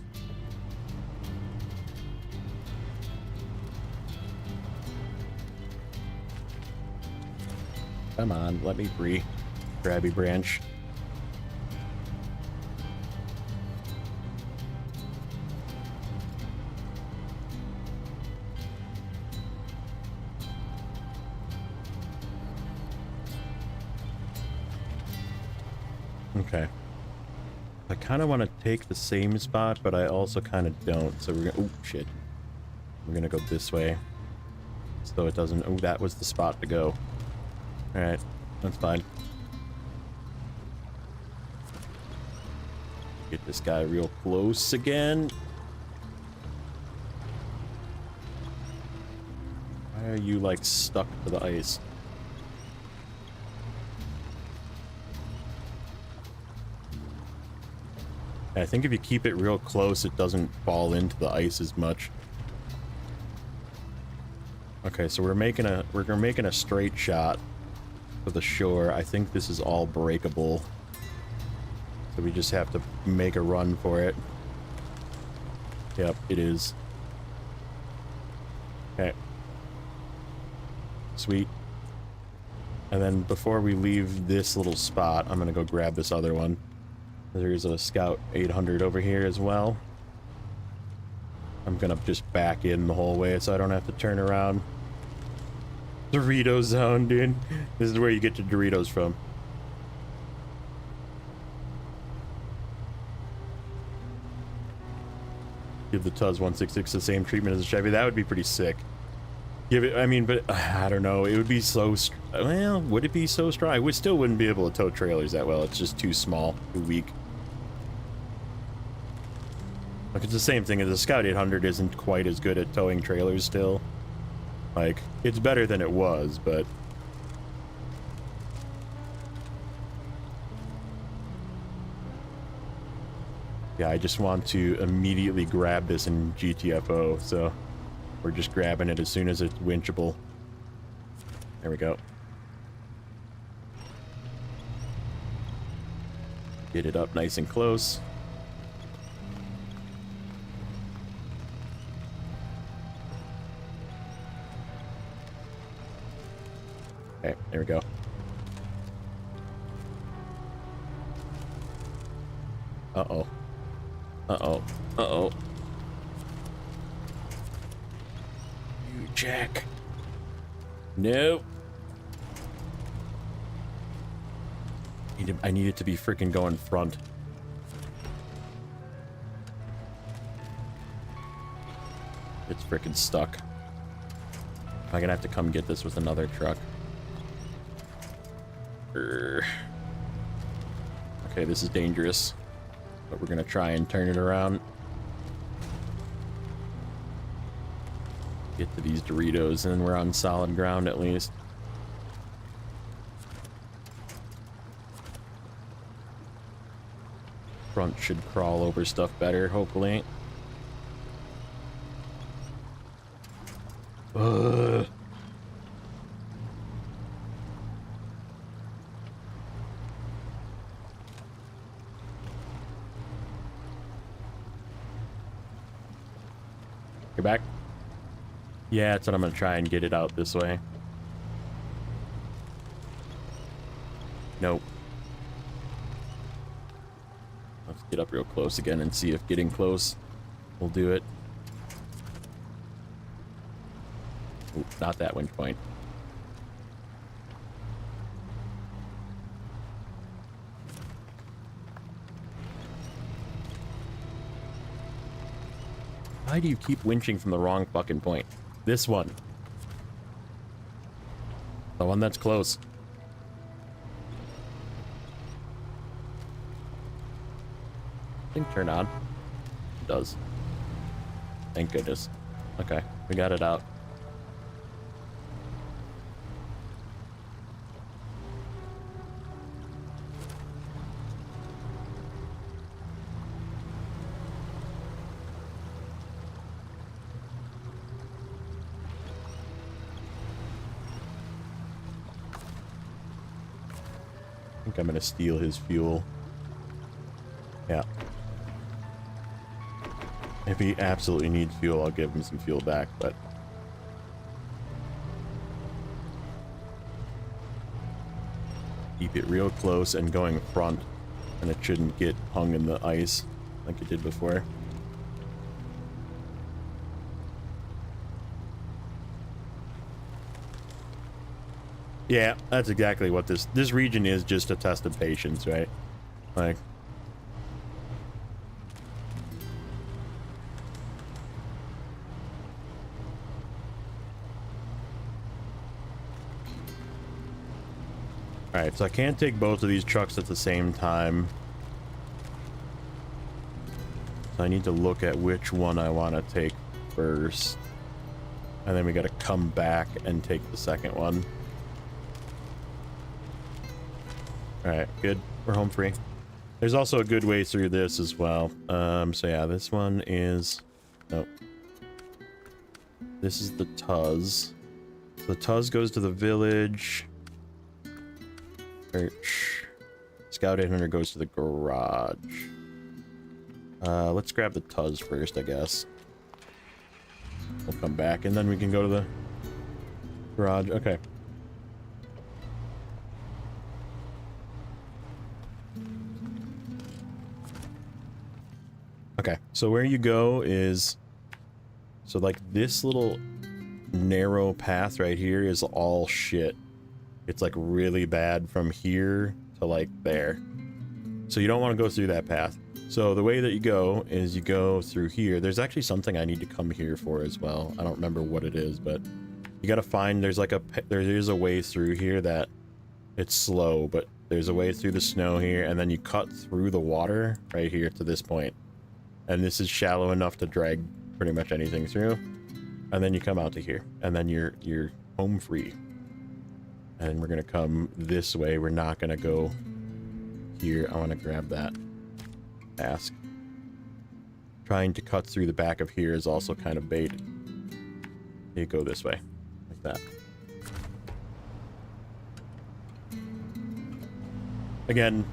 Come on, let me free. Grabby branch. Okay. I kind of want to take the same spot, but I also kind of don't. So we're gonna... Oh, shit. We're gonna go this way. So it doesn't... Oh, that was the spot to go. Alright. That's fine. Get this guy real close again. Why are you, like, stuck to the ice? I think if you keep it real close, it doesn't fall into the ice as much. Okay, so we're making a straight shot for the shore. I think this is all breakable, so we just have to make a run for it. Yep, it is. Okay. Sweet. And then before we leave this little spot, I'm gonna go grab this other one. There's a Scout 800 over here as well. I'm gonna just back in the whole way so I don't have to turn around. Dorito zone, dude. This is where you get your Doritos from. Give the Tuz 166 the same treatment as a Chevy. That would be pretty sick. Give it, I mean, but I don't know. It would be so, well, would it be so strong? I still wouldn't be able to tow trailers that well. It's just too small, too weak. Like, it's the same thing as the Scout 800 isn't quite as good at towing trailers still. Like, it's better than it was, but... Yeah, I just want to immediately grab this in GTFO, so... We're just grabbing it as soon as it's winchable. There we go. Get it up nice and close. Okay, there we go. Uh-oh. Uh-oh. Uh-oh. You jack. Nope. I need it to be freaking going front. It's freaking stuck. I'm gonna have to come get this with another truck. Okay, this is dangerous, but we're gonna try and turn it around. Get to these Doritos and we're on solid ground at least. Front should crawl over stuff better, hopefully. Ugh. You're back? Yeah, that's what I'm gonna try and get it out this way. Nope. Let's get up real close again and see if getting close will do it. Ooh, not that winch point. Why do you keep winching from the wrong fucking point? This one. The one that's close. Thing turn on. It does. Thank goodness. Okay, we got it out. I think I'm gonna steal his fuel. Yeah. If he absolutely needs fuel, I'll give him some fuel back, but... keep it real close and going front, and it shouldn't get hung in the ice like it did before. Yeah, that's exactly what this region is, just a test of patience, right? Like... Alright, so I can't take both of these trucks at the same time. So I need to look at which one I want to take first. And then we got to come back and take the second one. Alright, good. We're home free. There's also a good way through this as well. So yeah, this one is... Nope. This is the Tuz. So the Tuz goes to the village. Scout 800 goes to the garage. Let's grab the Tuz first, I guess. We'll come back and then we can go to the garage. Okay. Okay, so where you go is... So like this little narrow path right here is all shit. It's like really bad from here to like there. So you don't want to go through that path. So the way that you go is you go through here. There's actually something I need to come here for as well. I don't remember what it is, but you got to find, there is a way through here that it's slow, but there's a way through the snow here, and then you cut through the water right here to this point. And this is shallow enough to drag pretty much anything through. And then you come out to here, and then you're home free. And we're gonna come this way. We're not gonna go here. I want to grab that ask. Trying to cut through the back of here is also kind of bait. You go this way, like that. Again,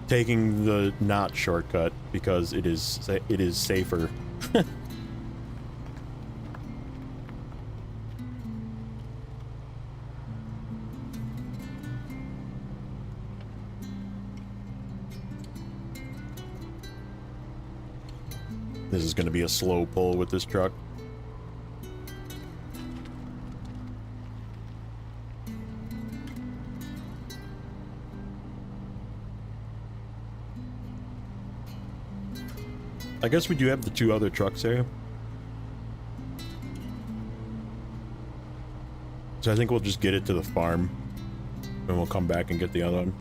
taking the not shortcut because it is safer. This is going to be a slow pull with this truck. I guess we do have the 2 other trucks there. So I think we'll just get it to the farm. And we'll come back and get the other one.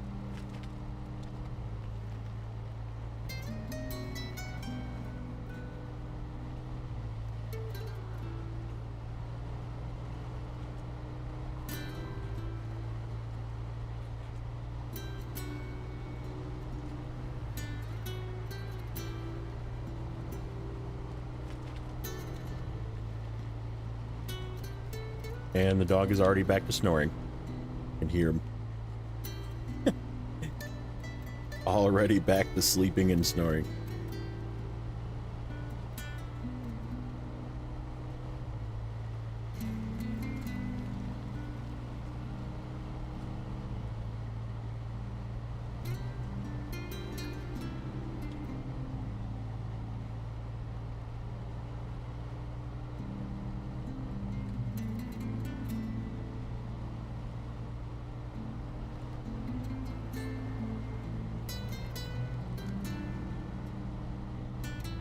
And the dog is already back to snoring. I can hear him. Already back to sleeping and snoring.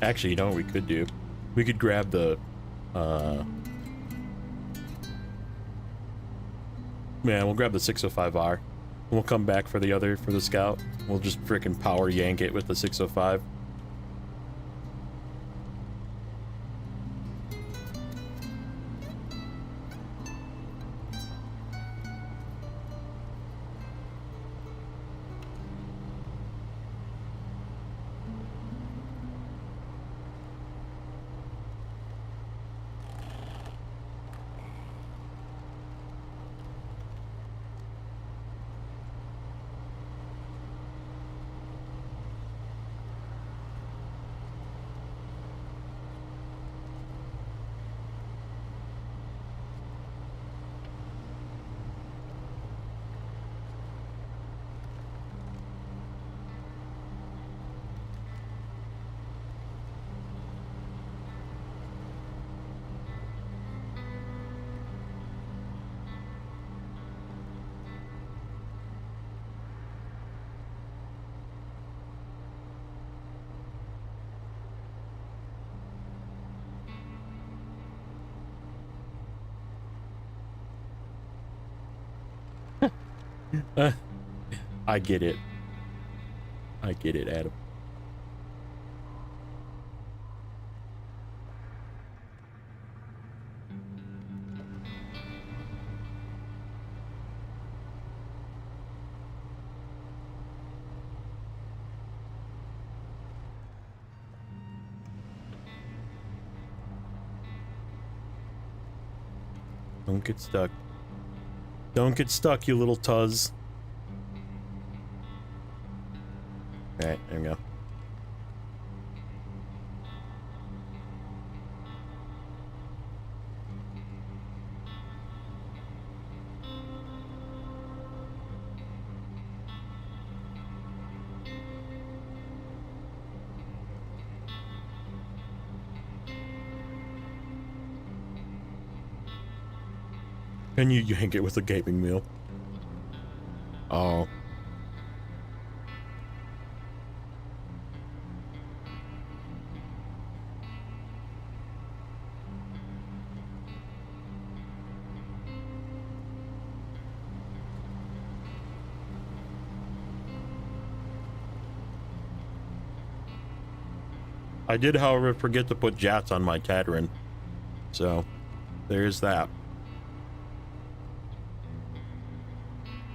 Actually, you know what we could do? We could grab the, man, we'll grab the 605R. And we'll come back for the scout. We'll just frickin' power yank it with the 605. I get it. I get it, Adam. Don't get stuck. Don't get stuck, you little tuzz. Alright, there we go. Can you yank it with a gaping meal? Oh. I did, however, forget to put jats on my Tatarin. So, there's that.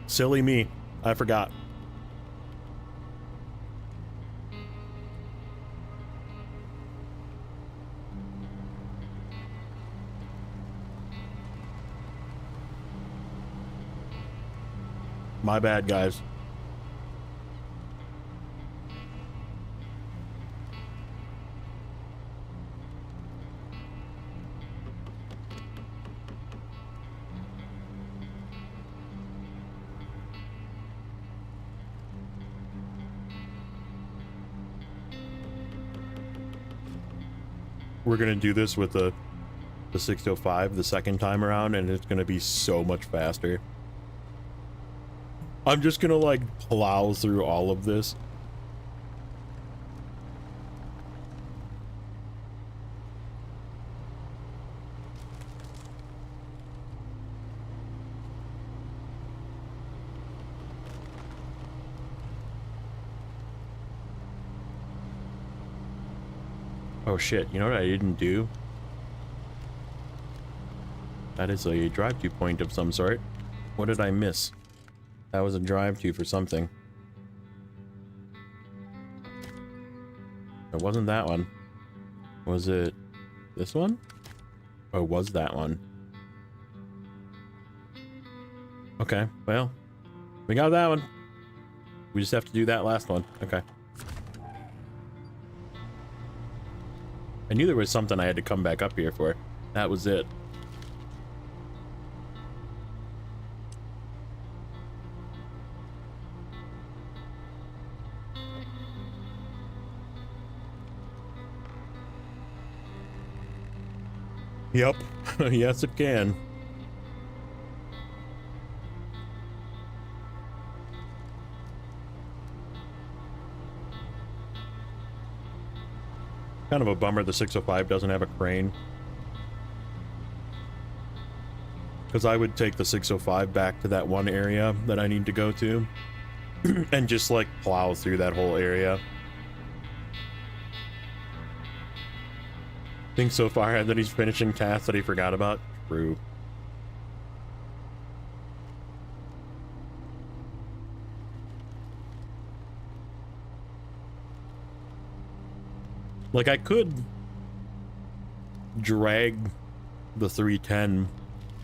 Silly me. I forgot. My bad, guys. We're gonna do this with the 605 the second time around, and it's gonna be so much faster. I'm just gonna like plow through all of this. Oh shit, you know what I didn't do? That is a drive-to point of some sort. What did I miss? That was a drive-to for something. It wasn't that one. Was it this one? Oh, was that one? Okay, well, we got that one. We just have to do that last one. Okay. I knew there was something I had to come back up here for. That was it. Yep. Yes, it can. Kind of a bummer the 605 doesn't have a crane. Because I would take the 605 back to that one area that I need to go to. And just like plow through that whole area. Think so far that he's finishing tasks that he forgot about? True. Like, I could drag the 310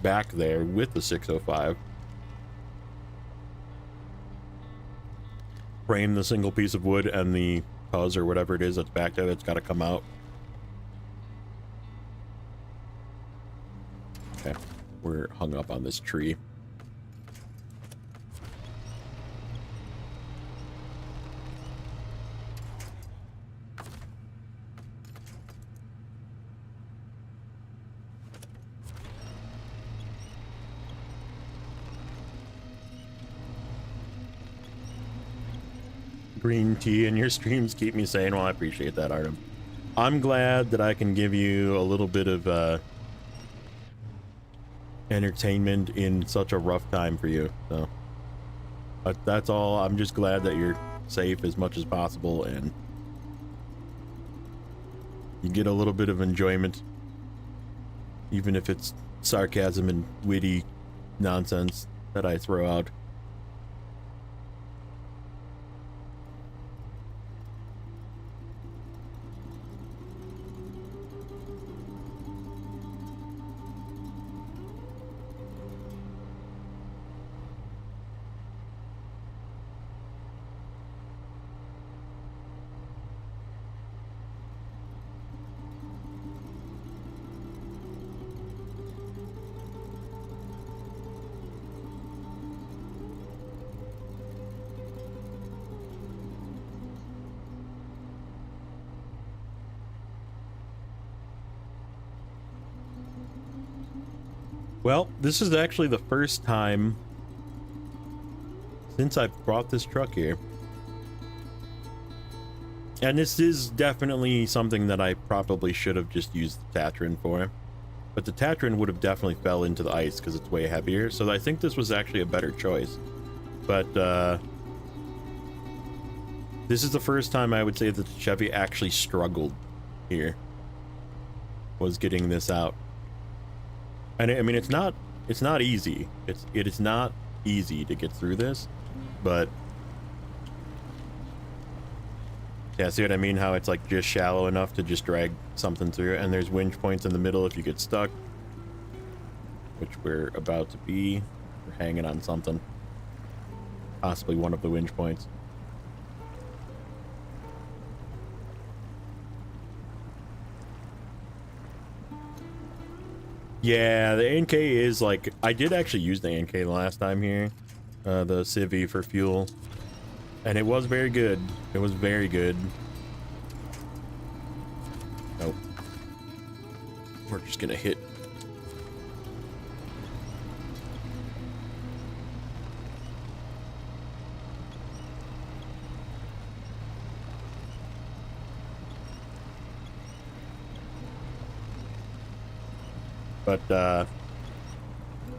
back there with the 605. Frame the single piece of wood and the puzz or whatever it is that's back there that's got to come out. Okay, we're hung up on this tree. Green tea in your streams keep me sane. Well, I appreciate that, Artem. I'm glad that I can give you a little bit of entertainment in such a rough time for you. So that's all. I'm just glad that you're safe as much as possible and you get a little bit of enjoyment, even if it's sarcasm and witty nonsense that I throw out. Well, this is actually the first time since I brought this truck here. And this is definitely something that I probably should have just used the Tatran for. But the Tatran would have definitely fell into the ice because it's way heavier. So I think this was actually a better choice. But this is the first time I would say that the Chevy actually struggled here. Was getting this out. And I mean, it's not easy. It is not easy to get through this, but yeah, see what I mean? How it's like just shallow enough to just drag something through, and there's winch points in the middle if you get stuck, which we're about to be. We're hanging on something, possibly one of the winch points. Yeah, the NK is like, I did actually use the NK the last time here, the Civi for fuel, and it was very good. It was very good. Nope. We're just gonna hit. But,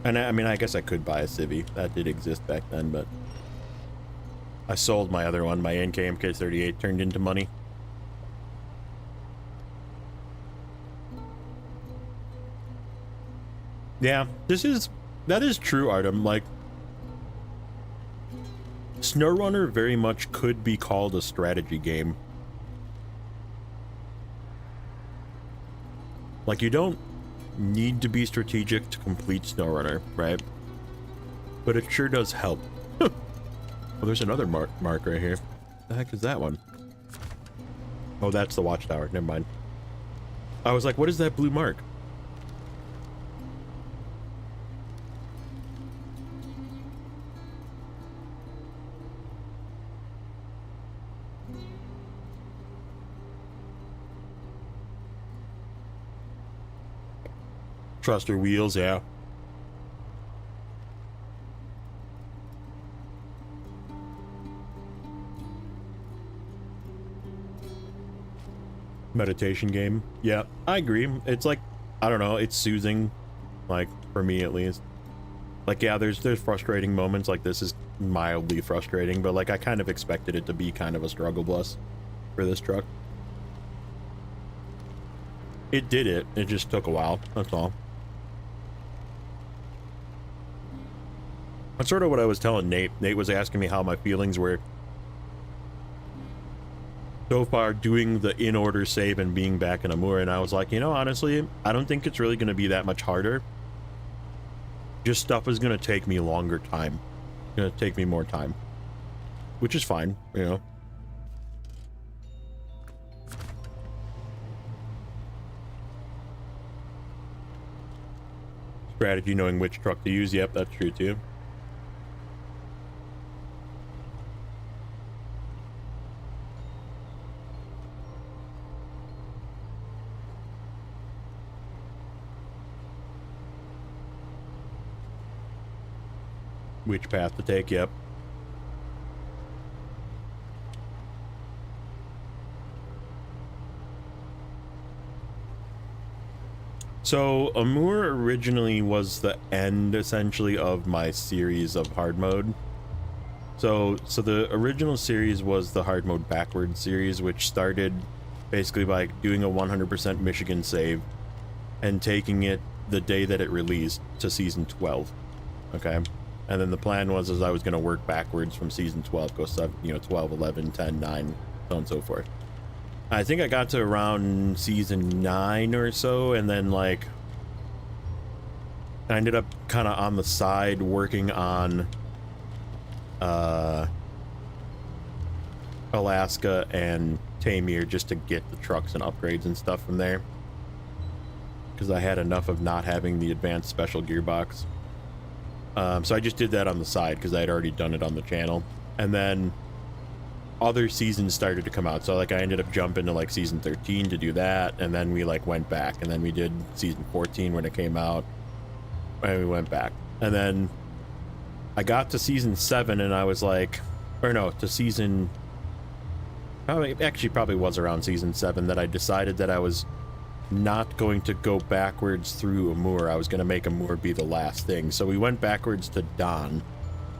and I mean, I guess I could buy a Civi. That did exist back then, but I sold my other one, my NK MK38, turned into money. Yeah, that is true, Artem. Like, Snowrunner very much could be called a strategy game. Like, you don't need to be strategic to complete Snowrunner, right? But it sure does help. Oh, there's another mark right here. The heck is that one? Oh, that's the watchtower. Never mind. I was like, what is that blue mark? Thruster wheels, yeah. Meditation game. Yeah, I agree. It's like, I don't know, it's soothing, like, for me at least. Like, yeah, there's frustrating moments, like this is mildly frustrating, but like I kind of expected it to be kind of a struggle bus for this truck. It did it just took a while, that's all. That's sort of what I was telling Nate. Nate was asking me how my feelings were so far doing the in-order save and being back in Amur, and I was like, you know, honestly, I don't think it's really going to be that much harder. Just stuff is going to take me longer time. It's going to take me more time. Which is fine, you know. Strategy, knowing which truck to use, yep, that's true too. Which path to take, yep. So Amur originally was the end essentially of my series of hard mode. So the original series was the hard mode backwards series, which started basically by doing a 100% Michigan save and taking it the day that it released to season 12. Okay. And then the plan was I was going to work backwards from season 12, go 7, 12, 11, 10, 9, so on and so forth. I think I got to around season 9 or so, and then like I ended up kind of on the side working on Alaska and Tamir just to get the trucks and upgrades and stuff from there, because I had enough of not having the advanced special gearbox. So I just did that on the side because I had already done it on the channel. And then other seasons started to come out. So like I ended up jumping to like season 13 to do that. And then we like went back, and then we did season 14 when it came out, and we went back. And then I got to season 7 and I was like, or no, to season, probably was around season 7 that I decided that I was not going to go backwards through Amur. I was going to make Amur be the last thing. So we went backwards to Don.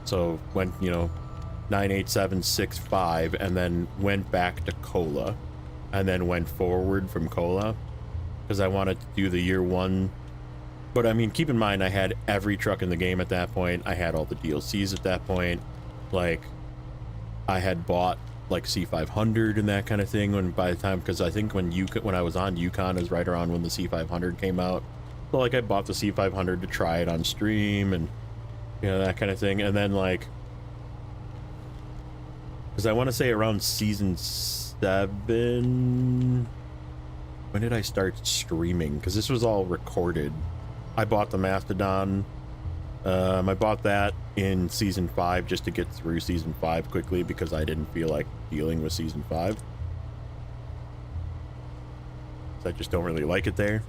So went, 98765, and then went back to Kola, and then went forward from Kola because I wanted to do the year 1. But I mean, keep in mind, I had every truck in the game at that point. I had all the DLCs at that point. Like, I had bought like C500 and that kind of thing when by the time, because I think when I was on Yukon is right around when the C500 came out. So like I bought the C500 to try it on stream and that kind of thing. And then like, because I want to say around season 7, when did I start streaming? Because this was all recorded. I bought the Mastodon. I bought that in season 5 just to get through season 5 quickly because I didn't feel like dealing with season 5. So I just don't really like it there.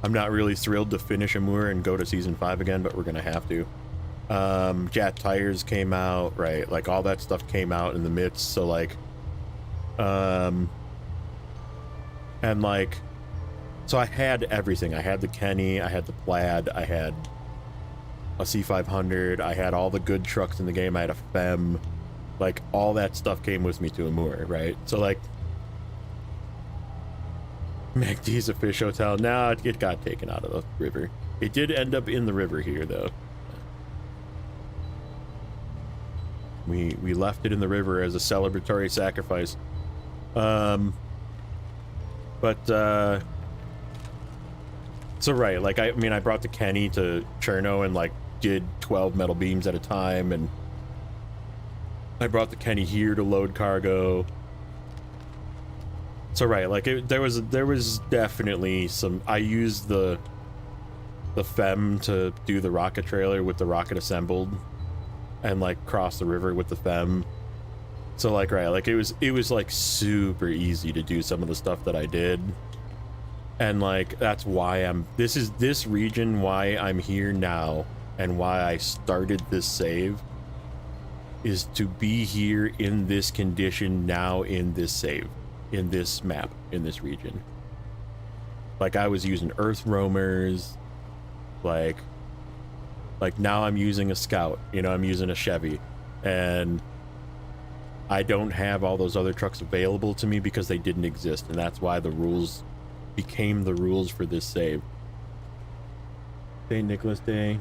I'm not really thrilled to finish Amur and go to season 5 again, but we're gonna have to. Jet Tires came out, right? Like all that stuff came out in the midst. So like, and like, so I had everything. I had the Kenny, I had the Plaid, I had a C500, I had all the good trucks in the game, I had a Fem, like all that stuff came with me to Amur, right? So like, MacD's a fish hotel, no, it got taken out of the river. It did end up in the river here, though. We left it in the river as a celebratory sacrifice. So right, like I mean I brought the Kenny to Cherno and like did 12 metal beams at a time, and I brought the Kenny here to load cargo. So right, like there was definitely some. I used the FEM to do the rocket trailer with the rocket assembled, and like cross the river with the FEM. So like right, like it was like super easy to do some of the stuff that I did. And like that's why this region, why I'm here now and why I started this save is to be here in this condition now, in this save, in this map, in this region. Like I was using earth roamers, like now I'm using a scout, you know, I'm using a Chevy, and I don't have all those other trucks available to me because they didn't exist, and that's why the rules became the rules for this save. St. Nicholas Day.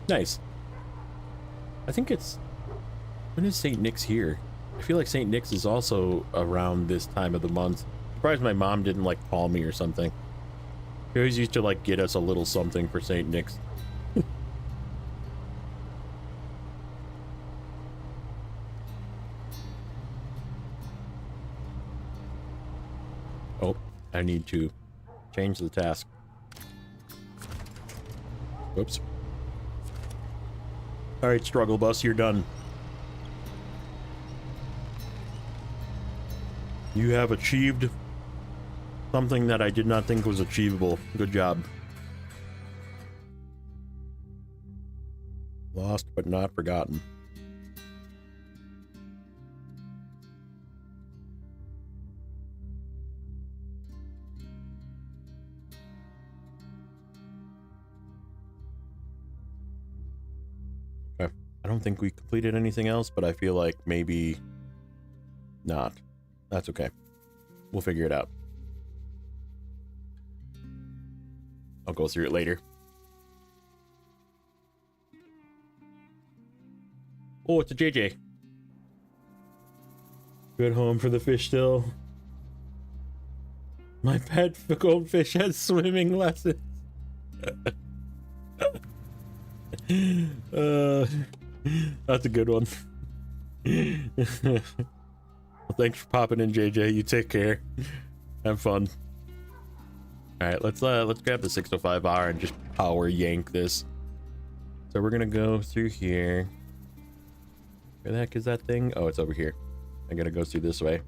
Nice. I think it's... When is St. Nick's here? I feel like St. Nick's is also around this time of the month. I'm surprised my mom didn't like call me or something. She always used to like get us a little something for St. Nick's. Oh, I need to change the task. Whoops. All right, struggle bus, you're done. You have achieved something that I did not think was achievable. Good job. Lost but not forgotten. Okay. I don't think we completed anything else, but I feel like maybe not. That's okay. We'll figure it out. I'll go through it later. Oh, it's a JJ. Good home for the fish still. My pet goldfish has swimming lessons. That's a good one. Well, thanks for popping in, JJ. You take care. Have fun. All right, let's grab the 605R and just power yank this. So we're gonna go through here. Where the heck is that thing? Oh, it's over here. I gotta go through this way.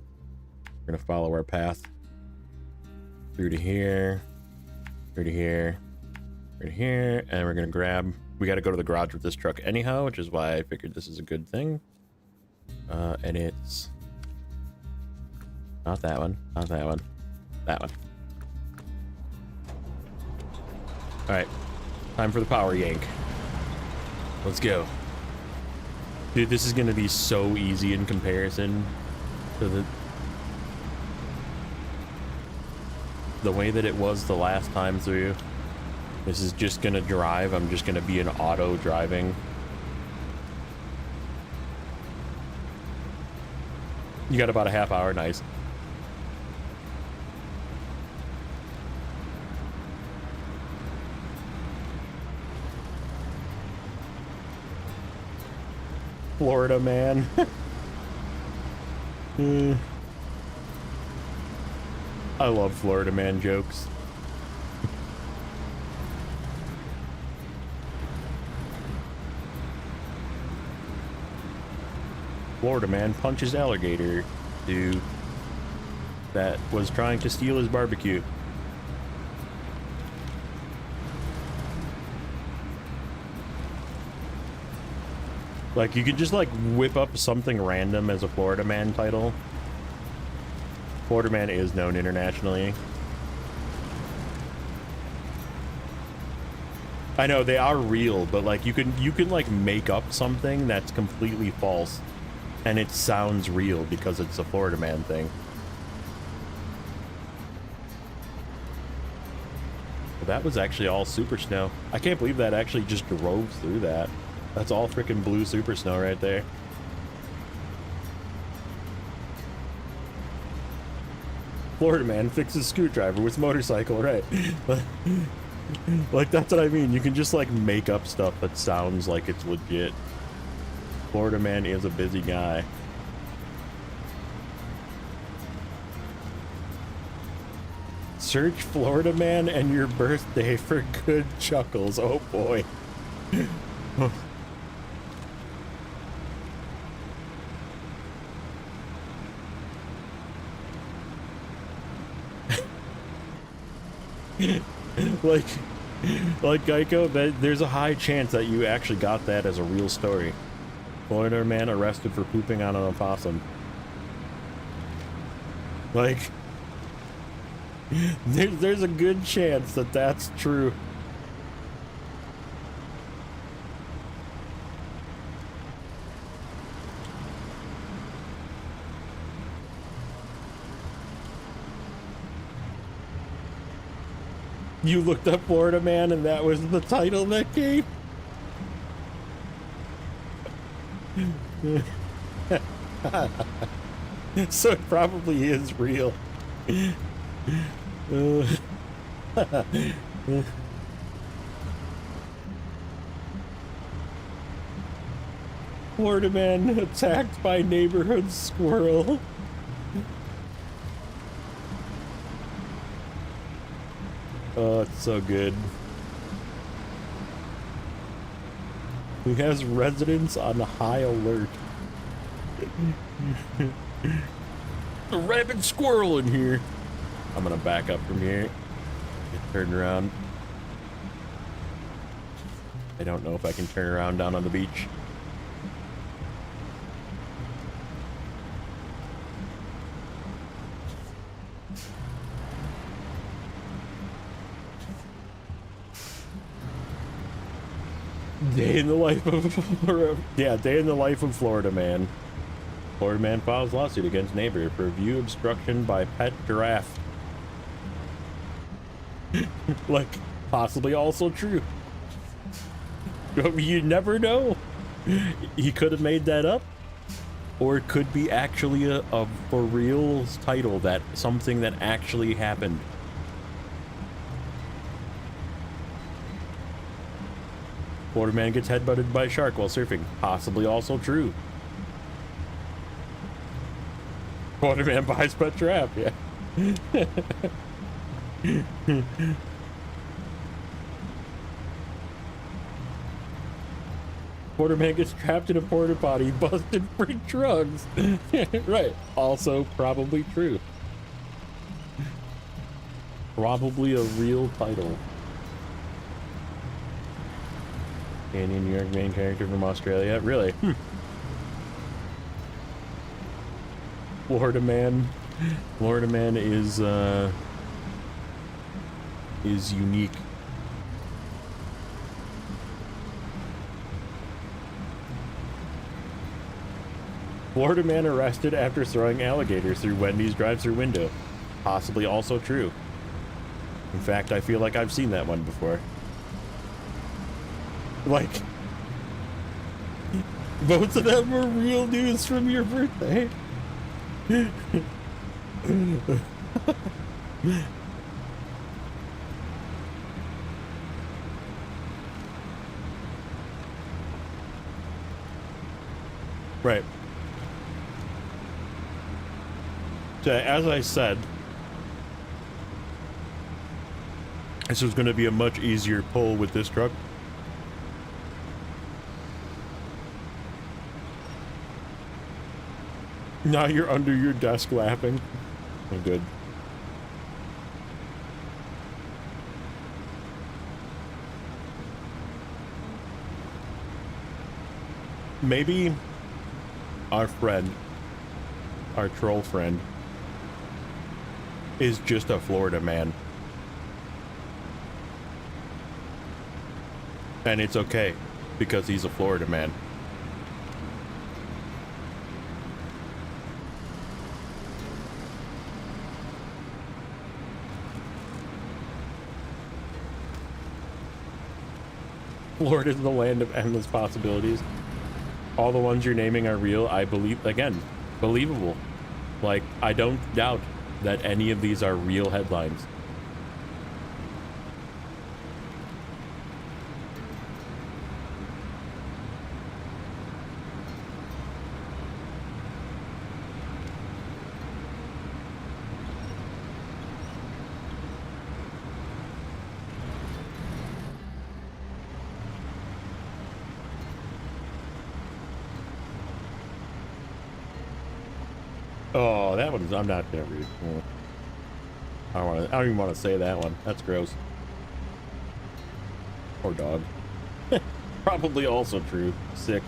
We're gonna follow our path through to here, through to here, through to here, and we're gonna grab. We gotta go to the garage with this truck anyhow, which is why I figured this is a good thing. And it's not that one, not that one, that one. All right, time for the power yank. Let's go. Dude, this is gonna be so easy in comparison to the way that it was the last time through. This is just gonna drive. I'm just gonna be in auto driving. You got about a half hour, nice. Florida man. I love Florida man jokes. Florida man punches alligator dude that was trying to steal his barbecue. Like, you could just, like, whip up something random as a Florida Man title. Florida Man is known internationally. I know, they are real, but, like, you can, like, make up something that's completely false. And it sounds real because it's a Florida Man thing. That was actually all super snow. I can't believe that actually just drove through that. That's all freaking blue super snow right there. Florida man fixes screwdriver with motorcycle, right? Like, that's what I mean. You can just like make up stuff that sounds like it's legit. Florida man is a busy guy. Search Florida man and your birthday for good chuckles. Oh boy. like Geico, there's a high chance that you actually got that as a real story. Florida man arrested for pooping on an opossum. Like, there's a good chance that that's true. You looked up Florida man and that was the title that came? So it probably is real. Florida man attacked by neighborhood squirrel. Oh, it's so good. Who has residents on high alert? A rabid squirrel in here. I'm gonna back up from here. Get turned around. I don't know if I can turn around down on the beach. Day in the life of day in the life of Florida man. Florida man files lawsuit against neighbor for view obstruction by pet giraffe. Like, possibly also true. You never know. He could have made that up, or it could be actually a for real title, that something that actually happened. Florida man gets headbutted by a shark while surfing. Possibly also true. Florida man buys pet giraffe, yeah. Florida man gets trapped in a porta potty, busted for drugs. Right. Also probably true. Probably a real title. Canadian New York main character from Australia. Really? Florida man. Florida man is unique. Florida man arrested after throwing alligators through Wendy's drive-thru window. Possibly also true. In fact, I feel like I've seen that one before. Like, both of them were real news from your birthday. Right. So, as I said, this was going to be a much easier pull with this truck. Now you're under your desk laughing. Oh, good. Maybe our friend, our troll friend, is just a Florida man. And it's okay, because he's a Florida man. Florida's the land of endless possibilities. All the ones you're naming are real. I believe, again, believable. Like, I don't doubt that any of these are real headlines. Oh, that one's, I'm not gonna read. I don't even want to say that one. That's gross. Poor dog. Probably also true. Sick.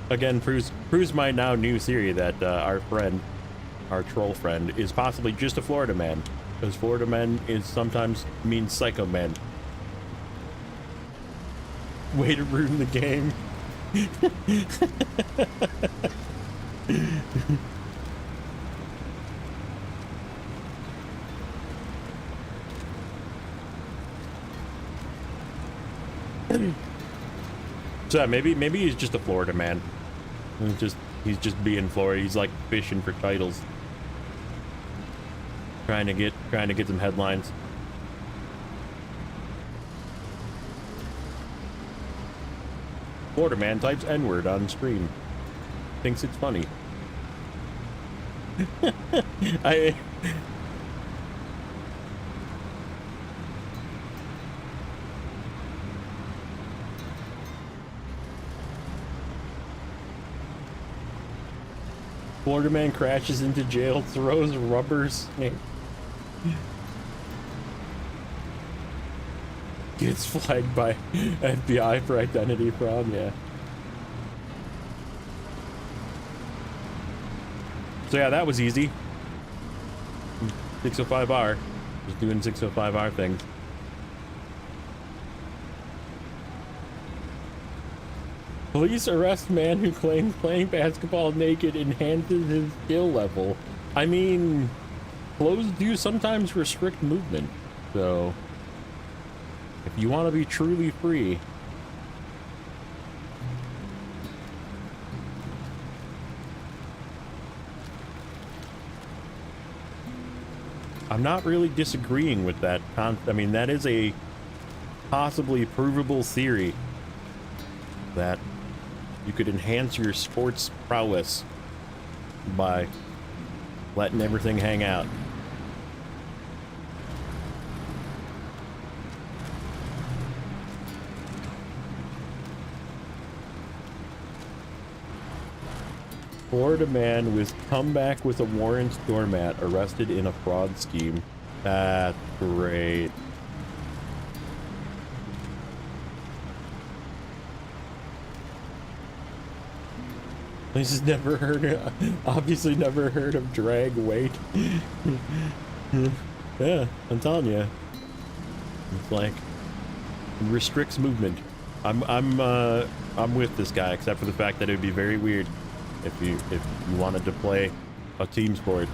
Again, proves my now new theory that our friend, our troll friend, is possibly just a Florida man. Because Florida man is sometimes means psycho man. Way to ruin the game. So yeah, maybe he's just a Florida man. He's just being Florida. He's like fishing for titles. Trying to get some headlines. Florida man types N-word on screen. Thinks it's funny. Florida man crashes into jail, throws rubber snake. Gets flagged by FBI for identity fraud, yeah. So yeah, that was easy. 605R. Just doing 605R things. Police arrest man who claims playing basketball naked enhances his skill level. I mean, clothes do sometimes restrict movement, so if you want to be truly free, I'm not really disagreeing with that. I mean, that is a possibly provable theory that you could enhance your sports prowess by letting everything hang out. Florida man with comeback with a warrant doormat arrested in a fraud scheme. That's great. This has never heard of, obviously never heard of drag weight. Yeah, I'm telling you. It's like, it restricts movement. I'm with this guy, except for the fact that it would be very weird if you wanted to play a team sport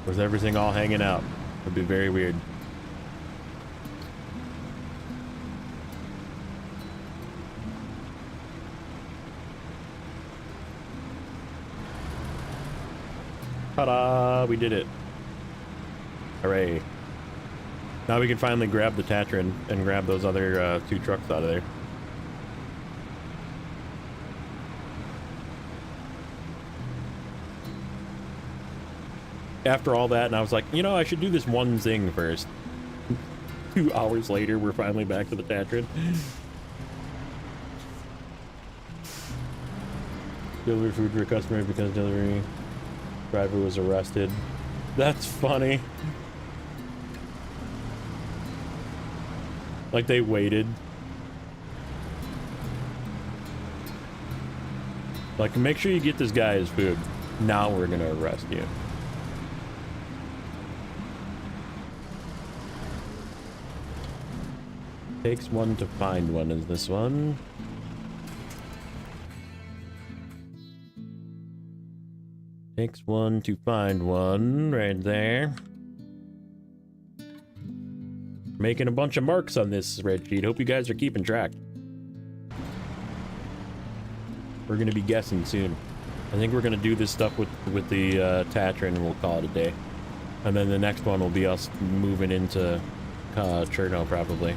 with everything all hanging out. It'd be very weird. Ta-da! We did it. Hooray. Now we can finally grab the Tatran and grab those other 2 trucks out of there. After all that, and I was like, you know, I should do this one thing first. 2 hours later, we're finally back to the Tatran. Deliver food for a customer because delivery driver was arrested. That's funny. Like, they waited. Like, make sure you get this guy his food. Now we're gonna arrest you. Takes one to find one is this one. Takes one to find one right there. Making a bunch of marks on this spreadsheet. Hope you guys are keeping track. We're gonna be guessing soon. I think we're gonna do this stuff with the Tatran and we'll call it a day. And then the next one will be us moving into Cherno probably.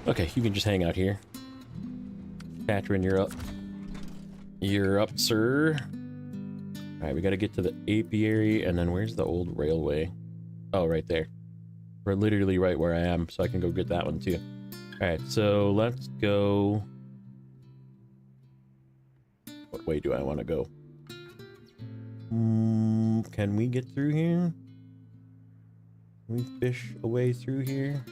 Okay, you can just hang out here. Tatran, you're up. You're up, sir. Alright, we gotta get to the apiary, and then where's the old railway? Oh, right there. We're literally right where I am, so I can go get that one too. Alright, so let's go... What way do I want to go? Can we get through here? Can we fish a way through here?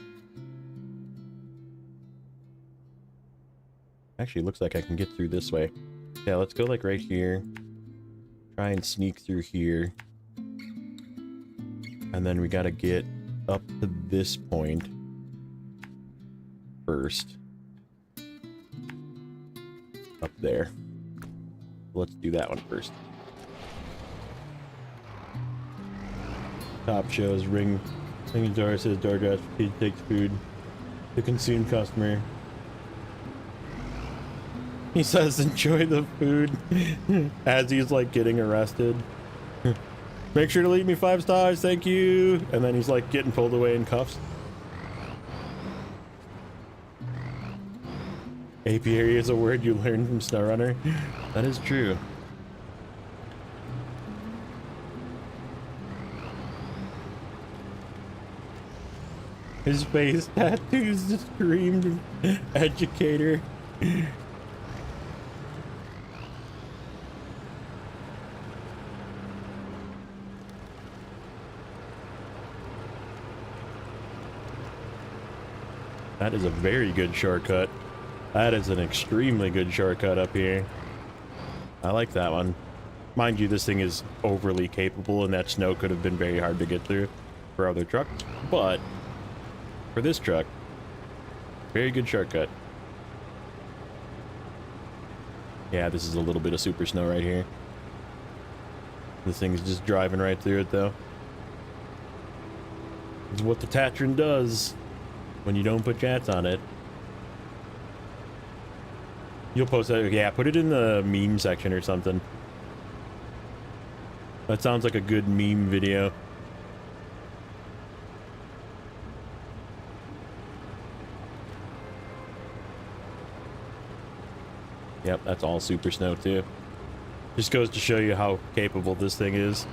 Actually, it looks like I can get through this way. Yeah, let's go like right here. Try and sneak through here. And then we gotta get up to this point first. Up there. Let's do that one first. Top shows ring the door, says DoorDash takes food. The consumed customer. He says enjoy the food as he's like getting arrested. Make sure to leave me 5 stars, thank you. And then he's like getting pulled away in cuffs. Apiary is a word you learned from Snowrunner. That is true. His face tattoos screamed educator. That is a very good shortcut. That is an extremely good shortcut up here. I like that one. Mind you, this thing is overly capable and that snow could have been very hard to get through for other trucks. But for this truck, very good shortcut. Yeah, this is a little bit of super snow right here. This thing is just driving right through it though. It's what the Tatran does. When you don't put chats on it. You'll post that. Yeah, put it in the meme section or something. That sounds like a good meme video. Yep, that's all super snow too. Just goes to show you how capable this thing is.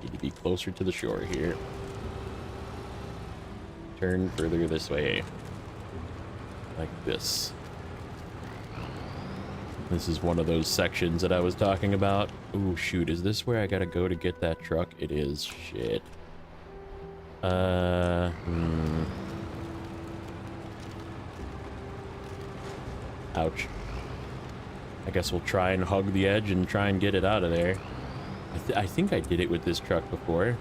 Need to be closer to the shore here. Turn further this way. Like this. This is one of those sections that I was talking about. Ooh, shoot. Is this where I gotta go to get that truck? It is. Shit. Ouch. I guess we'll try and hug the edge and try and get it out of there. I think I did it with this truck before.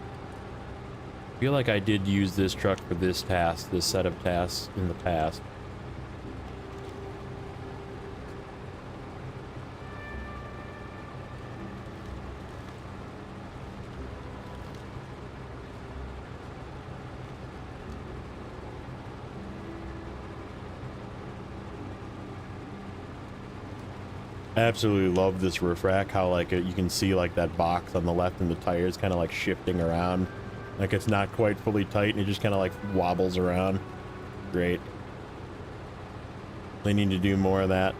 I feel like I did use this truck for this task, this set of tasks in the past. Absolutely love this roof rack, how like you can see like that box on the left and the tires kind of like shifting around. Like it's not quite fully tight and it just kind of like wobbles around. Great. They need to do more of that.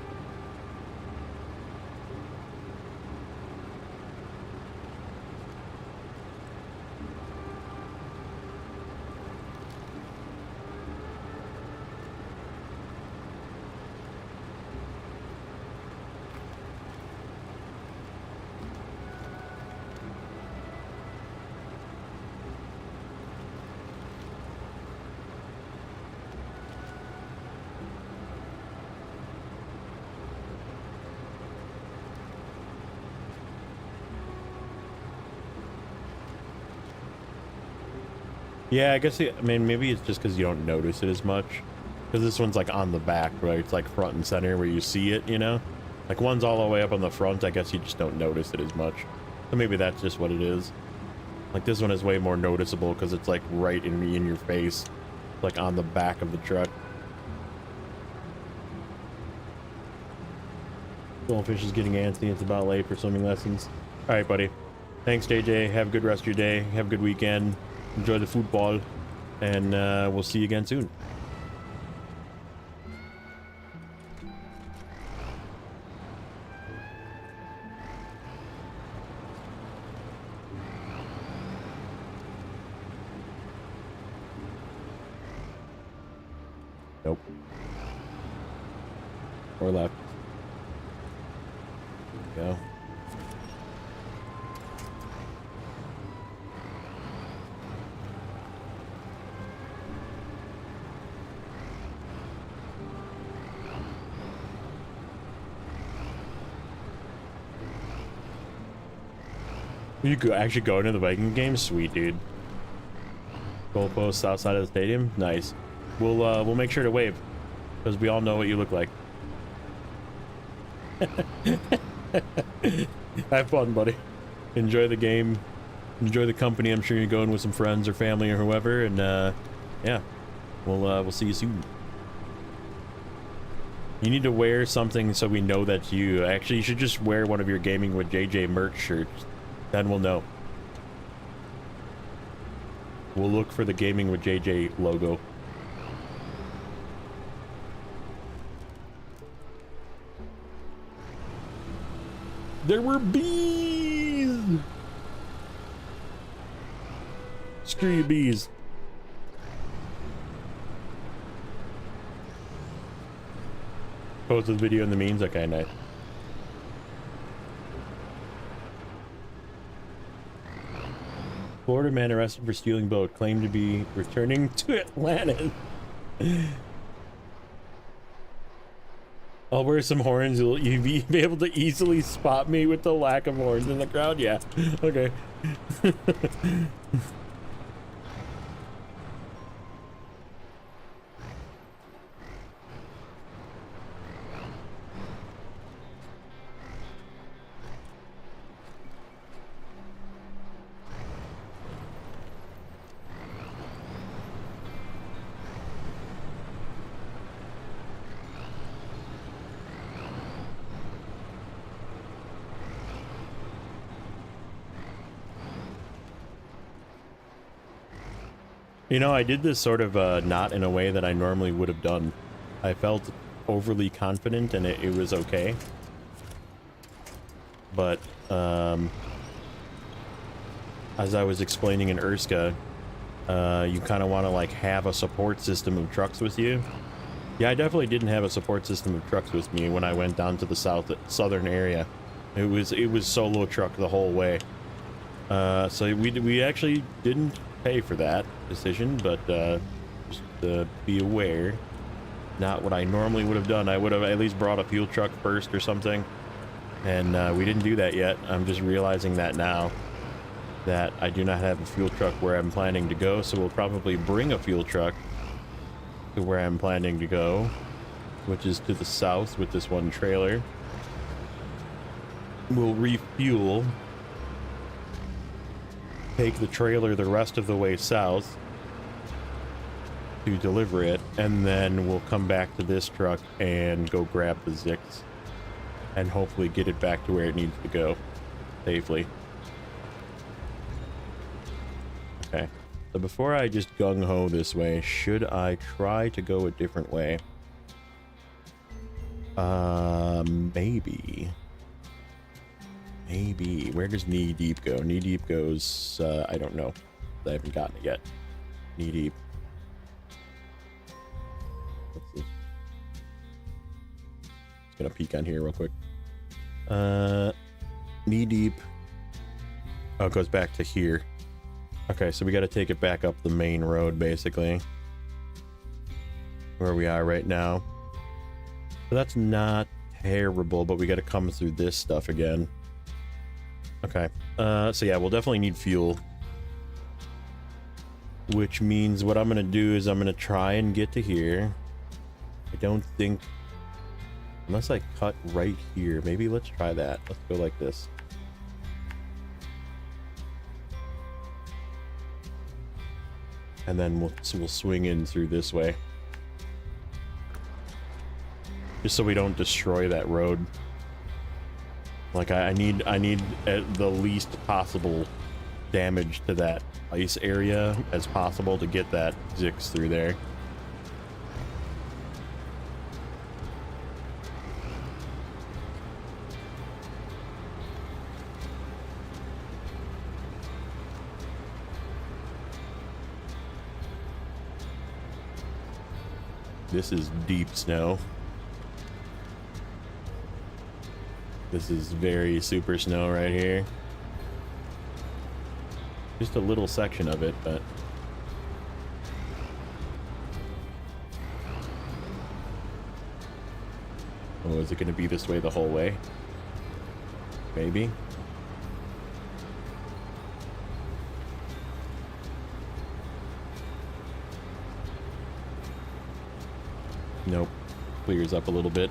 Yeah, I guess, I mean, maybe it's just because you don't notice it as much. Because this one's like on the back, right? It's like front and center where you see it, you know? Like one's all the way up on the front, I guess you just don't notice it as much. So maybe that's just what it is. Like this one is way more noticeable because it's like right in your face. Like on the back of the truck. Goldfish is getting antsy. It's about late for swimming lessons. All right, buddy. Thanks, JJ. Have a good rest of your day. Have a good weekend. Enjoy the football. And we'll see you again soon. Nope. Or left. Go. You could actually go into the Viking game? Sweet, dude. Goalposts outside of the stadium? Nice. We'll make sure to wave. Because we all know what you look like. Have fun, buddy. Enjoy the game. Enjoy the company. I'm sure you're going with some friends or family or whoever. And, yeah. We'll see you soon. You need to wear something so we know that's you. Actually, you should just wear one of your Gaming with JJ merch shirts. Then we'll know. We'll look for the Gaming with JJ logo. There were bees! Screw you, bees. Post the video in the memes? Okay, nice. Florida man arrested for stealing boat, claimed to be returning to Atlantis. I'll wear some horns. You'll be able to easily spot me with the lack of horns in the crowd? Yeah. Okay. You know, I did this sort of not in a way that I normally would have done. I felt overly confident and it was okay. But, as I was explaining in Urska, you kind of want to like have a support system of trucks with you. Yeah, I definitely didn't have a support system of trucks with me when I went down to the southern area. It was solo truck the whole way. So we actually didn't pay for that decision, but just be aware, not what I normally would have done. I would have at least brought a fuel truck first or something, and we didn't do that yet. I'm just realizing that now, that I do not have a fuel truck where I'm planning to go, so we'll probably bring a fuel truck to where I'm planning to go, which is to the south with this one trailer. We'll refuel, take the trailer the rest of the way south to deliver it, and then we'll come back to this truck and go grab the Zix. and hopefully get it back to where it needs to go safely. Okay, so before I just gung-ho this way, should I try to go a different way? Maybe. Maybe. Where does knee deep go? Knee deep goes, I don't know. I haven't gotten it yet. Knee deep. Let's see. Just gonna peek on here real quick. Knee deep. Oh, it goes back to here. Okay, so we got to take it back up the main road, basically. Where we are right now. So that's not terrible, but we got to come through this stuff again. Okay, so yeah, we'll definitely need fuel. Which means what I'm going to do is I'm going to try and get to here. I don't think... Unless I cut right here. Maybe let's try that. Let's go like this. And then we'll swing in through this way. Just so we don't destroy that road. Like I need at the least possible damage to that ice area as possible to get that Zix through there. This is deep snow. This is very super snow right here. Just a little section of it, but... Oh, is it going to be this way the whole way? Maybe. Nope. Clears up a little bit.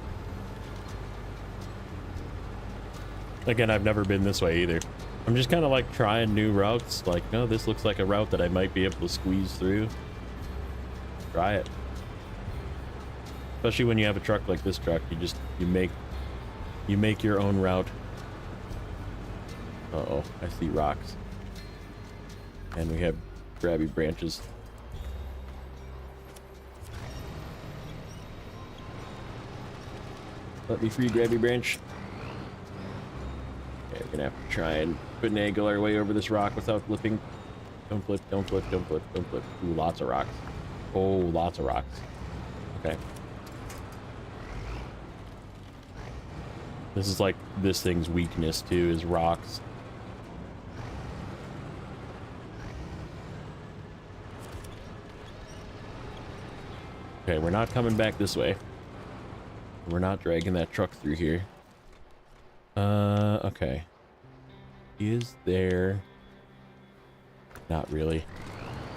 Again, I've never been this way either. I'm just kind of like trying new routes. Like, no, this looks like a route that I might be able to squeeze through. Try it. Especially when you have a truck like this truck, you make your own route. Uh-oh, I see rocks. And we have grabby branches. Let me free grabby branch. Okay, we're gonna have to try and finagle our way over this rock without flipping. Don't flip, don't flip, don't flip, don't flip. Ooh, lots of rocks. Oh, lots of rocks. Okay. This is like this thing's weakness too, is rocks. Okay, we're not coming back this way. We're not dragging that truck through here. Okay. Is there... Not really.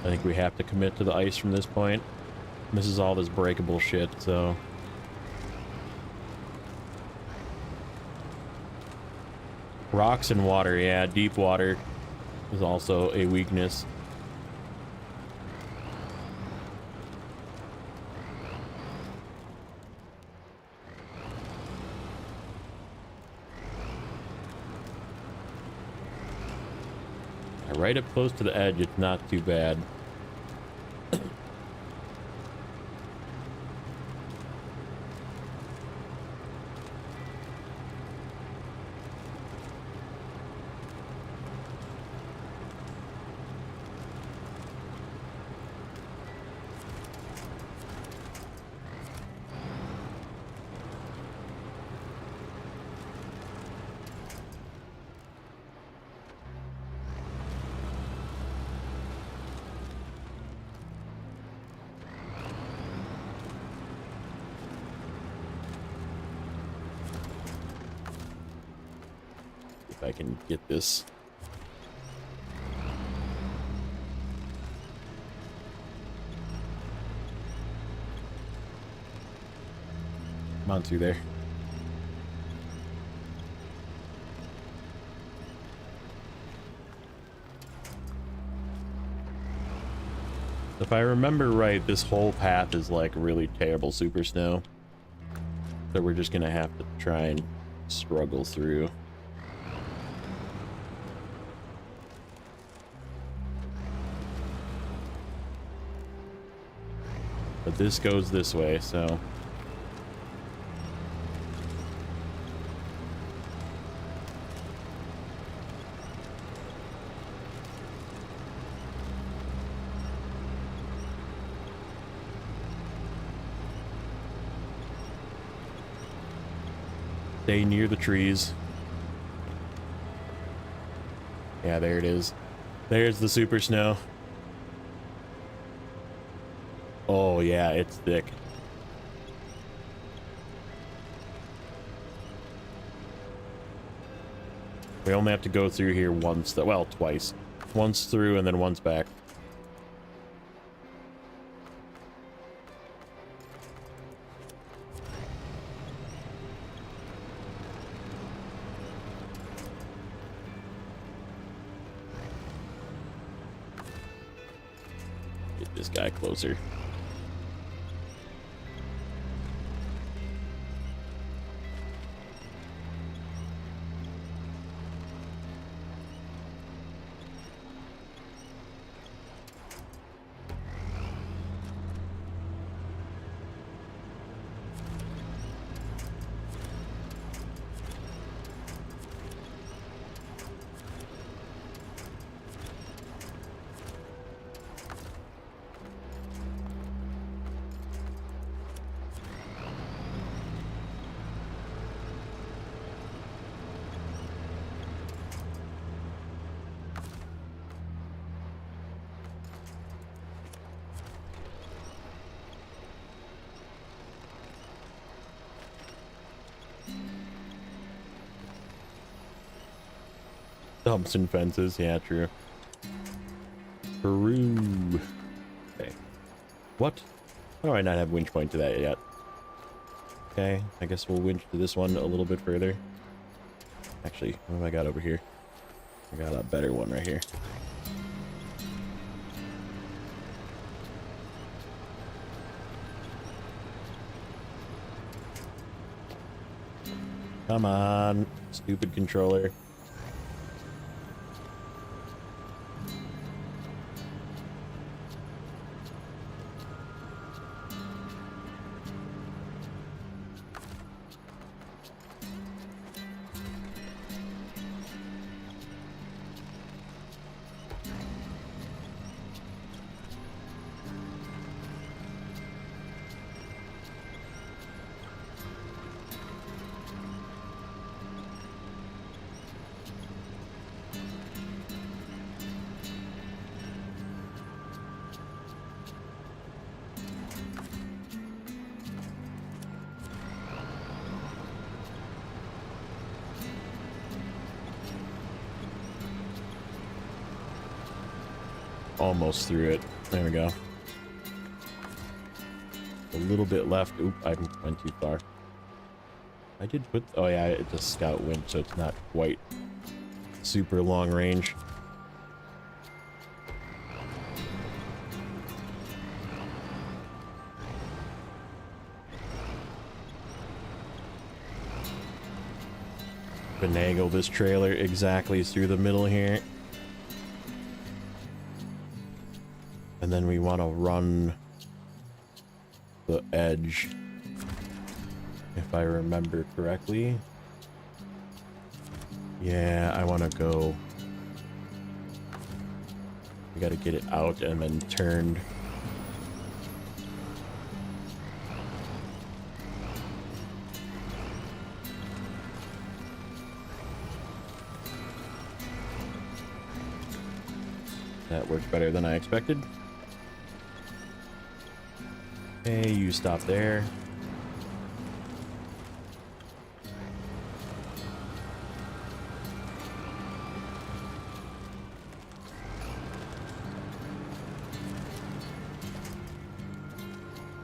I think we have to commit to the ice from this point. This is all this breakable shit, so... Rocks and water, yeah. Deep water is also a weakness. Right up close to the edge, it's not too bad. If I can get this. Come on through there. If I remember right, this whole path is like really terrible super snow. So we're just gonna have to try and struggle through. But this goes this way, so... Stay near the trees. Yeah, there it is. There's the super snow. Oh yeah, it's thick. We only have to go through here once, well, twice. Once through and then once back. Get this guy closer. Dumps and fences, yeah, true. Peru. Okay. What? How do I not have winch point to that yet? Okay, I guess we'll winch to this one a little bit further. Actually, what have I got over here? I got a better one right here. Come on, stupid controller. Almost through it. There we go. A little bit left. Oop, I went too far. I did put... Oh yeah, it's a scout winch, so it's not quite super long range. Finagle this trailer exactly through the middle here. And then we want to run the edge, if I remember correctly. Yeah, I want to go. We got to get it out and then turned. That worked better than I expected. Okay, you stop there.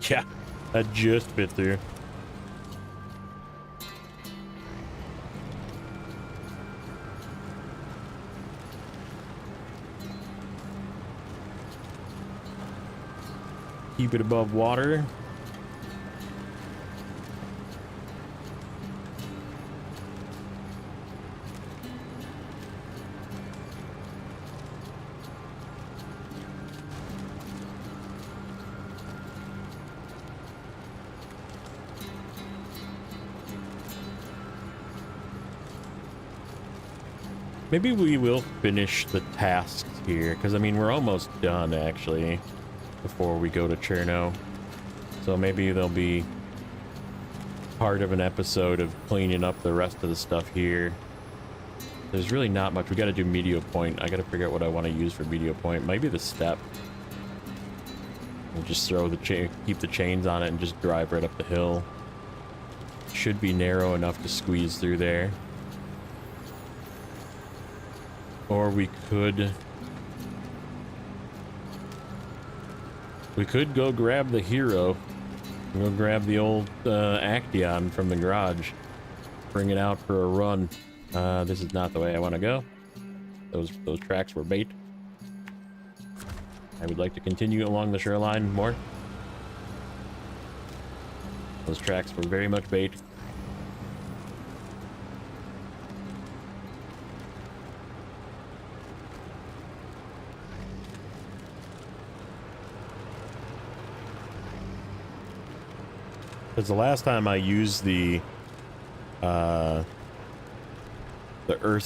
Yeah, that just fit through. Keep it above water. Maybe we will finish the tasks here, because I mean, we're almost done actually before we go to Cherno. So maybe there'll be part of an episode of cleaning up the rest of the stuff here. There's really not much. We got to do Meteor Point. I got to figure out what I want to use for Meteor Point. Maybe the step. We'll just throw the chain, keep the chains on it, and just drive right up the hill. Should be narrow enough to squeeze through there. Or we could go grab the hero. Go grab the old Action from the garage. Bring it out for a run. This is not the way I want to go. Those tracks were bait. I would like to continue along the shoreline more. Those tracks were very much bait. Because the last time I used the Earth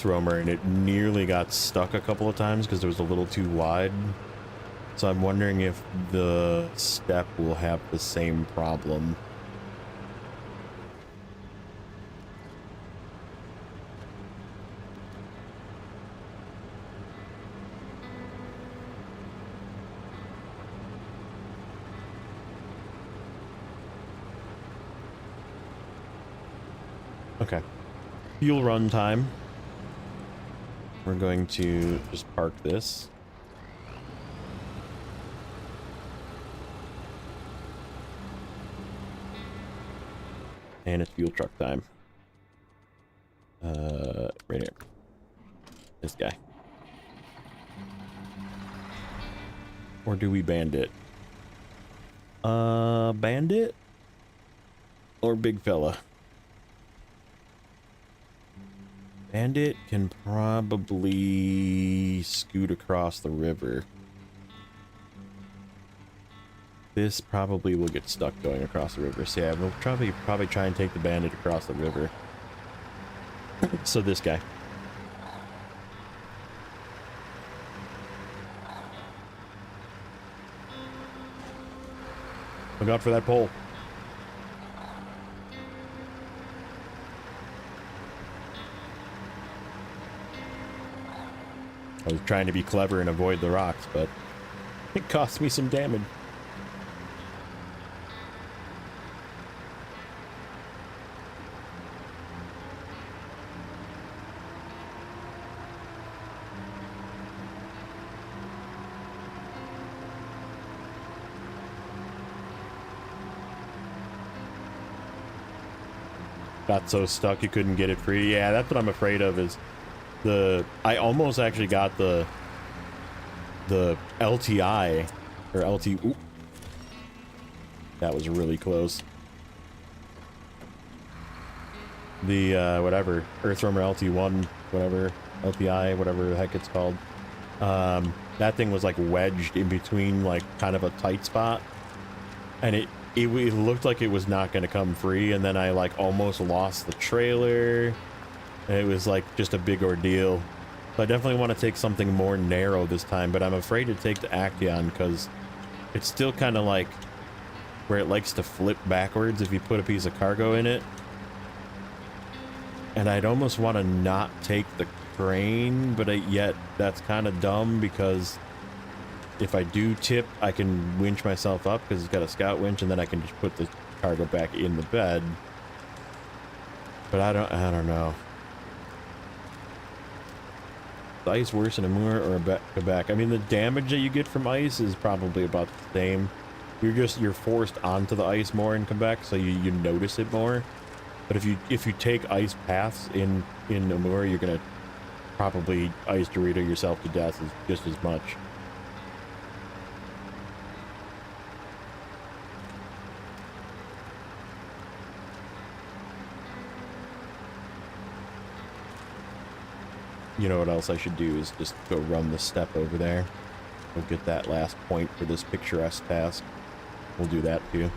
Roamer, and it nearly got stuck a couple of times because it was a little too wide. So I'm wondering if the step will have the same problem. Okay. Fuel run time. We're going to just park this. And it's fuel truck time. Right here. This guy. Or do we bandit? Bandit? Or big fella? Bandit can probably scoot across the river. This probably will get stuck going across the river. So yeah, we'll probably try and take the bandit across the river. So this guy. Look out for that pole. I was trying to be clever and avoid the rocks, but it cost me some damage. Got so stuck you couldn't get it free. Yeah, that's what I'm afraid of is I almost actually got the LTI or LT. Oop. That was really close. The whatever Earth Roamer LT1, whatever LTI, whatever the heck it's called. That thing was like wedged in between, like kind of a tight spot, and it looked like it was not going to come free. And then I like almost lost the trailer. It was like just a big ordeal. So I definitely want to take something more narrow this time, but I'm afraid to take the Action because it's still kind of like where it likes to flip backwards if you put a piece of cargo in it. And I'd almost want to not take the crane, but yet that's kind of dumb because if I do tip, I can winch myself up because it's got a scout winch, and then I can just put the cargo back in the bed. But I don't know. The ice worse in Amur or Quebec? I mean, the damage that you get from ice is probably about the same. You're forced onto the ice more in Quebec, so you notice it more. But if you take ice paths in Amur, you're gonna probably ice Dorito yourself to death just as much. You know what else I should do is just go run the step over there. We'll get that last point for this picturesque task. We'll do that too.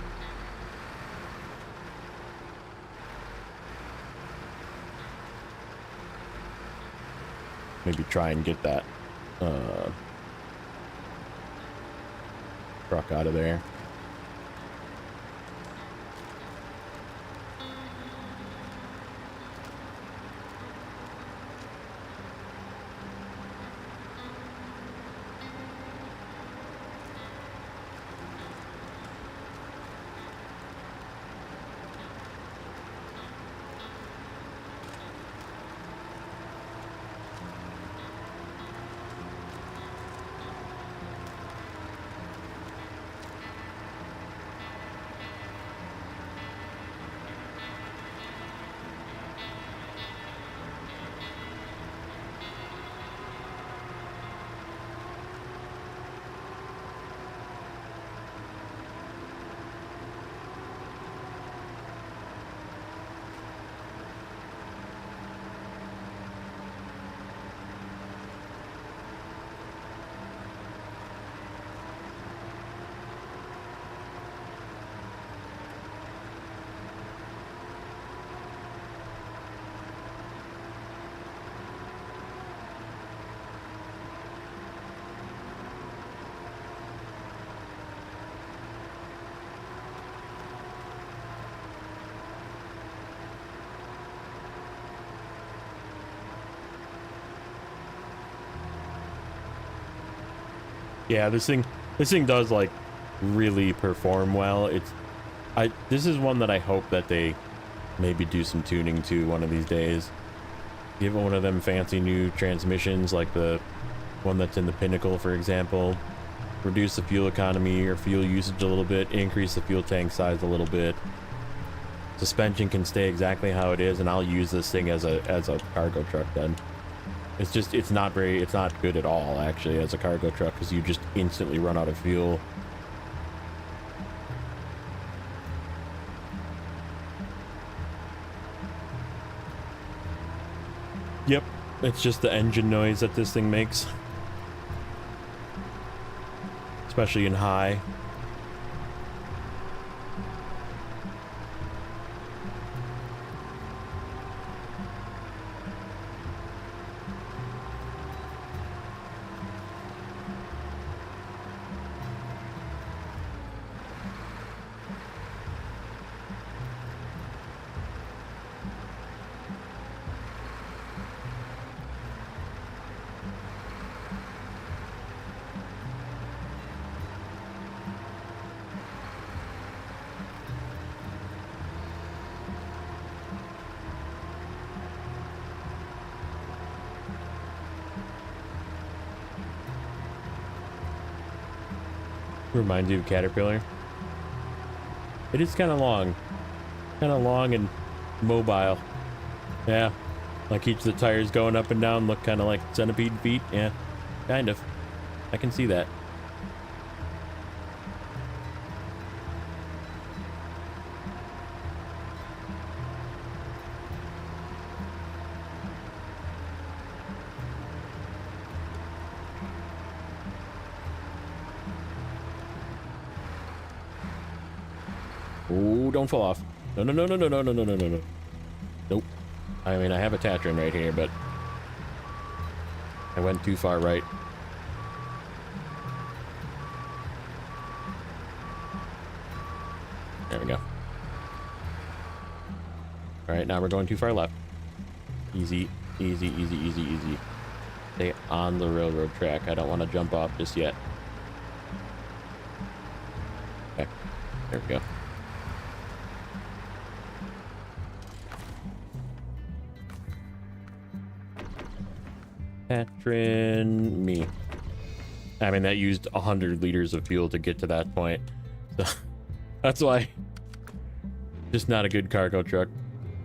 maybe try and get that truck out of there. Yeah, this thing does like really perform well. This is one that I hope that they maybe do some tuning to one of these days. Give one of them fancy new transmissions like the one that's in the Pinnacle, for example. Reduce the fuel economy or fuel usage a little bit, increase the fuel tank size a little bit. Suspension can stay exactly how it is, and I'll use this thing as a cargo truck then. It's not good at all actually as a cargo truck, because you just instantly run out of fuel. Yep, it's just the engine noise that this thing makes, especially in high. Reminds you of Caterpillar. It is kind of long and mobile. Yeah, like each of the tires going up and down look kind of like centipede feet. Yeah, kind of. I can see that. Oh, don't fall off. No, no, no, no, no, no, no, no, no, no, no. Nope. I mean, I have a Tatron right here, but I went too far right. There we go. All right, now we're going too far left. Easy, easy, easy, easy, easy. Stay on the railroad track. I don't want to jump off just yet. Okay, there we go. Tatron me. I mean, that used 100 liters of fuel to get to that point. So that's why. Just not a good cargo truck.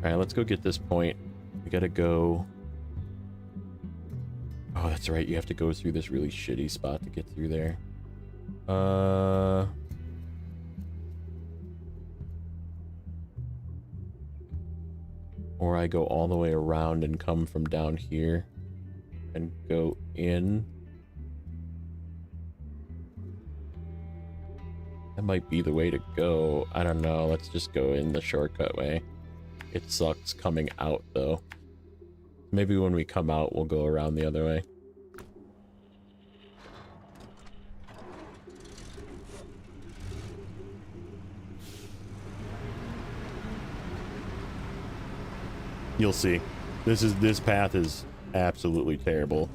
All right, let's go get this point. We gotta go. Oh, that's right. You have to go through this really shitty spot to get through there. Or I go all the way around and come from down here and go in. That might be the way to go. I don't know. Let's just go in the shortcut way. It sucks coming out though. Maybe when we come out, we'll go around the other way. You'll see. This path is absolutely terrible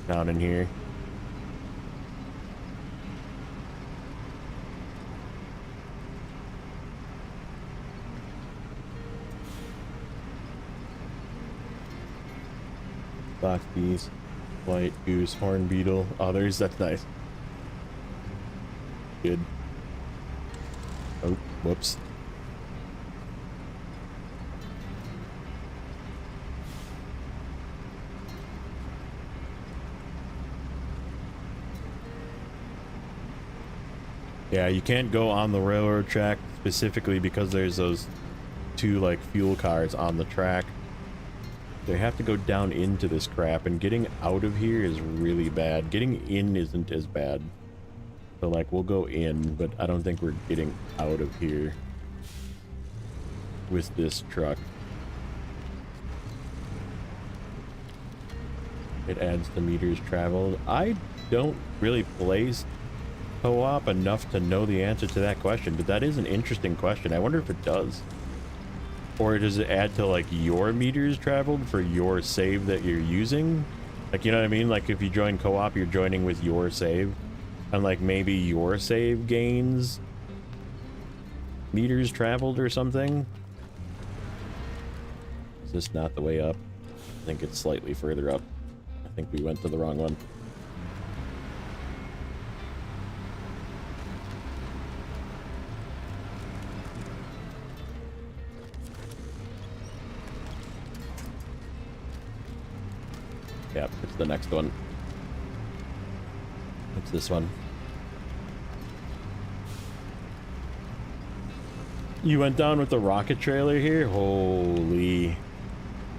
down in here. Box bees, white goose, horn beetle, others. That's nice. Good. Oh, whoops. Yeah, you can't go on the railroad track specifically because there's those two like fuel cars on the track. They have to go down into this crap, and getting out of here is really bad. Getting in isn't as bad. So like we'll go in, but I don't think we're getting out of here with this truck. It adds to meters traveled. I don't really play co-op enough to know the answer to that question, but that is an interesting question. I wonder if it does. Or does it add to like your meters traveled for your save that you're using? Like, you know what I mean? Like if you join co-op, you're joining with your save, and like maybe your save gains meters traveled or something. Is this not the way up? I think it's slightly further up. I think we went to the wrong one. Yep, it's the next one. It's this one. You went down with the rocket trailer here? Holy.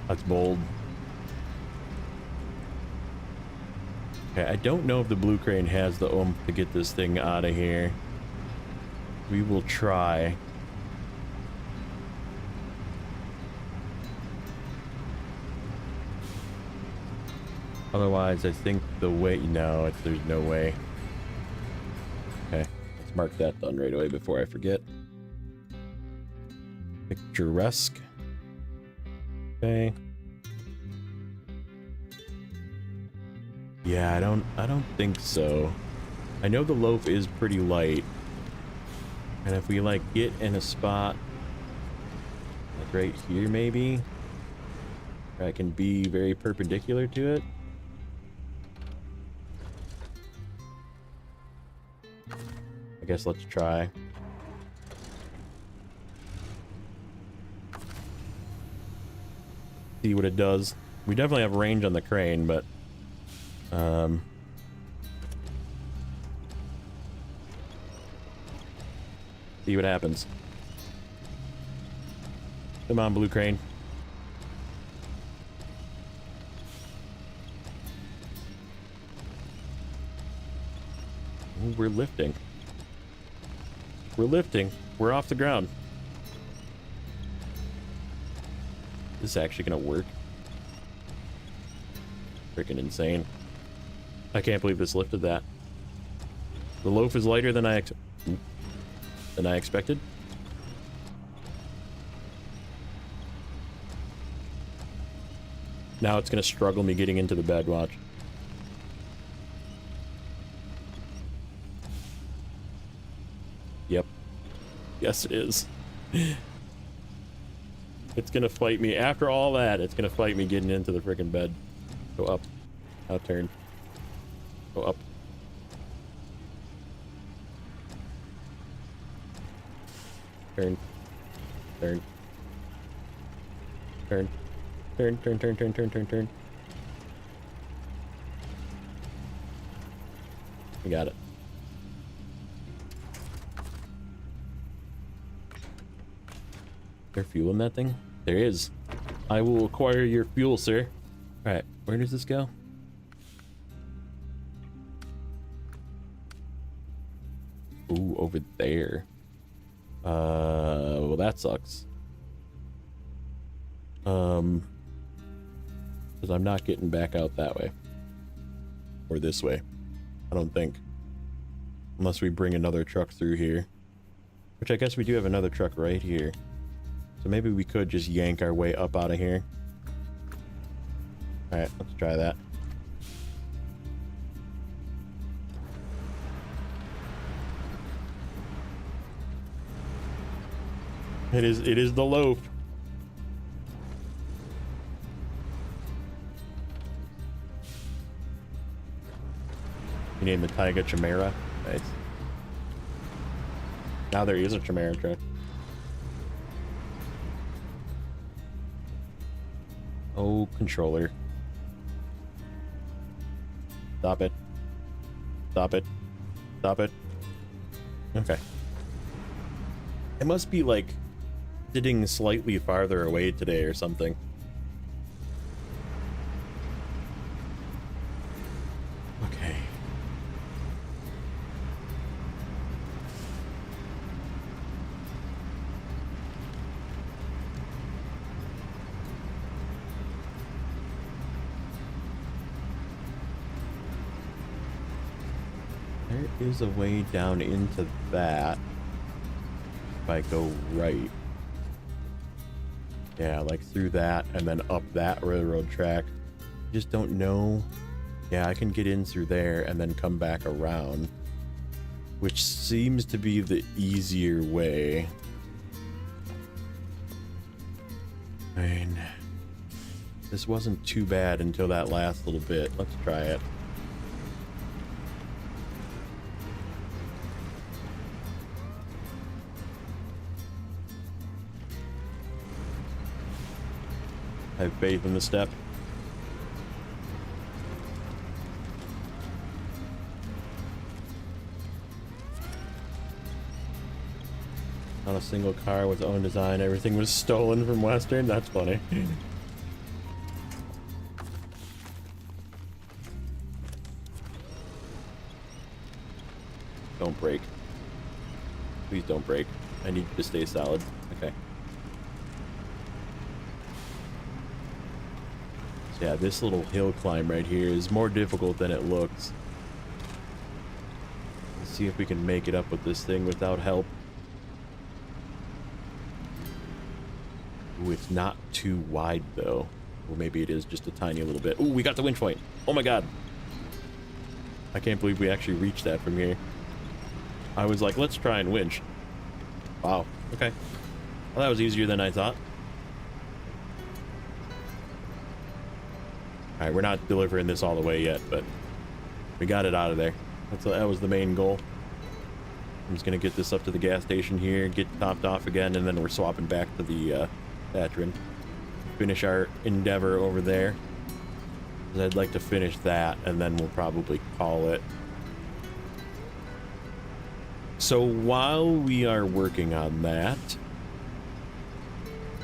That's bold. Okay, I don't know if the blue crane has the oomph to get this thing out of here. We will try. Otherwise, I think the way... No, there's no way. Okay, let's mark that done right away before I forget. Picturesque. Okay. Yeah, I don't think so. I know the loaf is pretty light. And if we, like, get in a spot... like right here, maybe? Where I can be very perpendicular to it. I guess let's try. See what it does. We definitely have range on the crane, but see what happens. Come on, blue crane. Ooh, we're lifting. We're lifting. We're off the ground. This is actually gonna work. Freaking insane. I can't believe this lifted that. The loaf is lighter than I expected. Now it's gonna struggle me getting into the bed, watch. Yep. Yes, it is. It's gonna fight me. After all that, it's gonna fight me getting into the freaking bed. Go up. Now turn. Go up. Turn. Turn. Turn. Turn, turn, turn, turn, turn, turn, turn. We got it. There fuel in that thing? There is. I will acquire your fuel, sir. Alright, where does this go? Ooh, over there. Well, that sucks. Because I'm not getting back out that way. Or this way. I don't think. Unless we bring another truck through here. Which I guess we do have another truck right here. So maybe we could just yank our way up out of here. Alright, let's try that. It is the loaf. You name the Taiga Chimera. Nice. Now there is a Chimera truck. Oh, controller. Stop it. Stop it. Stop it. Okay. It must be like sitting slightly farther away today or something. Okay. There is a way down into that if I go right. Yeah, like through that and then up that railroad track. Just don't know. Yeah, I can get in through there and then come back around, which seems to be the easier way. I mean, this wasn't too bad until that last little bit. Let's try it. I have faith in the step. Not a single car with own design. Everything was stolen from Western. That's funny. Don't break. Please don't break. I need you to stay solid. Okay. So yeah, this little hill climb right here is more difficult than it looks. Let's see if we can make it up with this thing without help. Ooh, it's not too wide though. Well, maybe it is just a tiny little bit. Ooh, we got the winch point. Oh my god. I can't believe we actually reached that from here. I was like, let's try and winch. Wow. Okay. Well, that was easier than I thought. Alright, we're not delivering this all the way yet, but we got it out of there. That was the main goal. I'm just gonna get this up to the gas station here, get topped off again, and then we're swapping back to the Patron. Finish our endeavor over there. 'Cause I'd like to finish that, and then we'll probably call it. So while we are working on that,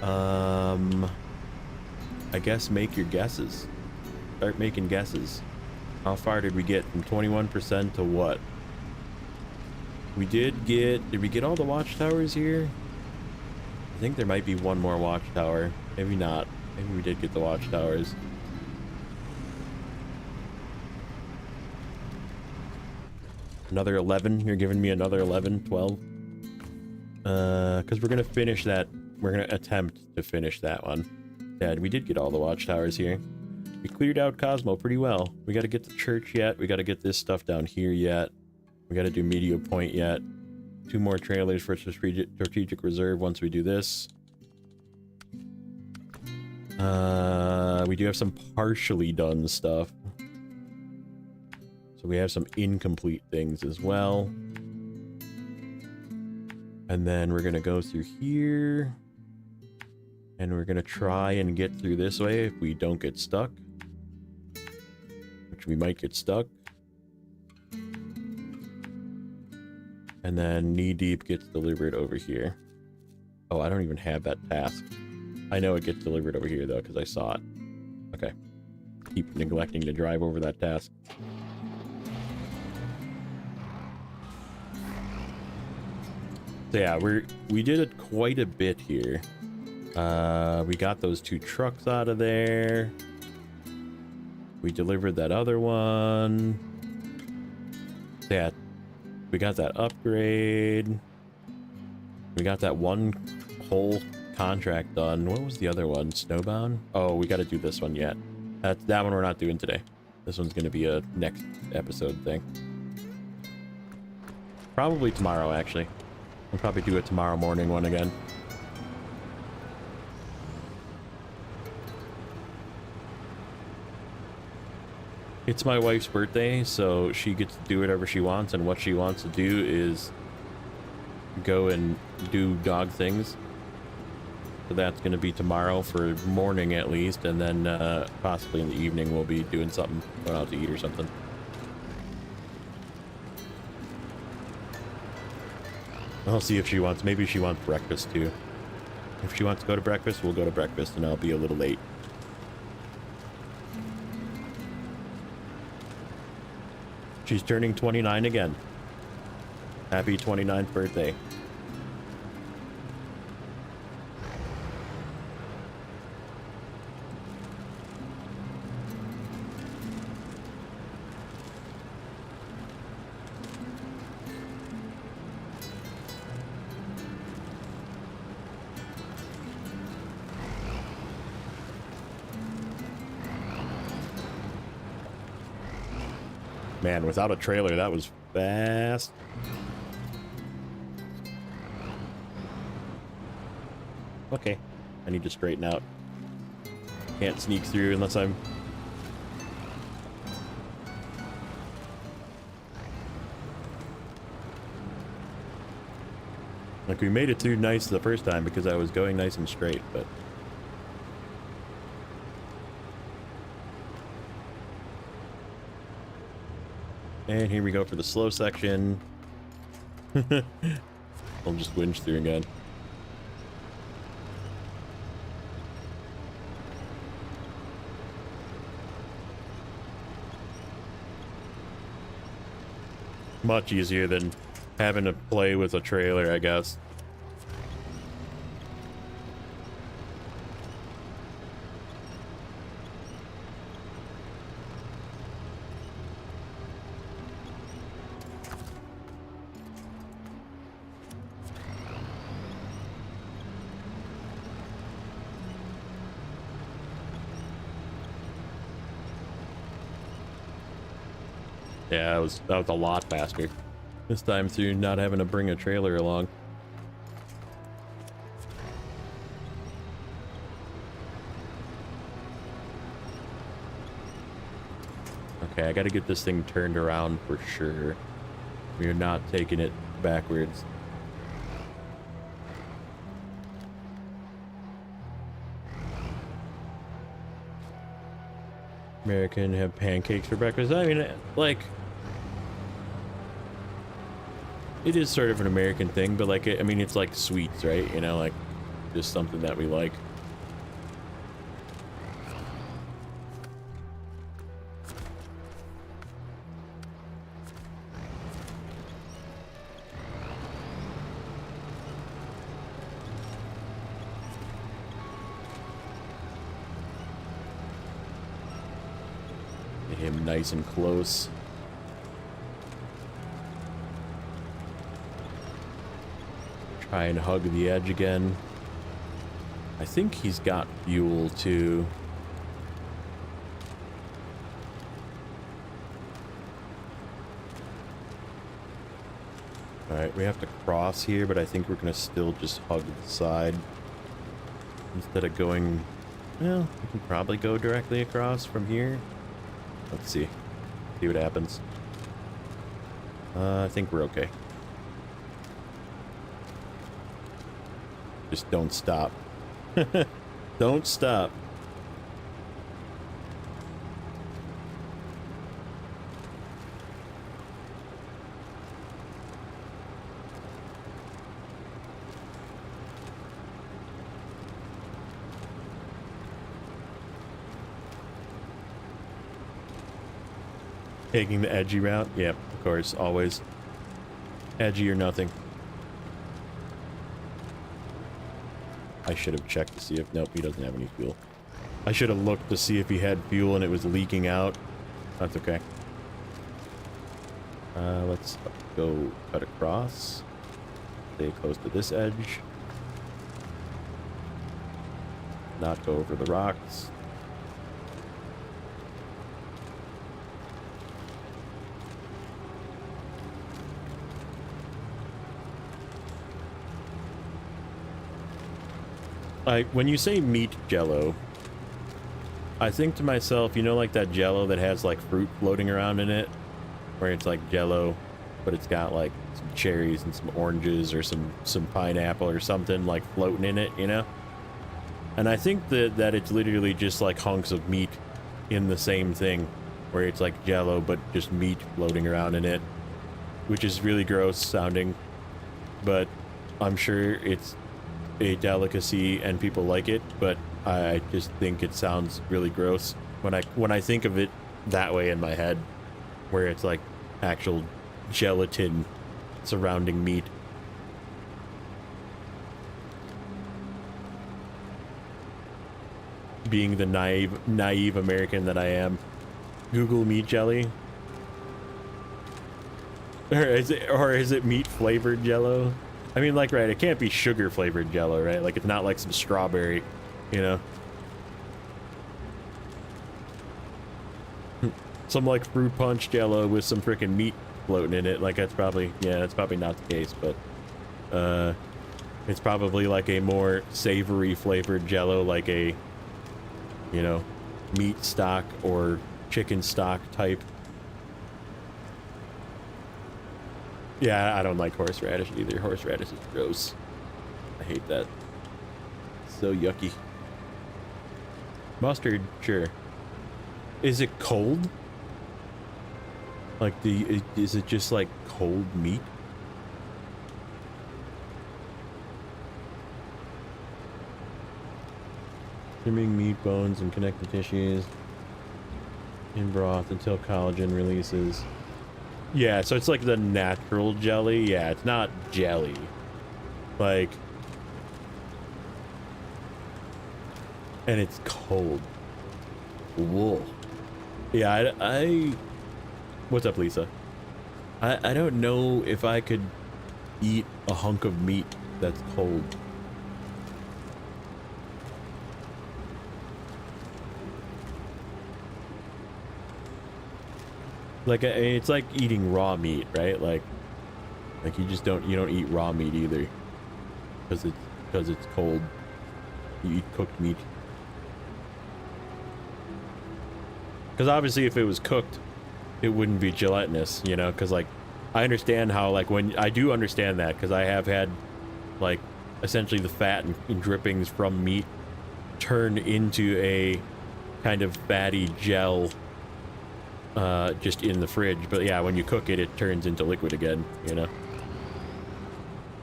I guess make your guesses. Start making guesses. How far did we get from 21% to what? We did we get all the watchtowers here? I think there might be one more watchtower. Maybe not. Maybe we did get the watchtowers. Another 11. You're giving me another 11, 12. Because we're going to finish that. We're going to attempt to finish that one. Yeah, we did get all the watchtowers here. We cleared out Cosmo pretty well. We got to get the church yet. We got to get this stuff down here yet. We got to do Meteor Point yet. 2 more trailers for strategic reserve once we do this. We do have some partially done stuff. So we have some incomplete things as well. And then we're going to go through here. And we're going to try and get through this way if we don't get stuck. Which we might get stuck. And then Knee Deep gets delivered over here. Oh, I don't even have that task. I know it gets delivered over here, though, because I saw it. Okay. Keep neglecting to drive over that task. So yeah, we did it quite a bit here. We got those 2 trucks out of there. We delivered that other one. Yeah, we got that upgrade. We got that one whole contract done. What was the other one? Snowbound? Oh, we got to do this one yet. That one we're not doing today. This one's going to be a next episode thing. Probably tomorrow, actually. We'll probably do a tomorrow morning one again. It's my wife's birthday, so she gets to do whatever she wants, and what she wants to do is go and do dog things. So that's going to be tomorrow for morning at least, and then possibly in the evening we'll be doing something, going out to eat or something. I'll see if she wants, maybe she wants breakfast too. If she wants to go to breakfast, we'll go to breakfast, and I'll be a little late. She's turning 29 again. Happy 29th birthday. Man, without a trailer, that was fast. Okay, I need to straighten out. Can't sneak through unless I'm... Like, we made it through nice the first time because I was going nice and straight, but... And here we go for the slow section. I'll just winch through again. Much easier than having to play with a trailer, I guess. Yeah, that was a lot faster. This time through not having to bring a trailer along. Okay, I gotta get this thing turned around for sure. We are not taking it backwards. American have pancakes for breakfast. I mean, like, it is sort of an American thing, but like, I mean, it's like sweets, right? You know, like just something that we like. Get him nice and close. Try and hug the edge again. I think he's got fuel too. Alright, we have to cross here, but I think we're gonna still just hug the side. Instead of going... Well, we can probably go directly across from here. Let's see. See what happens. I think we're okay. Just don't stop. Don't stop. Taking the edgy route? Yep, of course, always. Edgy or nothing. I should have checked to see if... Nope, he doesn't have any fuel. I should have looked to see if he had fuel and it was leaking out. That's okay. Let's go cut across. Stay close to this edge. Not go over the rocks. When you say meat jello, I think to myself, you know, like that jello that has like fruit floating around in it, where it's like jello, but it's got like some cherries and some oranges or some pineapple or something like floating in it, you know? And I think that it's literally just like hunks of meat in the same thing, where it's like jello, but just meat floating around in it, which is really gross sounding, but I'm sure it's a delicacy and people like it, but I just think it sounds really gross when I think of it that way in my head, where it's like actual gelatin surrounding meat. Being the naive American that I am, Google meat jelly. Or is it meat flavored jello? I mean, like, right, it can't be sugar flavored jello, right? Like, it's not like some strawberry, you know? Some like fruit punch jello with some freaking meat floating in it. Like, that's probably, yeah, that's probably not the case, but it's probably like a more savory flavored jello, like a, you know, meat stock or chicken stock type. Yeah, I don't like horseradish either. Horseradish is gross. I hate that. So yucky. Mustard, sure. Is it cold? Like, is it just like cold meat? Trimming meat bones and connective tissues in broth until collagen releases. Yeah, so it's like the natural jelly. Yeah, it's not jelly. Like, and it's cold. Whoa. Yeah, I what's up, Lisa? I don't know if I could eat a hunk of meat that's cold. Like, it's like eating raw meat, right? Like you just don't eat raw meat either, because it's cold. You eat cooked meat. Because obviously, if it was cooked, it wouldn't be gelatinous, you know? Because, like, I understand how, like, when I do understand that, because I have had, like, essentially the fat and drippings from meat turn into a kind of fatty gel. Just in the fridge, but yeah, when you cook it, it turns into liquid again, you know?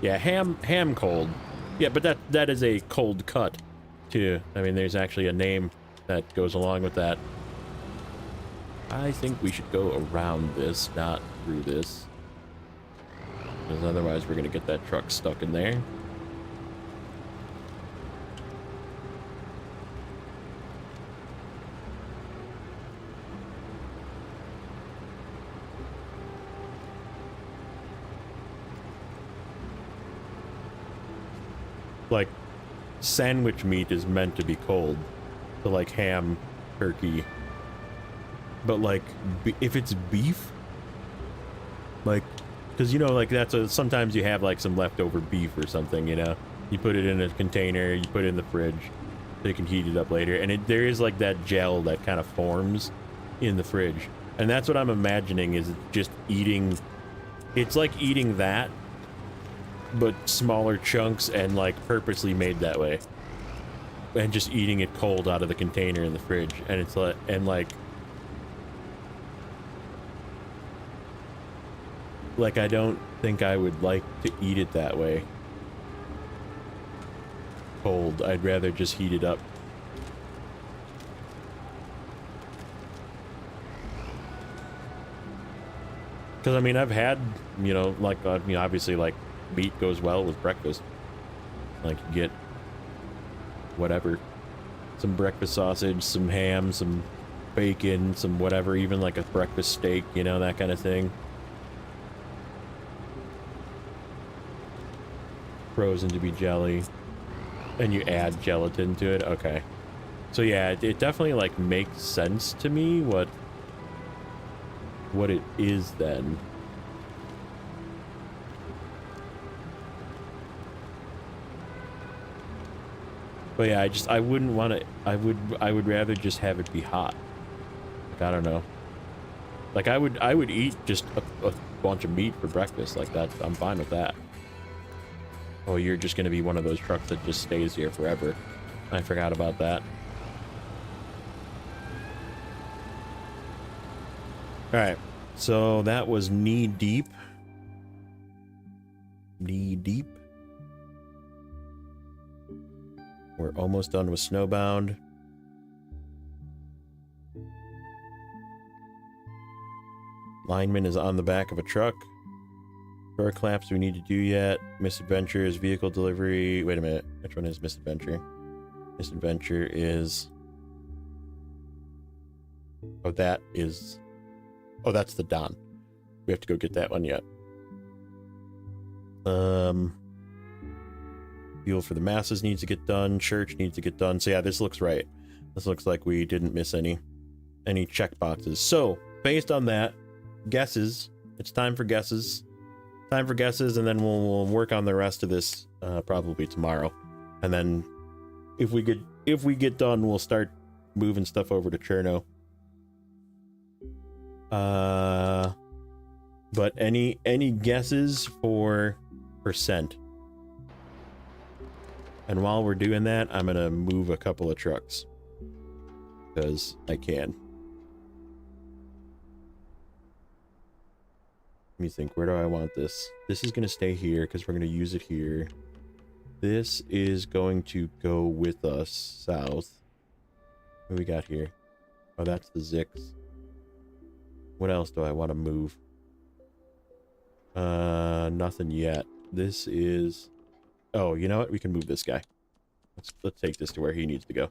Yeah, ham cold. Yeah, but that is a cold cut, too. I mean, there's actually a name that goes along with that. I think we should go around this, not through this. Because otherwise we're gonna get that truck stuck in there. Like, sandwich meat is meant to be cold, so like ham, turkey, but like if it's beef, like, because you know, like sometimes you have like some leftover beef or something, you know, you put it in a container, you put it in the fridge so you can heat it up later, and there is like that gel that kind of forms in the fridge, and that's what I'm imagining is just eating. It's like eating that, but smaller chunks and like purposely made that way, and just eating it cold out of the container in the fridge. And it's like, and like I don't think I would like to eat it that way cold. I'd rather just heat it up. Because I mean, I've had, you know, like obviously like meat goes well with breakfast. Like, you get whatever. some breakfast sausage, some ham, some bacon, some whatever, even like a breakfast steak, you know, that kind of thing. Frozen to be jelly. And you add gelatin to it. Okay. So yeah, it definitely like makes sense to me what it is then. But yeah, I wouldn't want to, I would rather just have it be hot. Like, I don't know. Like I would eat just a bunch of meat for breakfast like that. I'm fine with that. Oh, you're just gonna be one of those trucks that just stays here forever. I forgot about that. Alright, so that was knee deep. Knee deep. We're almost done with Snowbound. Lineman is on the back of a truck. Door claps we need to do yet. Misadventures, vehicle delivery. Wait a minute. Which one is Misadventure? Misadventure is... Oh, that is... Oh, that's the Don. We have to go get that one yet. Fuel for the masses needs to get done. Church needs to get done. So yeah, this looks right. This looks like we didn't miss any check boxes. So, based on that, guesses. It's time for guesses. Time for guesses, and then we'll work on the rest of this probably tomorrow. And then if we get done, we'll start moving stuff over to Cherno. But any guesses for percent? And while we're doing that, I'm gonna move a couple of trucks because I can. Let me think, where do I want this? This is gonna stay here because we're gonna use it here. This is going to go with us south. What do we got here? Oh, that's the Zix. What else do I want to move? Nothing yet. This is... Oh, you know what? We can move this guy. Let's take this to where he needs to go.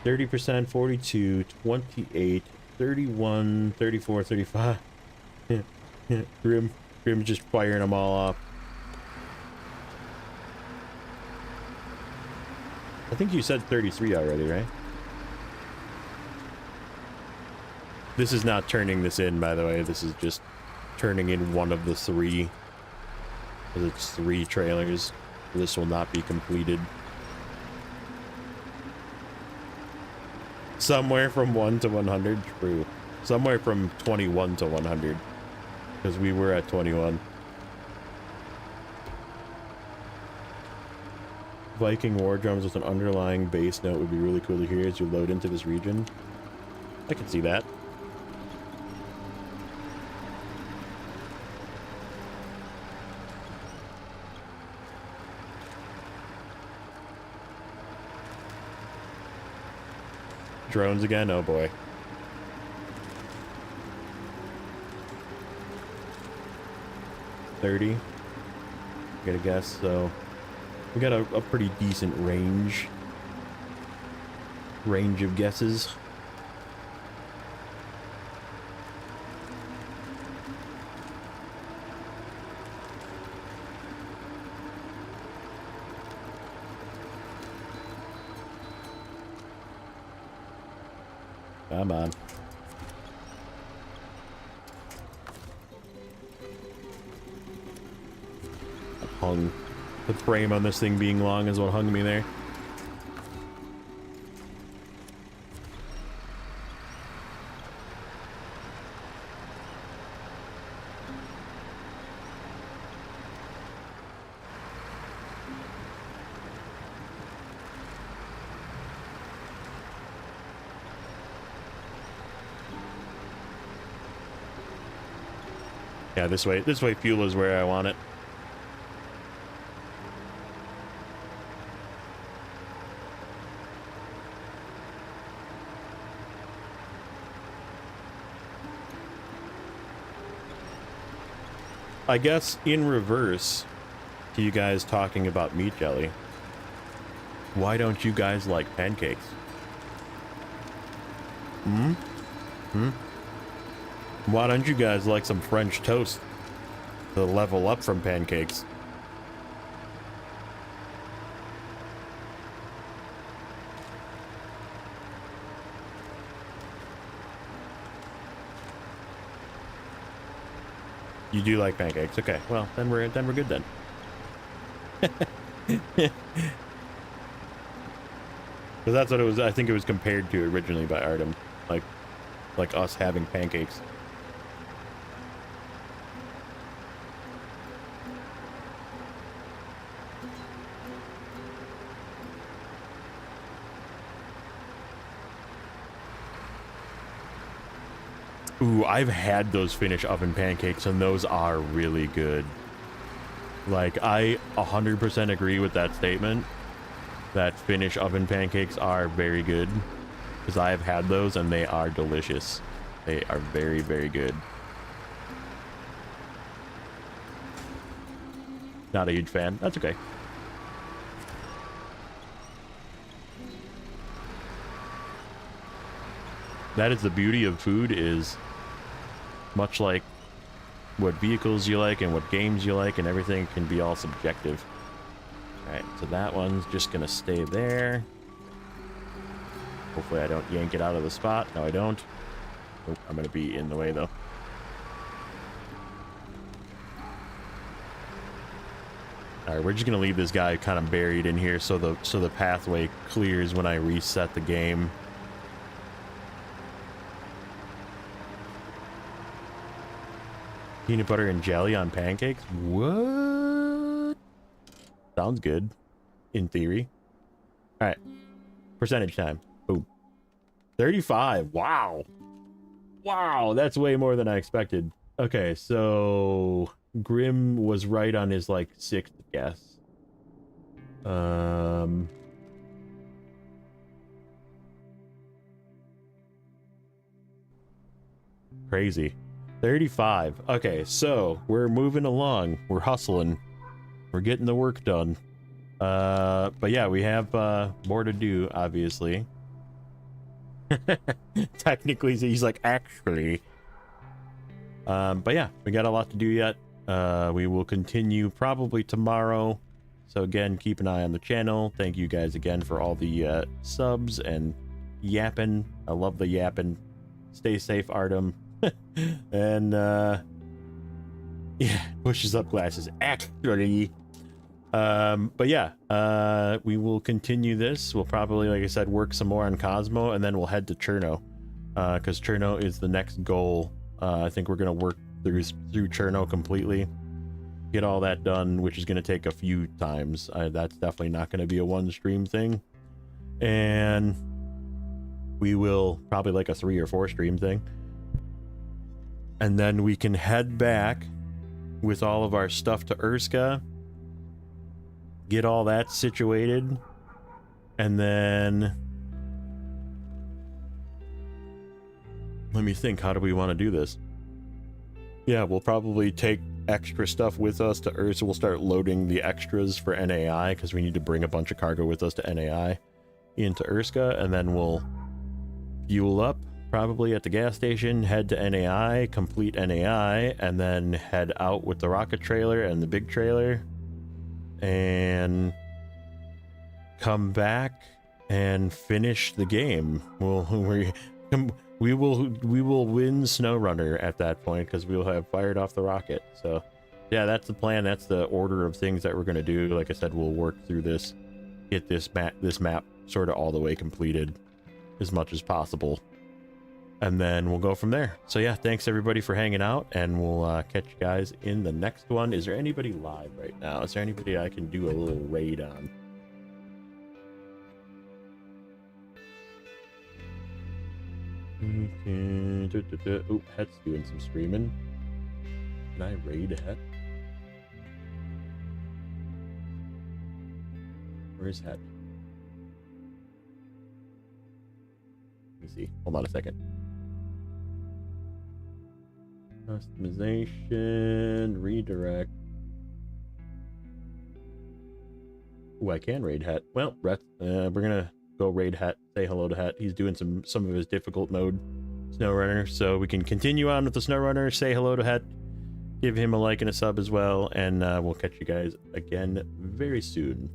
30%, 42, 28, 31, 34, 35. Grim's just firing them all off. I think you said 33 already, right? This is not turning this in, by the way. This is just turning in one of the three. Because it's 3 trailers. This will not be completed. Somewhere from 1 to 100, true. Somewhere from 21 to 100. Because we were at 21. Viking war drums with an underlying bass note would be really cool to hear as you load into this region. I can see that. Drones again? Oh boy. $30. Get a guess. So we got a pretty decent range of guesses. Come on. Hung. The frame on this thing being long is what hung me there. Yeah, this way fuel is where I want it. I guess in reverse, to you guys talking about meat jelly. Why don't you guys like pancakes? Hmm? Hmm? Why don't you guys like some French toast to level up from pancakes? You do like pancakes. Okay, well, then we're good then. Because that's what it was. I think it was compared to originally by Artem, like us having pancakes. Ooh, I've had those Finnish oven pancakes, and those are really good. Like, I 100% agree with that statement, that Finnish oven pancakes are very good, because I have had those, and they are delicious. They are very, very good. Not a huge fan. That's okay. That is the beauty of food, is much like what vehicles you like and what games you like and everything can be all subjective. Alright, so that one's just gonna stay there. Hopefully I don't yank it out of the spot. No, I don't. Oh, I'm gonna be in the way though. Alright, we're just gonna leave this guy kind of buried in here so the pathway clears when I reset the game. Peanut butter and jelly on pancakes? What? Sounds good. In theory. Alright. Percentage time. Boom. 35. Wow. Wow, that's way more than I expected. Okay, so Grim was right on his like 6th guess. Crazy. 35. Okay, so we're moving along. We're hustling. We're getting the work done. But yeah, we have more to do, obviously. Technically, he's like, actually. But yeah, we got a lot to do yet. We will continue probably tomorrow. So again, keep an eye on the channel. Thank you guys again for all the subs and yapping. I love the yapping. Stay safe, Artem. And yeah, pushes up glasses, actually. But yeah, we will continue this. We'll probably, like I said, work some more on Cosmo, and then we'll head to Cherno, because Cherno is the next goal. I think we're gonna work through Cherno completely, get all that done, which is gonna take a few times. That's definitely not gonna be a one stream thing, and we will probably like a 3 or 4 stream thing, and then we can head back with all of our stuff to Urska, get all that situated, and then let me think, how do we want to do this? Yeah, we'll probably take extra stuff with us to Ursa. We'll start loading the extras for NAI, because we need to bring a bunch of cargo with us to NAI into Urska, and then we'll fuel up probably at the gas station, head to NAI, complete NAI, and then head out with the rocket trailer and the big trailer, and come back and finish the game. We will win Snowrunner at that point, because we will have fired off the rocket. So yeah, that's the plan. That's the order of things that we're going to do. Like I said, we'll work through this, get this map sort of all the way completed as much as possible, and then we'll go from there. So yeah, thanks everybody for hanging out, and we'll catch you guys in the next one. Is there anybody live right now? Is there anybody I can do a little raid on? Oh, Het's doing some streaming. Can I raid Het? Where's Het? Let me see. Hold on a second. Customization, redirect. Ooh, I can raid Het. Well, we're gonna go raid Het. Say hello to Het. He's doing some of his difficult mode Snowrunner, so we can continue on with the Snowrunner. Say hello to Het. Give him a like and a sub as well, and we'll catch you guys again very soon.